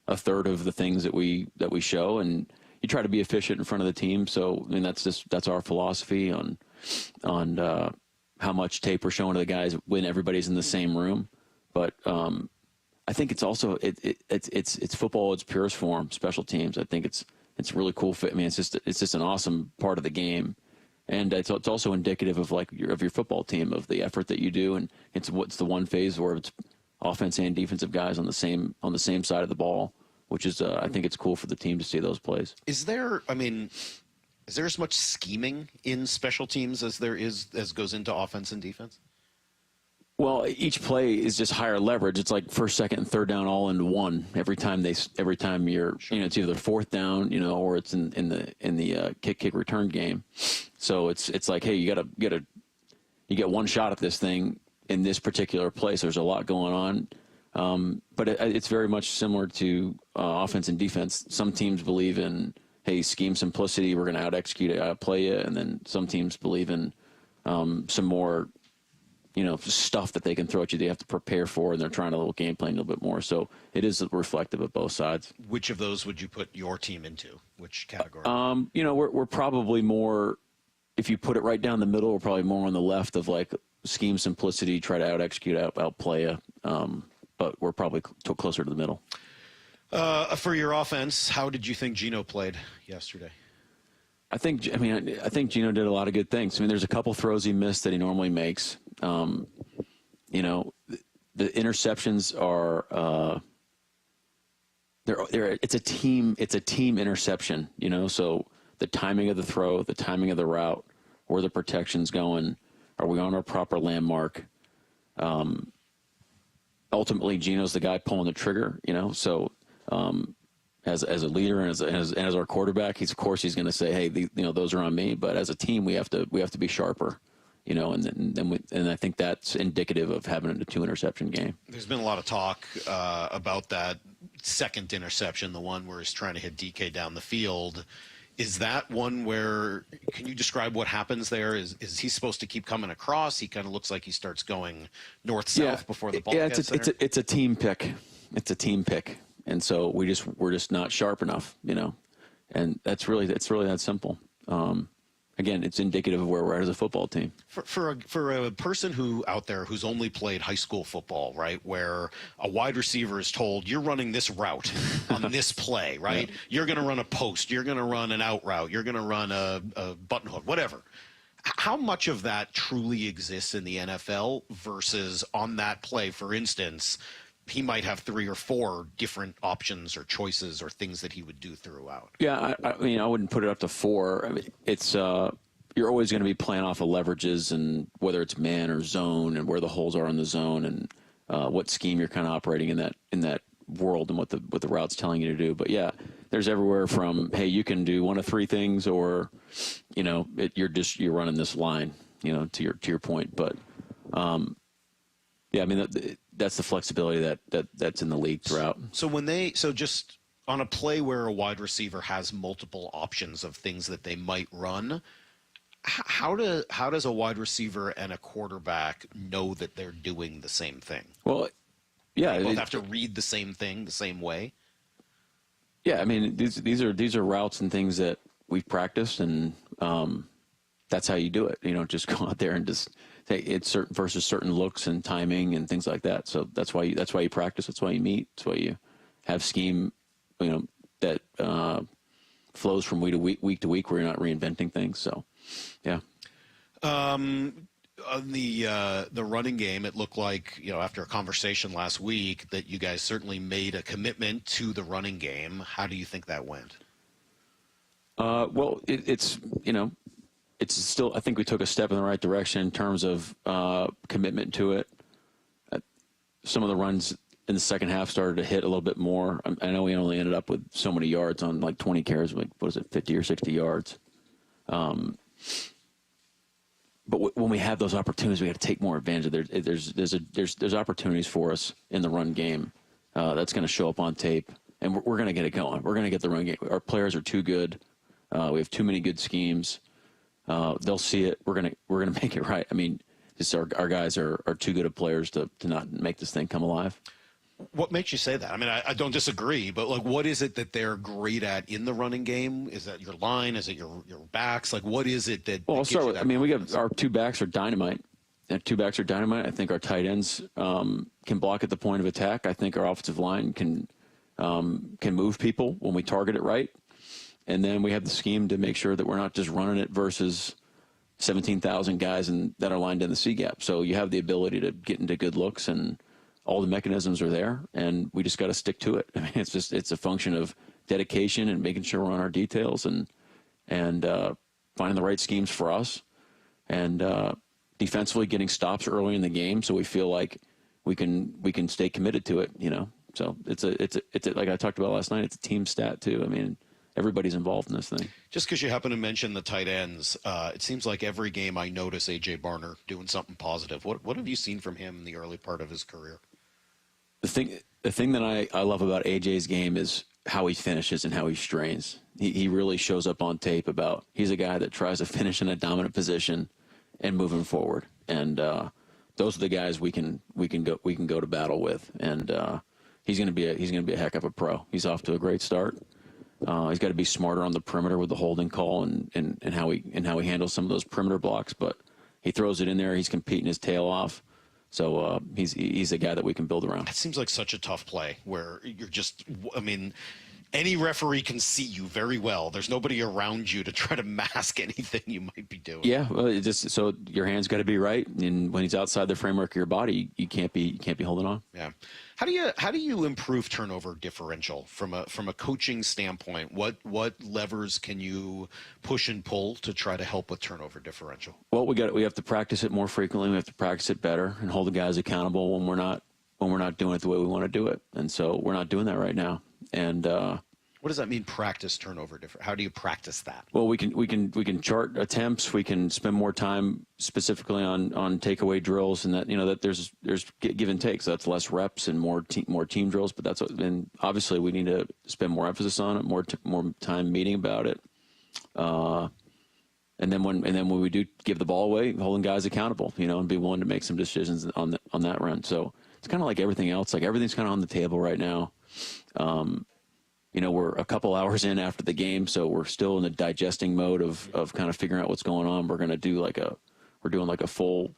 a third of the things that we show, and you try to be efficient in front of the team. So I mean, that's our philosophy on how much tape we're showing to the guys when everybody's in the same room. But I think it's also it's football in its purest form, special teams. I think it's really cool. I mean, it's just an awesome part of the game, and it's also indicative of your football team, of the effort that you do, and it's the one phase where it's offense and defensive guys on the same side of the ball, which is I think it's cool for the team to see those plays. Is there as much scheming in special teams as goes into offense and defense? Well, each play is just higher leverage. It's like first, second, and third down all into one. Every time you're, it's either fourth down, or it's in the kick return game. So it's like, hey, you get one shot at this thing in this particular place. There's a lot going on, but it's very much similar to offense and defense. Some teams believe in, hey, scheme simplicity. We're going to out-execute it, outplay you, and then some teams believe in some more, stuff that they can throw at you. They have to prepare for, and they're trying to little game plan a little bit more. So it is reflective of both sides. Which of those would you put your team into? Which category? We're probably more. If you put it right down the middle, we're probably more on the left of like scheme simplicity, try to out-execute, outplay you. But we're probably closer to the middle. For your offense, how did you think Gino played yesterday? I think Gino did a lot of good things. There's a couple throws he missed that he normally makes. The interceptions are it's a team interception, so the timing of the throw, the timing of the route, where the protection's going, are we on our proper landmark? Ultimately Gino's the guy pulling the trigger, so as a leader and as our quarterback, he's going to say, hey, those are on me. But as a team, we have to be sharper, and I think that's indicative of having a 2-interception game. There's been a lot of talk about that second interception, the one where he's trying to hit DK down the field. Is that one where, can you describe what happens there? Is he supposed to keep coming across? He kind of looks like he starts going north-south before the ball gets there. It's a team pick. It's a team pick. And so we're just not sharp enough, and it's really that simple. Again, it's indicative of where we're at as a football team. For a person out there who's only played high school football, right, where a wide receiver is told, you're running this route on this play, right? Yeah. You're going to run a post. You're going to run an out route. You're going to run a button hook, whatever. How much of that truly exists in the NFL versus on that play, for instance, he might have 3 or 4 different options or choices or things that he would do throughout? Yeah, I wouldn't put it up to 4. It's you're always going to be playing off of leverages, and whether it's man or zone, and where the holes are in the zone, and what scheme you're kind of operating in that world, and what the route's telling you to do. But yeah, there's everywhere from, hey, you can do one of 3 things, or you're running this line, to your point. But yeah, that's the flexibility that's in the league throughout. So just on a play where a wide receiver has multiple options of things that they might run, how does a wide receiver and a quarterback know that they're doing the same thing? Well, yeah, they both have to read the same thing the same way. Yeah, these are routes and things that we've practiced, and that's how you do it. Just go out there and just. It's certain versus certain looks and timing and things like that. So that's why you practice. That's why you meet. That's why you have scheme, that flows from week to week, where you're not reinventing things. So, yeah. On the running game, it looked like, after a conversation last week, that you guys certainly made a commitment to the running game. How do you think that went? Well, it's still, I think we took a step in the right direction in terms of commitment to it. Some of the runs in the second half started to hit a little bit more. I know we only ended up with so many yards on like 20 carries, like, 50 or 60 yards. But when we have those opportunities, we got to take more advantage of it. There's opportunities for us in the run game that's going to show up on tape, and we're going to get it going. We're going to get the run game. Our players are too good. We have too many good schemes. They'll see it. We're gonna make it right. Just our guys are too good of players to not make this thing come alive. What makes you say that? I don't disagree, but what is it that they're great at in the running game? Is that your line? Is it your backs? What is it that? Well, I'll start with. We got our 2 backs are dynamite. I think our tight ends can block at the point of attack. I think our offensive line can move people when we target it right. And then we have the scheme to make sure that we're not just running it versus 17,000 guys that are lined in the C gap. So you have the ability to get into good looks, and all the mechanisms are there, and we just got to stick to it. It's a function of dedication and making sure we're on our details and finding the right schemes for us. And defensively getting stops early in the game, so we feel like we can stay committed to it. So it's like I talked about last night. It's a team stat too. I mean, everybody's involved in this thing. Just because you happen to mention the tight ends, it seems like every game I notice A.J. Barner doing something positive. What have you seen from him in the early part of his career? The thing that I love about AJ's game is how he finishes and how he strains. He really shows up on tape about he's a guy that tries to finish in a dominant position and moving forward. And those are the guys we can go to battle with. And he's going to be a heck of a pro. He's off to a great start. He's got to be smarter on the perimeter with the holding call and how he handles some of those perimeter blocks. But he throws it in there. He's competing his tail off. So he's a guy that we can build around. It seems like such a tough play where you're just, I mean, any referee can see you very well. There's nobody around you to try to mask anything you might be doing. Yeah, well, so your hand's got to be right, and when he's outside the framework of your body, you can't be holding on. Yeah. How do you improve turnover differential from a coaching standpoint? What levers can you push and pull to try to help with turnover differential? Well, we have to practice it more frequently. We have to practice it better and hold the guys accountable when we're not doing it the way we want to do it. And so we're not doing that right now. And what does that mean? Practice turnover different. How do you practice that? Well, we can chart attempts. We can spend more time specifically on takeaway drills, and that there's give and take. So that's less reps and more team drills. But and obviously we need to spend more emphasis on it, more time meeting about it. And then when we do give the ball away, holding guys accountable, and be willing to make some decisions on that run. So it's kind of like everything else. Like everything's kind of on the table right now. We're a couple hours in after the game, so we're still in the digesting mode of kind of figuring out what's going on. We're going to do we're doing a full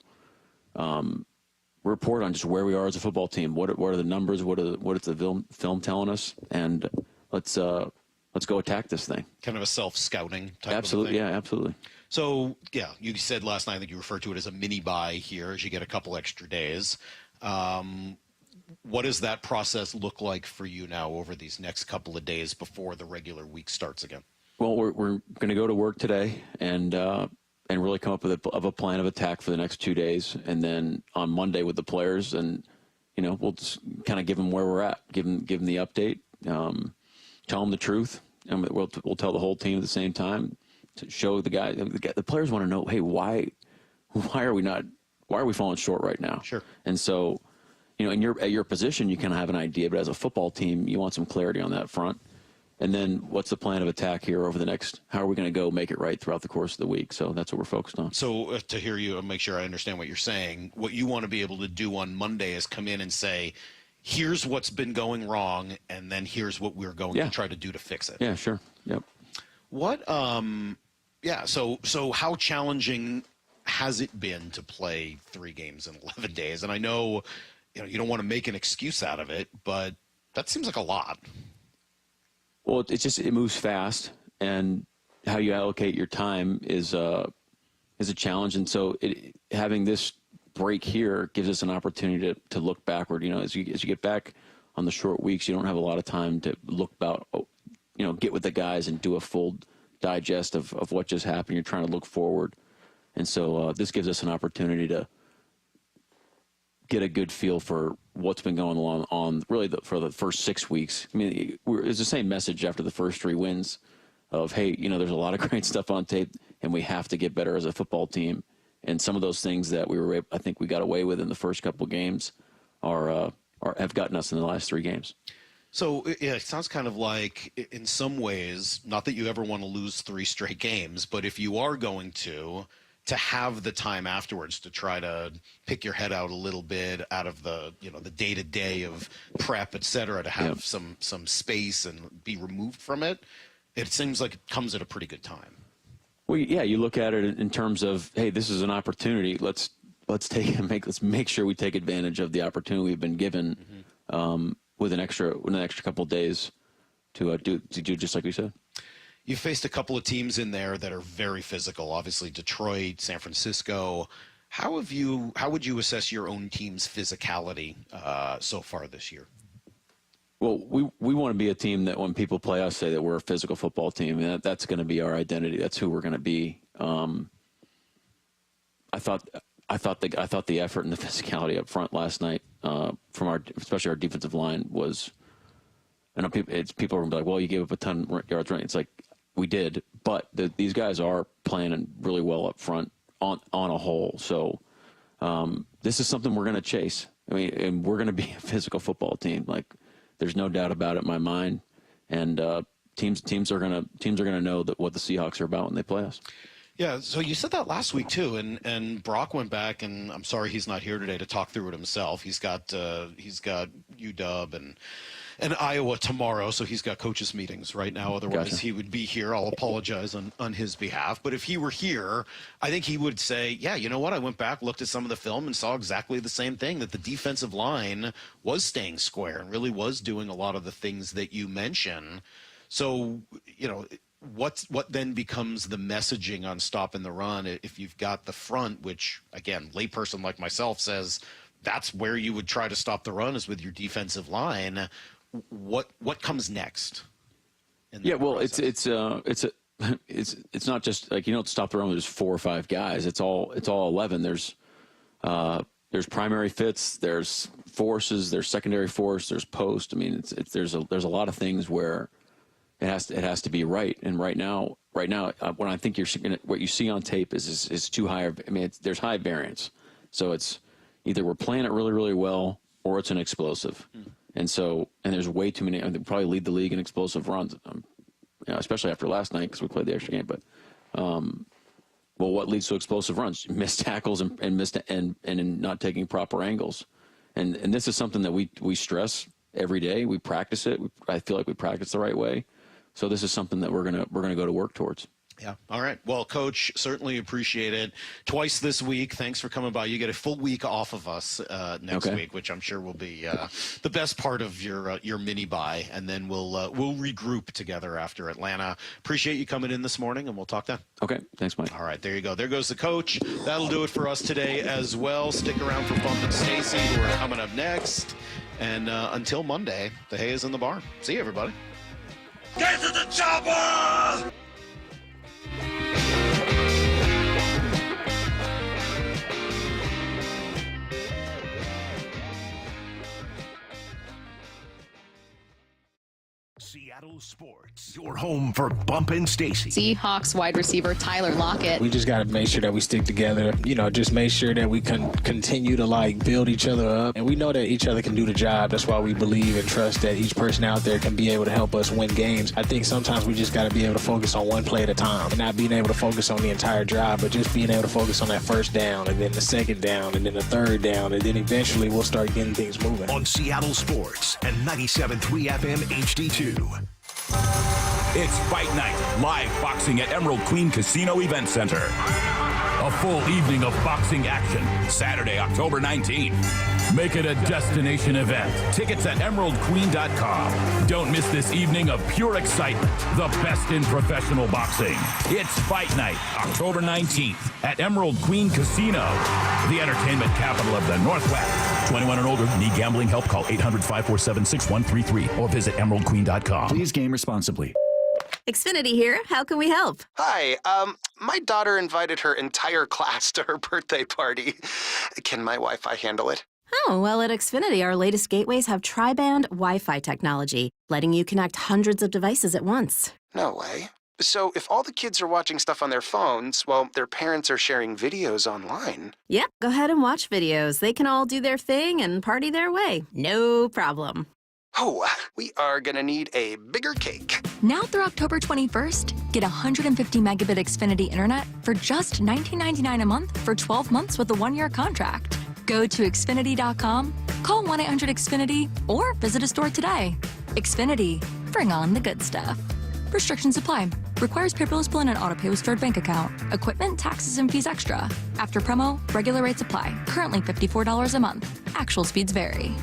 report on just where we are as a football team. What are the numbers? What is the film telling us? And let's go attack this thing. Kind of a self-scouting type Absolutely, of thing. Yeah, absolutely. So, yeah, you said last night that you referred to it as a mini bye here as you get a couple extra days. What does that process look like for you now over these next couple of days before the regular week starts again? Well, we're going to go to work today and really come up with a plan of attack for the next 2 days, and then on Monday with the players, and we'll just kind of give them where we're at, give them the update, tell them the truth, and we'll tell the whole team at the same time to show the players want to know, hey, why are we falling short right now? Sure. And so, at your position, you kind of have an idea, but as a football team, you want some clarity on that front. And then what's the plan of attack here over the next, how are we going to go make it right throughout the course of the week? So that's what we're focused on. So to hear you and make sure I understand what you're saying, what you want to be able to do on Monday is come in and say, here's what's been going wrong, and then here's what we're going to try to do to fix it. Yeah, sure. Yep. So how challenging has it been to play 3 games in 11 days? And I know, you don't want to make an excuse out of it, but that seems like a lot. Well, it moves fast, and how you allocate your time is a challenge. And so having this break here gives us an opportunity to look backward. As you get back on the short weeks, you don't have a lot of time to look about, get with the guys and do a full digest of what just happened. You're trying to look forward. And so this gives us an opportunity to get a good feel for what's been going on really for the first 6 weeks. I mean, it's the same message after the first 3 wins of, hey, there's a lot of great stuff on tape, and we have to get better as a football team. And some of those things that I think we got away with in the first couple of games have gotten us in the last 3 games. So it sounds kind of like, in some ways, not that you ever want to lose 3 straight games, but if you are going to have the time afterwards to try to pick your head out a little bit out of the the day-to-day of prep, et cetera, to have some space and be removed from it, it seems like it comes at a pretty good time. Well, yeah, you look at it in terms of, hey, this is an opportunity. Let's make sure we take advantage of the opportunity we've been given with an extra couple of days to do just like we said. You faced a couple of teams in there that are very physical, obviously Detroit, San Francisco. How would you assess your own team's physicality so far this year? Well, we want to be a team that when people play us, say that we're a physical football team, and that's going to be our identity. That's who we're going to be. I thought I thought the effort and the physicality up front last night from especially our defensive line was. I know people are gonna be like, well, you gave up a ton of yards running. It's like we did, but these guys are playing really well up front on a whole. So this is something we're going to chase. I mean, and we're going to be a physical football team. Like, there's no doubt about it in my mind. And teams are going to know that what the Seahawks are about when they play us. Yeah, so you said that last week too, and Brock went back, and I'm sorry he's not here today to talk through it himself. He's got UW and Iowa tomorrow, so he's got coaches meetings right now. Otherwise, Gotcha. he would be here. I'll apologize on his behalf. But if he were here, I think he would say, yeah, you know what? I went back, looked at some of the film, and saw exactly the same thing, that the defensive line was staying square and really was doing a lot of the things that you mention. So, you know, what then becomes the messaging on stopping the run if you've got the front, which, again, layperson like myself says that's where you would try to stop the run is with your defensive line. What comes next? Yeah, well, process? it's not just like, you don't stop the run with just 4 or 5 guys. It's all 11. There's primary fits, there's forces, there's secondary force, there's post. I mean, there's a lot of things where it has to be right. And right now, when I think what you see on tape is too high. I mean, there's high variance. So it's either we're playing it really, really well or it's an explosive. And there's way too many. I think probably lead the league in explosive runs, especially after last night because we played the extra game. But what leads to explosive runs? Missed tackles and not taking proper angles. And this is something that we stress every day. We practice it. I feel like we practice the right way. So this is something that we're gonna go to work towards. Yeah. All right. Well, Coach, certainly appreciate it. Twice this week. Thanks for coming by. You get a full week off of us next week, which I'm sure will be the best part of your mini bye, and then we'll regroup together after Atlanta. Appreciate you coming in this morning, and we'll talk then. Okay. Thanks, Mike. All right. There you go. There goes the coach. That'll do it for us today as well. Stick around for Bump and Stacy, who are coming up next. And until Monday, the hay is in the barn. See you, everybody. Get to the chopper! Seattle Sports, your home for Bump and Stacy. Seahawks wide receiver Tyler Lockett. We just got to make sure that we stick together. Just make sure that we can continue to build each other up. And we know that each other can do the job. That's why we believe and trust that each person out there can be able to help us win games. I think sometimes we just got to be able to focus on one play at a time and not being able to focus on the entire drive, but just being able to focus on that first down and then the second down and then the third down. And then eventually we'll start getting things moving. On Seattle Sports and 97.3 FM HD2. It's Fight Night, live boxing at Emerald Queen Casino Event Center. A full evening of boxing action, Saturday, October 19th. Make it a destination event. Tickets at emeraldqueen.com. Don't miss this evening of pure excitement. The best in professional boxing. It's Fight Night, October 19th at Emerald Queen Casino, the entertainment capital of the Northwest. 21 and older, need gambling help? Call 800-547-6133 or visit emeraldqueen.com. Please game responsibly. Xfinity here. How can we help? Hi. My daughter invited her entire class to her birthday party. Can my Wi-Fi handle it? Oh, well, at Xfinity, our latest gateways have tri-band Wi-Fi technology, letting you connect hundreds of devices at once. No way. So if all the kids are watching stuff on their phones, well, their parents are sharing videos online. Yep, go ahead and watch videos. They can all do their thing and party their way. No problem. Oh, we are gonna need a bigger cake. Now through October 21st, get 150 megabit Xfinity internet for just $19.99 a month for 12 months with a 1-year contract. Go to Xfinity.com, call 1-800-XFINITY, or visit a store today. Xfinity, bring on the good stuff. Restrictions apply. Requires paperless billing and autopay with stored bank account. Equipment, taxes, and fees extra. After promo, regular rates apply. Currently $54 a month. Actual speeds vary.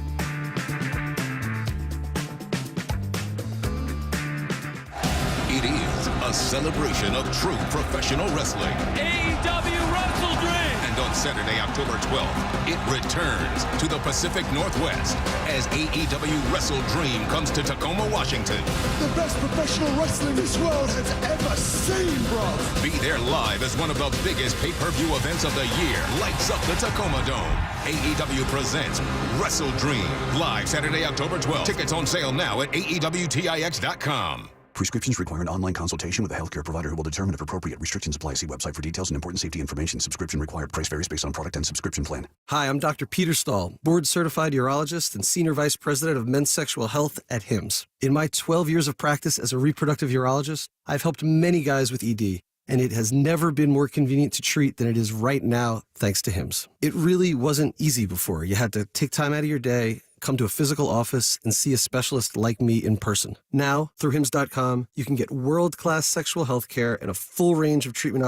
It is a celebration of true professional wrestling. AEW Wrestle Dream! And on Saturday, October 12th, it returns to the Pacific Northwest as AEW Wrestle Dream comes to Tacoma, Washington. The best professional wrestling this world has ever seen, bro. Be there live as one of the biggest pay-per-view events of the year lights up the Tacoma Dome. AEW presents Wrestle Dream, live Saturday, October 12th. Tickets on sale now at AEWTIX.com. Prescriptions require an online consultation with a healthcare provider who will determine if appropriate. Restrictions apply. See website for details and important safety information. Subscription required. Price varies based on product and subscription plan. Hi, I'm Dr. Peter Stahl, board-certified urologist and senior vice president of men's sexual health at HIMSS. In my 12 years of practice as a reproductive urologist, I've helped many guys with ED, and it has never been more convenient to treat than it is right now, thanks to HIMSS. It really wasn't easy before. You had to take time out of your day, come to a physical office, and see a specialist like me in person. Now, through HIMSS.com, you can get world-class sexual health care and a full range of treatment